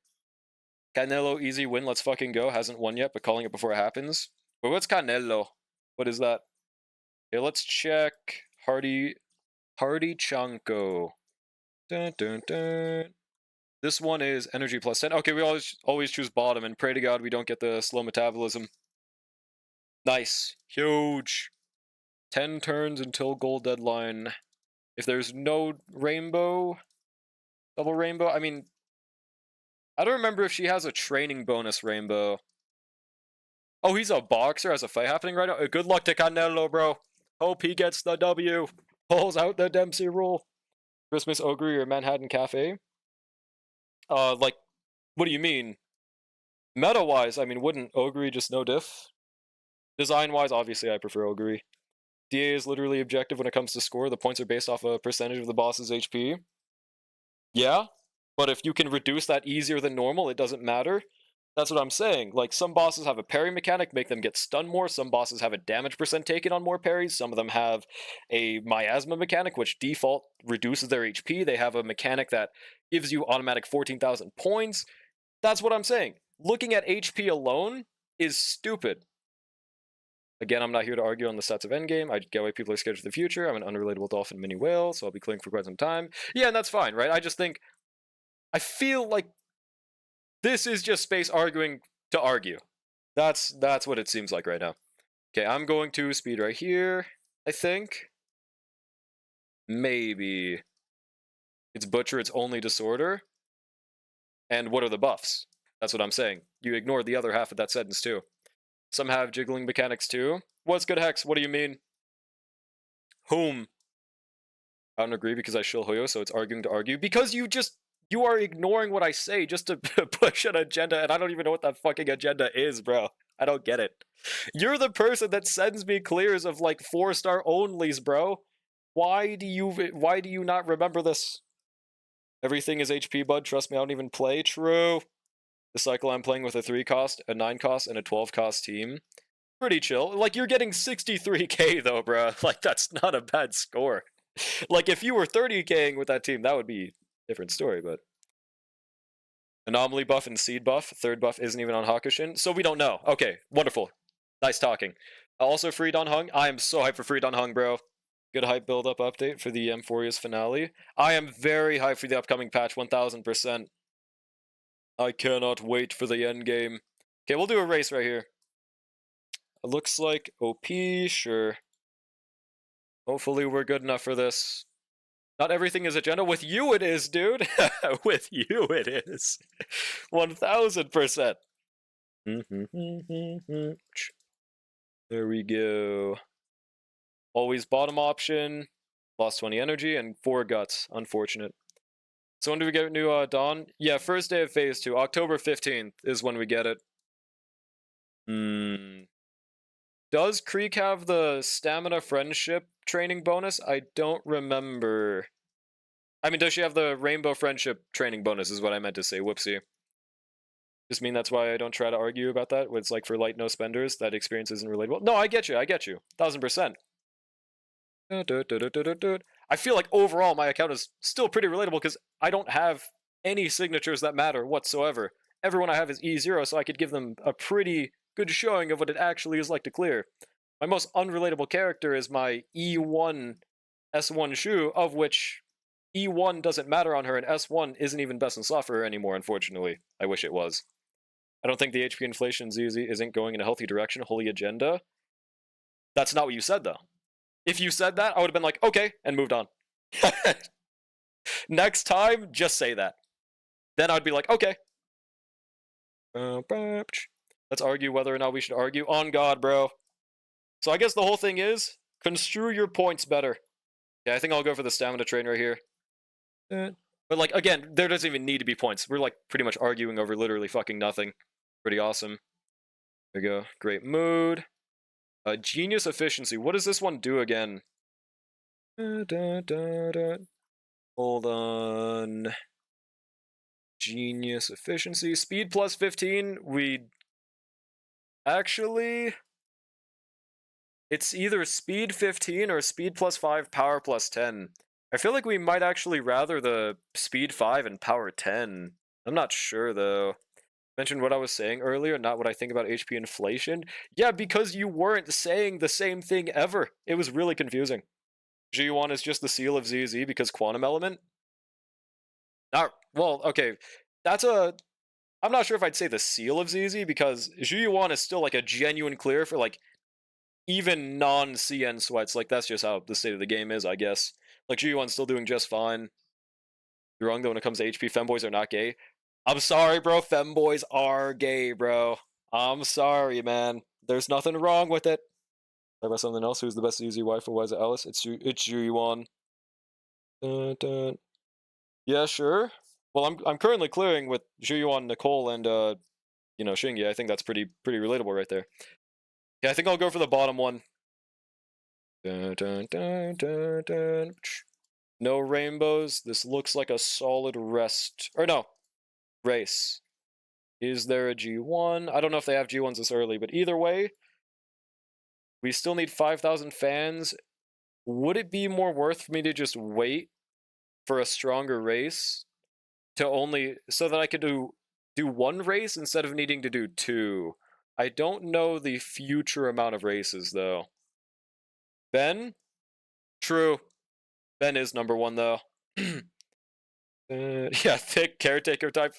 Canelo, easy win, let's fucking go. Hasn't won yet, but calling it before it happens. But what's Canelo? What is that? Okay, let's check. Hardy Chanko. Dun, dun, dun. This one is energy plus 10. Okay, we always choose bottom, and pray to God we don't get the slow metabolism. Nice. Huge. 10 turns until goal deadline. If there's no rainbow, double rainbow, I mean, I don't remember if she has a training bonus rainbow. Oh, he's a boxer, has a fight happening right now? Good luck to Canelo, bro. Hope he gets the W. Pulls out the Dempsey rule. Christmas Ogre or Manhattan Cafe? Like, what do you mean? Meta-wise, I mean, wouldn't Ogre just no diff? Design-wise, obviously I prefer Ogre. DA is literally objective when it comes to score. The points are based off a percentage of the boss's HP. Yeah, but if you can reduce that easier than normal, it doesn't matter. That's what I'm saying. Like, some bosses have a parry mechanic, make them get stunned more. Some bosses have a damage percent taken on more parries. Some of them have a miasma mechanic, which default reduces their HP. They have a mechanic that gives you automatic 14,000 points. That's what I'm saying. Looking at HP alone is stupid. Again, I'm not here to argue on the stats of Endgame. I get why people are scared for the future. I'm an unrelatable dolphin mini whale, so I'll be clicking for quite some time. Yeah, and that's fine, right? I feel like this is just space arguing to argue. That's what it seems like right now. Okay, I'm going to speed right here, I think. Maybe. It's Butcher, it's only Disorder. And what are the buffs? That's what I'm saying. You ignored the other half of that sentence, too. Some have jiggling mechanics, too. What's good, Hex? What do you mean? Whom? I don't agree because I shill Hoyo, so it's arguing to argue. Because you are ignoring what I say just to push an agenda, and I don't even know what that fucking agenda is, bro. I don't get it. You're the person that sends me clears of like 4-star onlys, bro. Why do you not remember this? Everything is HP, bud. Trust me, I don't even play. True. The cycle I'm playing with a 3 cost, a 9 cost, and a 12 cost team. Pretty chill. Like, you're getting 63k though, bro. Like, that's not a bad score. Like, if you were 30k'ing with that team, that would be a different story, but... Anomaly buff and seed buff. Third buff isn't even on Hakushin, so we don't know. Okay, wonderful. Nice talking. Also, Free Don Hung. I am so hyped for Free Don Hung, bro. Good hype build-up update for the Emphoria's finale. I am very hyped for the upcoming patch, 1000%. I cannot wait for the end game. Okay, we'll do a race right here. It looks like OP, sure. Hopefully we're good enough for this. Not everything is agenda. With you it is, dude. With you it is. 1000%. There we go. Always bottom option. Lost 20 energy and 4 guts. Unfortunate. So when do we get new Dawn? Yeah, first day of Phase 2. October 15th is when we get it. Does Creek have the Stamina Friendship training bonus? I don't remember. I mean, does she have the Rainbow Friendship training bonus is what I meant to say. Whoopsie. Just mean that's why I don't try to argue about that. It's like for light no spenders, that experience isn't relatable. No, I get you. 1000%. I feel like overall my account is still pretty relatable because I don't have any signatures that matter whatsoever. Everyone I have is E0, so I could give them a pretty good showing of what it actually is like to clear. My most unrelatable character is my E1 S1 Shu, of which E1 doesn't matter on her, and S1 isn't even best in slot for her anymore, unfortunately. I wish it was. I don't think the HP inflation ZZ isn't going in a healthy direction. Holy agenda. That's not what you said, though. If you said that, I would have been like, okay, and moved on. Next time, just say that. Then I'd be like, okay. Let's argue whether or not we should argue. On God, bro. So I guess the whole thing is, construe your points better. Yeah, I think I'll go for the stamina train right here. But like, again, there doesn't even need to be points. We're like pretty much arguing over literally fucking nothing. Pretty awesome. There we go. Great mood. Genius efficiency. What does this one do again? Hold on. Genius efficiency. Speed plus 15. We actually... It's either speed 15 or speed plus 5, power plus 10. I feel like we might actually rather the speed 5 and power 10. I'm not sure though. Mentioned what I was saying earlier, not what I think about HP inflation. Yeah, because you weren't saying the same thing ever. It was really confusing. G1 is just the seal of ZZ because quantum element? Not, well, okay. That's a... I'm not sure if I'd say the seal of ZZ because G1 is still like a genuine clear for like even non-CN sweats. Like that's just how the state of the game is, I guess. Like G1's still doing just fine. You're wrong though when it comes to HP. Femboys are not gay. I'm sorry, bro. Femboys are gay, bro. I'm sorry, man. There's nothing wrong with it. Talk about something else. Who's the best ZZ wife? Why is it Alice? It's Ju-Yuan. Yeah, sure. Well, I'm currently clearing with Ju-Yuan, Nicole, and you know, Shingi. I think that's pretty relatable right there. Yeah, I think I'll go for the bottom one. No rainbows. This looks like a solid rest. Or no, race. Is there a G1? I don't know if they have G1s this early, but either way, we still need 5,000 fans. Would it be more worth for me to just wait for a stronger race to only so that I could do one race instead of needing to do two? I don't know the future amount of races though. Ben? True. Ben is number one though. Yeah, thick caretaker type.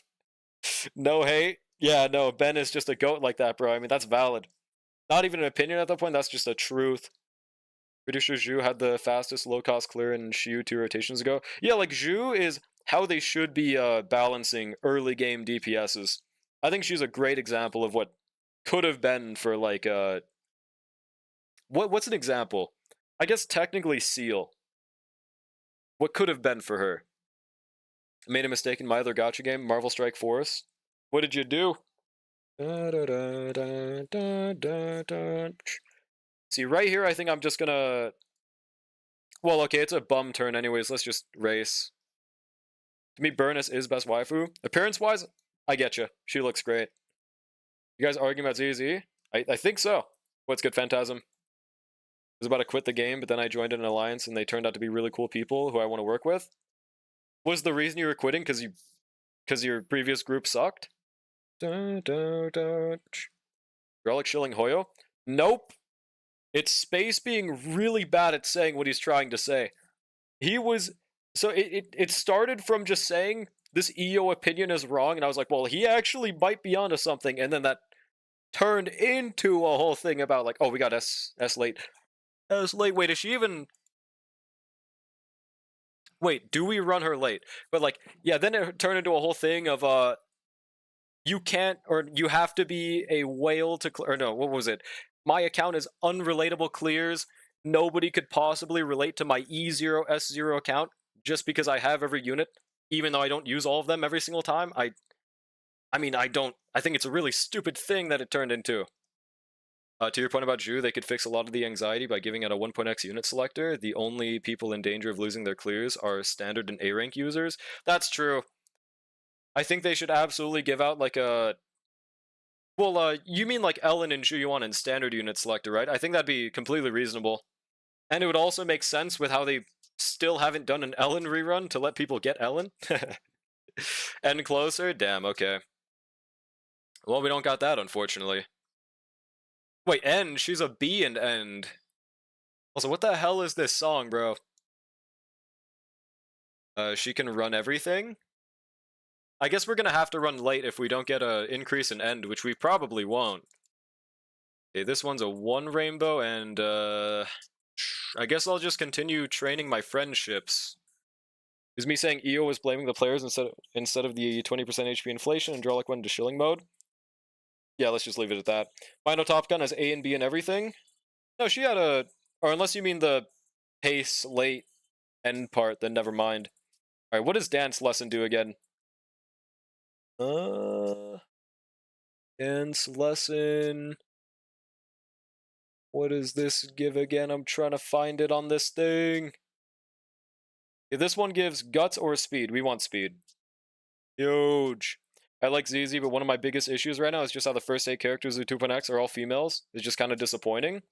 No hate. Yeah, no, Ben is just a goat like that, bro. I mean, that's valid. Not even an opinion at that point, that's just a truth. Pretty sure Zhu had the fastest low-cost clear in Xiu 2 rotations ago. Yeah, like, Zhu is how they should be balancing early game DPSs. I think she's a great example of what could have been for, like, what's an example? I guess technically Seal. What could have been for her? Made a mistake in my other gacha game, Marvel Strike Force. What did you do? See, right here, I think I'm just gonna... Well, okay, it's a bum turn anyways. Let's just race. To me, Burnus is best waifu. Appearance-wise, I get you. She looks great. You guys arguing about ZZ? I think so. What's good, Phantasm? I was about to quit the game, but then I joined an alliance, and they turned out to be really cool people who I want to work with. Was the reason you were quitting because your previous group sucked? Garlic shilling Hoyo? Nope. It's Space being really bad at saying what he's trying to say. He was... So it started from just saying, this EO opinion is wrong, and I was like, well, he actually might be onto something, and then that turned into a whole thing about, like, oh, we got S late. S late, wait, is she even... Wait, do we run her late? But, like, yeah, then it turned into a whole thing of, you can't, or you have to be a whale to clear, or no, what was it? My account is unrelatable clears. Nobody could possibly relate to my E0, S0 account just because I have every unit, even though I don't use all of them every single time. I think it's a really stupid thing that it turned into. To your point about Ju, they could fix a lot of the anxiety by giving it a 1.x unit selector. The only people in danger of losing their clears are standard and A rank users. That's true. I think they should absolutely give out like a... Well, you mean like Ellen and Zhuyuan and standard unit selector, right? I think that'd be completely reasonable. And it would also make sense with how they still haven't done an Ellen rerun to let people get Ellen. And closer? Damn, okay. Well, we don't got that, unfortunately. Wait, End? She's a B and End. Also, what the hell is this song, bro? She can run everything? I guess we're gonna have to run late if we don't get an increase in End, which we probably won't. Okay, this one's a 1 rainbow, and I guess I'll just continue training my friendships. Is me saying EO was blaming the players instead of the 20% HP inflation and Drolic went into shilling mode? Yeah, let's just leave it at that. Final Top Gun has A and B and everything. No, she had a, or unless you mean the pace late end part, then never mind. All right, what does dance lesson do again? Uh, dance lesson. What does this give again? I'm trying to find it on this thing. If this one gives guts or speed, we want speed. Huge. I like ZZ, but one of my biggest issues right now is just how the first 8 characters of 2.x are all females. It's just kind of disappointing.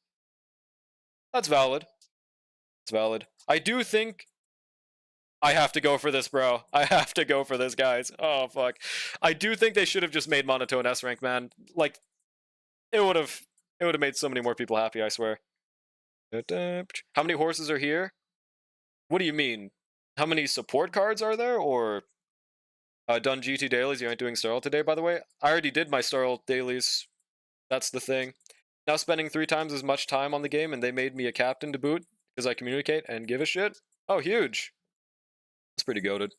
That's valid. It's valid. I do think I have to go for this, bro. I have to go for this, guys. Oh, fuck. I do think they should have just made monotone S rank, man. Like, it would have made so many more people happy, I swear. How many horses are here? What do you mean? How many support cards are there? Or done GT dailies? You aren't doing Starl today, by the way? I already did my Starl dailies. That's the thing. Now spending 3 times as much time on the game, and they made me a captain to boot because I communicate and give a shit. Oh, huge. That's pretty goated.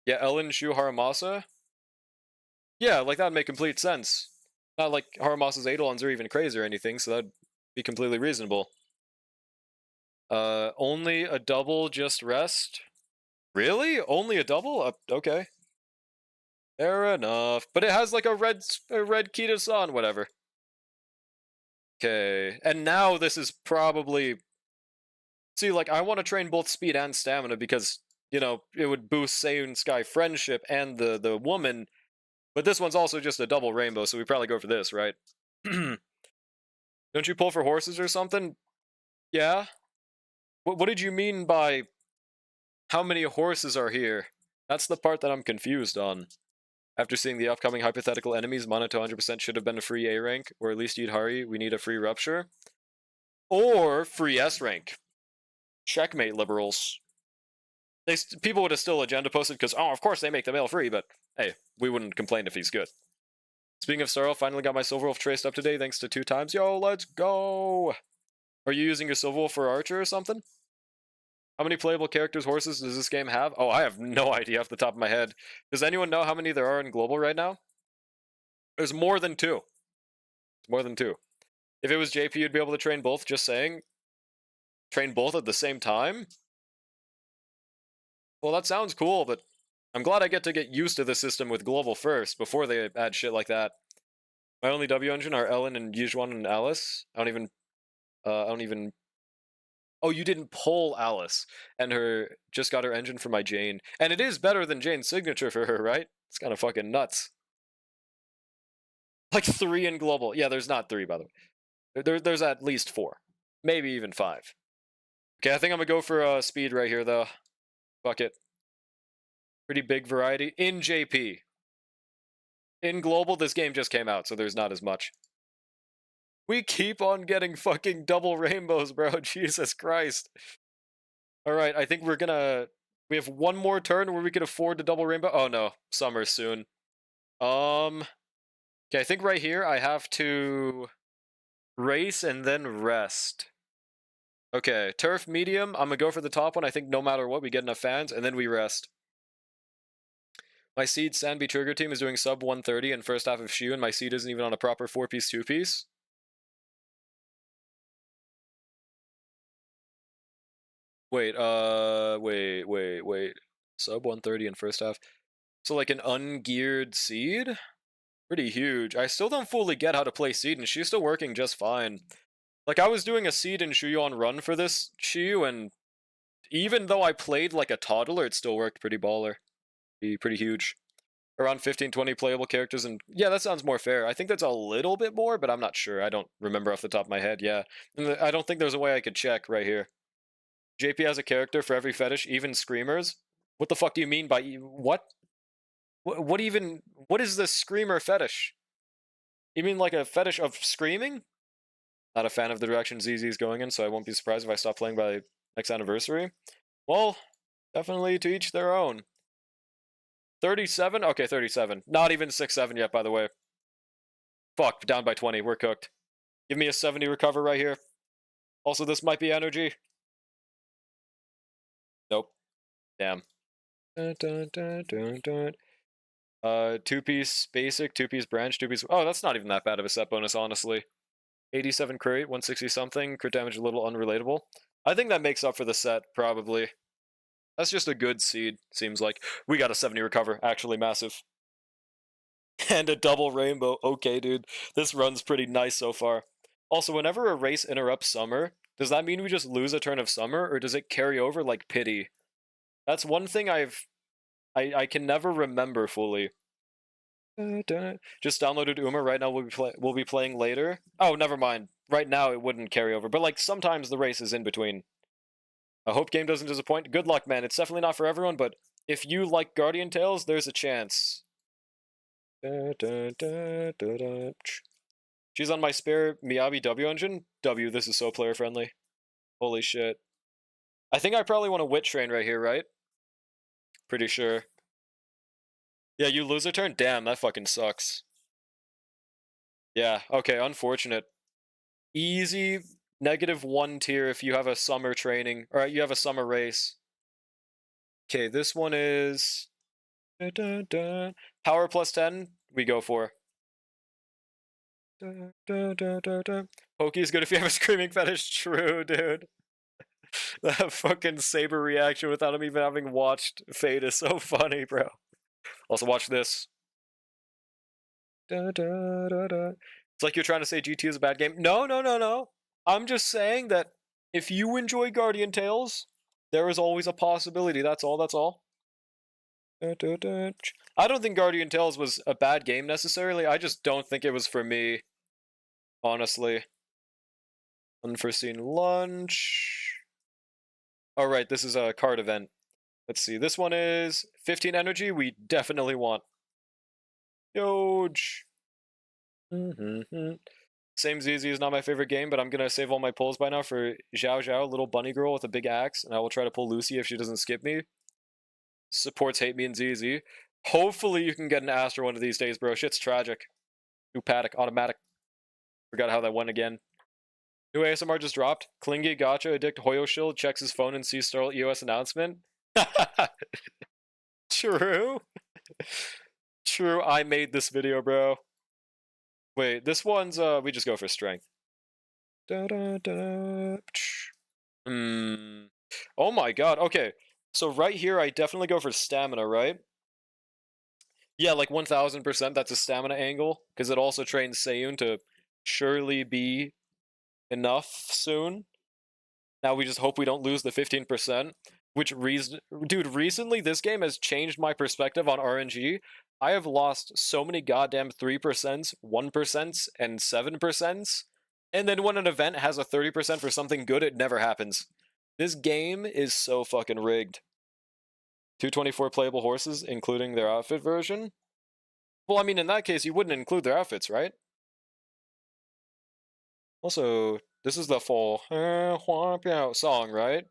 Yeah, Ellen Shu Haramasa. Yeah, like that'd make complete sense. Not like Haramasa's Eidolons are even crazy or anything, so that'd be completely reasonable. Only a double, just rest. Really? Only a double? Okay. Fair enough. But it has like a red Kita-san, whatever. Okay. And now this is probably... See, like, I want to train both speed and stamina because, you know, it would boost Seiun Sky friendship and the woman. But this one's also just a double rainbow, so we probably go for this, right? Don't you pull for horses or something? Yeah? What did you mean by how many horses are here? That's the part that I'm confused on. After seeing the upcoming hypothetical enemies, Mono to 100% should have been a free A rank, or at least Yidhari, we need a free Rupture. Or free S rank. Checkmate, liberals. People would have still agenda posted because, oh, of course they make the mail free, but hey, we wouldn't complain if he's good. Speaking of Starl, finally got my Silverwolf traced up today thanks to 2 times. Yo, let's go! Are you using your Silverwolf for Archer or something? How many playable characters, horses does this game have? Oh, I have no idea off the top of my head. Does anyone know how many there are in Global right now? There's more than 2. More than 2. If it was JP, you'd be able to train both, just saying. Train both at the same time? Well, that sounds cool, but I'm glad I get used to the system with Global first, before they add shit like that. My only W engine are Ellen and Yijuan and Alice. I don't even... Oh, you didn't pull Alice, and her just got her engine for my Jane. And it is better than Jane's signature for her, right? It's kind of fucking nuts. Like 3 in Global. Yeah, there's not 3, by the way. There's at least 4. Maybe even 5. Okay, I think I'm gonna go for speed right here, though. Fuck it. Pretty big variety. In JP. In Global, this game just came out, so there's not as much. We keep on getting fucking double rainbows, bro. Jesus Christ. Alright, I think we have one more turn where we can afford to double rainbow. Oh no, summer soon. Okay, I think right here I have to race and then rest. Okay, turf medium. I'm gonna go for the top one. I think no matter what, we get enough fans, and then we rest. My seed Sanby trigger team is doing sub 130 in first half of Shu, and my seed isn't even on a proper 4-piece, 2-piece. Wait, wait. Sub 130 in first half. So like an ungeared seed? Pretty huge. I still don't fully get how to play seed, and she's still working just fine. Like, I was doing a seed and Shuyuan run for this Shiyu, and even though I played like a toddler, it still worked pretty baller. Pretty huge. Around 15, 20 playable characters, and yeah, that sounds more fair. I think that's a little bit more, but I'm not sure. I don't remember off the top of my head, yeah. And I don't think there's a way I could check right here. JP has a character for every fetish, even screamers. What the fuck do you mean by... What? What even... What is this screamer fetish? You mean like a fetish of screaming? Not a fan of the direction ZZ is going in, so I won't be surprised if I stop playing by next anniversary. Well, definitely to each their own. 37? Okay, 37. Not even 6-7 yet, by the way. Fuck, down by 20. We're cooked. Give me a 70 recover right here. Also, this might be energy. Nope. Damn. Dun, dun, dun, dun, dun. Two-piece basic, two-piece branch, two-piece. Oh, that's not even that bad of a set bonus, honestly. 87 crit, 160 something, crit damage a little unrelatable. I think that makes up for the set, probably. That's just a good seed, seems like. We got a 70 recover, actually massive. And a double rainbow. Okay, dude. This run's pretty nice so far. Also, whenever a race interrupts summer, does that mean we just lose a turn of summer, or does it carry over like pity? That's one thing I can never remember fully. Just downloaded Uma right now. We'll be playing later. Oh, never mind. Right now it wouldn't carry over, but like sometimes the race is in between. I hope game doesn't disappoint. Good luck, man. It's definitely not for everyone, but if you like Guardian Tales, there's a chance. She's on my spare Miyabi W engine. W, this is so player friendly. Holy shit. I think I probably want a Wit Train right here, right? Pretty sure. Yeah, you lose a turn? Damn, that fucking sucks. Yeah, okay, unfortunate. Easy -1 tier if you have a summer training, or you have a summer race. Okay, this one is power plus 10, we go for. Pokey is good if you have a screaming fetish. True, dude. That fucking Saber reaction without him even having watched Fate is so funny, bro. Also, watch this. It's like you're trying to say GT is a bad game. No, no, no, no. I'm just saying that if you enjoy Guardian Tales, there is always a possibility. That's all, that's all. I don't think Guardian Tales was a bad game necessarily. I just don't think it was for me, honestly. Unforeseen lunch. All right, this is a card event. Let's see. This one is 15 energy. We definitely want. Huge. Same ZZ is not my favorite game, but I'm gonna save all my pulls by now for Zhao Zhao, little bunny girl with a big axe, and I will try to pull Lucy if she doesn't skip me. Supports hate me and ZZ. Hopefully you can get an Astro one of these days, bro. Shit's tragic. New paddock, automatic. Forgot how that went again. New ASMR just dropped. Clingy, Gotcha, Addict, Hoyo Shield, checks his phone and sees Starl EOS announcement. True. True, I made this video, bro. Wait, this one's, we just go for strength. Oh my god, okay. So right here, I definitely go for stamina, right? Yeah, like 1000%, that's a stamina angle, because it also trains Seiyun to surely be enough soon. Now we just hope we don't lose the 15%, which dude, recently this game has changed my perspective on RNG. I have lost so many goddamn 3%, 1%, and 7%, and then when an event has a 30% for something good, it never happens. This game is so fucking rigged. 224 playable horses, including their outfit version? Well, I mean, in that case, you wouldn't include their outfits, right? Also, this is the full song, right?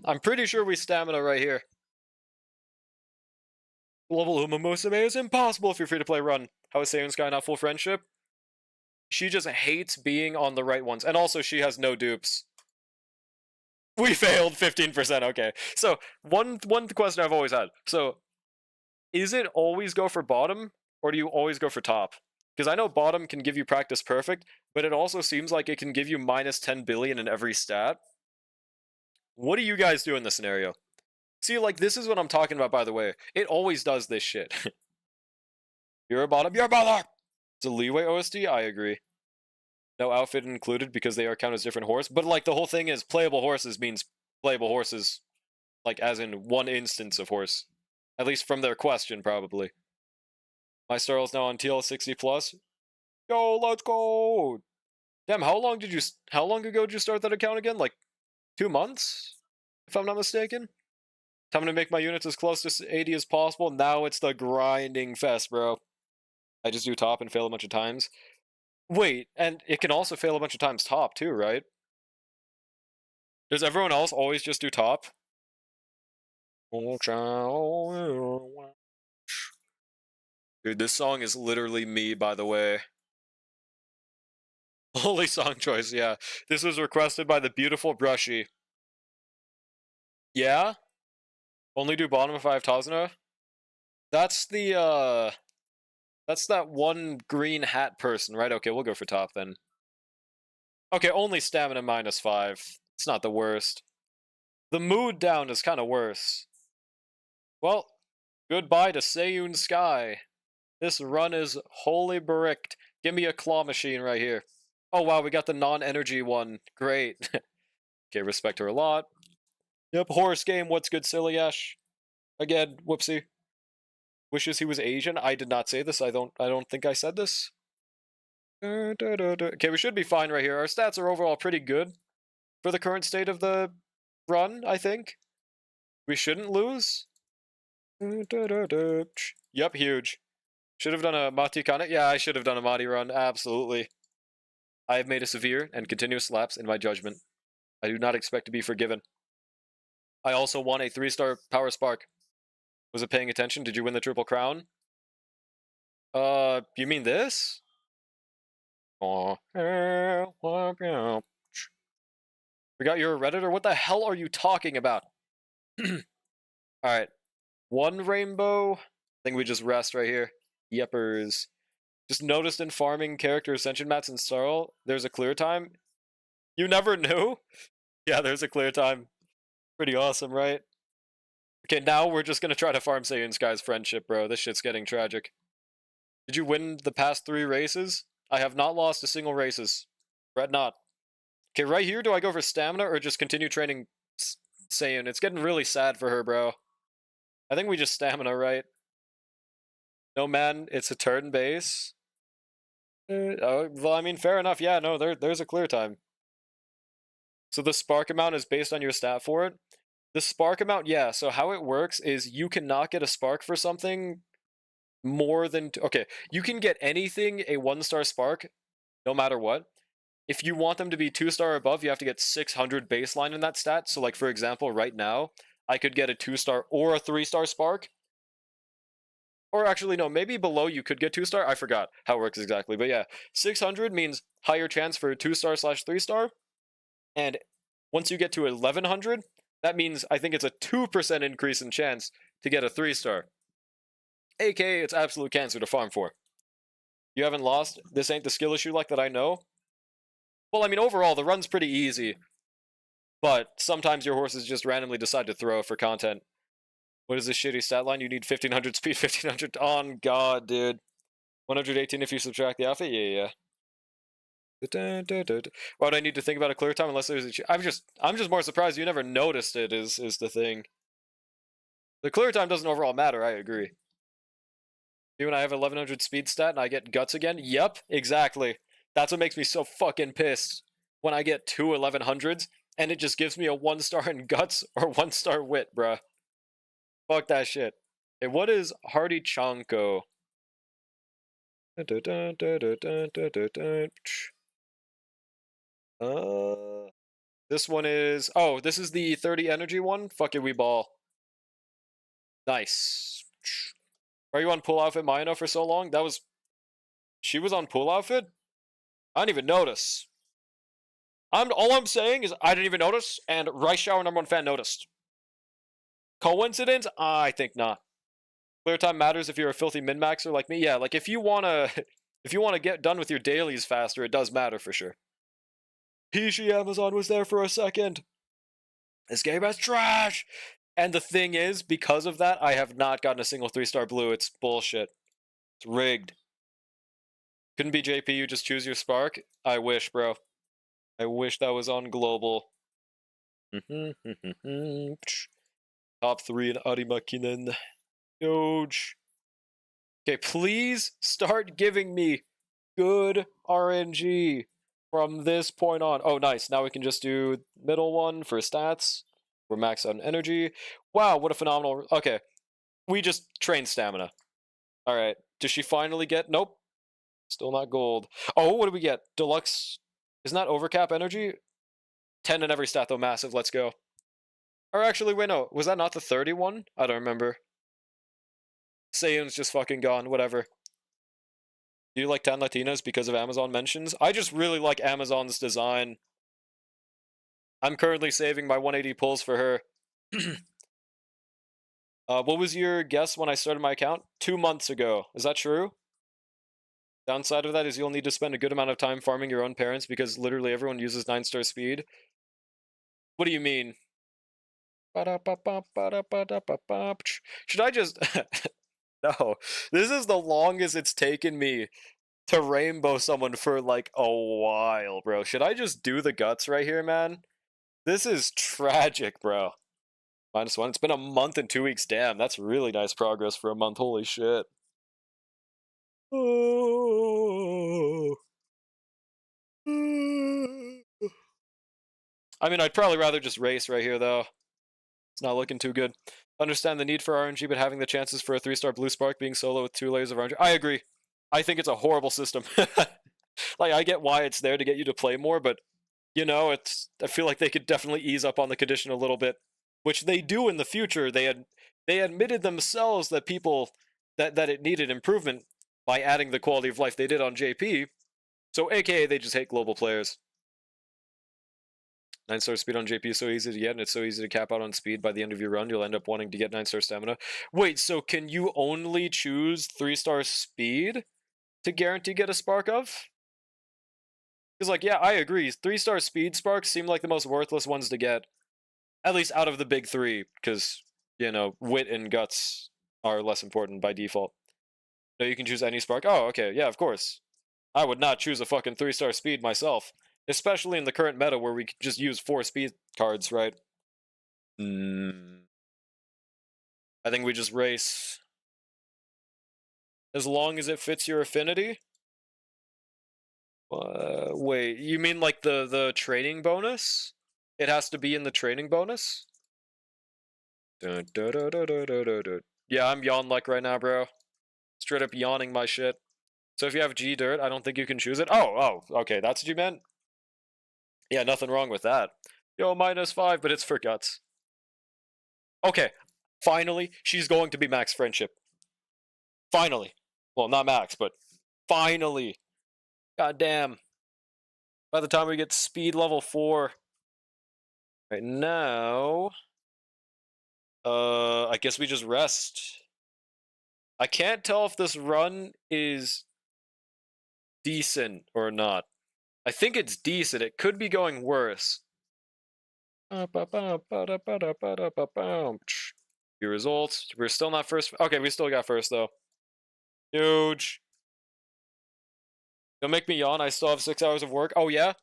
I'm pretty sure we stamina right here. Level Uma Musume is impossible if you're free to play run. How is Seiyun Sky not full friendship? She just hates being on the right ones. And also, she has no dupes. We failed 15%, okay. So, one question I've always had. So, is it always go for bottom, or do you always go for top? Because I know bottom can give you practice perfect, but it also seems like it can give you minus 10 billion in every stat. What do you guys do in this scenario? See, like, this is what I'm talking about, by the way. It always does this shit. You're a bottom, you're a bottom! It's a leeway OSD? I agree. No outfit included because they are counted as different horse. But, like, the whole thing is playable horses means playable horses. Like, as in one instance of horse. At least from their question, probably. My Starl is now on TL 60 plus. Yo, let's go! Damn, how long ago did you start that account again? Like, 2 months? If I'm not mistaken? Time to make my units as close to 80 as possible. Now it's the grinding fest, bro. I just do top and fail a bunch of times. Wait, and it can also fail a bunch of times top too, right? Does everyone else always just do top? Dude, this song is literally me, by the way. Holy song choice, yeah. This was requested by the beautiful Brushy. Yeah? Only do bottom if I have Tazuna? That's the, that's that one green hat person, right? Okay, we'll go for top then. Okay, only stamina -5. It's not the worst. The mood down is kind of worse. Well, goodbye to Seiyun Sky. This run is wholly bricked. Give me a claw machine right here. Oh wow, we got the non-energy one. Great. Okay, respect her a lot. Yep, horse game. What's good, silly Ash? Again, whoopsie. Wishes he was Asian. I did not say this. I don't think I said this. Okay, we should be fine right here. Our stats are overall pretty good for the current state of the run, I think. We shouldn't lose. Yep, huge. Should have done a Mati Kana. Yeah, I should have done a Mati run. Absolutely. I have made a severe and continuous lapse in my judgment. I do not expect to be forgiven. I also won a 3-star Power Spark. Was it paying attention? Did you win the Triple Crown? You mean this? Oh, we got your Redditor? What the hell are you talking about? Alright. One rainbow. I think we just rest right here. Yeppers. Just noticed in farming character ascension mats in Starl, there's a clear time. You never knew? Yeah, there's a clear time. Pretty awesome, right? Okay, now we're just gonna try to farm Saiyan Sky's friendship, bro. This shit's getting tragic. Did you win the past 3 races? I have not lost a single races. Fret not. Okay, right here, do I go for stamina or just continue training Saiyan? It's getting really sad for her, bro. I think we just stamina, right? No, man, it's a turn base. Oh, well, I mean, fair enough. Yeah, no, there's a clear time. So the spark amount is based on your stat for it. The spark amount, yeah. So how it works is you cannot get a spark for something more than okay. You can get anything a 1-star spark, no matter what. If you want them to be 2-star or above, you have to get 600 baseline in that stat. So, like for example, right now, I could get a 2-star or a 3-star spark. Or actually, no, maybe below you could get 2-star. I forgot how it works exactly. But yeah, 600 means higher chance for a 2-star/3-star. And once you get to 1100, that means I think it's a 2% increase in chance to get a 3-star. AKA, it's absolute cancer to farm for. You haven't lost? This ain't the skill issue like that I know? Well, I mean, overall, the run's pretty easy. But sometimes your horses just randomly decide to throw for content. What is this shitty stat line? You need 1500 speed, 1500 on God, dude. 118 if you subtract the outfit? Yeah. Why do I need to think about a clear time unless there's a... I'm just more surprised you never noticed it is the thing. The clear time doesn't overall matter, I agree. When I have 1100 speed stat and I get guts again? Yep, exactly. That's what makes me so fucking pissed. When I get 2 1100s and it just gives me a 1-star in guts or 1-star wit, bruh. Fuck that shit. Okay, what is Hardy Chanko? This one is... Oh, this is the 30 energy one? Fuck it, we ball. Nice. Are you on pool outfit Mayano for so long? That was... She was on pool outfit? I didn't even notice. All I'm saying is I didn't even notice, and Rice Shower #1 fan noticed. Coincidence? I think not. Clear time matters if you're a filthy min-maxer like me. Yeah, like if you wanna get done with your dailies faster, it does matter for sure. Pishi Amazon was there for a second. This game is trash! And the thing is, because of that, I have not gotten a single 3-star blue. It's bullshit. It's rigged. Couldn't be JP, you just choose your spark? I wish, bro. I wish that was on global. Top 3 in Arimakinen. Huge. Okay, please start giving me good RNG from this point on. Oh, nice. Now we can just do middle one for stats. We're maxed out on energy. Wow, what a phenomenal... Okay, we just trained stamina. Alright, does she finally get... Nope. Still not gold. Oh, what do we get? Deluxe... Isn't that overcap energy? 10 in every stat, though. Massive. Let's go. Or actually, wait, no. Was that not the 31? I don't remember. Saiyun's just fucking gone. Whatever. Do you like 10 Latinas because of Amazon mentions? I just really like Amazon's design. I'm currently saving my 180 pulls for her. What was your guess when I started my account? 2 months ago. Is that true? Downside of that is you'll need to spend a good amount of time farming your own parents because literally everyone uses 9-star speed. What do you mean? Should I just... No. This is the longest it's taken me to rainbow someone for like a while, bro. Should I just do the guts right here, man? This is tragic, bro. -1. It's been a month and 2 weeks. Damn, that's really nice progress for a month. Holy shit. Oh. I mean, I'd probably rather just race right here, though. It's not looking too good. Understand the need for RNG, but having the chances for a 3-star blue spark being solo with 2 layers of RNG. I agree. I think it's a horrible system. Like, I get why it's there to get you to play more, but you know, I feel like they could definitely ease up on the condition a little bit, which they do in the future. They admitted themselves that that it needed improvement by adding the quality of life they did on JP. So AKA they just hate global players. 9-star speed on JP is so easy to get, and it's so easy to cap out on speed. By the end of your run, you'll end up wanting to get 9-star stamina. Wait, so can you only choose 3-star speed to guarantee get a spark of? Because, like, yeah, I agree. 3-star speed sparks seem like the most worthless ones to get. At least out of the big three, because, you know, wit and guts are less important by default. No, you can choose any spark. Oh, okay, yeah, of course. I would not choose a fucking 3-star speed myself. Especially in the current meta where we can just use 4 speed cards, right? I think we just race. As long as it fits your affinity? Wait, you mean like the training bonus? It has to be in the training bonus? Dun, dun, dun, dun, dun, dun, dun, dun. Yeah, I'm yawn like right now, bro. Straight up yawning my shit. So if you have G dirt, I don't think you can choose it. Oh, okay, that's what you meant? Yeah, nothing wrong with that. Yo, -5, but it's for guts. Okay, finally, she's going to be max friendship. Finally. Well, not max, but finally. God damn. By the time we get speed level 4. Right now... I guess we just rest. I can't tell if this run is decent or not. I think it's decent. It could be going worse. Your results. We're still not first. Okay, we still got first, though. Huge. Don't make me yawn. I still have 6 hours of work. Oh, yeah?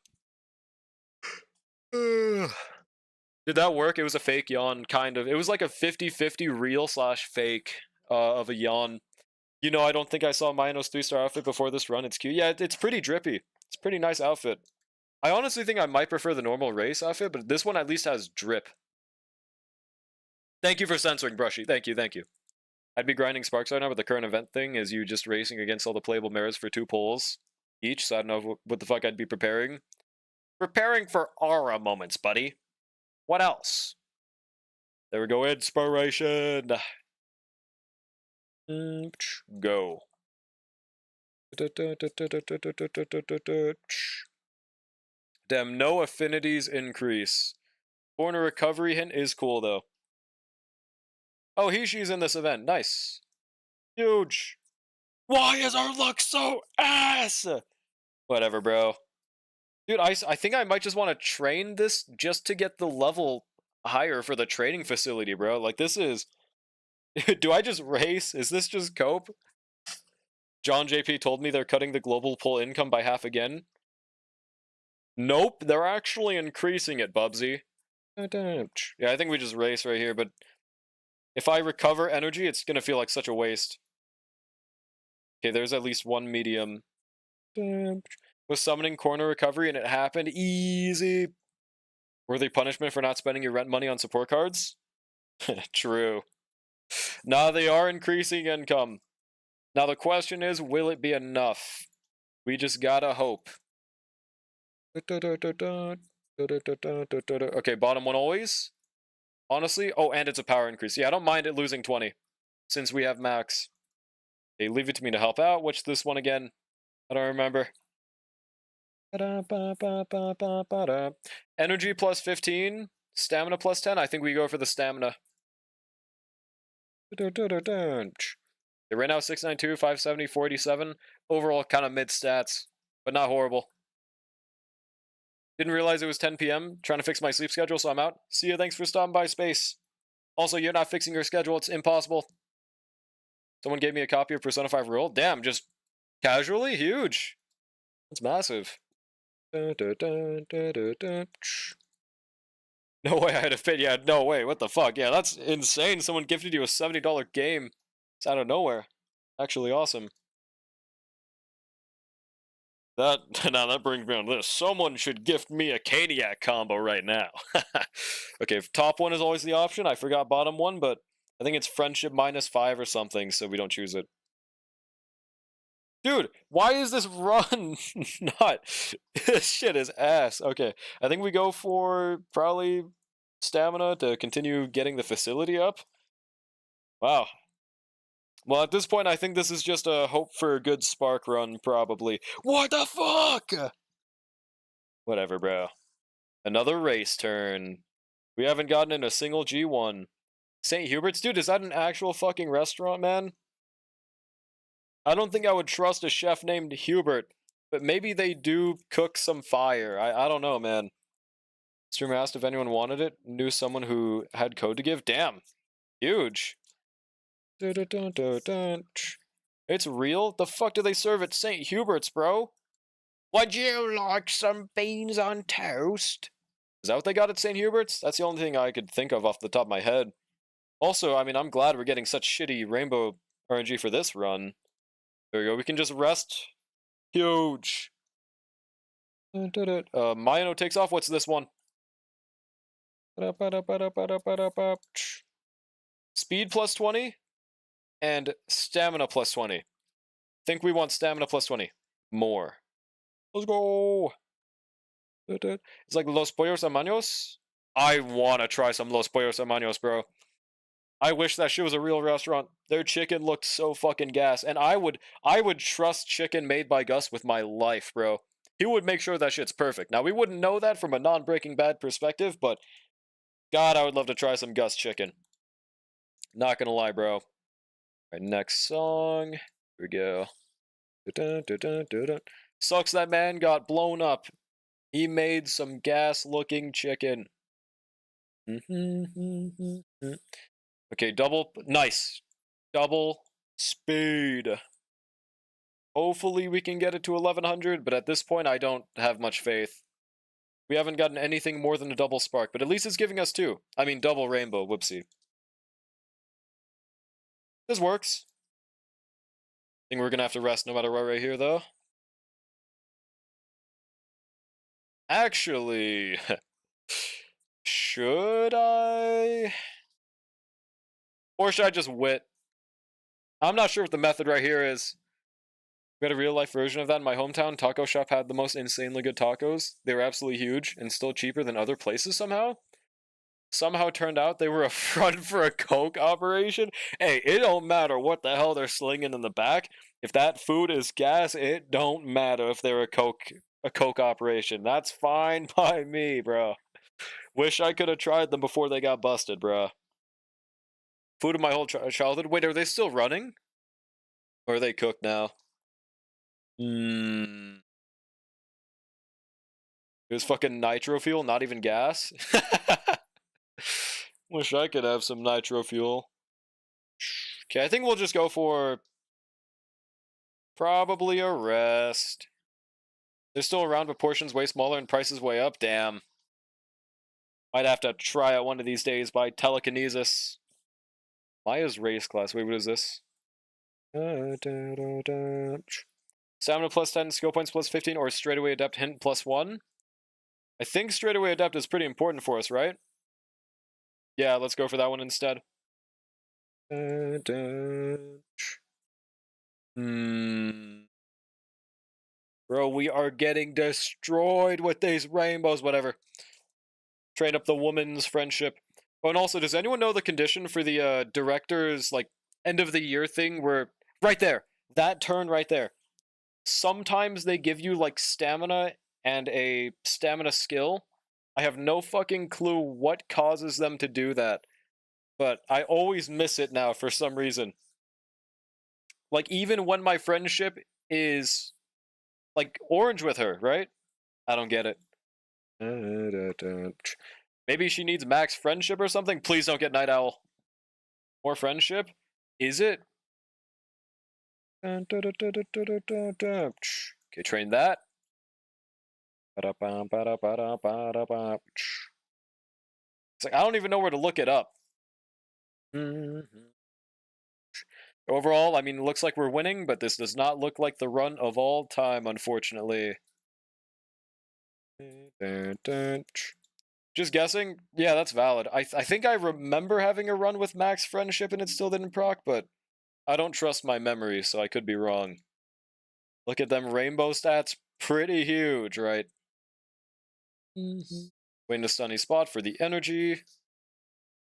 Did that work? It was a fake yawn, kind of. It was like a 50-50 real slash fake of a yawn. You know, I don't think I saw Mino's 3-star outfit before this run. It's cute. Yeah, it's pretty drippy. It's a pretty nice outfit. I honestly think I might prefer the normal race outfit, but this one at least has drip. Thank you for censoring, Brushy. Thank you, thank you. I'd be grinding sparks right now, but the current event thing is you just racing against all the playable mirrors for 2 pulls each, so I don't know what the fuck I'd be preparing. Preparing for aura moments, buddy. What else? There we go, inspiration! Go. Damn, no affinities increase. Corner recovery hint is cool, though. Oh, she's in this event. Nice. Huge. Why is our luck so ass? Whatever, bro. Dude, I think I might just want to train this just to get the level higher for the training facility, bro. Like, this is... Do I just race? Is this just cope? John JP told me they're cutting the global pull income by half again. Nope, they're actually increasing it, Bubsy. Yeah, I think we just race right here, but if I recover energy, it's gonna feel like such a waste. Okay, there's at least one medium. Was summoning corner recovery and it happened. Easy. Worthy punishment for not spending your rent money on support cards? True. Now they are increasing income. Now the question is, will it be enough? We just gotta hope. Okay, bottom one always. Honestly, oh, and it's a power increase. Yeah, I don't mind it losing 20, since we have max. Okay, leave it to me to help out. What's this one again? I don't remember. Energy plus 15, stamina plus 10. I think we go for the stamina. Right now 692, 570, 487. Overall, kind of mid stats, but not horrible. Didn't realize it was 10 p.m. Trying to fix my sleep schedule, so I'm out. See you. Thanks for stopping by, Space. Also, you're not fixing your schedule. It's impossible. Someone gave me a copy of Persona 5 Royal. Damn, just casually? Huge. That's massive. No way I had to fit. Yeah, no way. What the fuck? Yeah, that's insane. Someone gifted you a $70 game. It's out of nowhere. Actually awesome. That now that brings me on this. Someone should gift me a Caniac combo right now. Okay, top one is always the option. I forgot bottom one, but I think it's friendship -5 or something, so we don't choose it. Dude, why is this run not? This shit is ass. Okay, I think we go for probably stamina to continue getting the facility up. Wow. Well, at this point, I think this is just a hope for a good spark run, probably. What the fuck? Whatever, bro. Another race turn. We haven't gotten in a single G1. St. Hubert's? Dude, is that an actual fucking restaurant, man? I don't think I would trust a chef named Hubert, but maybe they do cook some fire. I don't know, man. Streamer asked if anyone wanted it, knew someone who had code to give. Damn. Huge. It's real? The fuck do they serve at St. Hubert's, bro? Would you like some beans on toast? Is that what they got at St. Hubert's? That's the only thing I could think of off the top of my head. Also, I mean, I'm glad we're getting such shitty rainbow RNG for this run. There we go. We can just rest. Huge. Mayano takes off. What's this one? Speed plus 20 and stamina plus 20. Think we want stamina plus 20. More. Let's go. It's like Los Pollos Hermanos. I want to try some Los Pollos Hermanos, bro. I wish that shit was a real restaurant. Their chicken looked so fucking gas, and I would trust chicken made by Gus with my life, bro. He would make sure that shit's perfect. Now we wouldn't know that from a non-Breaking Bad perspective, but God, I would love to try some Gus chicken. Not gonna lie, bro. All right, next song. Here we go. Sucks that man got blown up. He made some gas-looking chicken. Okay, double. Nice. Double speed. Hopefully we can get it to 1100, but at this point I don't have much faith. We haven't gotten anything more than a double spark, but at least it's giving us two. I mean, double rainbow. Whoopsie. This works. I think we're gonna have to rest no matter what right here, though. Actually, should I? Or should I just wit? I'm not sure what the method right here is. We had a real life version of that in my hometown. Taco shop had the most insanely good tacos. They were absolutely huge and still cheaper than other places somehow. Somehow turned out they were a front for a coke operation. Hey, it don't matter what the hell they're slinging in the back. If that food is gas, it don't matter if they're a coke operation. That's fine by me, bro. Wish I could have tried them before they got busted, bro. Food of my whole childhood. Wait, are they still running? Or are they cooked now? It was fucking nitro fuel, not even gas. Wish I could have some nitro fuel. Okay, I think we'll just go for probably a rest. They're still around, but portions way smaller and prices way up. Damn. Might have to try it one of these days by telekinesis. Maya's race class. Wait, what is this? Stamina plus 10, skill points plus 15, or straightaway adept hint plus 1. I think straightaway adept is pretty important for us, right? Yeah, let's go for that one instead. Bro, we are getting destroyed with these rainbows, whatever. Train up the woman's friendship. Oh, and also, does anyone know the condition for the director's, like, end of the year thing where... Right there! That turn right there. Sometimes they give you, like, stamina and a stamina skill. I have no fucking clue what causes them to do that. but I always miss it now for some reason. Like, even when my friendship is, like, orange with her, right? I don't get it. Maybe she needs max friendship or something? Please don't get Night Owl. More friendship? Is it? Okay, train that. It's like, I don't even know where to look it up. Overall, I mean, it looks like we're winning, but this does not look like the run of all time, unfortunately. Just guessing? Yeah, that's valid. I think I remember having a run with max friendship and it still didn't proc, but I don't trust my memory, so I could be wrong. Look at them rainbow stats. Pretty huge, right? Waiting a sunny spot for the energy.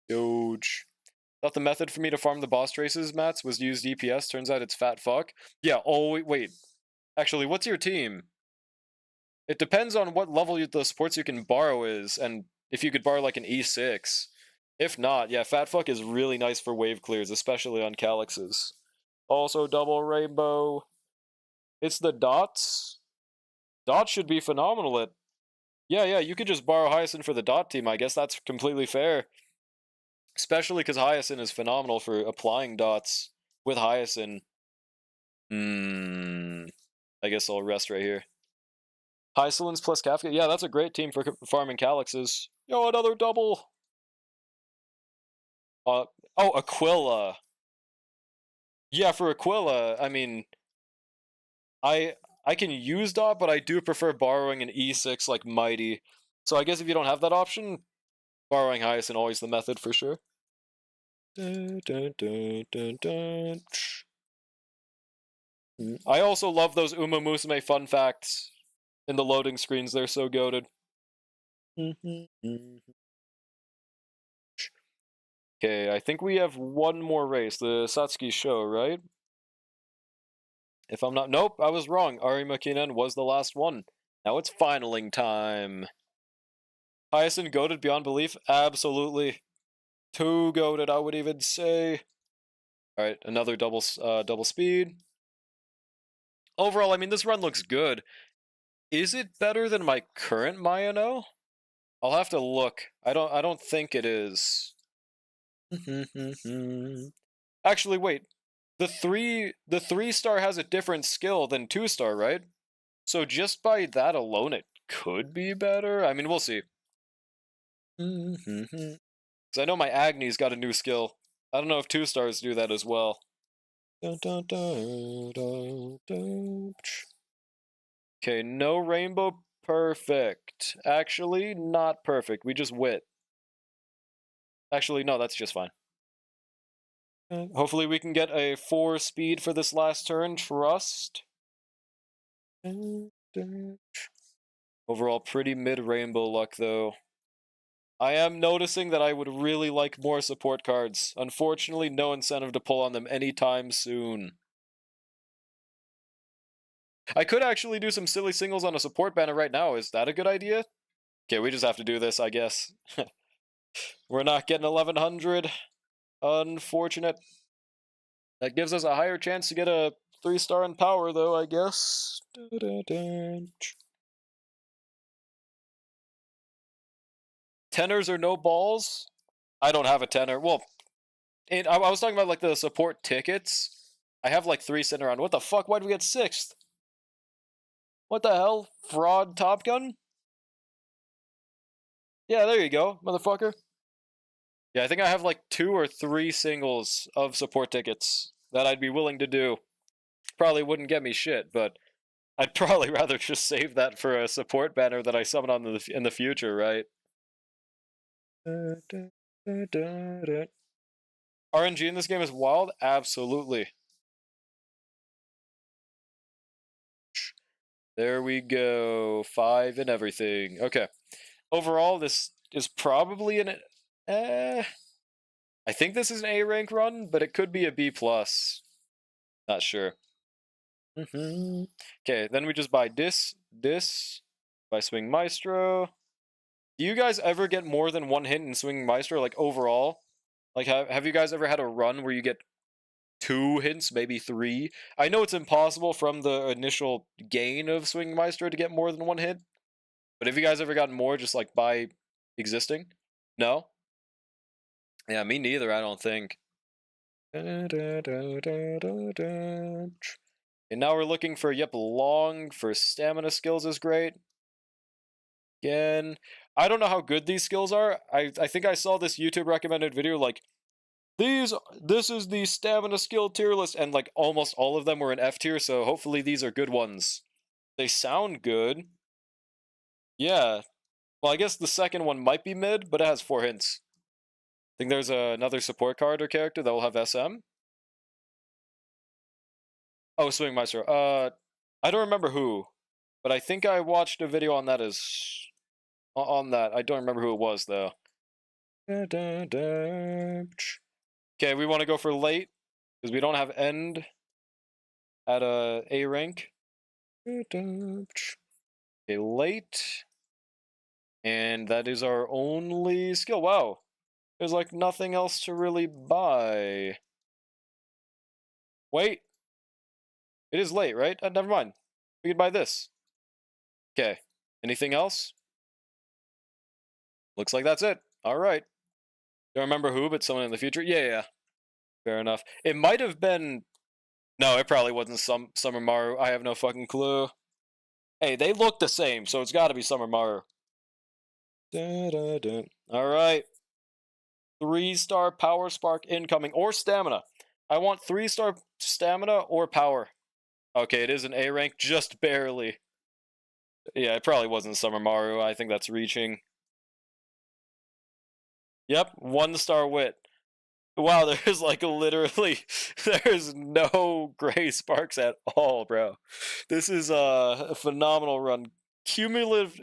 Huge. Thought the method for me to farm the boss traces, Mats, was use DPS. Turns out it's fat fuck. Yeah, oh, wait. Actually, what's your team? It depends on what level the supports you can borrow is, and if you could borrow like an E6. If not, yeah, fat fuck is really nice for wave clears, especially on Calyxes. Also double rainbow. It's the dots. Dots should be phenomenal at... Yeah, you could just borrow Hyacinth for the dot team. I guess that's completely fair. Especially because Hyacinth is phenomenal for applying dots with Hyacinth. I guess I'll rest right here. Hyacinth plus Kafka. Yeah, that's a great team for farming Calyxes. Yo, another double. Oh, Aquila. Yeah, for Aquila, I mean, I I can use dot, but I do prefer borrowing an E6 like Mighty. So I guess if you don't have that option, borrowing Hyacinth always the method for sure. I also love those Uma Musume fun facts in the loading screens. They're so goated. Okay, I think we have one more race, the Satsuki show, right? If I'm not... Nope, I was wrong. Ari Makinen was the last one. Now it's finaling time. Hyacinth goated beyond belief? Absolutely. Too goated, I would even say. Alright, another double speed. Overall, I mean, this run looks good. Is it better than my current Mayano? I'll have to look. I don't think it is. Actually, wait. The 3-star has a different skill than 2-star, right? So just by that alone, it could be better. I mean, we'll see. Because I know my Agni's got a new skill. I don't know if 2-stars do that as well. Okay, no rainbow. Perfect. Actually, not perfect. We just wit. Actually, no, that's just fine. Hopefully we can get a 4 speed for this last turn. Trust. Overall, pretty mid-rainbow luck, though. I am noticing that I would really like more support cards. Unfortunately, no incentive to pull on them anytime soon. I could actually do some silly singles on a support banner right now. Is that a good idea? Okay, we just have to do this, I guess. We're not getting 1100. Unfortunate. That gives us a higher chance to get a 3-star in power, though, I guess. Tenors or no balls? I don't have a tenor. Well, I was talking about, like, the support tickets. I have, like, 3 sitting around. What the fuck? Why'd we get 6th? What the hell? Fraud Top Gun? Yeah, there you go, motherfucker. Yeah, I think I have, like, 2 or 3 singles of support tickets that I'd be willing to do. Probably wouldn't get me shit, but I'd probably rather just save that for a support banner that I summon on in the future, right? RNG in this game is wild? Absolutely. There we go. 5 and everything. Okay. Overall, this is probably an... I think this is an A rank run, but it could be a B+. Not sure. Okay, then we just buy this, buy Swing Maestro. Do you guys ever get more than 1 hit in Swing Maestro, like, overall? Like, have you guys ever had a run where you get 2 hints, maybe 3? I know it's impossible from the initial gain of Swing Maestro to get more than 1 hint, but have you guys ever gotten more just, like, by existing? No? Yeah, me neither, I don't think. And now we're looking for, yep, long for stamina skills is great. Again, I don't know how good these skills are. I think I saw this YouTube recommended video like this is the stamina skill tier list, and like almost all of them were in F tier, so hopefully these are good ones. They sound good. Yeah. Well, I guess the second one might be mid, but it has 4 hints. I think there's another support card or character that will have SM. Oh, Swing Maestro. I don't remember who, but I think I watched a video on that as on that. I don't remember who it was though. Okay, we want to go for late because we don't have end at A rank. Okay, late. And that is our only skill. Wow. There's like nothing else to really buy. Wait. It is late, right? Never mind. We could buy this. Okay. Anything else? Looks like that's it. All right. Don't remember who, but someone in the future. Yeah. Fair enough. It might have been. No, it probably wasn't Summer Maru. I have no fucking clue. Hey, they look the same, so it's got to be Summer Maru. All right. 3-star power spark incoming or stamina. I want 3-star stamina or power. Okay, it is an A rank, just barely. Yeah, it probably wasn't Summer Maru. I think that's reaching. Yep, 1-star wit. Wow, there's like literally, there's no gray sparks at all, bro. This is a phenomenal run. Cumulative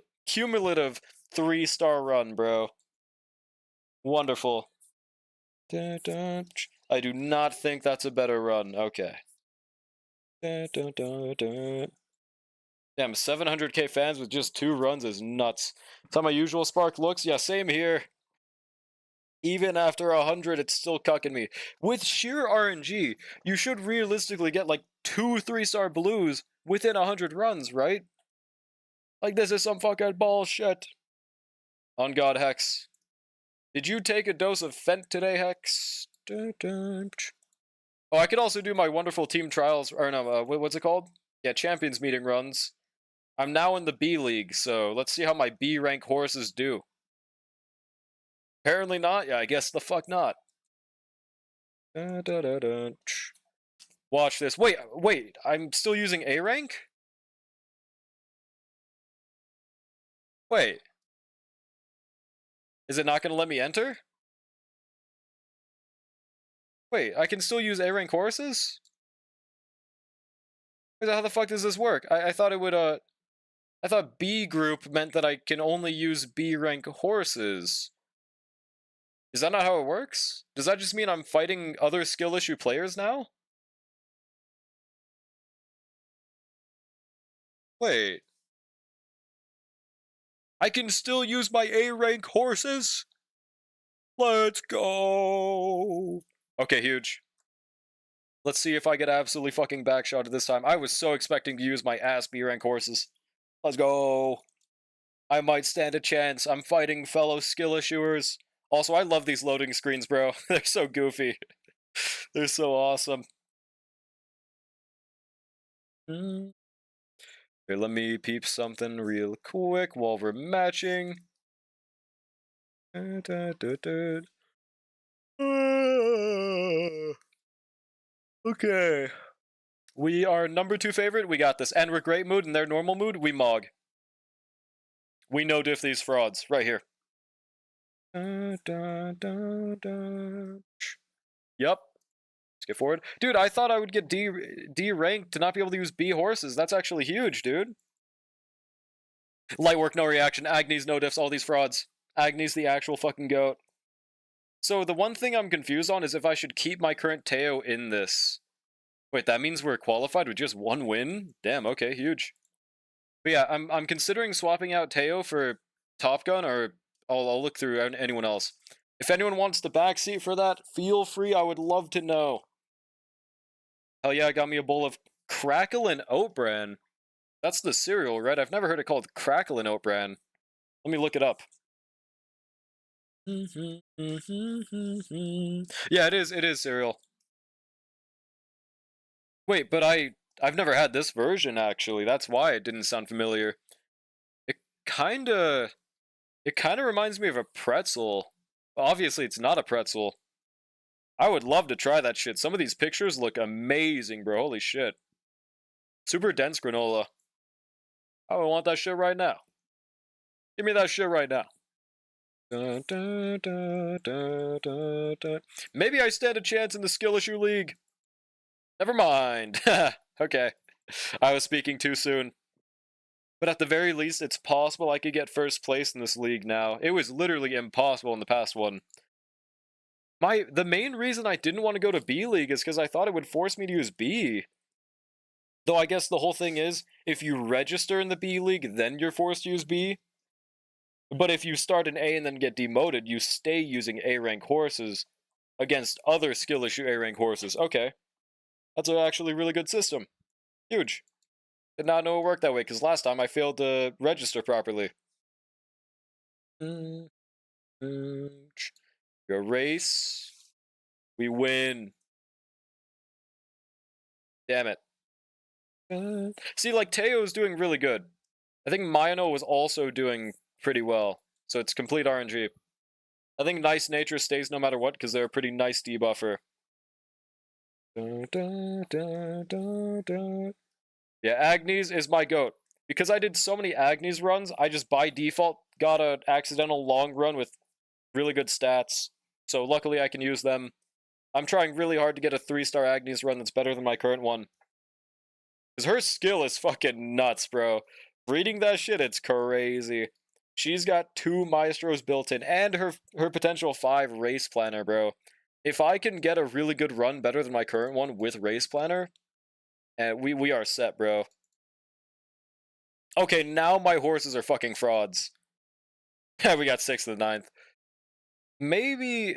3-star run, bro. Wonderful. I do not think that's a better run. Okay. Damn, 700k fans with just 2 runs is nuts. That's how my usual spark looks. Yeah, same here. Even after 100, it's still cucking me. With sheer RNG, you should realistically get like 2 3-star blues within 100 runs, right? Like, this is some fucking bullshit. On God, Hex. Did you take a dose of Fent today, Hex? Oh, I could also do my wonderful team trials, or no, what's it called? Yeah, champions meeting runs. I'm now in the B League, so let's see how my B rank horses do. Apparently not. Yeah, I guess the fuck not. Watch this. Wait. I'm still using A rank? Wait. Is it not going to let me enter? Wait, I can still use A rank horses? How the fuck does this work? I thought it would, I thought B group meant that I can only use B rank horses. Is that not how it works? Does that just mean I'm fighting other skill issue players now? Wait. I can still use my A rank horses? Let's go! Okay, huge. Let's see if I get absolutely fucking backshotted this time. I was so expecting to use my ass B rank horses. Let's go! I might stand a chance. I'm fighting fellow skill issuers. Also, I love these loading screens, bro. They're so goofy. They're so awesome. Here, let me peep something real quick while we're matching. Okay. We are number 2 favorite. We got this. And we're great mood and their normal mood. We mog. We no diff these frauds. Right here. Yup. Let's get forward. Dude, I thought I would get D ranked to not be able to use B horses. That's actually huge, dude. Light work, no reaction. Agnes, no diffs, all these frauds. Agnes, the actual fucking goat. So the one thing I'm confused on is if I should keep my current Teo in this. Wait, that means we're qualified with just 1 win? Damn, okay, huge. But yeah, I'm considering swapping out Teo for Top Gun, or I'll look through anyone else. If anyone wants the backseat for that, feel free. I would love to know. Hell yeah, I got me a bowl of Crackle and Oat Bran. That's the cereal, right? I've never heard it called Crackle and Oat Bran. Let me look it up. Yeah, it is. It is cereal. Wait, but I've never had this version actually. That's why it didn't sound familiar. It kinda it kinda reminds me of a pretzel. Obviously, it's not a pretzel. I would love to try that shit. Some of these pictures look amazing, bro. Holy shit. Super dense granola. I would want that shit right now. Give me that shit right now. Dun, dun, dun, dun, dun, dun. Maybe I stand a chance in the Skill Issue League. Never mind. Okay. I was speaking too soon. But at the very least, it's possible I could get first place in this league now. It was literally impossible in the past one. The main reason I didn't want to go to B League is because I thought it would force me to use B. Though I guess the whole thing is, if you register in the B League, then you're forced to use B. But if you start in A and then get demoted, you stay using A rank horses against other skill issue A rank horses. Okay. That's actually a really good system. Huge. Did not know it worked that way, because last time I failed to register properly. Go race. We win. Damn it. See, like, Teo's doing really good. I think Mayano was also doing pretty well. So it's complete RNG. I think Nice Nature stays no matter what, because they're a pretty nice debuffer. Yeah, Agnes is my goat. Because I did so many Agnes runs, I just by default got an accidental long run with really good stats. So luckily I can use them. I'm trying really hard to get a 3-star Agnes run that's better than my current one. Because her skill is fucking nuts, bro. Reading that shit, it's crazy. She's got 2 Maestros built in, and her potential 5 Race Planner, bro. If I can get a really good run better than my current one with Race Planner, we are set, bro. Okay, now my horses are fucking frauds. We got 6th and 9th. Maybe...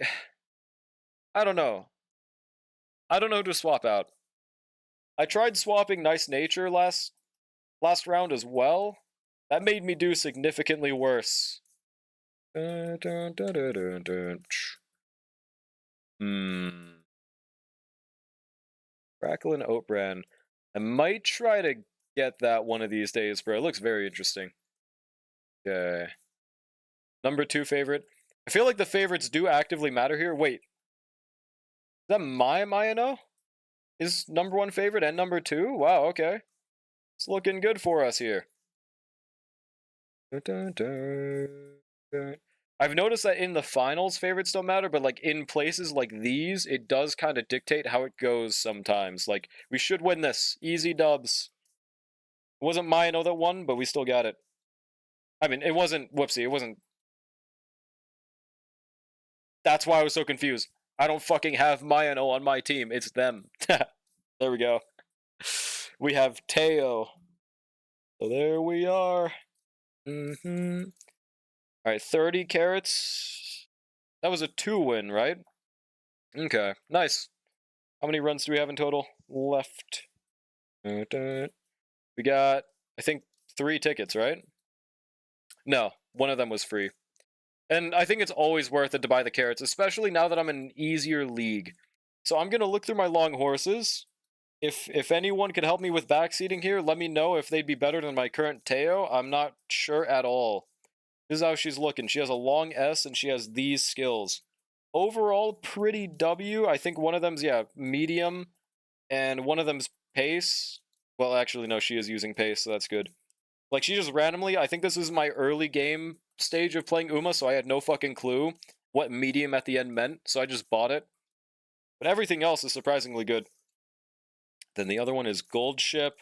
I don't know. I don't know who to swap out. I tried swapping Nice Nature last round as well. That made me do significantly worse. Crackle and Oat Bran. I might try to get that one of these days, bro. It looks very interesting. Okay. Number 2 favorite. I feel like the favorites do actively matter here. Wait. Is that Mayano? Is number 1 favorite and number 2? Wow, okay. It's looking good for us here. I've noticed that in the finals, favorites don't matter, but like in places like these, it does kind of dictate how it goes sometimes. Like, we should win this. Easy dubs. It wasn't Mayano that won, but we still got it. I mean, it wasn't, whoopsie, it wasn't. That's why I was so confused. I don't fucking have Mayano on my team. It's them. There we go. We have Teo. So there we are. Alright, 30 carrots. That was a 2 win, right? Okay, nice. How many runs do we have in total left? We got, I think, 3 tickets, right? No, one of them was free. And I think it's always worth it to buy the carrots, especially now that I'm in an easier league. So I'm going to look through my long horses. If anyone could help me with backseating here, let me know if they'd be better than my current Teo. I'm not sure at all. This is how she's looking. She has a long S and she has these skills. Overall, pretty W. I think one of them's, yeah, medium. And one of them's pace. Well, actually, no, she is using pace, so that's good. Like, she just randomly, I think this is my early game stage of playing Uma, so I had no fucking clue what medium at the end meant, so I just bought it. But everything else is surprisingly good. Then the other one is Gold Ship.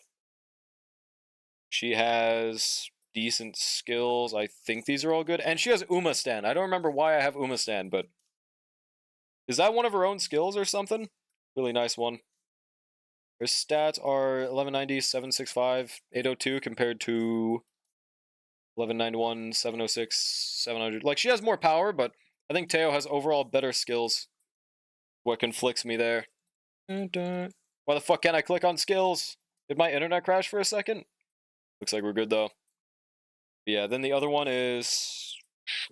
She has decent skills. I think these are all good. And she has Uma Stand. I don't remember why I have Uma Stand, but... Is that one of her own skills or something? Really nice one. Her stats are 1190, 765, 802 compared to 1191, 706, 700. Like, she has more power, but I think Teo has overall better skills. What conflicts me there? Why the fuck can't I click on skills? Did my internet crash for a second? Looks like we're good though. Yeah, then the other one is...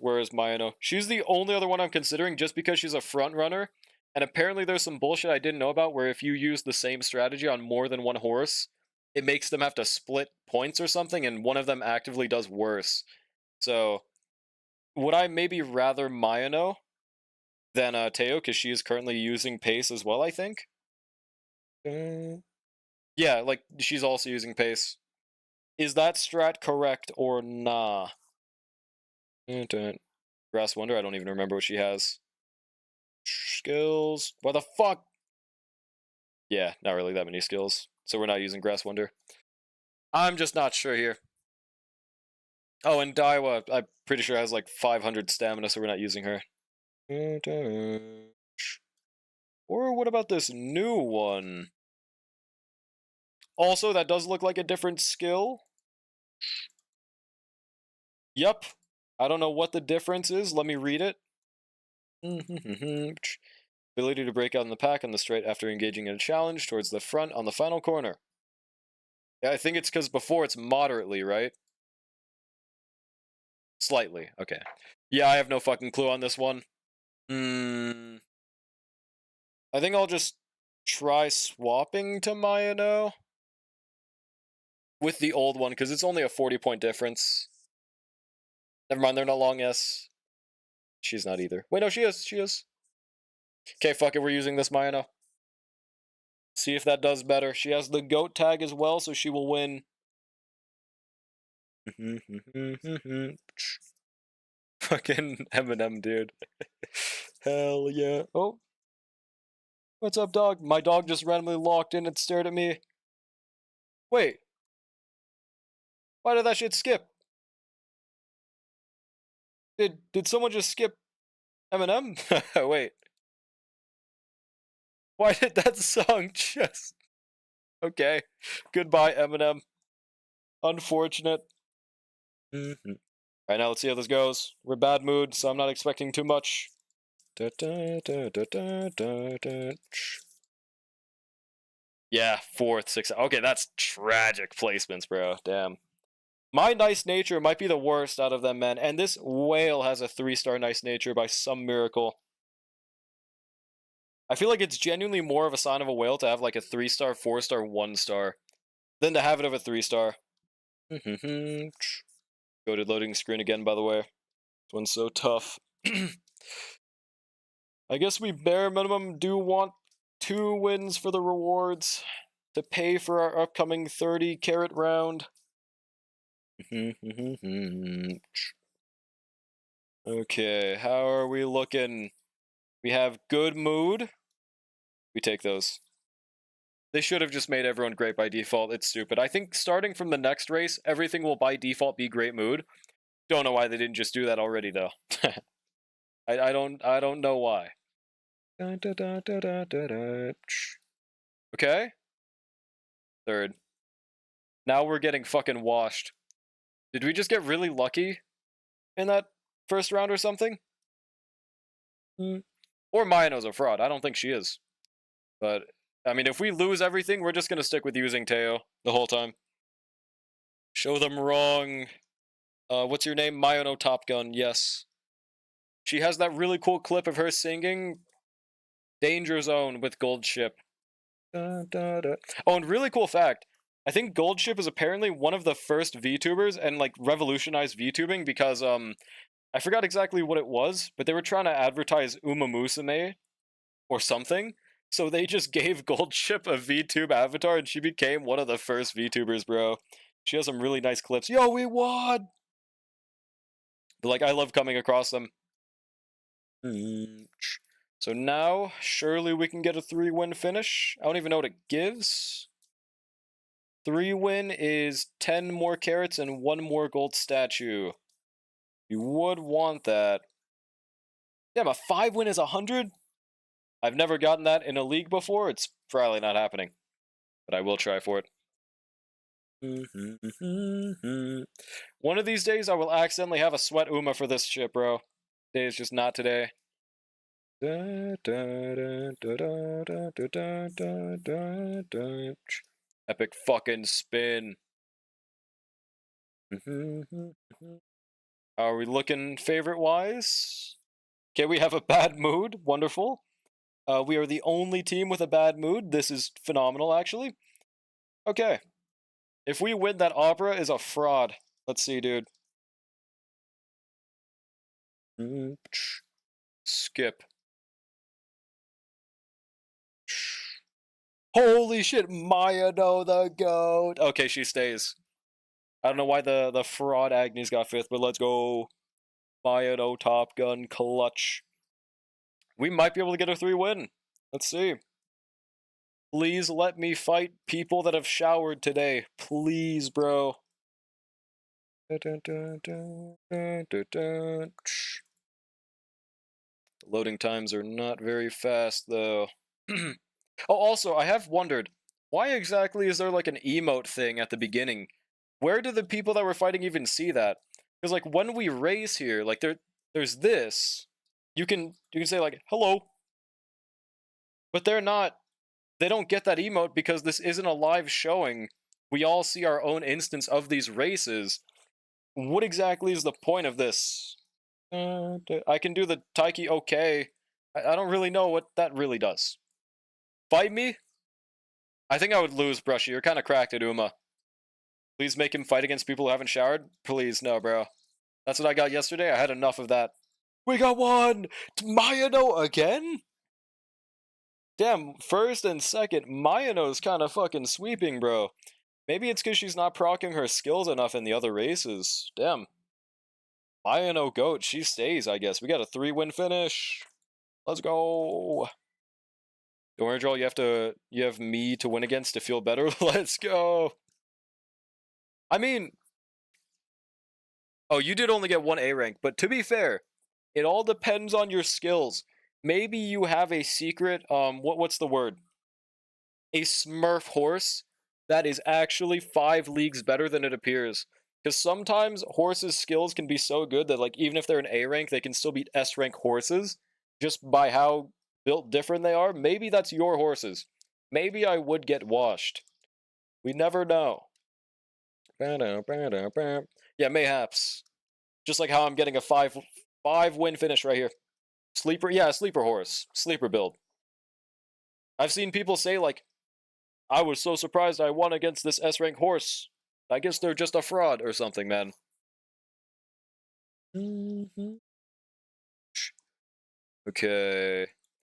Where is Mayano? She's the only other one I'm considering just because she's a front runner. And apparently there's some bullshit I didn't know about where if you use the same strategy on more than one horse, it makes them have to split points or something, and one of them actively does worse. So, would I maybe rather Mayano than Teo, because she is currently using pace as well, I think? Yeah, like, she's also using pace. Is that strat correct or nah? Grass Wonder, I don't even remember what she has. Skills. What the fuck? Yeah, not really that many skills. So we're not using Grass Wonder. I'm just not sure here. Oh, and Daiwa, I'm pretty sure has like 500 stamina, so we're not using her. Or what about this new one? Also, that does look like a different skill. Yep. I don't know what the difference is. Let me read it. Ability to break out in the pack on the straight after engaging in a challenge towards the front on the final corner. Yeah, I think it's because before it's moderately, right? Slightly. Okay. Yeah, I have no fucking clue on this one. I think I'll just try swapping to Mayano with the old one, because it's only a 40-point difference. Never mind, they're not long S. She's not either. Wait, no, she is. She is. Okay, fuck it, we're using this Mayano. See if that does better. She has the GOAT tag as well, so she will win. Fucking Eminem, dude. Hell yeah. Oh. What's up, dog? My dog just randomly locked in and stared at me. Wait. Why did that shit skip? Did someone just skip Eminem? Wait. Why did that song just... Okay. Goodbye, Eminem. Unfortunate. Alright, now let's see how this goes. We're bad mood, so I'm not expecting too much. Yeah, fourth, sixth. Okay, that's tragic placements, bro. Damn. My nice nature might be the worst out of them, man. And this whale has a 3-star nice nature by some miracle. I feel like it's genuinely more of a sign of a whale to have like a 3-star, 4-star, 1-star than to have it of a 3-star. Go to loading screen again, by the way. This one's so tough. I guess we bare minimum do want 2 wins for the rewards to pay for our upcoming 30 carat round. Okay, how are we looking? We have good mood. We take those. They should have just made everyone great by default. It's stupid. I think starting from the next race, everything will by default be great mood. Don't know why they didn't just do that already, though. I don't know why. Okay. Third. Now we're getting fucking washed. Did we just get really lucky in that first round or something? Or Mayano's a fraud. I don't think she is. But, I mean, if we lose everything, we're just gonna stick with using Teo the whole time. Show them wrong. What's your name? Mayano Top Gun. Yes. She has that really cool clip of her singing Danger Zone with Gold Ship. Oh, and really cool fact. I think Gold Ship is apparently one of the first VTubers and like revolutionized VTubing because I forgot exactly what it was, but they were trying to advertise Uma Musume or something. So they just gave Gold Ship a VTube avatar and she became one of the first VTubers, bro. She has some really nice clips. Yo, we won! But like I love coming across them. So now, surely we can get a 3-win finish. I don't even know what it gives. 3-win is 10 more carrots and 1 more gold statue. You would want that. Damn, a 5-win is 100? I've never gotten that in a league before. It's probably not happening. But I will try for it. One of these days, I will accidentally have a sweat Uma for this shit, bro. Today is just not today. Epic fucking spin. Are we looking favorite wise? Okay, we have a bad mood. Wonderful. We are the only team with a bad mood. This is phenomenal, actually. Okay. If we win, that opera is a fraud. Let's see, dude. Skip. Holy shit, Maya, no, the goat. Okay, she stays. I don't know why the fraud Agnes got 5th, but let's go. Maya, no, Top Gun, clutch. We might be able to get a 3-win. Let's see. Please let me fight people that have showered today. Please, bro. Loading times are not very fast, though. Oh, also, I have wondered, why exactly is there like an emote thing at the beginning? Where do the people that we're fighting even see that? Because like when we race here, like there's this. You can say like hello, but they don't get that emote because this isn't a live showing. We all see our own instance of these races. What exactly is the point of this? I can do the Taiki okay. I don't really know what that really does. Fight me? I think I would lose, Brushy. You're kind of cracked at Uma. Please make him fight against people who haven't showered? Please, no, bro. That's what I got yesterday. I had enough of that. We got one! Mayano again? Damn, first and second, Mayano's kind of fucking sweeping, bro. Maybe it's because she's not proccing her skills enough in the other races. Damn. Mayano goat, she stays, I guess. We got a 3-win finish. Let's go. Don't worry, Joel, you have me to win against to feel better. Let's go. I mean, oh, you did only get 1 A rank, but to be fair, it all depends on your skills. Maybe you have a secret, what's the word? A Smurf horse that is actually 5 leagues better than it appears. Because sometimes horses' skills can be so good that, like, even if they're an A rank, they can still beat S rank horses just by how built different they are. Maybe that's your horses. Maybe I would get washed. We never know. Yeah, mayhaps. Just like how I'm getting a 5-win finish right here. Sleeper, yeah, sleeper horse. Sleeper build. I've seen people say, like, I was so surprised I won against this S rank horse. I guess they're just a fraud or something, man. Okay.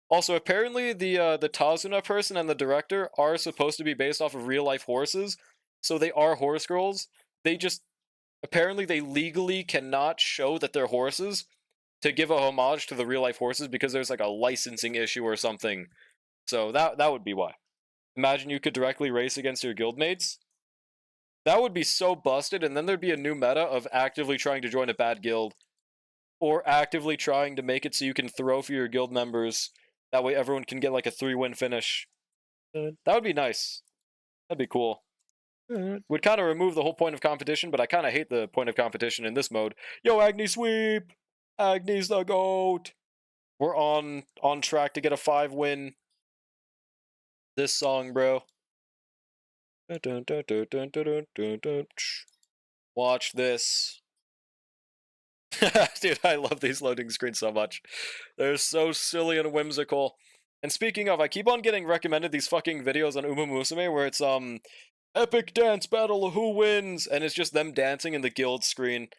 Also, apparently the Tazuna person and the director are supposed to be based off of real life horses, so they are horse girls. They just apparently they legally cannot show that they're horses to give a homage to the real life horses because there's like a licensing issue or something. So that would be why. Imagine you could directly race against your guildmates. That would be so busted, and then there'd be a new meta of actively trying to join a bad guild, or actively trying to make it so you can throw for your guild members. That way everyone can get like a 3-win finish. That would be nice. That'd be cool. Would kind of remove the whole point of competition, but I kind of hate the point of competition in this mode. Yo, Agni sweep! Agni's the GOAT! We're on track to get a 5-win. This song, bro. Watch this. Dude, I love these loading screens so much. They're so silly and whimsical. And speaking of, I keep on getting recommended these fucking videos on Uma Musume where it's epic dance battle, who wins? And it's just them dancing in the guild screen.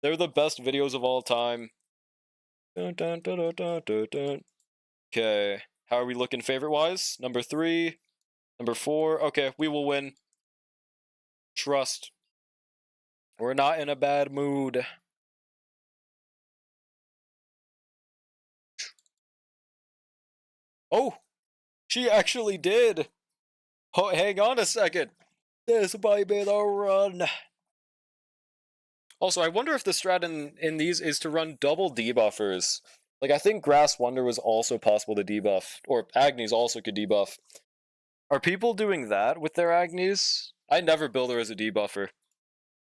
They're the best videos of all time. Okay, how are we looking favorite wise? Number 3, number 4. Okay, we will win. Trust. We're not in a bad mood. Oh, she actually did. Oh, hang on a second. This might be the run. Also, I wonder if the strat in these is to run double debuffers. Like, I think Grass Wonder was also possible to debuff, or Agnes also could debuff. Are people doing that with their Agnes? I never build her as a debuffer.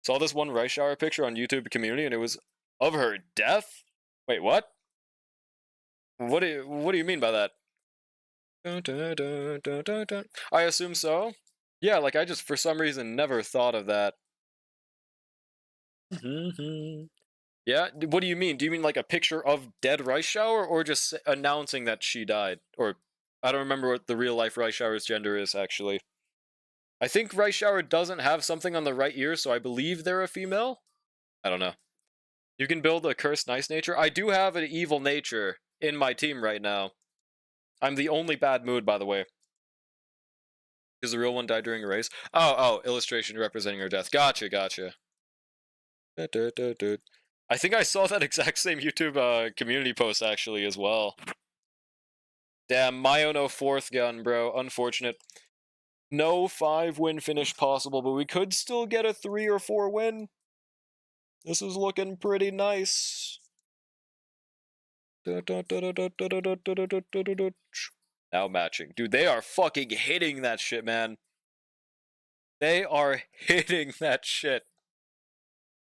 Saw this one Rice Shower picture on YouTube community, and it was of her death? Wait, what? What do you mean by that? Dun, dun, dun, dun, dun, dun. I assume so. Yeah, like I just for some reason never thought of that. Mhm. Yeah, what do you mean? Do you mean like a picture of dead Rice Shower, or just announcing that she died? Or I don't remember what the real life Rice Shower's gender is actually. I think Rice Shower doesn't have something on the right ear, so I believe they're a female. I don't know. You can build a cursed nice nature. I do have an evil nature in my team right now. I'm the only bad mood, by the way, because the real one died during a race. Oh, illustration representing her death. Gotcha, gotcha. I think I saw that exact same YouTube community post actually as well. Damn, Myono fourth gun, bro. Unfortunate. No 5-win finish possible, but we could still get a 3 or 4 win. This is looking pretty nice. Now matching. Dude, they are fucking hitting that shit, man. They are hitting that shit.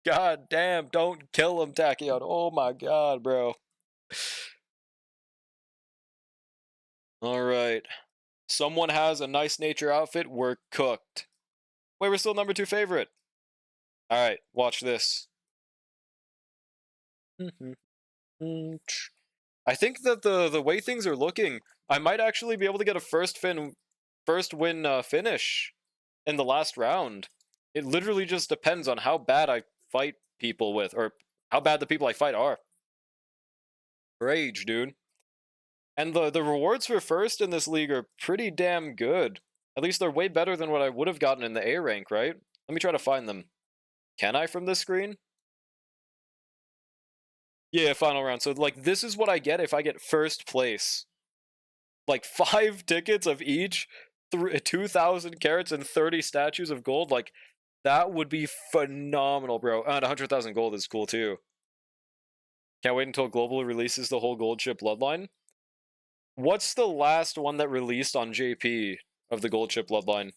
God damn, don't kill him, Tachyon. Oh my god, bro. Alright. Someone has a nice nature outfit. We're cooked. Wait, we're still number 2 favorite. Alright, watch this. I think that the way things are looking, I might actually be able to get a first win finish in the last round. It literally just depends on how bad I fight people with, or how bad the people I fight are. Rage, dude. And the rewards for first in this league are pretty damn good. At least they're way better than what I would have gotten in the A rank, right? Let me try to find them. Can I from this screen? Yeah, final round. So like this is what I get if I get first place. Like 5 tickets of each, 2,000 carats and 30 statues of gold. Like that would be phenomenal, bro. And 100,000 gold is cool too. Can't wait until Global releases the whole gold chip bloodline. What's the last one that released on JP of the gold chip bloodline?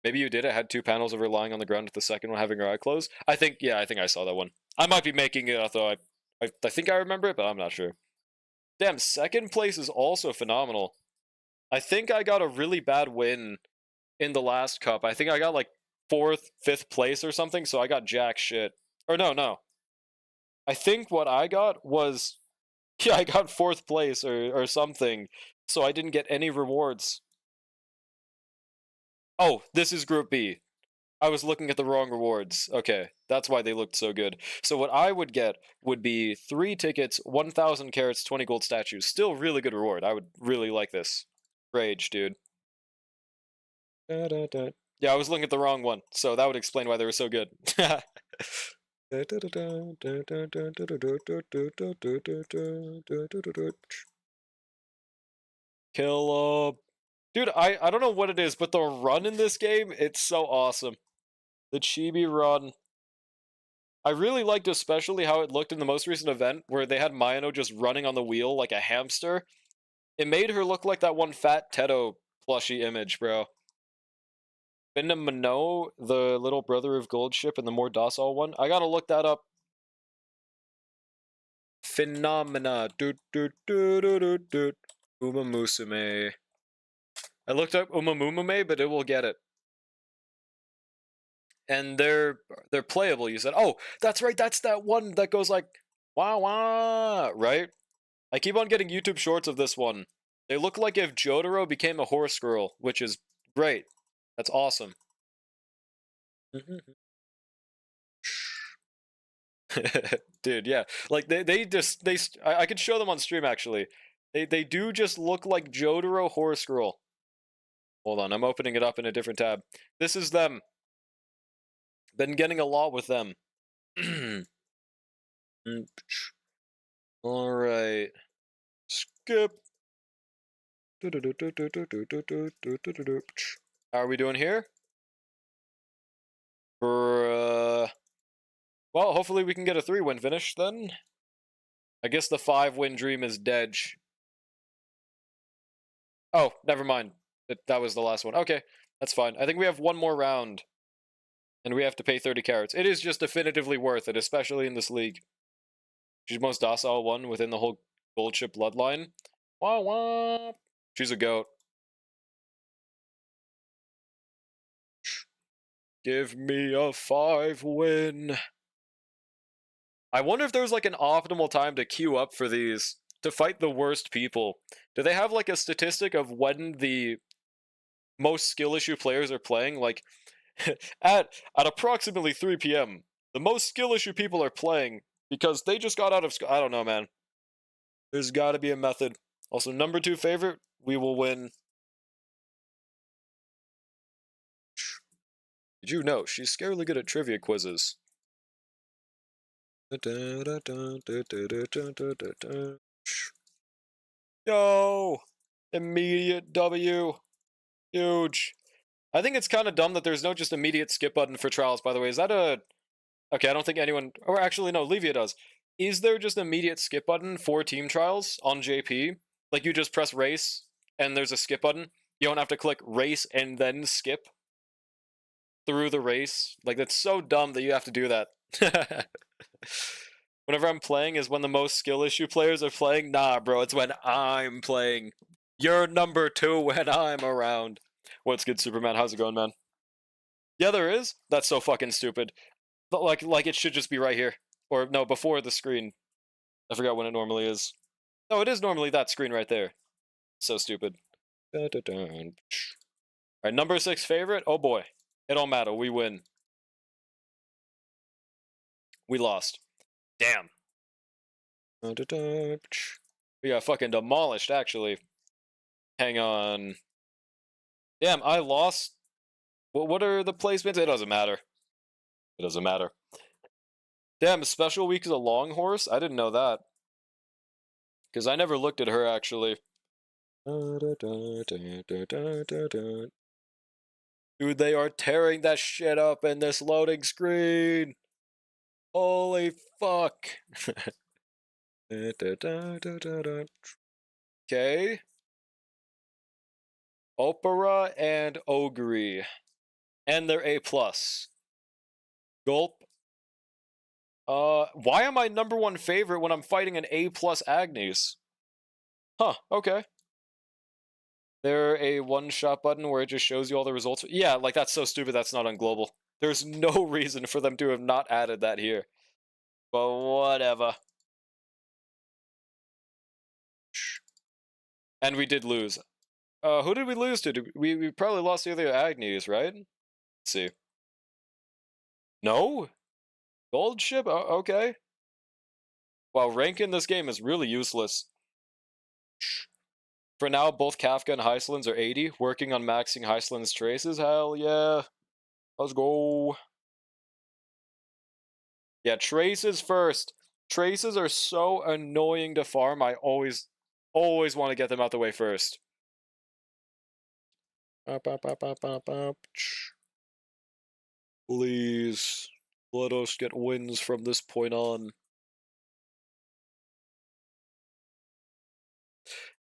Maybe you did. It had 2 panels of her lying on the ground with the second one having her eye closed. I think I saw that one. I might be making it up though. I think I remember it, but I'm not sure. Damn, second place is also phenomenal. I think I got a really bad win in the last cup. I think I got like 4th, 5th place or something, so I got jack shit. Or no. I think what I got was yeah, I got 4th place or something, so I didn't get any rewards. Oh, this is Group B. I was looking at the wrong rewards. Okay, that's why they looked so good. So what I would get would be 3 tickets, 1,000 carats, 20 gold statues. Still really good reward. I would really like this. Rage, dude. Yeah, I was looking at the wrong one, so that would explain why they were so good. Kill him. Dude, I don't know what it is, but the run in this game, it's so awesome. The chibi run. I really liked especially how it looked in the most recent event, where they had Mayano just running on the wheel like a hamster. It made her look like that one fat Teto plushie image, bro. Mano, the little brother of Gold Ship and the more docile one. I gotta look that up. Phenomena. Uma Musume. I looked up Uma Musume, but it will get it. And they're playable, you said. Oh, that's right, that's that one that goes like wah wah, right? I keep on getting YouTube shorts of this one. They look like if Jotaro became a horse girl, which is great. That's awesome. Dude, yeah. Like I could show them on stream actually. They do just look like Jotaro horse girl. Hold on, I'm opening it up in a different tab. This is them. Been getting a lot with them. All right. Skip. How are we doing here? Well, hopefully we can get a 3-win finish then. I guess the 5-win dream is dead. Oh, never mind. That was the last one. Okay, that's fine. I think we have one more round. And we have to pay 30 carats. It is just definitively worth it, especially in this league. She's the most docile one within the whole gold chip bloodline. Wah wah. She's a goat. Give me a 5-win. I wonder if there's like an optimal time to queue up for these to fight the worst people. Do they have like a statistic of when the most skill issue players are playing? Like at approximately 3 p.m. the most skill issue people are playing because they just got out of school. I don't know, man. There's got to be a method. Also, number 2 favorite, we will win. Did you know she's scarily good at trivia quizzes? Yo! Immediate W. Huge. I think it's kind of dumb that there's no just immediate skip button for trials, by the way. Is that a... Okay, I don't think anyone... Or actually, no, Levia does. Is there just an immediate skip button for team trials on JP? Like, you just press race, and there's a skip button? You don't have to click race and then skip through the race? Like, that's so dumb that you have to do that. Whenever I'm playing is when the most skill issue players are playing? Nah, bro, it's when I'm playing. You're number 2 when I'm around. What's good, Superman? How's it going, man? Yeah, there is? That's so fucking stupid. But like it should just be right here. Or, no, before the screen. I forgot when it normally is. No, it is normally that screen right there. So stupid. Alright, number 6 favorite? Oh boy. It don't matter, we win. We lost. Damn. We got fucking demolished, actually. Hang on. Damn, I lost. What are the placements? It doesn't matter. It doesn't matter. Damn, Special Week is a long horse? I didn't know that. Because I never looked at her, actually. Dude, they are tearing that shit up in this loading screen. Holy fuck. Okay. Opera and Ogre. And they're A+. Gulp. Why am I number 1 favorite when I'm fighting an A+ Agnes? Huh, okay. They're a one-shot button where it just shows you all the results. Yeah, like, that's so stupid that's not on global. There's no reason for them to have not added that here. But whatever. And we did lose. Who did we lose to? We probably lost the other Agnes, right? Let's see. No? Gold ship? Okay. Wow, rank in this game is really useless. For now, both Kafka and Heislin's are 80. Working on maxing Heislin's traces. Hell yeah. Let's go. Yeah, traces first. Traces are so annoying to farm. I always want to get them out the way first. Please, let us get wins from this point on.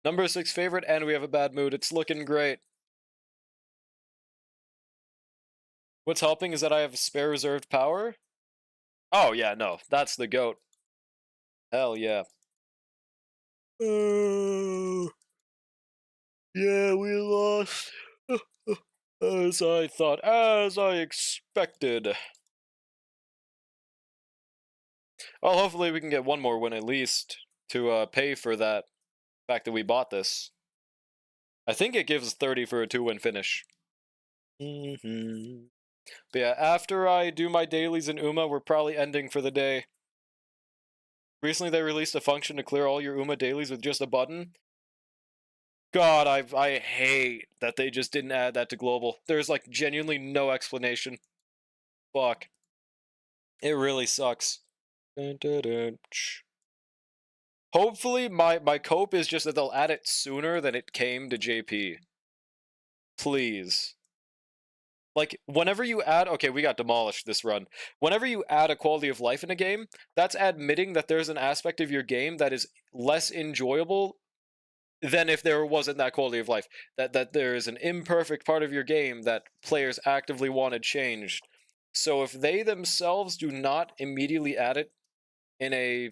Number 6 favorite, and we have a bad mood. It's looking great. What's helping is that I have spare reserved power. Oh, yeah, no. That's the GOAT. Hell yeah. Oh. Yeah, we lost. As I thought. As I expected. Well, hopefully we can get one more win at least to pay for that fact that we bought this. I think it gives 30 for a 2-win finish. But yeah, after I do my dailies in Uma, we're probably ending for the day. Recently they released a function to clear all your Uma dailies with just a button. God, I hate that they just didn't add that to global. There's like genuinely no explanation. Fuck. It really sucks. Hopefully my cope is just that they'll add it sooner than it came to JP. Please. Like, whenever you add... Okay, we got demolished this run. Whenever you add a quality of life in a game, that's admitting that there's an aspect of your game that is less enjoyable than if there wasn't that quality of life. That there is an imperfect part of your game that players actively wanted changed. So if they themselves do not immediately add it in a,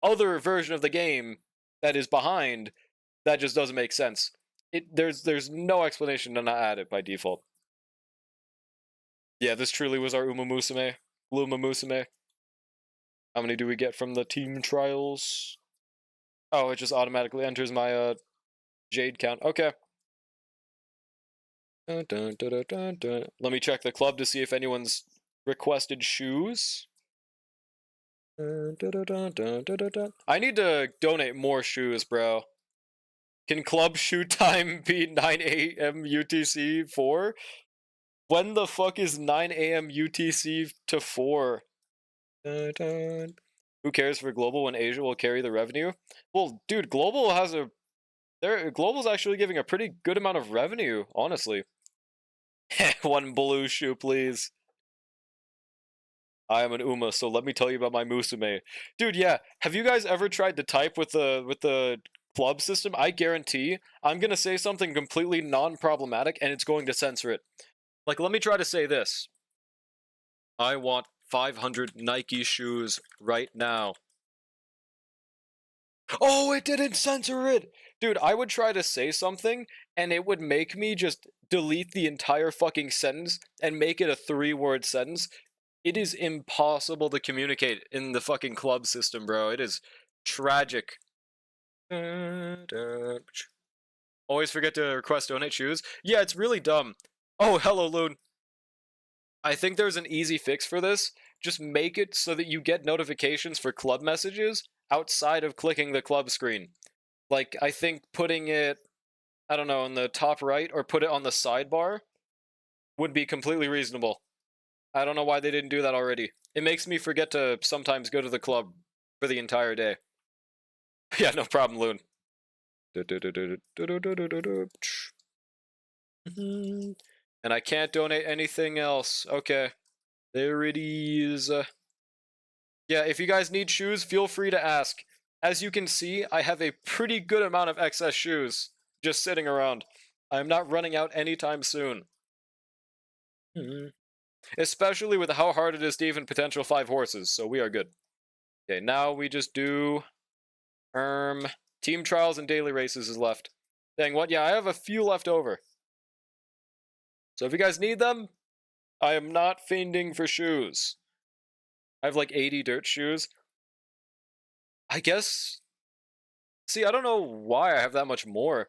other version of the game that is behind that just doesn't make sense. There's no explanation to not add it by default. Yeah, this truly was our Uma Musume. Luma Musume. How many do we get from the team trials? Oh, it just automatically enters my Jade count. Okay. Dun, dun, dun, dun, dun, dun. Let me check the club to see if anyone's requested shoes. Dun, dun, dun, dun, dun, dun, dun. I need to donate more shoes, bro. Can club shoe time be 9 a.m. UTC 4? When the fuck is 9 a.m. UTC to 4? Dun, dun. Who cares for global when Asia will carry the revenue? Well, dude, global has a global's actually giving a pretty good amount of revenue, honestly. One blue shoe, please. I am an Uma, so let me tell you about my Musume. Dude, yeah. Have you guys ever tried to type with the club system? I guarantee I'm gonna say something completely non-problematic and it's going to censor it. Like, let me try to say this. I want 500 Nike shoes right now. Oh, it didn't censor it! Dude, I would try to say something, and it would make me just delete the entire fucking sentence and make it a 3-word sentence. It is impossible to communicate in the fucking club system, bro. It is tragic. Always forget to request donate shoes. Yeah, it's really dumb. Oh, hello, Loon. I think there's an easy fix for this. Just make it so that you get notifications for club messages outside of clicking the club screen. Like, I think putting it, I don't know, in the top right or put it on the sidebar would be completely reasonable. I don't know why they didn't do that already. It makes me forget to sometimes go to the club for the entire day. Yeah, no problem, Loon. And I can't donate anything else. Okay. There it is. Yeah, if you guys need shoes, feel free to ask. As you can see, I have a pretty good amount of excess shoes just sitting around. I'm not running out anytime soon. Especially with how hard it is to even potential 5 horses, so we are good. Okay, now we just do team trials and daily races is left. Dang, what? Yeah, I have a few left over. So if you guys need them, I am not fiending for shoes. I have like 80 dirt shoes. I guess. See, I don't know why I have that much more.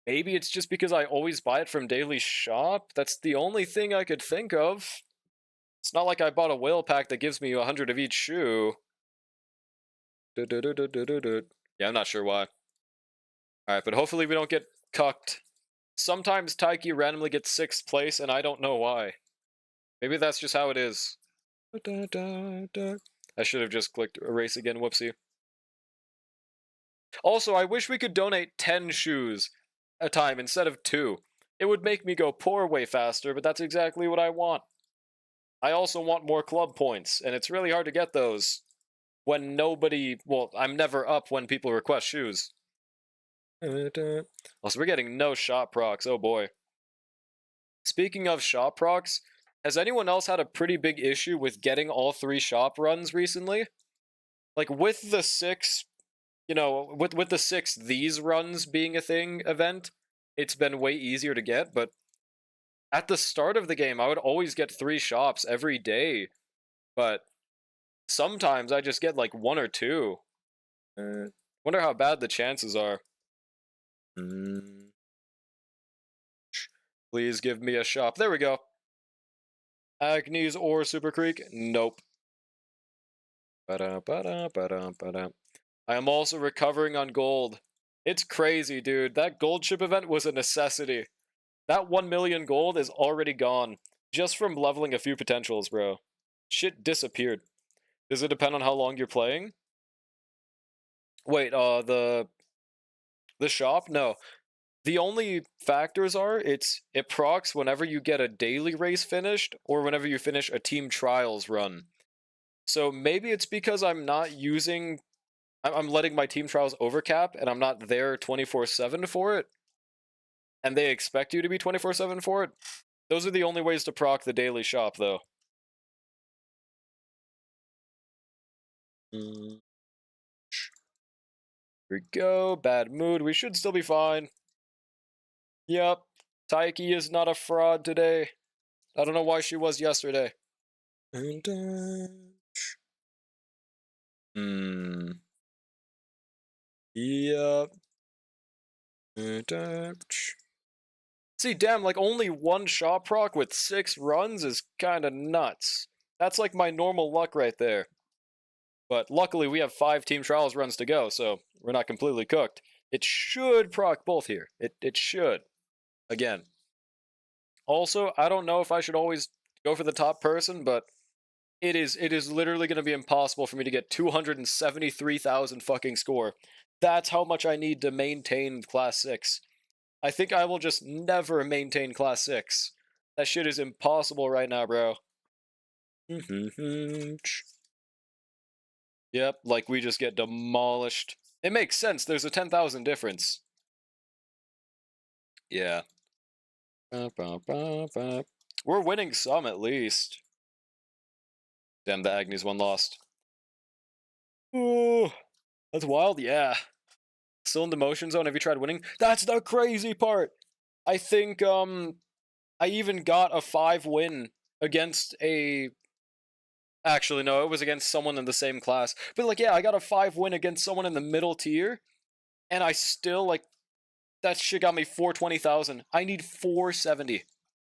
Maybe it's just because I always buy it from Daily Shop. That's the only thing I could think of. It's not like I bought a whale pack that gives me 100 of each shoe. Yeah, I'm not sure why. Alright, but hopefully we don't get cucked. Sometimes Taiki randomly gets 6th place, and I don't know why. Maybe that's just how it is. I should have just clicked erase again, whoopsie. Also, I wish we could donate 10 shoes a time instead of 2. It would make me go poor way faster, but that's exactly what I want. I also want more club points, and it's really hard to get those when nobody... Well, I'm never up when people request shoes. Also, we're getting no shop procs, oh boy. Speaking of shop procs, has anyone else had a pretty big issue with getting all 3 shop runs recently? Like, with the 6... You know, with the 6 these runs being a thing event, it's been way easier to get, but at the start of the game, I would always get 3 shops every day, but sometimes I just get like 1 or 2. Wonder how bad the chances are. Please give me a shop. There we go. Agnes or Super Creek? Nope. I am also recovering on gold. It's crazy, dude. That gold ship event was a necessity. That 1 million gold is already gone. Just from leveling a few potentials, bro. Shit disappeared. Does it depend on how long you're playing? Wait, the shop? No. The only factors are, it procs whenever you get a daily race finished, or whenever you finish a team trials run. So maybe it's because I'm not using... I'm letting my team trials overcap, and I'm not there 24/7 for it. And they expect you to be 24/7 for it. Those are the only ways to proc the daily shop, though. Here we go. Bad mood. We should still be fine. Yep. Taiki is not a fraud today. I don't know why she was yesterday. And, Yep. See, damn, like only one shot proc with 6 runs is kinda nuts. That's like my normal luck right there. But luckily we have 5 team trials runs to go, so we're not completely cooked. It should proc both here. It should. Again. Also, I don't know if I should always go for the top person, but it is literally going to be impossible for me to get 273,000 fucking score. That's how much I need to maintain class 6. I think I will just never maintain class 6. That shit is impossible right now, bro. Yep, like we just get demolished. It makes sense. There's a 10,000 difference. Yeah. We're winning some at least. Damn, the Agnes one lost. Ooh, that's wild. Yeah. Still in the motion zone. Have you tried winning? That's the crazy part. I think I even got a 5 win against a. Actually, no, it was against someone in the same class. But like, yeah, I got a 5 win against someone in the middle tier, and I still like that shit got me 420,000. I need 470.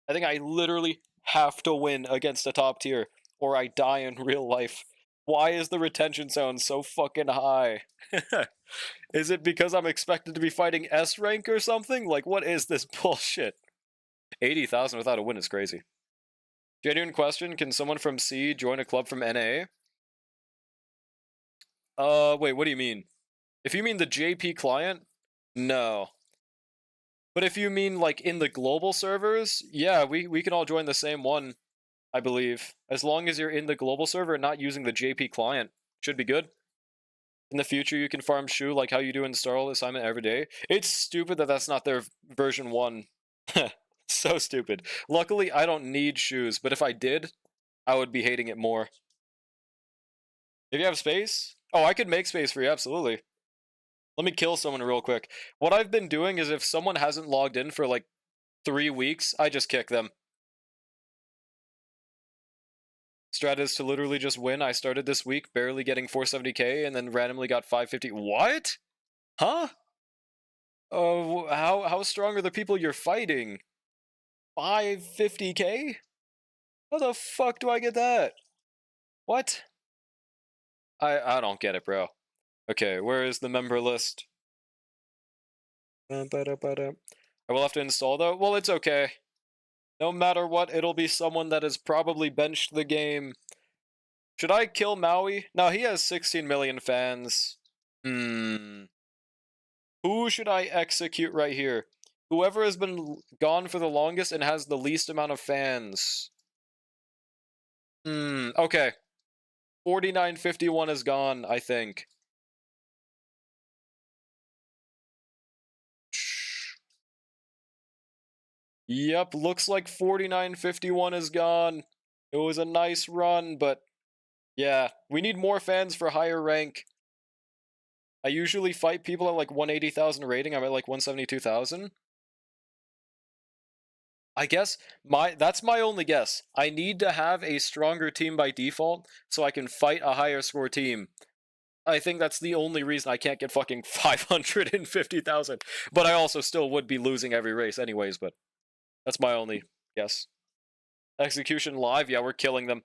I think I literally have to win against a top tier, or I die in real life. Why is the retention zone so fucking high? Is it because I'm expected to be fighting S rank or something? Like, what is this bullshit? 80,000 without a win is crazy. Genuine question, can someone from C join a club from NA? Wait, what do you mean? If you mean the JP client, no. But if you mean, like, in the global servers, yeah, we can all join the same one, I believe. As long as you're in the global server and not using the JP client. Should be good. In the future, you can farm shoe like how you do in Starl assignment every day. It's stupid that that's not their version 1. So stupid. Luckily, I don't need shoes, but if I did, I would be hating it more. If you have space? Oh, I could make space for you, absolutely. Let me kill someone real quick. What I've been doing is if someone hasn't logged in for like 3 weeks, I just kick them. Strat is to literally just win. I started this week barely getting 470k and then randomly got 550. What? Huh? Oh, how strong are the people you're fighting? 550k? How the fuck do I get that? What? I don't get it, bro. Okay, where is the member list? I will have to install though. Well, it's okay. No matter what, it'll be someone that has probably benched the game. Should I kill Maui? No, he has 16 million fans. Who should I execute right here? Whoever has been gone for the longest and has the least amount of fans. Okay. 4951 is gone, I think. Yep, looks like 4951 is gone. It was a nice run, but yeah, we need more fans for higher rank. I usually fight people at like 180,000 rating. I'm at like 172,000. I guess that's my only guess. I need to have a stronger team by default so I can fight a higher score team. I think that's the only reason I can't get fucking 550,000. But I also still would be losing every race anyways, but that's my only guess. Execution live, yeah, we're killing them.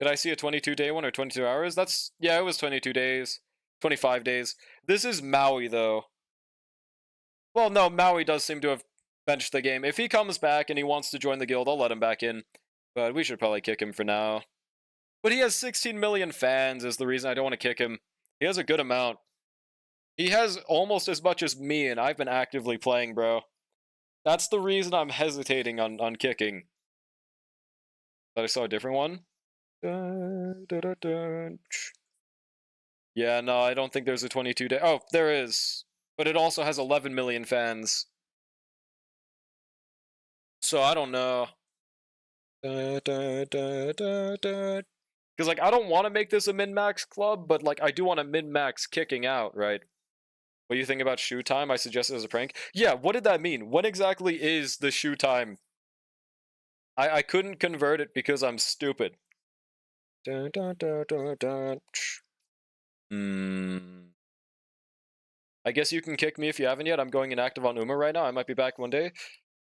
Did I see a 22-day one or 22 hours? Yeah, it was 22 days. 25 days. This is Maui, though. Well, no, Maui does seem to have benched the game. If he comes back and he wants to join the guild, I'll let him back in. But we should probably kick him for now. But he has 16 million fans is the reason I don't want to kick him. He has a good amount. He has almost as much as me, and I've been actively playing, bro. That's the reason I'm hesitating on kicking. But I saw a different one. Yeah, no, I don't think there's a 22-day. Oh, there is. But it also has 11 million fans. So I don't know. Because, like, I don't want to make this a min-max club, but, like, I do want to min-max kicking out, right? What do you think about shoe time? I suggested as a prank. Yeah, what did that mean? When exactly is the shoe time? I couldn't convert it because I'm stupid. Dun, dun, dun, dun, dun. Hmm. I guess you can kick me if you haven't yet. I'm going inactive on Uma right now. I might be back one day.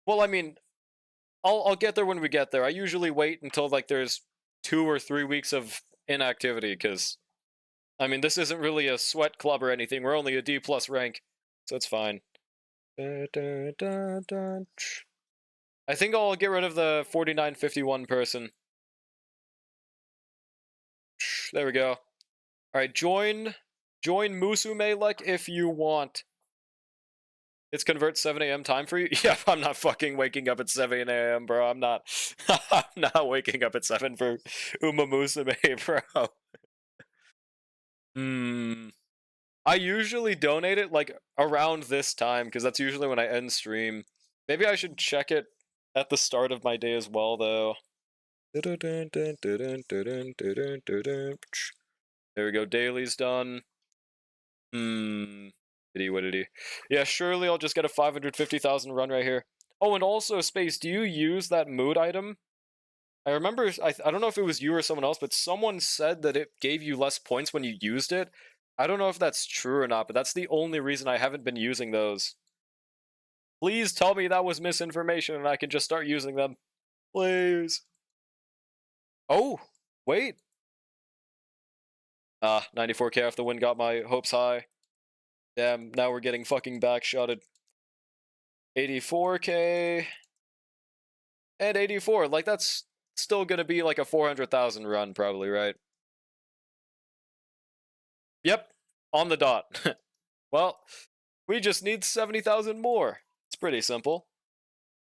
Well, I mean, I'll get there when we get there. I usually wait until like there's 2 or 3 weeks of inactivity because I mean this isn't really a sweat club or anything. We're only a D plus rank, so it's fine. Dun, dun, dun, dun. I think I'll get rid of the 4951 person. There we go. All right, join Musume like if you want. It's convert 7 a.m. time for you? Yeah, I'm not fucking waking up at 7 a.m., bro. I'm not. I'm not waking up at 7 for Uma Musume, bro. Hmm. I usually donate it like around this time because that's usually when I end stream. Maybe I should check it at the start of my day as well, though. There we go. Daily's done. Hmm. What did he? Yeah, surely I'll just get a 550,000 run right here. Oh, and also, Space, do you use that mood item? I remember, I don't know if it was you or someone else, but someone said that it gave you less points when you used it. I don't know if that's true or not, but that's the only reason I haven't been using those. Please tell me that was misinformation and I can just start using them. Please. Oh, wait. 94k off the win got my hopes high. Damn, now we're getting fucking backshotted. 84k and 84. Like that's still gonna be like a 400,000 run, probably, right? Yep, on the dot. Well, we just need 70,000 more. It's pretty simple.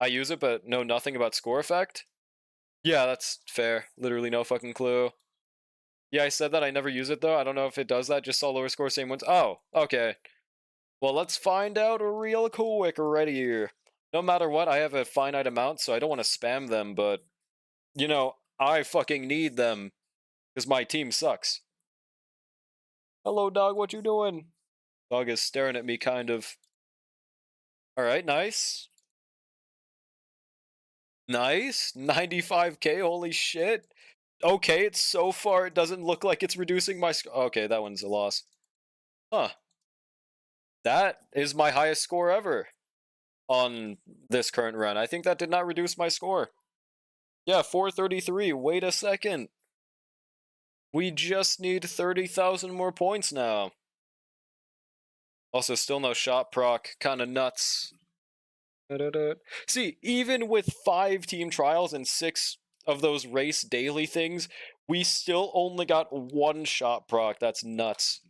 I use it, but know nothing about score effect. Yeah, that's fair. Literally no fucking clue. Yeah, I said that I never use it though. I don't know if it does that. Just saw lower score, same ones. Oh, okay. Well, let's find out real quick right here. No matter what, I have a finite amount, so I don't want to spam them, but, you know, I fucking need them, because my team sucks. Hello, dog, what you doing? Dog is staring at me, kind of. Alright, nice. Nice. 95k, holy shit. Okay, it's so far, it doesn't look like it's reducing my okay, that one's a loss. Huh. That is my highest score ever on this current run. I think that did not reduce my score. Yeah, 433. Wait a second. We just need 30,000 more points now. Also, still no shot proc. Kinda nuts. See, even with 5 team trials and 6 of those race daily things, we still only got 1 shot proc. That's nuts.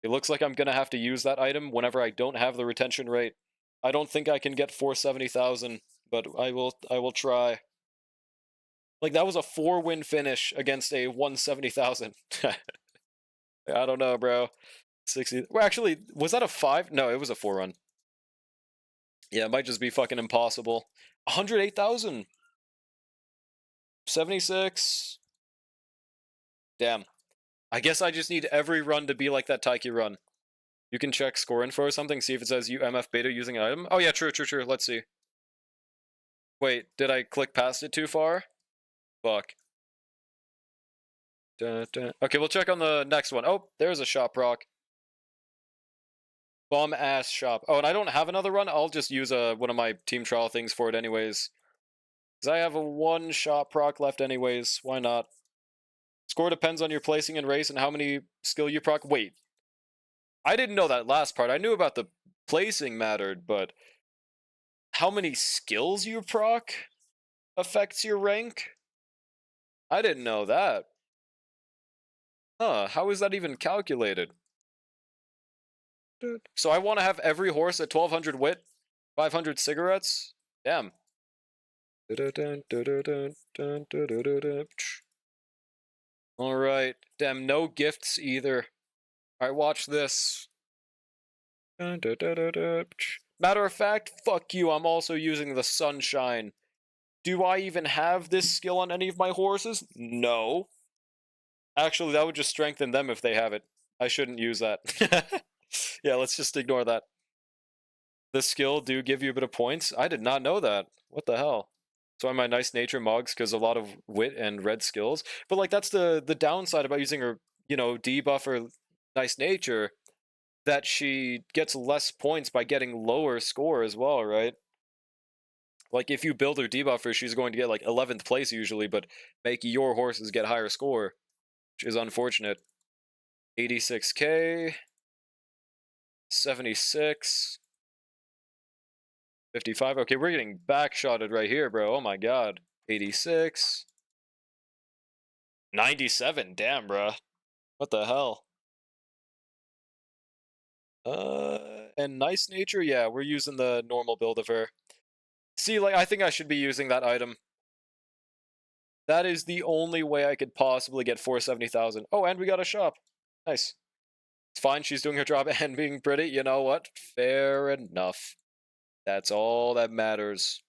It looks like I'm gonna have to use that item whenever I don't have the retention rate. I don't think I can get 470,000, but I will try. Like that was a 4-win finish against a 170,000. I don't know, bro. 60. Well, actually, was that a 5? No, it was a 4 run. Yeah, it might just be fucking impossible. 108,000. 76. Damn. I guess I just need every run to be like that Taiki run. You can check score info or something, see if it says you MF beta using an item. Oh yeah, true. Let's see. Wait, did I click past it too far? Fuck. Dun, dun. Okay, we'll check on the next one. Oh, there's a shop proc. Bum ass shop. Oh, and I don't have another run. I'll just use one of my team trial things for it anyways. Because I have a 1 shop proc left anyways. Why not? Score depends on your placing in race and how many skill you proc. Wait. I didn't know that last part. I knew about the placing mattered, but how many skills you proc affects your rank? I didn't know that. Huh, how is that even calculated? So I want to have every horse at 1200 wit, 500 cigarettes? Damn. Alright. Damn, no gifts either. Alright, watch this. Matter of fact, fuck you, I'm also using the sunshine. Do I even have this skill on any of my horses? No. Actually, that would just strengthen them if they have it. I shouldn't use that. Yeah, let's just ignore that. The skill do give you a bit of points. I did not know that. What the hell? That's why my nice nature mugs, because a lot of wit and red skills. But like that's the downside about using her, debuff or nice nature, that she gets less points by getting lower score as well, right? Like if you build her debuffer, she's going to get like 11th place usually, but make your horses get higher score, which is unfortunate. 86k, 76, 55. Okay, we're getting backshotted right here, bro. Oh my god. 86, 97. Damn, bro. What the hell? And nice nature. Yeah, we're using the normal build of her. See, like I think I should be using that item. That is the only way I could possibly get 470,000. Oh, and we got a shop. Nice. It's fine, she's doing her job and being pretty. You know what? Fair enough. That's all that matters.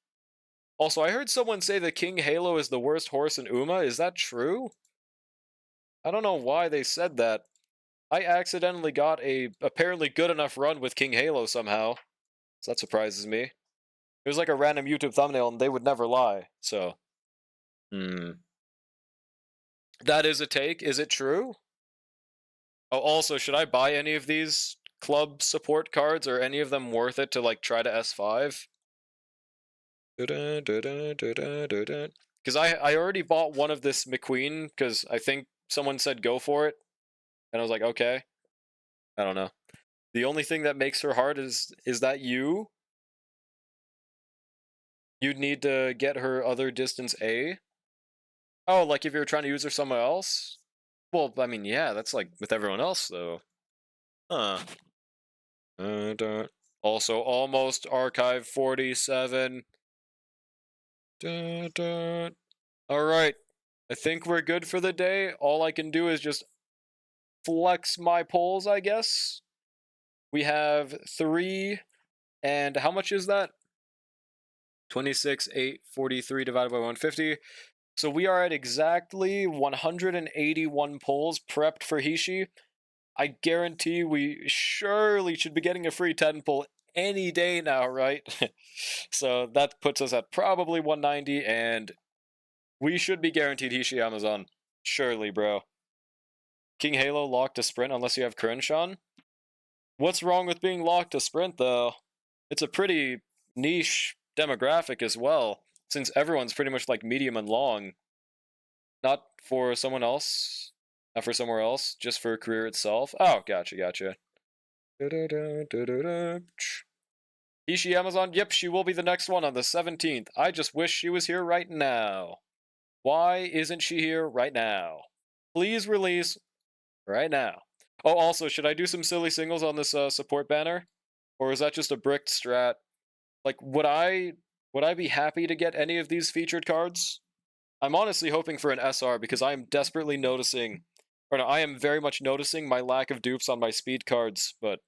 Also, I heard someone say that King Halo is the worst horse in Uma. Is that true? I don't know why they said that. I accidentally got a apparently good enough run with King Halo somehow. So that surprises me. It was like a random YouTube thumbnail and they would never lie. So, that is a take. Is it true? Oh, also, should I buy any of these club support cards? Or any of them worth it to like try to S5? Because I already bought one of this McQueen because I think someone said go for it, and I was like, okay. I don't know. The only thing that makes her hard is that you'd need to get her other distance A. Oh, like if you're trying to use her somewhere else? Well, I mean, yeah, that's like with everyone else though. Huh. Also, almost archive 47. Alright. I think we're good for the day. All I can do is just flex my polls, I guess. We have 3, and how much is that? 26, 8, 43 divided by 150. So we are at exactly 181 polls prepped for Hishi. I guarantee we surely should be getting a free 10 pull any day now, right? So that puts us at probably 190, and we should be guaranteed Hishi Amazon. Surely, bro. King Halo locked to sprint unless you have Crenshawn. What's wrong with being locked to sprint, though? It's a pretty niche demographic as well, since everyone's pretty much like medium and long. Not for someone else, not for somewhere else, just for career itself. Oh, gotcha. Ishii Amazon, yep, she will be the next one on the 17th. I just wish she was here right now. Why isn't she here right now? Please release right now. Oh, also, should I do some silly singles on this support banner? Or is that just a bricked strat? Like, would I be happy to get any of these featured cards? I'm honestly hoping for an SR because I am desperately noticing, or no, I am very much noticing my lack of dupes on my speed cards, but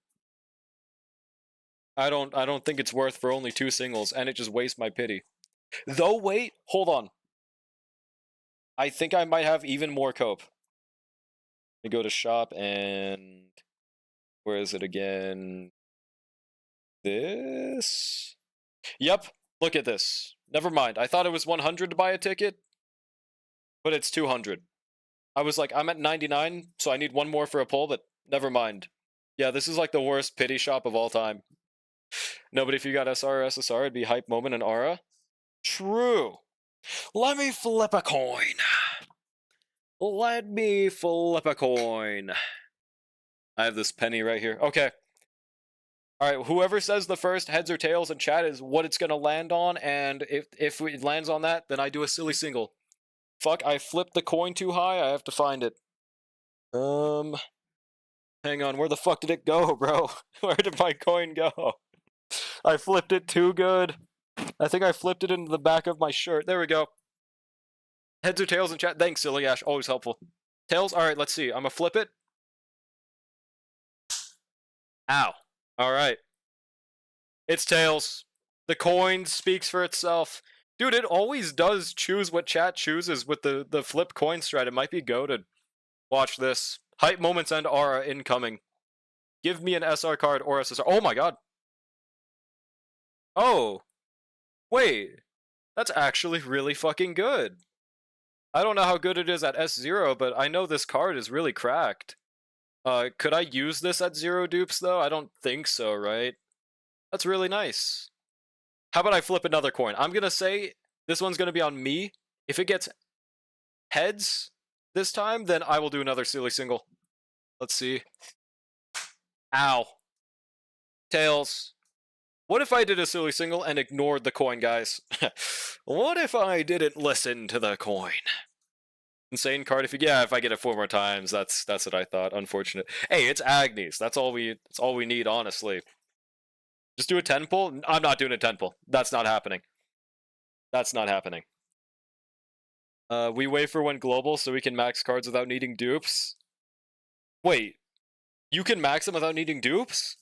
I don't think it's worth for only 2 singles, and it just wastes my pity. Though, wait, hold on. I think I might have even more cope. Let me go to shop and where is it again? This? Yep, look at this. Never mind. I thought it was 100 to buy a ticket, but it's 200. I was like, I'm at 99, so I need one more for a pull, but never mind. Yeah, this is like the worst pity shop of all time. No, but if you got SR or SSR, it'd be Hype Moment and Aura. True. Let me flip a coin. Let me flip a coin. I have this penny right here. Okay. Alright, whoever says the first heads or tails in chat is what it's gonna land on, and if it lands on that, then I do a silly single. Fuck, I flipped the coin too high, I have to find it. Hang on, where the fuck did it go, bro? Where did my coin go? I flipped it too good. I think I flipped it into the back of my shirt. There we go. Heads or tails in chat? Thanks, Silly Ash. Always helpful. Tails? Alright, let's see. I'm gonna flip it. Ow. Alright. It's tails. The coin speaks for itself. Dude, it always does choose what chat chooses with the flip coin strat. It might be goated. Watch this. Hype moments and aura incoming. Give me an SR card or SSR. Oh my god. Oh, wait. That's actually really fucking good. I don't know how good it is at S0, but I know this card is really cracked. Could I use this at 0 dupes, though? I don't think so, right? That's really nice. How about I flip another coin? I'm gonna say this one's gonna be on me. If it gets heads this time, then I will do another silly single. Let's see. Ow. Tails. What if I did a silly single and ignored the coin, guys? What if I didn't listen to the coin? Insane card. If I get it 4 more times, that's what I thought. Unfortunate. Hey, it's Agnes. That's all we need, honestly. Just do a 10 pull. I'm not doing a 10 pull. That's not happening. That's not happening. We wait for when global so we can max cards without needing dupes. Wait, you can max them without needing dupes?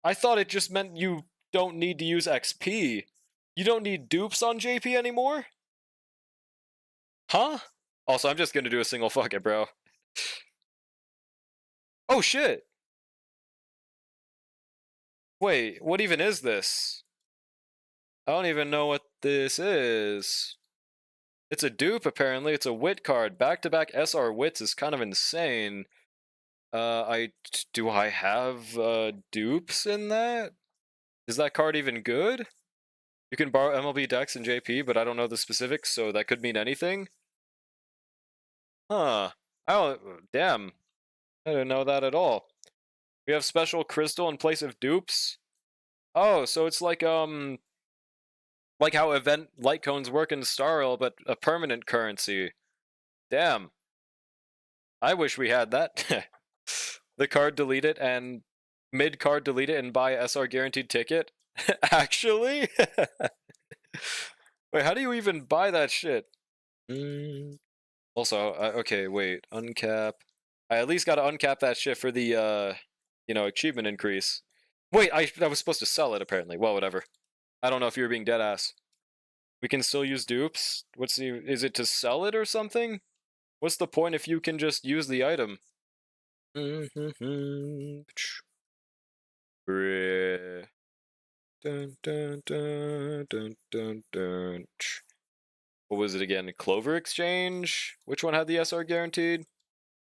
I thought it just meant you don't need to use XP. You don't need dupes on JP anymore? Huh? Also, I'm just gonna do a single fuck it, bro. Oh shit! Wait, what even is this? I don't even know what this is. It's a dupe, apparently. It's a wit card. Back-to-back SR wits is kind of insane. Do I have dupes in that? Is that card even good? You can borrow MLB decks in JP, but I don't know the specifics, so that could mean anything. Huh. I don't. Damn. I didn't know that at all. We have special crystal in place of dupes. Oh, so it's like how event light cones work in Starl, but a permanent currency. Damn. I wish we had that. The card delete it and mid card delete it and buy SR guaranteed ticket. Actually? Wait, how do you even buy that shit? Also, okay, wait, uncap. I at least gotta uncap that shit for the, achievement increase. Wait, I was supposed to sell it, apparently. Well, whatever. I don't know if you were being deadass. We can still use dupes? Is it to sell it or something? What's the point if you can just use the item? Dun, dun, dun, dun, dun, dun. What was it again? Clover Exchange? Which one had the SR guaranteed?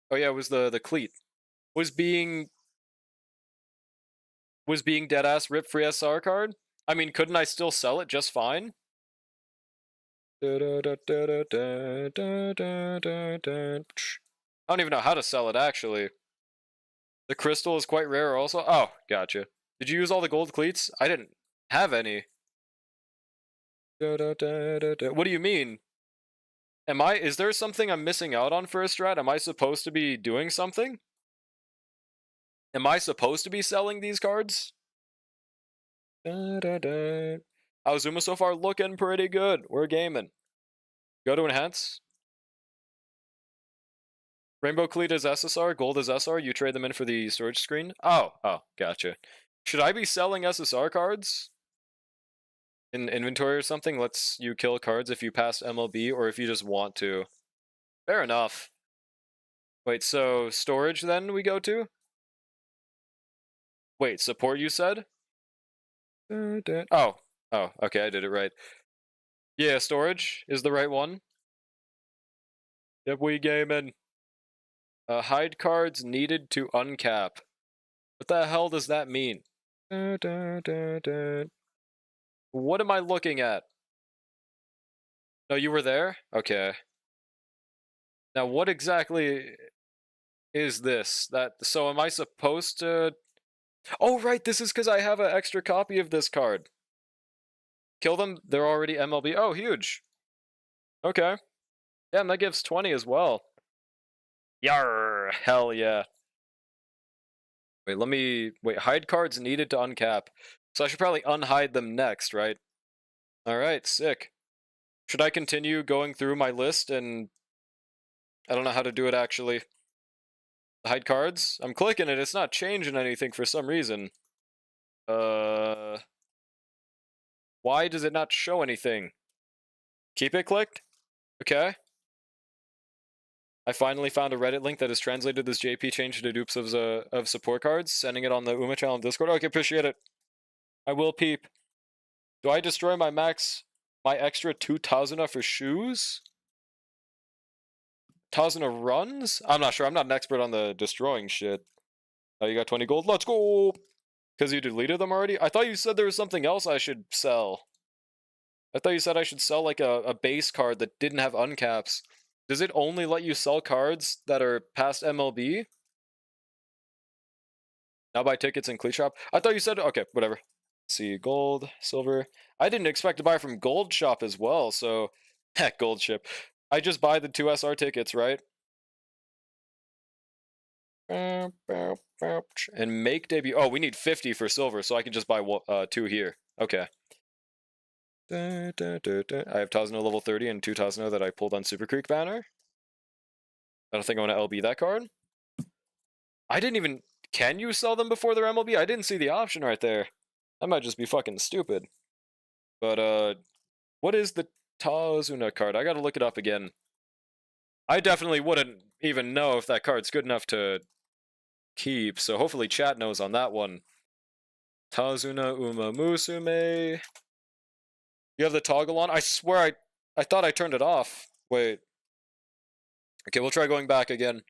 Oh yeah, it was the cleat. Was being deadass rip free SR card? I mean, couldn't I still sell it just fine? I don't even know how to sell it actually. The crystal is quite rare also. Oh, gotcha. Did you use all the gold cleats? I didn't have any. What do you mean? Is there something I'm missing out on for a strat? Am I supposed to be doing something? Am I supposed to be selling these cards? Azuma so far looking pretty good. We're gaming. Go to enhance. Rainbow Cleat is SSR, gold is SR. You trade them in for the storage screen. Oh, gotcha. Should I be selling SSR cards? In inventory or something? Lets you kill cards if you pass MLB or if you just want to. Fair enough. Wait, so storage then we go to? Wait, support you said? Oh, okay, I did it right. Yeah, storage is the right one. Yep, we gaming. Hide cards needed to uncap. What the hell does that mean? What am I looking at? No, you were there? Okay. Now, what exactly is this? So am I supposed to... Oh, right, this is because I have an extra copy of this card. Kill them, they're already MLB. Oh, huge. Okay. Damn, that gives 20 as well. Yarr, hell yeah. Wait, hide cards needed to uncap. So I should probably unhide them next, right? Alright, sick. Should I continue going through my list and... I don't know how to do it actually. Hide cards? I'm clicking it, it's not changing anything for some reason. Why does it not show anything? Keep it clicked? Okay. I finally found a Reddit link that has translated this JP change into dupes of support cards, sending it on the Uma channel in Discord. Okay, appreciate it. I will peep. Do I destroy my extra 2 Tazuna for shoes? Tazuna runs? I'm not sure. I'm not an expert on the destroying shit. Oh, you got 20 gold? Let's go! Because you deleted them already? I thought you said there was something else I should sell. I thought you said I should sell like a base card that didn't have uncaps. Does it only let you sell cards that are past MLB? Now buy tickets in Cleat Shop? I thought you said, okay, whatever. Let's see, gold, silver. I didn't expect to buy from Gold Shop as well, so heck, Gold Ship. I just buy the 2 SR tickets, right? And make debut. Oh, we need 50 for silver, so I can just buy 2 here. Okay. I have Tazno level 30 and 2 Tazno that I pulled on Super Creek banner. I don't think I want to LB that card. I didn't even... Can you sell them before they're MLB? I didn't see the option right there. That might just be fucking stupid. But, what is the Tazuna card? I gotta look it up again. I definitely wouldn't even know if that card's good enough to keep, so hopefully chat knows on that one. Tazuna Uma Musume. You have the toggle on? I swear I thought I turned it off. Wait. Okay, we'll try going back again.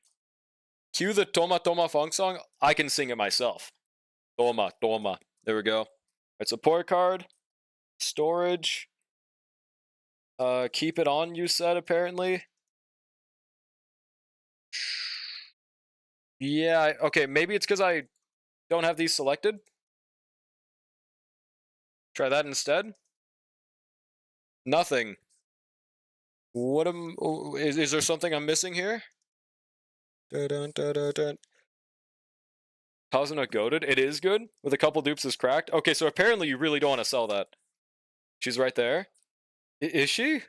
Cue the Toma Toma Funk song. I can sing it myself. Toma Toma. There we go. Right, support card. Storage. Keep it on, you said, apparently. Yeah, okay, maybe it's because I don't have these selected. Try that instead. Nothing. What am... Is there something I'm missing here? Dun, dun, dun, dun. Tazuna goaded? It is good? With a couple dupes is cracked? Okay, so apparently you really don't want to sell that. She's right there. Is she?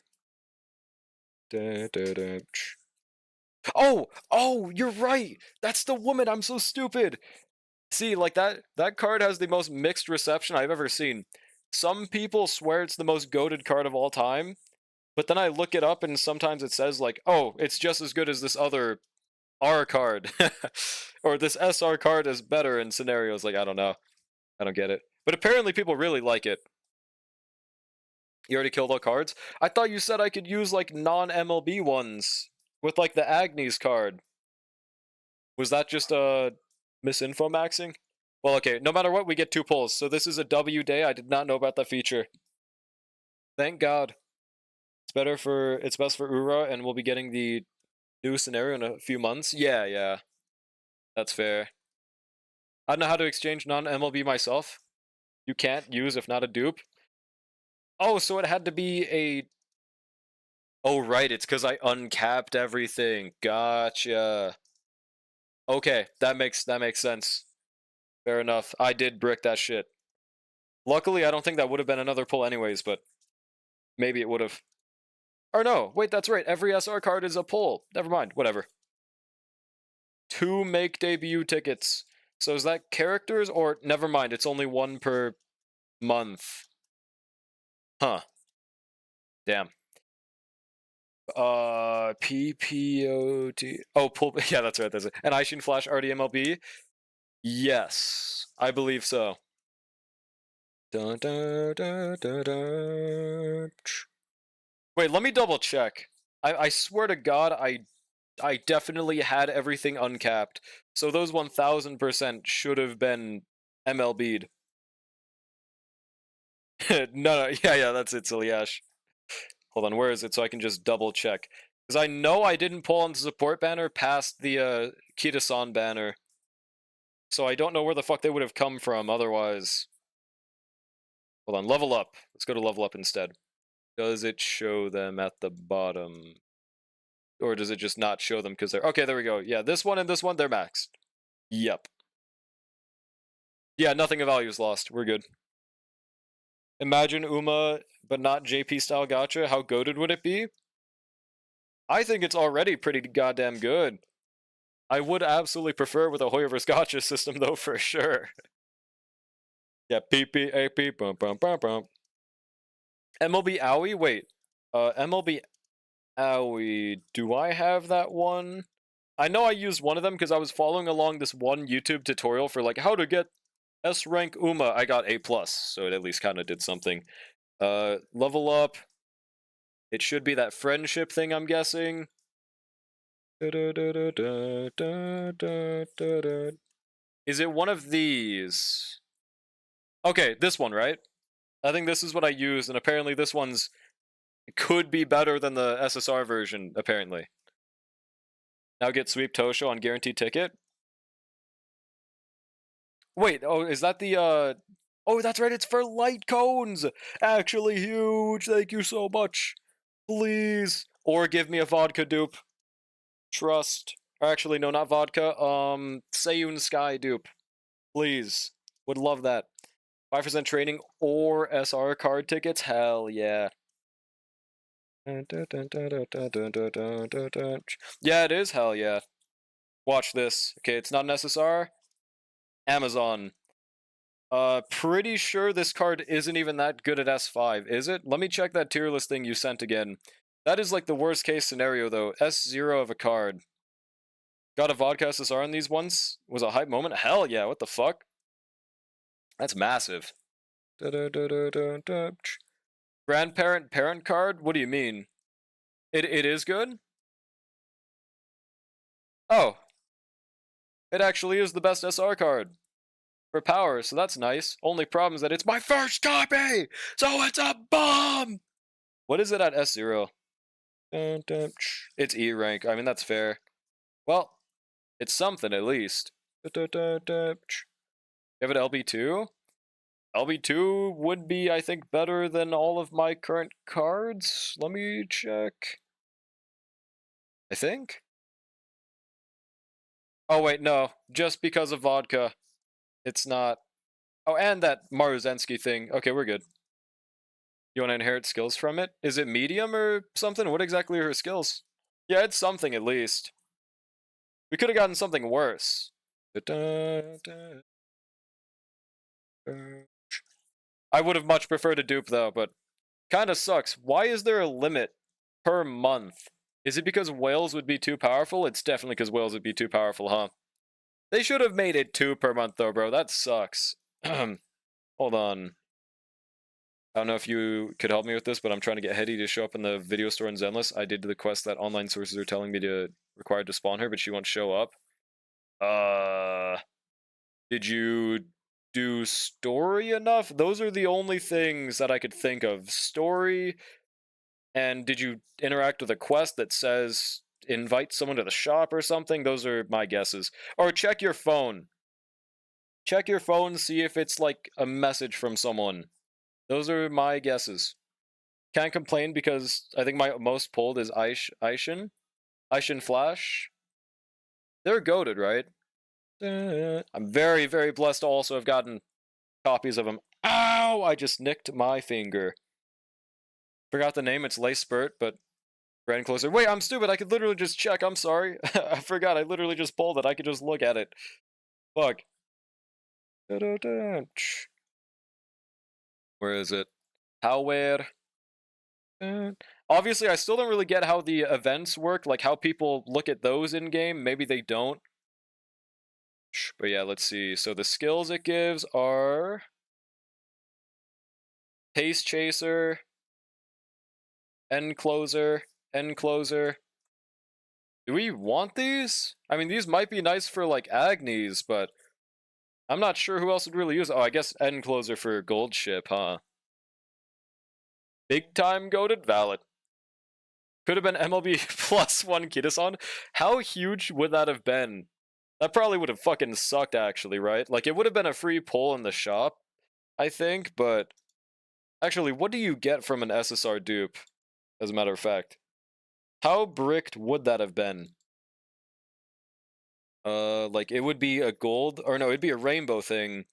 Dun, dun, dun. Oh! Oh, you're right! That's the woman! I'm so stupid! See, like, that card has the most mixed reception I've ever seen. Some people swear it's the most goated card of all time, but then I look it up and sometimes it says, like, oh, it's just as good as this other R card. Or this SR card is better in scenarios. Like, I don't know. I don't get it. But apparently people really like it. You already killed all cards? I thought you said I could use, like, non-MLB ones. With, like, the Agnes card. Was that just, misinfo maxing? Well, okay, no matter what, we get 2 pulls. So this is a W day. I did not know about that feature. Thank God. It's best for Ura, and we'll be getting the new scenario in a few months. Yeah. That's fair. I don't know how to exchange non-MLB myself. You can't use if not a dupe. Oh, so it had to be a... Oh, right, it's because I uncapped everything. Gotcha. Okay, that makes sense. Fair enough. I did brick that shit. Luckily, I don't think that would have been another pull anyways, but maybe it would have. Or no, wait, that's right. Every SR card is a pull. Never mind, whatever. 2 make debut tickets. So is that characters or never mind, it's only 1 per month. Huh. Damn. PPOT. Oh, pull. Yeah, that's right. That's it. And Aishin Flash RDMLB? Yes, I believe so. Dun, dun, dun, dun, dun. Wait, let me double check. I swear to God, I definitely had everything uncapped. So those 1000% should have been MLB'd. No, yeah, that's it, Silyash. Hold on, where is it so I can just double check? Because I know I didn't pull on the support banner past the Kita-san banner. So I don't know where the fuck they would have come from otherwise. Hold on, level up. Let's go to level up instead. Does it show them at the bottom? Or does it just not show them because they're... Okay, there we go. Yeah, this one and this one, they're maxed. Yep. Yeah, nothing of value is lost. We're good. Imagine Uma, but not JP style gacha. How goated would it be? I think it's already pretty goddamn good. I would absolutely prefer with a Hoyoverse gacha system, though, for sure. Yeah, PP, AP, bum, bum, bum, bum. MLB Owie? Wait. MLB... Owie, do I have that one? I know I used one of them because I was following along this one YouTube tutorial for like how to get S rank Uma. I got A plus, so it at least kind of did something. Level up. It should be that friendship thing, I'm guessing. Is it one of these? Okay, this one, right? I think this is what I used, and apparently this one's could be better than the SSR version, apparently. Now get Sweep Tosho on guaranteed ticket. Wait, oh, is that the, oh, that's right, it's for light cones! Actually huge, thank you so much. Please. Or give me a vodka dupe. Trust. Or actually, no, not vodka, Seiyun Sky dupe. Please. Would love that. 5% training or SR card tickets? Hell yeah. Yeah, it is, hell yeah. Watch this. Okay, it's not an SSR. Amazon. Pretty sure this card isn't even that good at S5, is it? Let me check that tier list thing you sent again. That is like the worst case scenario though. S0 of a card. Got a vodka SSR on these ones? Was a hype moment? Hell yeah, what the fuck? That's massive. Grandparent parent card? What do you mean? It is good? Oh. It actually is the best SR card. For power, so that's nice. Only problem is that it's my first copy! So it's a bomb! What is it at S0? It's E rank. I mean, that's fair. Well, it's something at least. You have it LB2? LB2 would be, I think, better than all of my current cards. Let me check. I think? Oh, wait, no. Just because of vodka. It's not. Oh, and that Maruzensky thing. Okay, we're good. You want to inherit skills from it? Is it medium or something? What exactly are her skills? Yeah, it's something at least. We could have gotten something worse. I would have much preferred a dupe though, but kinda sucks. Why is there a limit per month? Is it because whales would be too powerful? It's definitely because whales would be too powerful, huh? They should have made it 2 per month though, bro. That sucks. Hold on. I don't know if you could help me with this, but I'm trying to get Hetty to show up in the video store in Zenless. I did the quest that online sources are telling me to required to spawn her, but she won't show up. Did you do story enough? Those are the only things that I could think of. Story, and did you interact with a quest that says invite someone to the shop or something? Those are my guesses. Or check your phone. Check your phone, see if it's like a message from someone. Those are my guesses. Can't complain because I think my most pulled is Aishin. Aishin Flash. They're goated, right? I'm very, very blessed to also have gotten copies of them. Ow! I just nicked my finger. Forgot the name, it's Lace Spurt, but ran closer. Wait, I'm stupid, I could literally just check, I'm sorry. I forgot, I literally just pulled it, I could just look at it. Fuck. Where is it? Howware. Obviously, I still don't really get how the events work, like how people look at those in-game. Maybe they don't. But yeah, let's see. So the skills it gives are Pace Chaser, End Closer, End Closer. Do we want these? I mean, these might be nice for like Agnes, but I'm not sure who else would really use it. Oh, I guess End Closer for Gold Ship, huh? Big time goated? Valid. Could have been MLB plus 1 Kitasan. How huge would that have been? That probably would have fucking sucked, actually, right? Like, it would have been a free pull in the shop, I think, but... Actually, what do you get from an SSR dupe, as a matter of fact? How bricked would that have been? Like, it would be a gold... Or no, it'd be a rainbow thing.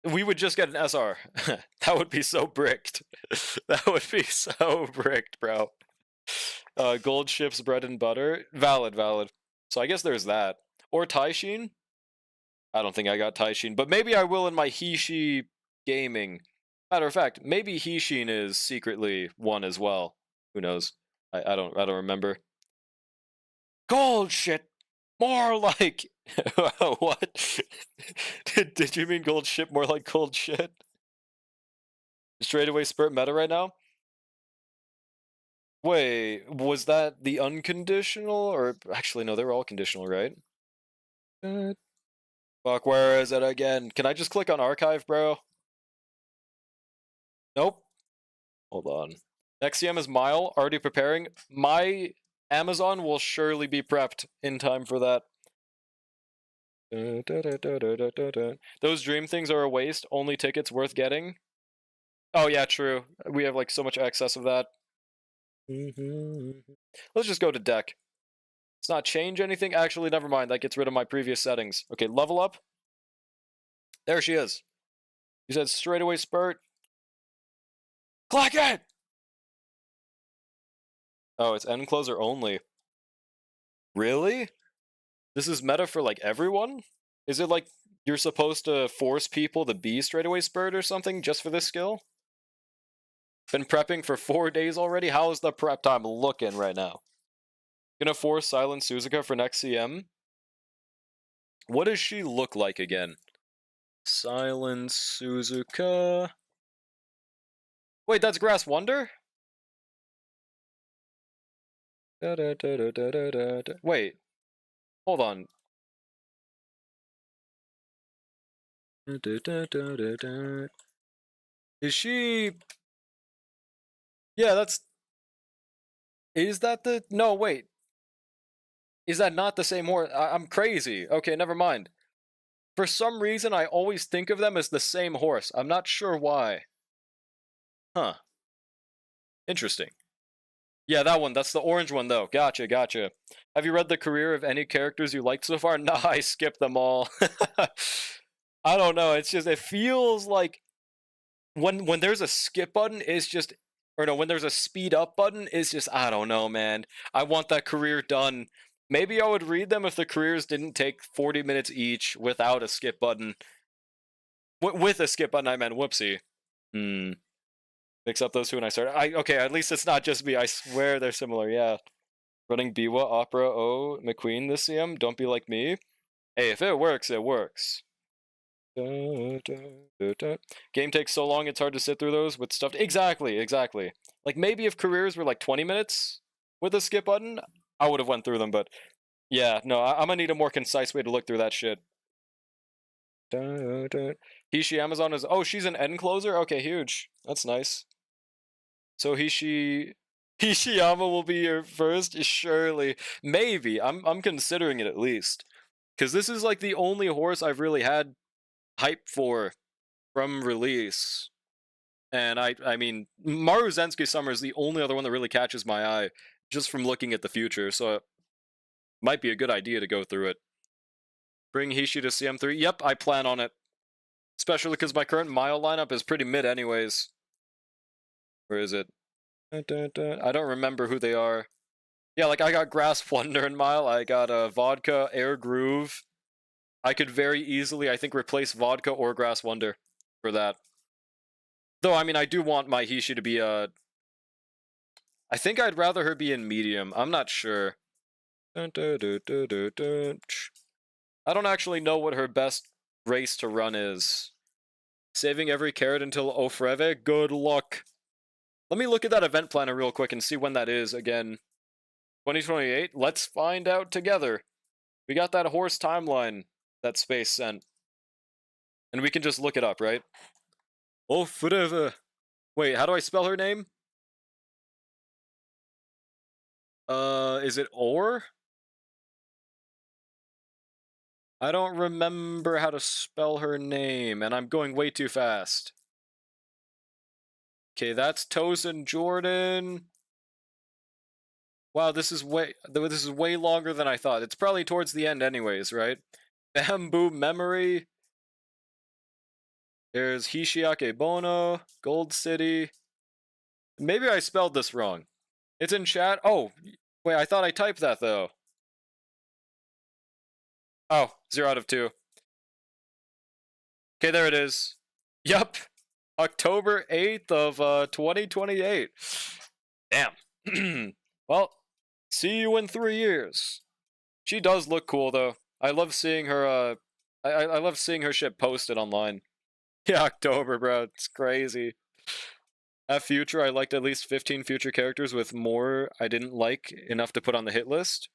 We would just get an SR. That would be so bricked. That would be so bricked, bro. Gold ships, bread and butter. Valid, valid. So I guess there's that. Or Taishin? I don't think I got Taishin, but maybe I will in my Hishi gaming. Matter of fact, maybe Hishin is secretly one as well. Who knows? I don't remember. Gold shit! More like what? Did you mean gold shit more like cold shit? Straight away spurt meta right now? Wait, was that the unconditional or actually no, they were all conditional, right? Fuck, where is it again? Can I just click on archive, bro? Nope. Hold on. Next CM is Mile, already preparing. My Amazon will surely be prepped in time for that. Those dream things are a waste, only tickets worth getting. Oh yeah, true. We have like so much excess of that. Let's just go to deck. Let's not change anything. Actually, never mind. That gets rid of my previous settings. Okay, level up. There she is. You said straight away spurt. Click it! Oh, it's end closer only. Really? This is meta for like everyone? Is it like you're supposed to force people to be straight away spurt or something just for this skill? Been prepping for 4 days already? How's the prep time looking right now? Gonna force Silent Suzuka for next CM? What does she look like again? Silent Suzuka. Wait, that's Grass Wonder? Wait, hold on. Is she... Yeah, that's... Is that the... No, wait. Is that not the same horse? I'm crazy. Okay, never mind. For some reason, I always think of them as the same horse. I'm not sure why. Huh. Interesting. Yeah, that one. That's the orange one, though. Gotcha, gotcha. Have you read the career of any characters you liked so far? Nah, I skipped them all. I don't know. It's just, it feels like when there's a skip button, it's just, or no, when there's a speed up button, it's just, I don't know, man. I want that career done. Maybe I would read them if the careers didn't take 40 minutes each without a skip button. With a skip button, I meant whoopsie. Mix up those two and I started. Okay, at least it's not just me. I swear they're similar. Yeah. Running Biwa, Opera, O, McQueen this CM. Don't be like me. Hey, if it works, it works. Game takes so long, it's hard to sit through those with stuff. Exactly, exactly. Like maybe if careers were like 20 minutes with a skip button, I would have went through them. But yeah, no, I'm gonna need a more concise way to look through that shit. Hishi Amazon is... Oh, she's an end closer? Okay, huge. That's nice. So Hishiyama will be your first? Surely. Maybe. I'm considering it at least. Because this is like the only horse I've really had hype for from release. And I mean, Maru Zensky Summer is the only other one that really catches my eye just from looking at the future. So it might be a good idea to go through it. Bring Hishi to CM3. Yep, I plan on it. Especially because my current Mile lineup is pretty mid anyways. Where is it? I don't remember who they are. Yeah, like I got Grass Wonder and Mile. I got Vodka, Air Groove. I could very easily, I think, replace Vodka or Grass Wonder for that. Though, I mean, I do want my Hishi to be I think I'd rather her be in medium. I'm not sure. I don't actually know what her best race to run is. Saving every carrot until Ofreve? Good luck. Let me look at that event planner real quick and see when that is again. 2028? Let's find out together. We got that horse timeline that Space sent. And we can just look it up, right? Ofreve. Wait, how do I spell her name? Is it Or? I don't remember how to spell her name, and I'm going way too fast. Okay, that's Tosin Jordan. Wow, this is way longer than I thought. It's probably towards the end anyways, right? Bamboo Memory. There's Hishiake Bono, Gold City. Maybe I spelled this wrong. It's in chat. Oh, wait, I thought I typed that though. Oh, 0 out of 2. Okay, there it is. Yup. October 8th of 2028. Damn. Well, see you in 3 years. She does look cool though. I love seeing her. I love seeing her shit posted online. Yeah, October, bro. It's crazy. At Future, I liked at least 15 Future characters with more I didn't like enough to put on the hit list.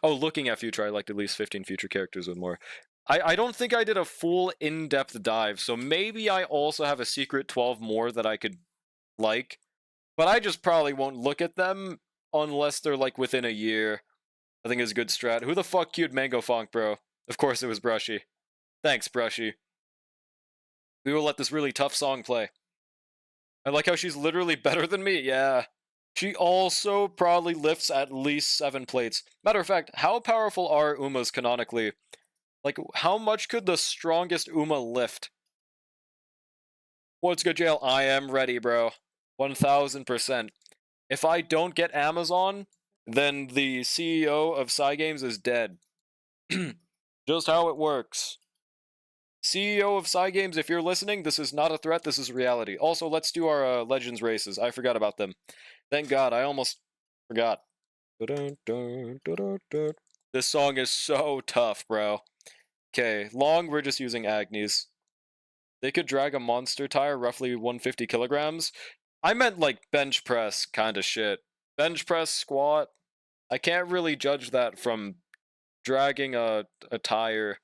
Oh, looking at Future, I liked at least 15 Future characters with more. I don't think I did a full in-depth dive, so maybe I also have a secret 12 more that I could like, but I just probably won't look at them unless they're like within a year. I think it's a good strat. Who the fuck queued Mango Funk, bro? Of course it was Brushy. Thanks, Brushy. We will let this really tough song play. I like how she's literally better than me. Yeah. She also probably lifts at least 7 plates. Matter of fact, how powerful are Umas canonically? Like, how much could the strongest Uma lift? What's good, Jail? I am ready, bro. 1000%. If I don't get Amazon, then the CEO of Cygames is dead. Just how it works. CEO of Cygames, if you're listening, this is not a threat, this is reality. Also, let's do our Legends races. I forgot about them. Thank God, I almost forgot. This song is so tough, bro. Okay, long, we're just using Agnes. They could drag a monster tire roughly 150 kilograms. I meant like bench press kind of shit. Bench press, squat. I can't really judge that from dragging a tire.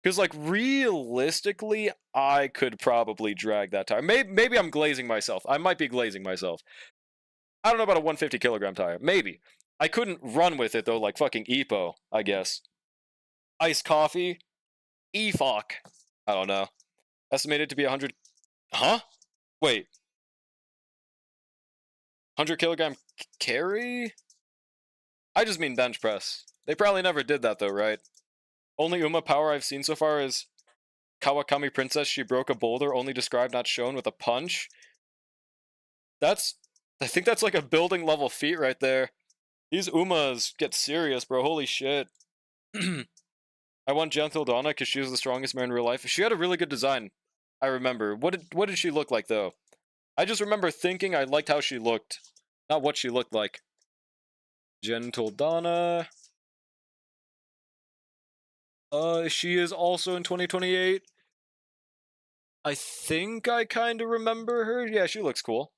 Because, like, realistically, I could probably drag that tire. Maybe I'm glazing myself. I might be glazing myself. I don't know about a 150 kilogram tire. Maybe. I couldn't run with it, though, like fucking Epo, I guess. Iced coffee. E-fuck. I don't know. Estimated to be 100... Huh? Wait. 100 kilogram carry? I just mean bench press. They probably never did that, though, right? Only Uma power I've seen so far is Kawakami Princess. She broke a boulder, only described, not shown, with a punch. That's... I think that's like a building level feat right there. These Umas get serious, bro. Holy shit. I want Gentle Donna because she was the strongest man in real life. She had a really good design. I remember. What did she look like, though? I just remember thinking I liked how she looked. Not what she looked like. Gentle Donna. She is also in 2028. I think I kind of remember her. Yeah, she looks cool.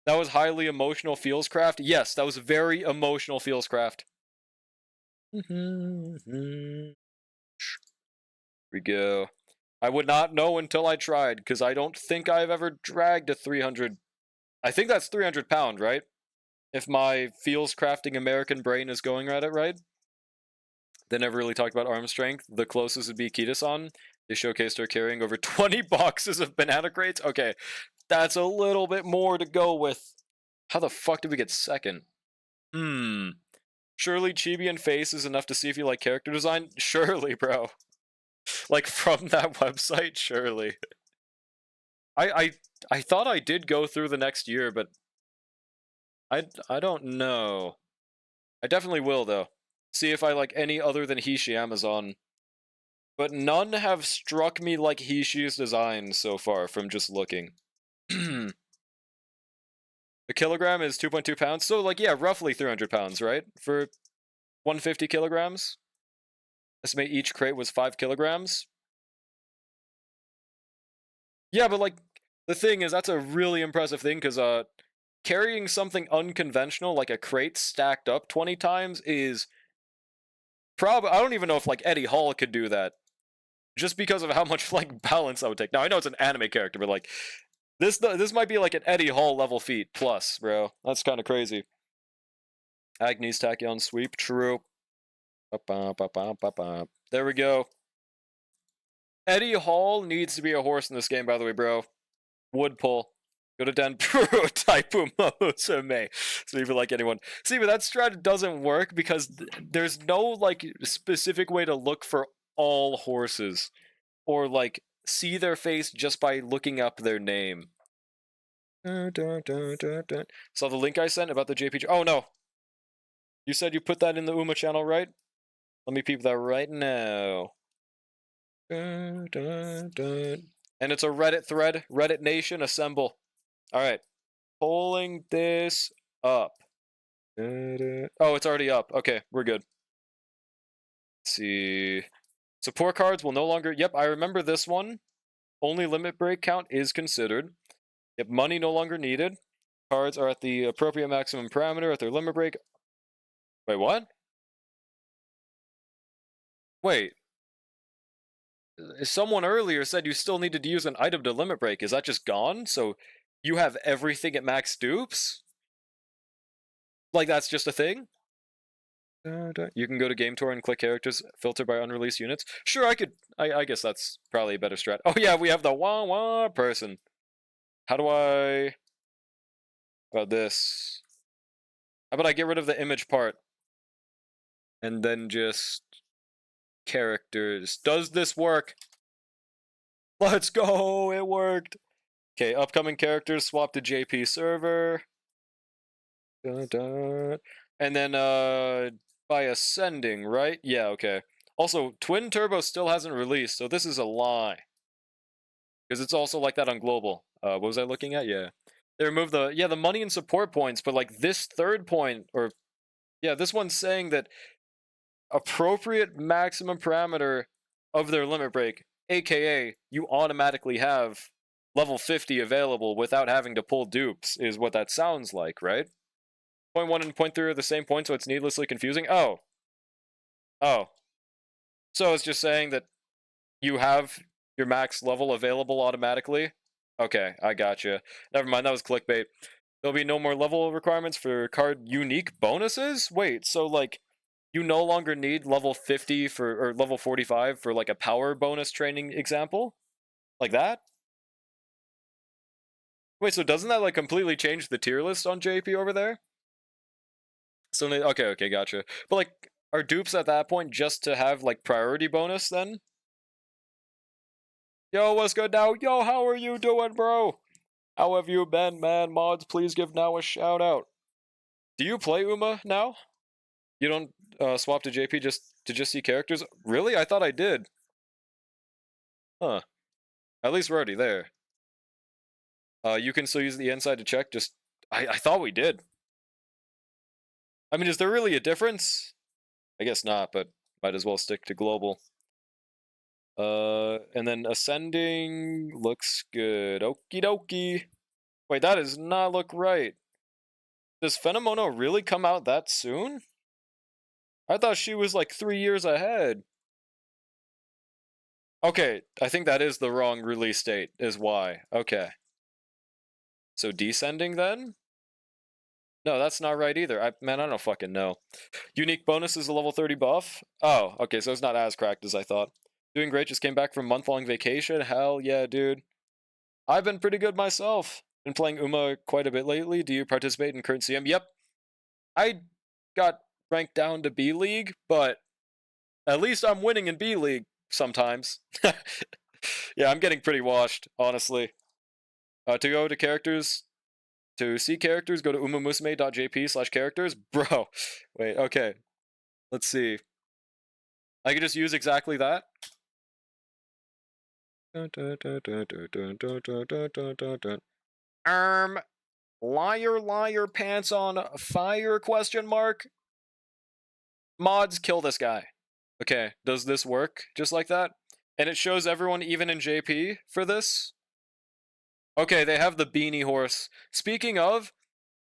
That was highly emotional feels craft. Yes, that was very emotional feels craft. We go. I would not know until I tried, because I don't think I've ever dragged a 300... I think that's 300 pound, right? If my feels crafting American brain is going at it right. They never really talked about arm strength. The closest would be Kita-san. They showcased her carrying over 20 boxes of banana crates. Okay, that's a little bit more to go with. How the fuck did we get second? Surely Chibi and Face is enough to see if you like character design? Surely, bro. Like, from that website? Surely. I thought I did go through the next year, but I don't know. I definitely will, though. See if I like any other than Hishi Amazon. But none have struck me like Hishi's design so far from just looking. A kilogram is 2.2 pounds, so like, yeah, roughly 300 pounds, right? For 150 kilograms? Estimate each crate was 5 kilograms. Yeah, but like, the thing is, that's a really impressive thing, because carrying something unconventional, like a crate stacked up 20 times, is probably... I don't even know if, like, Eddie Hall could do that. Just because of how much, like, balance that would take. Now, I know it's an anime character, but, like, this might be, like, an Eddie Hall level feat plus, bro. That's kind of crazy. Agnes Tachyon sweep, true. There we go. Eddie Hall needs to be a horse in this game, by the way, bro. Wood pull. Go to Den Taipu Mosume. So even like anyone. See, but that strat doesn't work because there's no like specific way to look for all horses. Or like see their face just by looking up their name. Saw the link I sent about the JPG. Oh no. You said you put that in the Uma channel, right? Let me peep that right now. And it's a Reddit thread. Reddit Nation, assemble. Alright. Pulling this up. Oh, it's already up. Okay, we're good. Let's see. Support cards will no longer... Yep, I remember this one. Only limit break count is considered. Yep, money no longer needed. Cards are at the appropriate maximum parameter at their limit break. Wait, what? Wait. Someone earlier said you still needed to use an item to limit break. Is that just gone? So you have everything at max dupes? Like that's just a thing? You can go to Game Tour and click characters, filter by unreleased units. Sure, I could. I guess that's probably a better strat. Oh yeah, we have the wah wah person. How do I... How about this? How about I get rid of the image part? And then just... Characters. Does this work? Let's go! It worked! Okay, upcoming characters, swap to JP server. Dun, dun. And then, by ascending, right? Yeah, okay. Also, Twin Turbo still hasn't released, so this is a lie. Because it's also like that on Global. What was I looking at? Yeah. They removed the money and support points, but like this third point, or yeah, this one's saying that appropriate maximum parameter of their limit break, aka you automatically have level 50 available without having to pull dupes, is what that sounds like, right? Point 1 and point 3 are the same point, so it's needlessly confusing. Oh. Oh. So it's just saying that you have your max level available automatically? Okay, I gotcha. Never mind, that was clickbait. There'll be no more level requirements for card unique bonuses? Wait, so like, you no longer need level 50 for, or level 45 for like a power bonus training example? Like that? Wait, so doesn't that like completely change the tier list on JP over there? So, okay, gotcha. But like, are dupes at that point just to have like priority bonus then? Yo, what's good now? Yo, how are you doing, bro? How have you been, man? Mods, please give now a shout out. Do you play Uma now? You don't swap to JP just to see characters? Really? I thought I did. Huh. At least we're already there. You can still use the inside to check. Just I thought we did. I mean, is there really a difference? I guess not, but might as well stick to global. And then ascending looks good. Okie dokie. Wait, that does not look right. Does Phenomona really come out that soon? I thought she was like 3 years ahead. Okay, I think that is the wrong release date, is why. Okay. So descending then? No, that's not right either. Man, I don't fucking know. Unique bonus is a level 30 buff? Oh, okay, so it's not as cracked as I thought. Doing great, just came back from month-long vacation. Hell yeah, dude. I've been pretty good myself. Been playing Uma quite a bit lately. Do you participate in current CM? Yep. I got ranked down to B League, but at least I'm winning in B League sometimes. Yeah, I'm getting pretty washed, honestly. To go to characters, to see characters, go to umamusume.jp/characters. Bro, wait, okay. Let's see. I could just use exactly that. Liar, liar, pants on fire, question mark? Mods, kill this guy. Okay, does this work just like that? And it shows everyone even in JP for this? Okay, they have the beanie horse. Speaking of,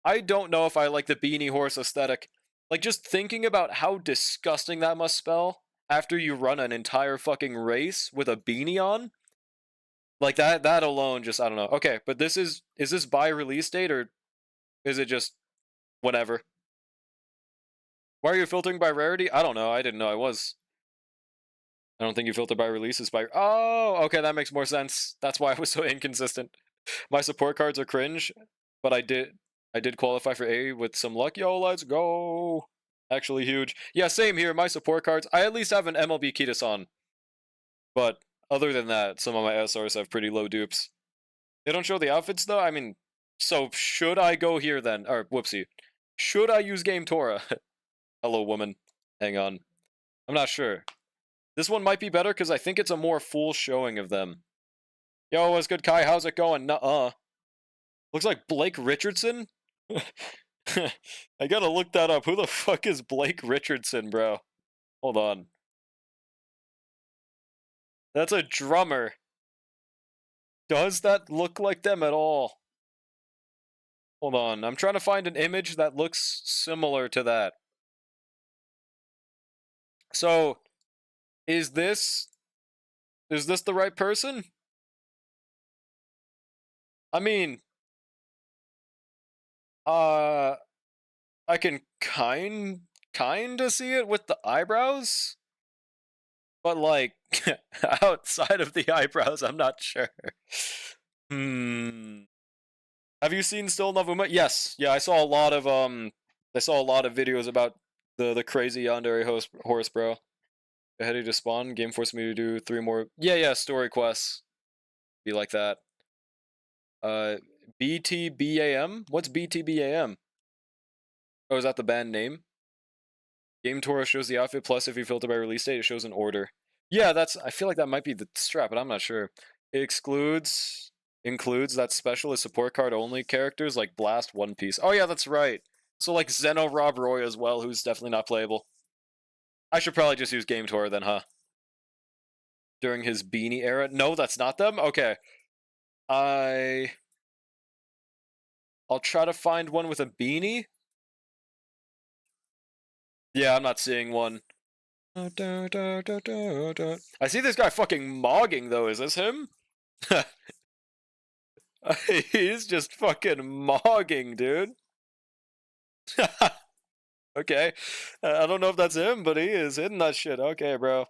I don't know if I like the beanie horse aesthetic. Like, just thinking about how disgusting that must spell after you run an entire fucking race with a beanie on. Like, that alone just, I don't know. Okay, but is this by release date, or is it just whatever? Why are you filtering by rarity? I don't know. I didn't know I was. I don't think you filter by releases by... Oh, okay, that makes more sense. That's why I was so inconsistent. My support cards are cringe, but I did qualify for A with some luck. Yo, let's go. Actually huge. Yeah, same here. My support cards, I at least have an MLB Kitasan. But other than that, some of my SRs have pretty low dupes. They don't show the outfits though? I mean, so should I go here then? Or, whoopsie. Should I use Game Tora? Hello, woman. Hang on. I'm not sure. This one might be better because I think it's a more full showing of them. Yo, what's good, Kai? How's it going? Nuh-uh. Looks like Blake Richardson? I gotta look that up. Who the fuck is Blake Richardson, bro? Hold on. That's a drummer. Does that look like them at all? Hold on. I'm trying to find an image that looks similar to that. So, is this the right person? I mean, uh I can kinda see it with the eyebrows, but like outside of the eyebrows, I'm not sure. Hmm. Have you seen Still Novuma? Yes. Yeah, I saw a lot of videos about the crazy yandere horse, bro. Heading to spawn. Game forced me to do 3 more. Yeah, yeah, story quests. Be like that. Uh, BTBAM. What's BTBAM? Oh, is that the band name? Game Tour shows the outfit. Plus, if you filter by release date, it shows an order. Yeah, that's. I feel like that might be the strap, but I'm not sure. It includes that specialist support card only characters like Blast, One Piece. Oh yeah, that's right. So like Zeno Rob Roy as well, who's definitely not playable. I should probably just use Game Tour then, huh? During his beanie era. No, that's not them. Okay. I I'll try to find one with a beanie. Yeah, I'm not seeing one. I see this guy fucking mogging though. Is this him? He's just fucking mogging, dude. Okay. I don't know if that's him, but he is hitting that shit. Okay, bro.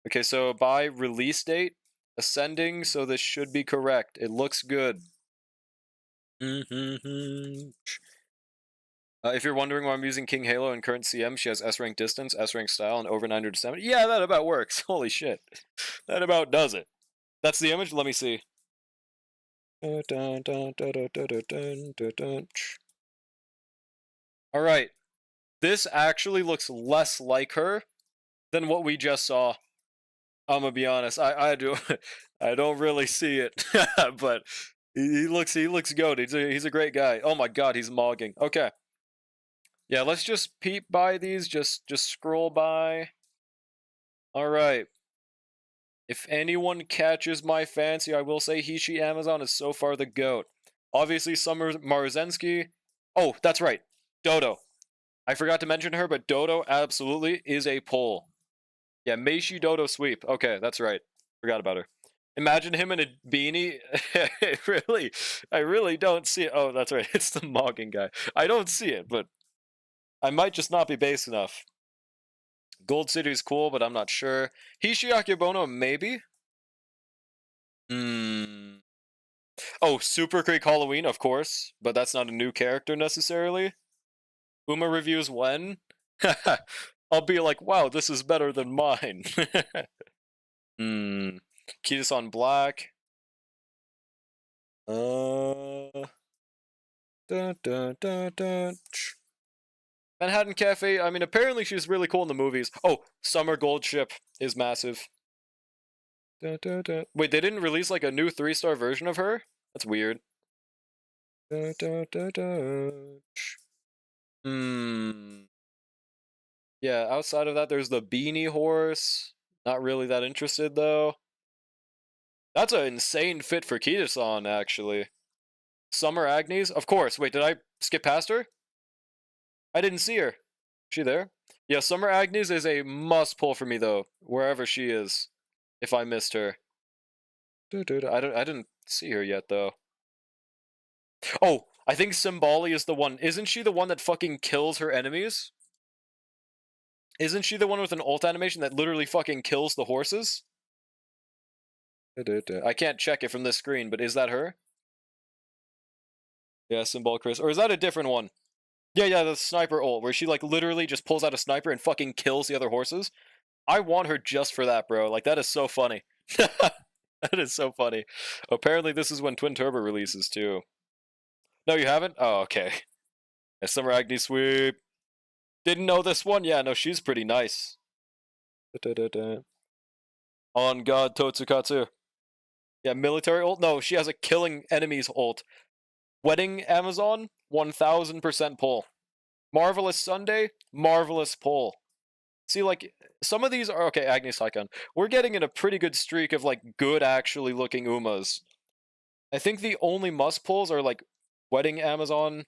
Okay, so by release date, ascending, so this should be correct. It looks good. If you're wondering why I'm using King Halo in current CM, she has S rank distance, S rank style, and over 900 stamina. Yeah, that about works. Holy shit. That about does it. That's the image? Let me see. Alright. This actually looks less like her than what we just saw. I'm gonna be honest. I do I don't really see it. But he looks good. He's a great guy. Oh my god, he's mogging. Okay. Yeah, let's just peep by these, just scroll by. Alright. If anyone catches my fancy, I will say He, Amazon is so far the GOAT. Obviously, Summer Marzensky. Oh, that's right. Dodo. I forgot to mention her, but Dodo absolutely is a pull. Yeah, Meishi Dodo sweep. Okay, that's right. Forgot about her. Imagine him in a beanie. I really don't see it. Oh, that's right. It's the mogging guy. I don't see it, but I might just not be base enough. Gold City is cool, but I'm not sure. Hishi Akebono, maybe? Hmm. Oh, Super Creek Halloween, of course, but that's not a new character necessarily. Uma reviews when? I'll be like, wow, this is better than mine. Hmm. Kitas on Black. Dun, dun, dun, dun. Manhattan Cafe. I mean, apparently she's really cool in the movies. Oh, Summer Gold Ship is massive. Dun, dun, dun. Wait, they didn't release like a new 3-star version of her? That's weird. Dun, dun, dun, dun. Hmm. Yeah, outside of that, there's the Beanie Horse. Not really that interested though. That's an insane fit for Kita-san, actually. Summer Agnes? Of course. Wait, did I skip past her? I didn't see her. Is she there? Yeah, Summer Agnes is a must pull for me though, wherever she is. If I missed her. I didn't see her yet though. Oh, I think Symboli is the one. Isn't she the one that fucking kills her enemies? Isn't she the one with an ult animation that literally fucking kills the horses? I can't check it from this screen, but is that her? Yeah, Symbol Chris. Or is that a different one? Yeah, yeah, the sniper ult, where she like literally just pulls out a sniper and fucking kills the other horses. I want her just for that, bro. Like, that is so funny. That is so funny. Apparently, this is when Twin Turbo releases, too. No, you haven't? Oh, okay. Yeah, Summer Agni Sweep. Didn't know this one? Yeah, no, she's pretty nice. On God, Totsukatsu. Yeah, military ult? No, she has a killing enemies ult. Wedding Amazon? 1000% pull. Marvelous Sunday, marvelous pull. See, like, some of these are okay. Agnes Icon. We're getting in a pretty good streak of like good, actually looking Umas. I think the only must pulls are like Wedding Amazon.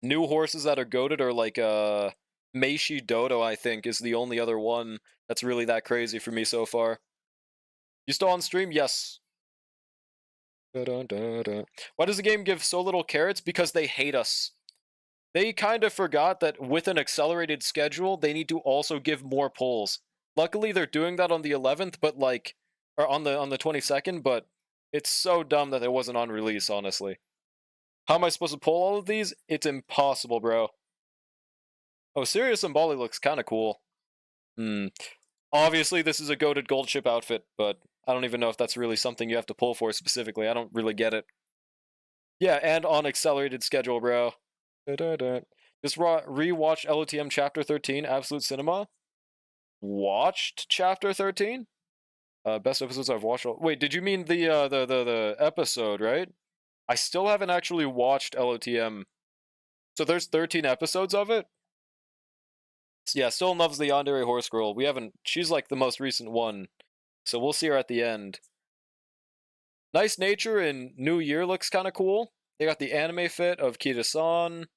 New horses that are goaded are like Meishi Dodo. I think is the only other one that's really that crazy for me so far. You still on stream? Yes. Da-da-da-da. Why does the game give so little carrots? Because they hate us. They kind of forgot that with an accelerated schedule, they need to also give more pulls. Luckily, they're doing that on the 11th, but like, or on the 22nd. But it's so dumb that it wasn't on release. Honestly, how am I supposed to pull all of these? It's impossible, bro. Oh, Sirius and Bali looks kind of cool. Hmm. Obviously, this is a goated gold ship outfit, but I don't even know if that's really something you have to pull for specifically. I don't really get it. Yeah, and on accelerated schedule, bro. Da-da-da. Just rewatched LOTM Chapter 13, Absolute Cinema. Watched Chapter 13? Best episodes I've watched. Wait, did you mean the episode, right? I still haven't actually watched LOTM. So there's 13 episodes of it? Yeah, still loves the Yandere Horse Girl. We haven't. She's like the most recent one. So we'll see her at the end. Nice Nature in New Year looks kind of cool. They got the anime fit of Kira-san.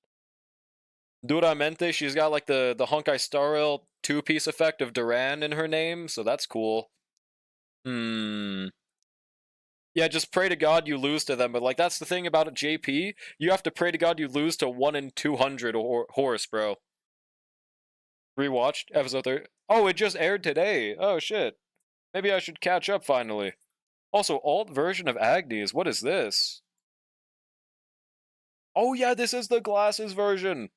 Duramente, she's got like the Honkai Star Rail two-piece effect of Duran in her name, so that's cool. Yeah, just pray to God you lose to them, but like that's the thing about it, JP. You have to pray to God you lose to 1 in 200 horse, bro. Rewatched episode 3. Oh, it just aired today. Oh shit. Maybe I should catch up finally. Also, alt version of Agnes. What is this? Oh yeah, this is the glasses version.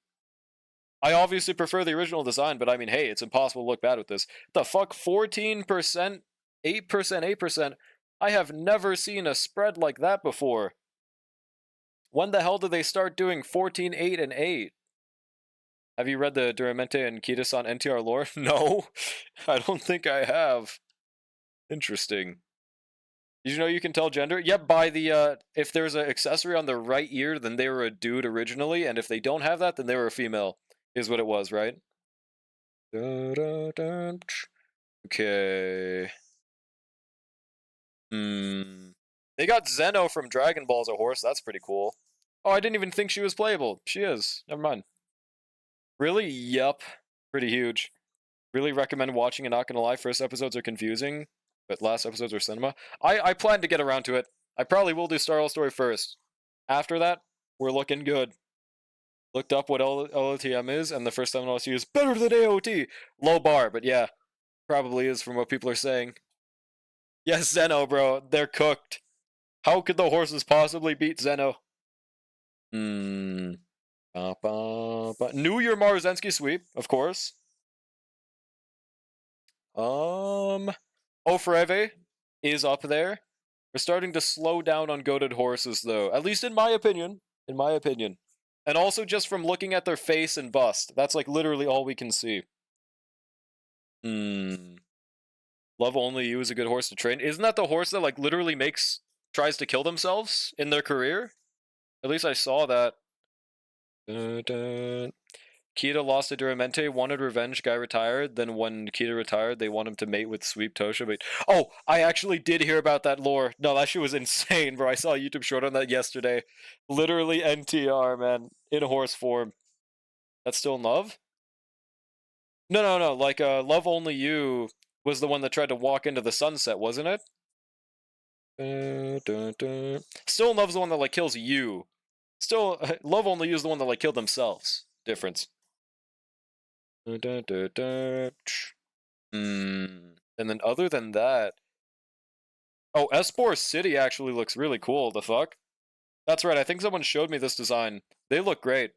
I obviously prefer the original design, but I mean, hey, it's impossible to look bad with this. The fuck, 14%, 8%, 8%. I have never seen a spread like that before. When the hell did they start doing 14, 8, and 8? Have you read the Duramente and Kitasan NTR lore? No, I don't think I have. Interesting. Did you know you can tell gender? Yep, by the, if there's an accessory on the right ear, then they were a dude originally, and if they don't have that, then they were a female, is what it was, right? Okay. They got Zeno from Dragon Ball as a horse, that's pretty cool. Oh, I didn't even think she was playable. She is. Never mind. Really? Yup. Pretty huge. Really recommend watching it, not gonna lie. First episodes are confusing, but last episodes are cinema. I plan to get around to it. I probably will do Star Wars Story first. After that, we're looking good. Looked up what LOTM is, and the first time LSU is better than AOT. Low bar, but yeah, probably is from what people are saying. Yes, Zeno, bro. They're cooked. How could the horses possibly beat Zeno? New Year Maruzensky sweep, of course. Ofreve is up there. We're starting to slow down on goated horses, though. At least in my opinion. In my opinion. And also just from looking at their face and bust. That's like literally all we can see. Love Only You is a good horse to train. Isn't that the horse that like literally tries to kill themselves in their career? At least I saw that. Kita lost to Duramente, wanted revenge, guy retired. Then when Kita retired, they want him to mate with Sweep Tosha. But oh, I actually did hear about that lore. No, that shit was insane, bro. I saw a YouTube short on that yesterday. Literally NTR, man, in horse form. That's still in love? No. Like, Love Only You was the one that tried to walk into the sunset, wasn't it? Still in Love's the one that like kills you. Still, Love Only You is the one that like killed themselves. Difference. And then other than that, oh, Espor City actually looks really cool. The fuck? That's right. I think someone showed me this design. They look great.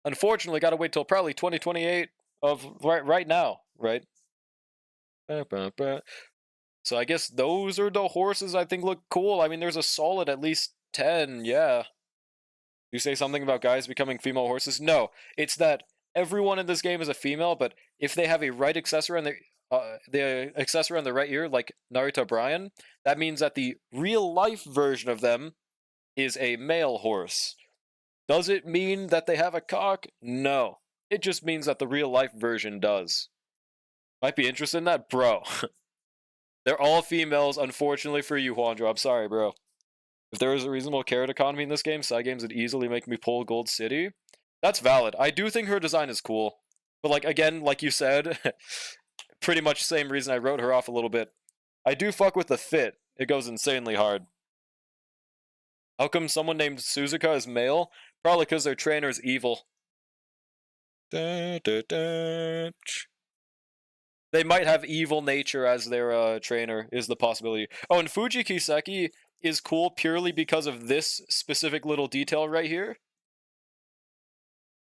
Unfortunately, gotta wait till probably 2028 of right now, right? So I guess those are the horses I think look cool. I mean, there's a solid at least 10. Yeah. You say something about guys becoming female horses? No, it's that everyone in this game is a female, but if they have a right accessory on the accessory on the right ear, like Naruto Brian, that means that the real life version of them is a male horse. Does it mean that they have a cock? No. It just means that the real life version does. Might be interested in that? Bro. They're all females, unfortunately for you, Juandro. I'm sorry, bro. If there was a reasonable carrot economy in this game, side games would easily make me pull Gold City. That's valid. I do think her design is cool. But, like, again, like you said, pretty much same reason I wrote her off a little bit. I do fuck with the fit. It goes insanely hard. How come someone named Suzuka is male? Probably because their trainer is evil. Da, da, da. They might have evil nature as their trainer, is the possibility. Oh, and Fuji Kiseki is cool purely because of this specific little detail right here.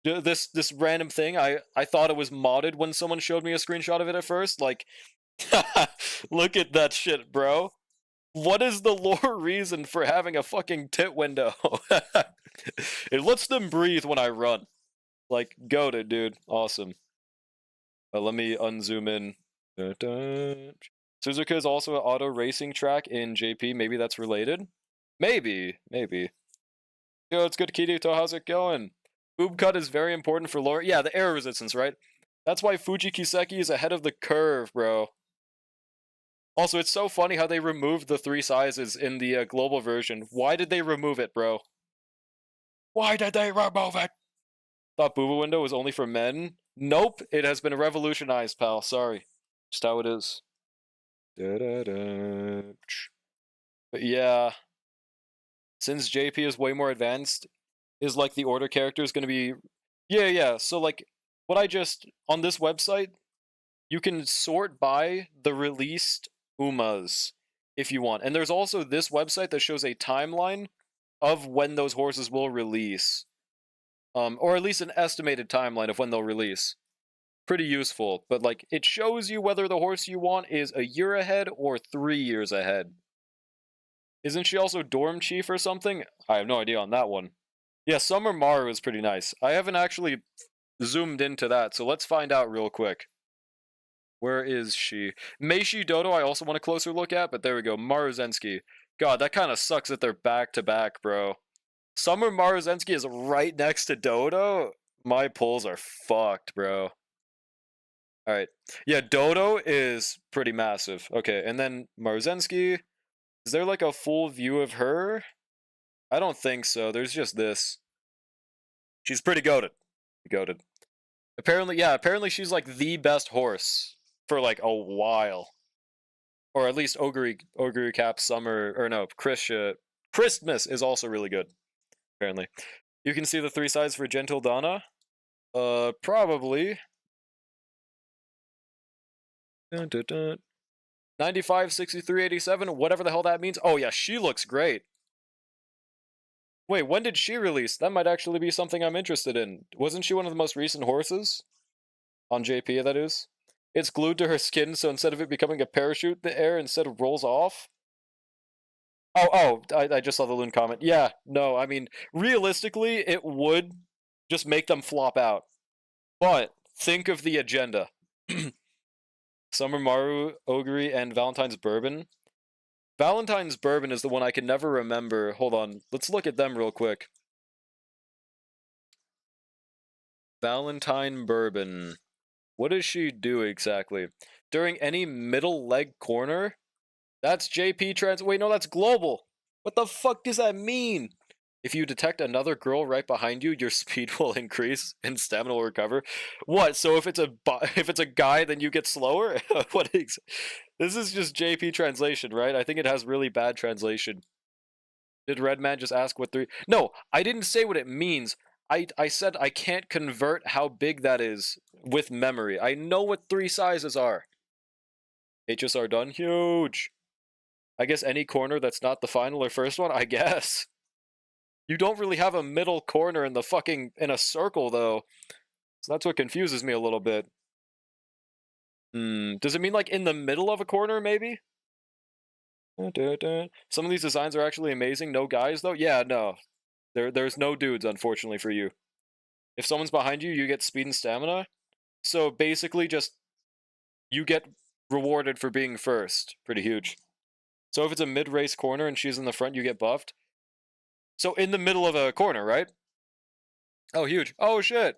This random thing, I thought it was modded when someone showed me a screenshot of it at first. Like, look at that shit, bro. What is the lore reason for having a fucking tit window? It lets them breathe when I run. Like, goated, dude. Awesome. Let me unzoom in. Suzuka is also an auto racing track in JP. Maybe that's related. Maybe. Yo, it's good, Kirito. How's it going? Boob cut is very important for lore. Yeah, the air resistance, right? That's why Fuji Kiseki is ahead of the curve, bro. Also, it's so funny how they removed the 3 sizes in the global version. Why did they remove it, bro? Why did they remove it? Thought Booba window was only for men? Nope, it has been revolutionized, pal. Sorry. Just how it is. But yeah, since JP is way more advanced, is like the order character is going to be... Yeah. So like, what I just... On this website, you can sort by the released Umas if you want. And there's also this website that shows a timeline of when those horses will release. Or at least an estimated timeline of when they'll release. Pretty useful, but like, it shows you whether the horse you want is a year ahead or 3 years ahead. Isn't she also Dorm Chief or something? I have no idea on that one. Yeah, Summer Maru is pretty nice. I haven't actually zoomed into that, so let's find out real quick. Where is she? Meishi Dodo I also want a closer look at, but there we go. Maruzensky. God, that kind of sucks that they're back-to-back, bro. Summer Maruzensky is right next to Dodo? My pulls are fucked, bro. Alright. Yeah, Dodo is pretty massive. Okay, and then Maruzensky. Is there like a full view of her? I don't think so. There's just this. She's pretty goated. Goated. Apparently she's like the best horse for like a while. Or at least Ogre Cap Summer, or no, Christmas is also really good, apparently. You can see the 3 sides for Gentle Donna? Probably. Dun, dun, dun. 95, 63, 87, whatever the hell that means. Oh yeah, she looks great. Wait, when did she release? That might actually be something I'm interested in. Wasn't she one of the most recent horses? On JP, that is. It's glued to her skin, so instead of it becoming a parachute, the air instead rolls off. I just saw the Loon comment. Yeah, no, I mean, realistically, it would just make them flop out. But think of the agenda. Summer Maru, Ogre, and Valentine's Bourbon. Valentine's Bourbon is the one I can never remember. Hold on, let's look at them real quick. Valentine Bourbon. What does she do exactly? During any middle leg corner? That's JP trans. Wait, no, that's global. What the fuck does that mean? If you detect another girl right behind you, your speed will increase and stamina will recover. What? So if it's a guy, then you get slower? What is? This is just JP translation, right? I think it has really bad translation. Did Redman just ask what 3? No, I didn't say what it means. I said I can't convert how big that is with memory. I know what 3 sizes are. HSR done? Huge. I guess any corner that's not the final or first one, I guess. You don't really have a middle corner in a circle, though. So that's what confuses me a little bit. Does it mean like in the middle of a corner, maybe? Some of these designs are actually amazing. No guys, though? Yeah, no. There's no dudes, unfortunately, for you. If someone's behind you, you get speed and stamina. So basically just, you get rewarded for being first. Pretty huge. So if it's a mid-race corner and she's in the front, you get buffed. So in the middle of a corner, right? Oh, huge. Oh, shit.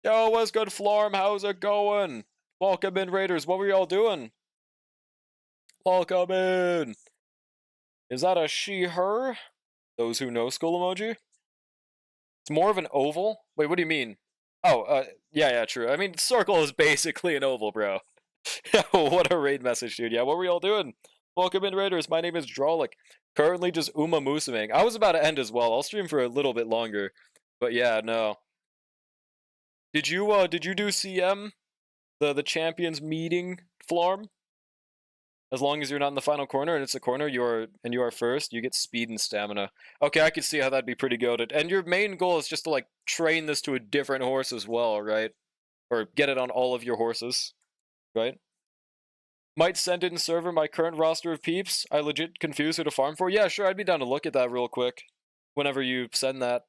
Yo, what's good, Florm? How's it going? Welcome in, Raiders. What were y'all doing? Welcome in. Is that a she, her? Those who know skull emoji? It's more of an oval. Wait, what do you mean? Oh, yeah, true. I mean, circle is basically an oval, bro. What a raid message, dude. Yeah, what were y'all doing? Welcome in, Raiders. My name is Drolic. Currently just Uma Musaming. I was about to end as well. I'll stream for a little bit longer. But yeah, no. Did you do CM? The champions meeting, Flarm? As long as you're not in the final corner and it's a corner, you are first, you get speed and stamina. Okay, I can see how that'd be pretty goated. And your main goal is just to like train this to a different horse as well, right? Or get it on all of your horses, right? Might send in server my current roster of peeps. I legit confused who to farm for. Yeah, sure, I'd be down to look at that real quick. Whenever you send that.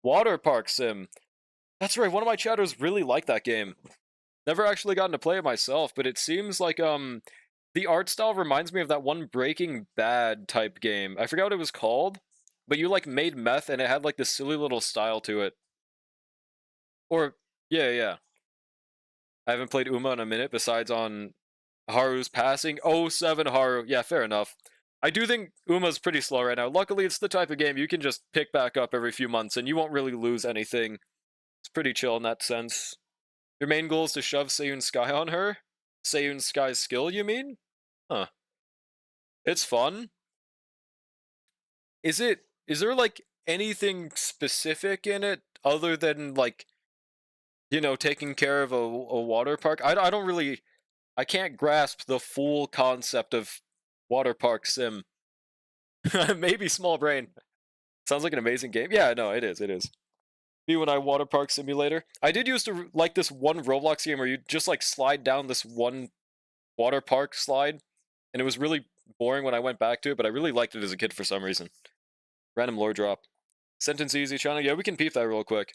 Water Park Sim. That's right, one of my chatters really liked that game. Never actually gotten to play it myself, but it seems like the art style reminds me of that one Breaking Bad type game. I forgot what it was called, but you like made meth and it had like this silly little style to it. Or yeah. I haven't played Uma in a minute besides on Haru's passing. Oh, 07 Haru. Yeah, fair enough. I do think Uma's pretty slow right now. Luckily, it's the type of game you can just pick back up every few months and you won't really lose anything. It's pretty chill in that sense. Your main goal is to shove Seiyun Sky on her? Seiyun Sky's skill, you mean? Huh. It's fun. Is there like anything specific in it other than like, taking care of a water park? I don't really, I can't grasp the full concept of water park sim. Maybe small brain. Sounds like an amazing game. Yeah, no, it is. B1I Water Park Simulator. I did used to like this one Roblox game where you just like slide down this one water park slide, and it was really boring when I went back to it, but I really liked it as a kid for some reason. Random lore drop. Sentence easy channel. Yeah, we can peep that real quick.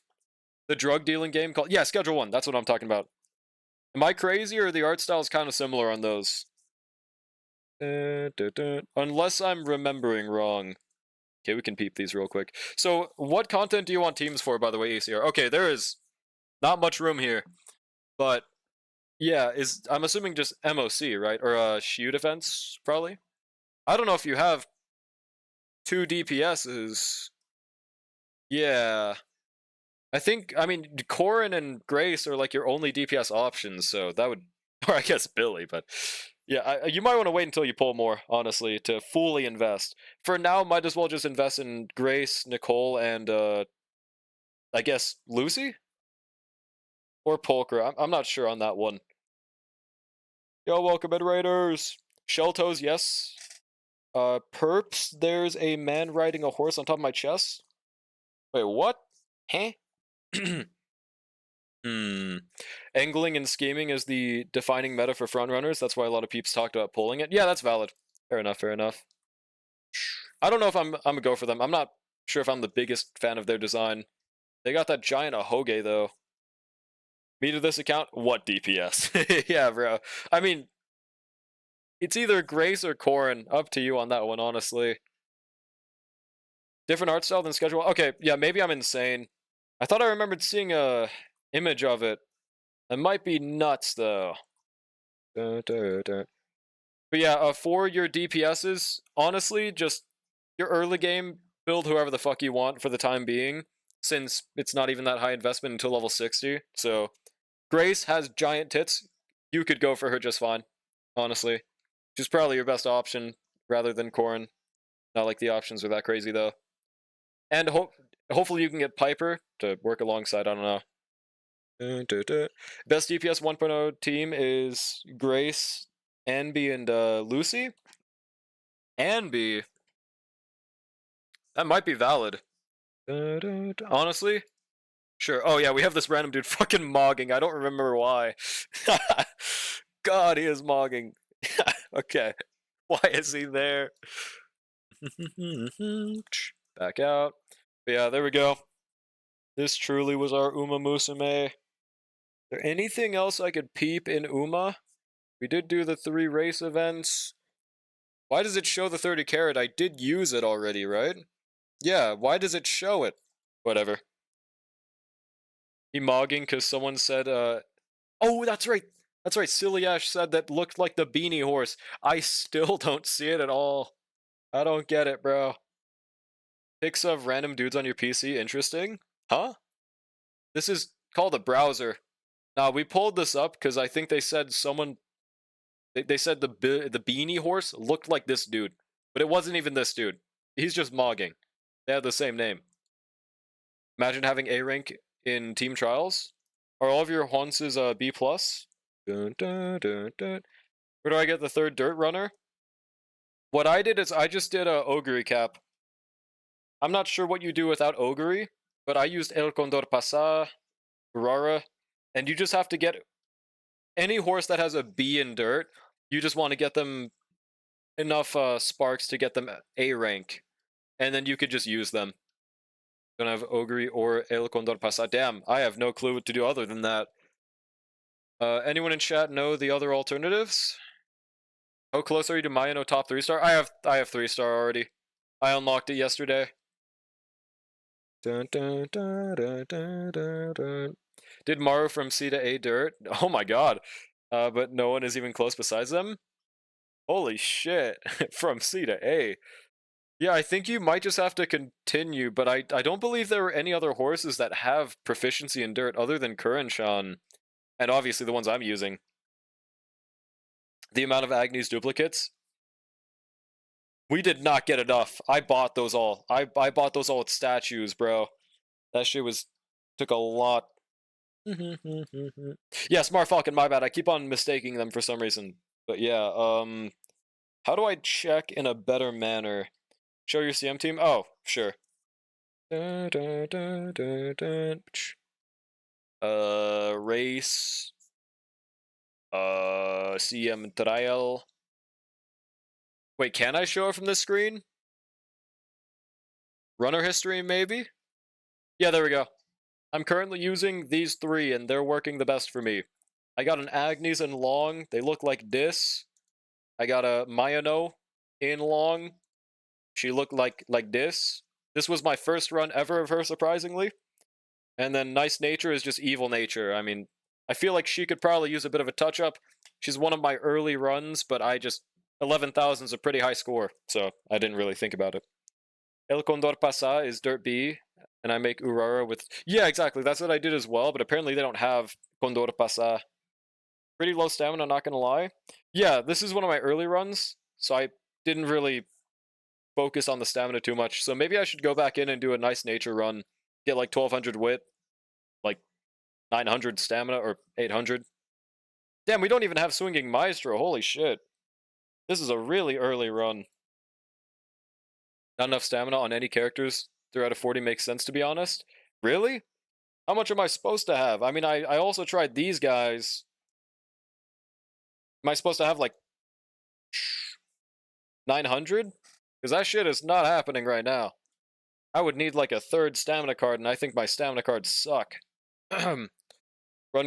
The drug dealing game called Schedule 1. That's what I'm talking about. Am I crazy or the art style is kind of similar on those? Unless I'm remembering wrong. Okay, we can peep these real quick. So, what content do you want teams for, by the way, ACR? Okay, there is not much room here, but yeah, I'm assuming just MOC, right? Or shoe defense, probably. I don't know if you have two DPSs. Yeah, I mean, Corrin and Grace are like your only DPS options, so that would, or I guess Billy, but yeah, you might want to wait until you pull more, honestly, to fully invest. For now, might as well just invest in Grace, Nicole, and I guess Lucy or Polker. I'm not sure on that one. Yo, welcome in, Raiders. Shelltoes, yes. Perps, there's a man riding a horse on top of my chest. Wait, what? Huh? Angling and scheming is the defining meta for frontrunners. That's why a lot of peeps talked about pulling it. Yeah, that's valid. Fair enough. I don't know if I'm gonna go for them. I'm not sure if I'm the biggest fan of their design. They got that giant Ahoge though. Me to this account? What DPS? Yeah, bro. I mean, it's either Grace or Corrin. Up to you on that one, honestly. Different art style than schedule. Okay, yeah, maybe I'm insane. I thought I remembered seeing a image of it. That might be nuts though. But yeah, for your DPSs, honestly, just your early game, build whoever the fuck you want for the time being, since it's not even that high investment until level 60. So, Grace has giant tits. You could go for her just fine, honestly. She's probably your best option rather than Corrin. Not like the options are that crazy though. And hopefully you can get Piper to work alongside. I don't know. Best DPS 1.0 team is Grace, Anby, and Lucy. Anby. That might be valid. Honestly? Sure. Oh yeah, we have this random dude fucking mogging. I don't remember why. God, he is mogging. Okay. Why is he there? Back out. But yeah, there we go. This truly was our Uma Musume. Is there anything else I could peep in Uma? We did do the 3 race events. Why does it show the 30 carat? I did use it already, right? Yeah, why does it show it? Whatever. He mogging because someone said, oh, that's right. That's right. Silly Ash said that looked like the beanie horse. I still don't see it at all. I don't get it, bro. Pics of random dudes on your PC. Interesting. Huh? This is called a browser. Now, we pulled this up because I think they said someone. They said the beanie horse looked like this dude. But it wasn't even this dude. He's just mogging. They have the same name. Imagine having A rank in team trials. Are all of your haunts B plus? Dun, dun, dun, dun. Where do I get the third dirt runner? What I did is I just did a ogre cap. I'm not sure what you do without ogre, but I used El Condor Pasa, Aurora, and you just have to get any horse that has a B in dirt. You just want to get them enough sparks to get them A rank, and then you could just use them. Don't have ogre or El Condor Pasa. Damn, I have no clue what to do other than that. Anyone in chat know the other alternatives? How close are you to Mayano top 3-star? I have 3-star already. I unlocked it yesterday. Dun, dun, dun, dun, dun, dun, dun. Did Maru from C to A dirt? Oh my god. But no one is even close besides them? Holy shit. From C to A. Yeah, I think you might just have to continue, but I don't believe there are any other horses that have proficiency in dirt other than Kuranshan. And obviously the ones I'm using. The amount of Agni's duplicates. We did not get enough. I bought those all. I bought those all with statues, bro. That shit took a lot. Yeah, Smart Falcon, my bad. I keep on mistaking them for some reason. But yeah, how do I check in a better manner? Show your CM team? Oh, sure. Race. CM trial. Wait, can I show it from this screen? Runner history, maybe? Yeah, there we go. I'm currently using these 3, and they're working the best for me. I got an Agnes in long. They look like this. I got a Mayano in long. She looked like this. This was my first run ever of her, surprisingly. And then Nice Nature is just Evil Nature. I mean, I feel like she could probably use a bit of a touch-up. She's one of my early runs, but 11,000 is a pretty high score, so I didn't really think about it. El Condor Pasa is Dirt B, and I make Aurora with... Yeah, exactly, that's what I did as well, but apparently they don't have Condor Pasa. Pretty low stamina, not gonna lie. Yeah, this is one of my early runs, so I didn't really focus on the stamina too much, so maybe I should go back in and do a Nice Nature run. Get like 1200 wit, like 900 stamina, or 800. Damn, we don't even have Swinging Maestro, holy shit. This is a really early run. Not enough stamina on any characters 3 out of 40 makes sense, to be honest. Really? How much am I supposed to have? I mean, I also tried these guys. Am I supposed to have like 900? Because that shit is not happening right now. I would need like a 3rd stamina card, and I think my stamina cards suck. Run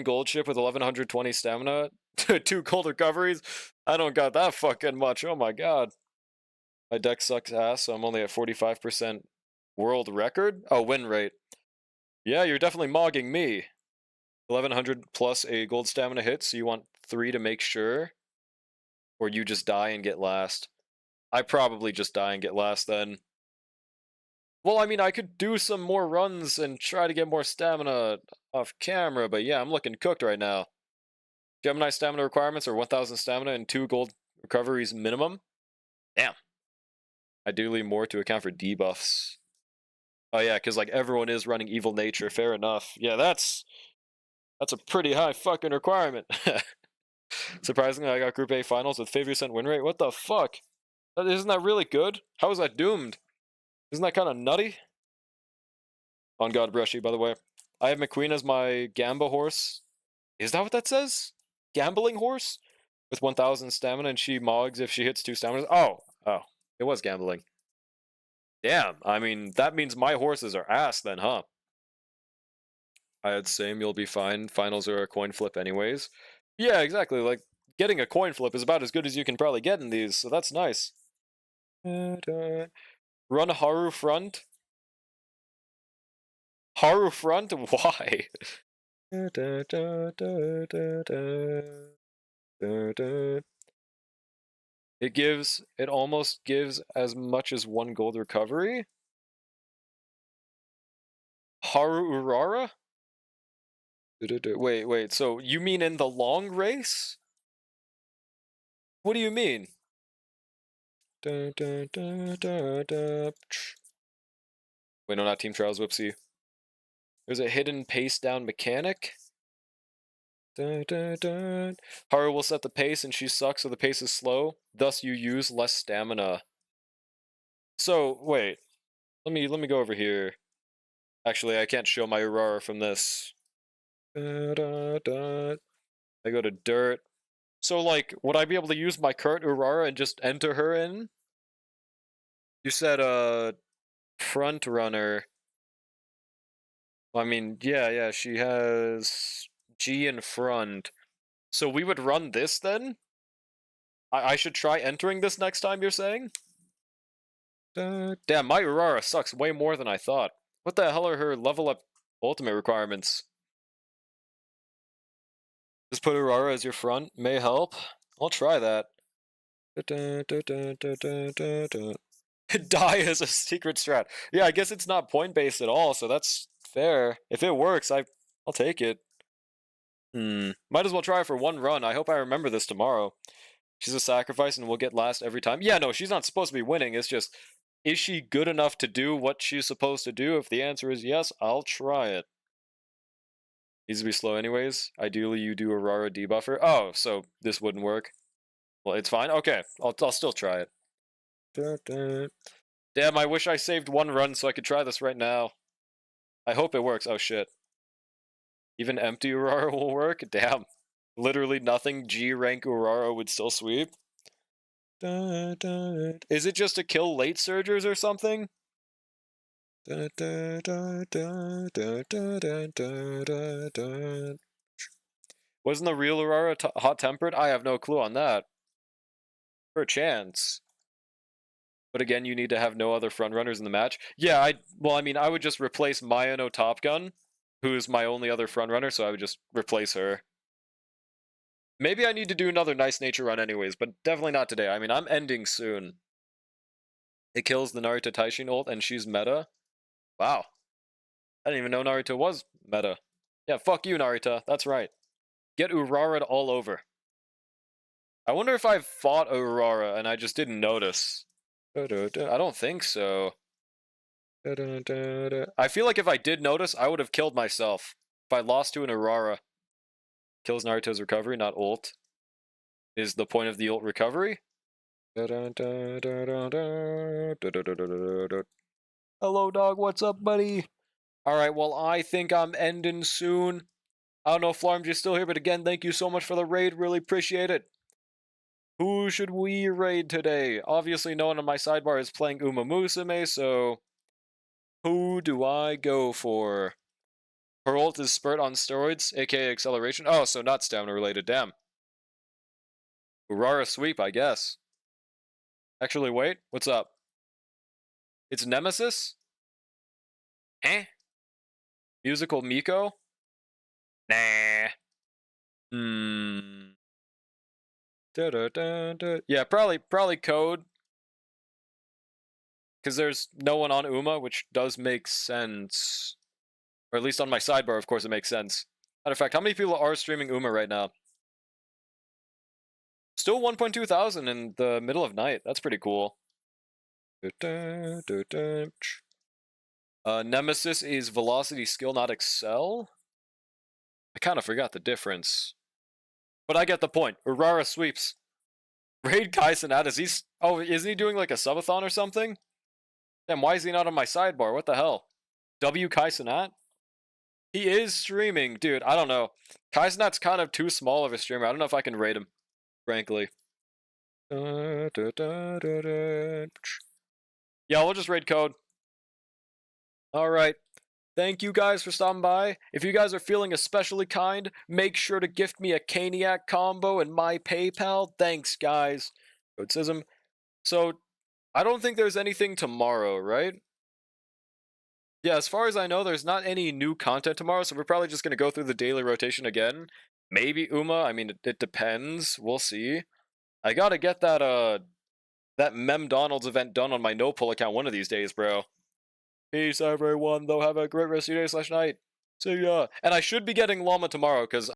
gold ship with 1120 stamina. 2 cold recoveries. I don't got that fucking much. Oh my god. My deck sucks ass, so I'm only at 45% world record? Oh, win rate. Yeah, you're definitely mogging me. 1100 plus a gold stamina hit, so you want 3 to make sure? Or you just die and get last? I probably just die and get last then. Well, I mean, I could do some more runs and try to get more stamina off camera, but yeah, I'm looking cooked right now. Gemini stamina requirements are 1000 stamina and 2 gold recoveries minimum. Damn. Ideally more to account for debuffs. Oh yeah, because like everyone is running Evil Nature, fair enough. Yeah, that's a pretty high fucking requirement. Surprisingly, I got Group A finals with 50% win rate. What the fuck? Isn't that really good? How is that doomed? Isn't that kind of nutty? On God Brushy, by the way. I have McQueen as my Gamba horse. Is that what that says? Gambling horse? With 1000 stamina, and she mogs if she hits 2 stamina. Oh, it was gambling. Damn, I mean, that means my horses are ass then, huh? I had same, you'll be fine. Finals are a coin flip anyways. Yeah, exactly, like, getting a coin flip is about as good as you can probably get in these, so that's nice. Run Haru front. Haru front? Why? Da, da, da, da, da, da, da, da. It almost gives as much as 1 gold recovery? Haru Urara? Wait, so you mean in the long race? What do you mean? Wait, no, not Team Trials, whoopsie. There's a hidden pace down mechanic. Haru will set the pace and she sucks, so the pace is slow. Thus, you use less stamina. So, wait. Let me go over here. Actually, I can't show my Aurora from this. I go to dirt. So, like, would I be able to use my current Aurora and just enter her in? You said, front runner. I mean, yeah, she has G in front. So we would run this then? I should try entering this next time, you're saying? Damn, my Aurora sucks way more than I thought. What the hell are her level up ultimate requirements? Just put Aurora as your front, may help. I'll try that. Die as a secret strat. Yeah, I guess it's not point based at all, so that's fair. If it works, I'll take it. Might as well try for 1 run. I hope I remember this tomorrow. She's a sacrifice and will get last every time. Yeah, no, she's not supposed to be winning. It's just, is she good enough to do what she's supposed to do? If the answer is yes, I'll try it. Needs to be slow anyways. Ideally, you do Aurora debuffer. Oh, so this wouldn't work. Well, it's fine. Okay, I'll still try it. Damn, I wish I saved 1 run so I could try this right now. I hope it works. Oh, shit. Even empty Aurora will work? Damn. Literally nothing G rank Aurora would still sweep. Is it just to kill late surgers or something? Wasn't the real Aurora hot-tempered? I have no clue on that. For a chance. But again, you need to have no other frontrunners in the match. Yeah, I would just replace Mayano Top Gun, who's my only other frontrunner, so I would just replace her. Maybe I need to do another Nice Nature run anyways, but definitely not today. I mean, I'm ending soon. It kills the Naruto Taishin ult, and she's meta. Wow. I didn't even know Naruto was meta. Yeah, fuck you, Naruto. That's right. Get Urara all over. I wonder if I've fought Aurora and I just didn't notice. I don't think so. I feel like if I did notice, I would have killed myself. If I lost to an Aurora. Kills Naruto's recovery, not ult. Is the point of the ult recovery? Hello, dog. What's up, buddy? Alright, well, I think I'm ending soon. I don't know if Flarm's still here, but again, thank you so much for the raid. Really appreciate it. Who should we raid today? Obviously, no one on my sidebar is playing Uma Musume, so who do I go for? Her ult is Spurt on steroids, aka acceleration. Oh, so not stamina related, damn. Urara sweep, I guess. Actually, wait, what's up? It's Nemesis? Eh? Musical Miko? Nah. Yeah, probably Code. Because there's no one on Uma, which does make sense. Or at least on my sidebar, of course, it makes sense. Matter of fact, how many people are streaming Uma right now? Still 1.2 thousand in the middle of night. That's pretty cool. Nemesis is velocity skill, not excel? I kind of forgot the difference. But I get the point. Urara sweeps. Raid Kai Sanat, isn't he doing like a subathon or something? Damn, why is he not on my sidebar? What the hell? W Kai Sanat? He is streaming, dude. I don't know. Kai Sanat's kind of too small of a streamer. I don't know if I can rate him, frankly. Yeah, we'll just raid Code. Alright. Thank you guys for stopping by. If you guys are feeling especially kind, make sure to gift me a Caniac combo and my PayPal. Thanks, guys. Codesism. So, I don't think there's anything tomorrow, right? Yeah, as far as I know, there's not any new content tomorrow, so we're probably just gonna go through the daily rotation again. Maybe Uma. I mean, it depends. We'll see. I gotta get that Mem Donald's event done on my no pull account one of these days, bro. Peace, everyone. Though have a great rest of your day slash night. See ya. And I should be getting Llama tomorrow because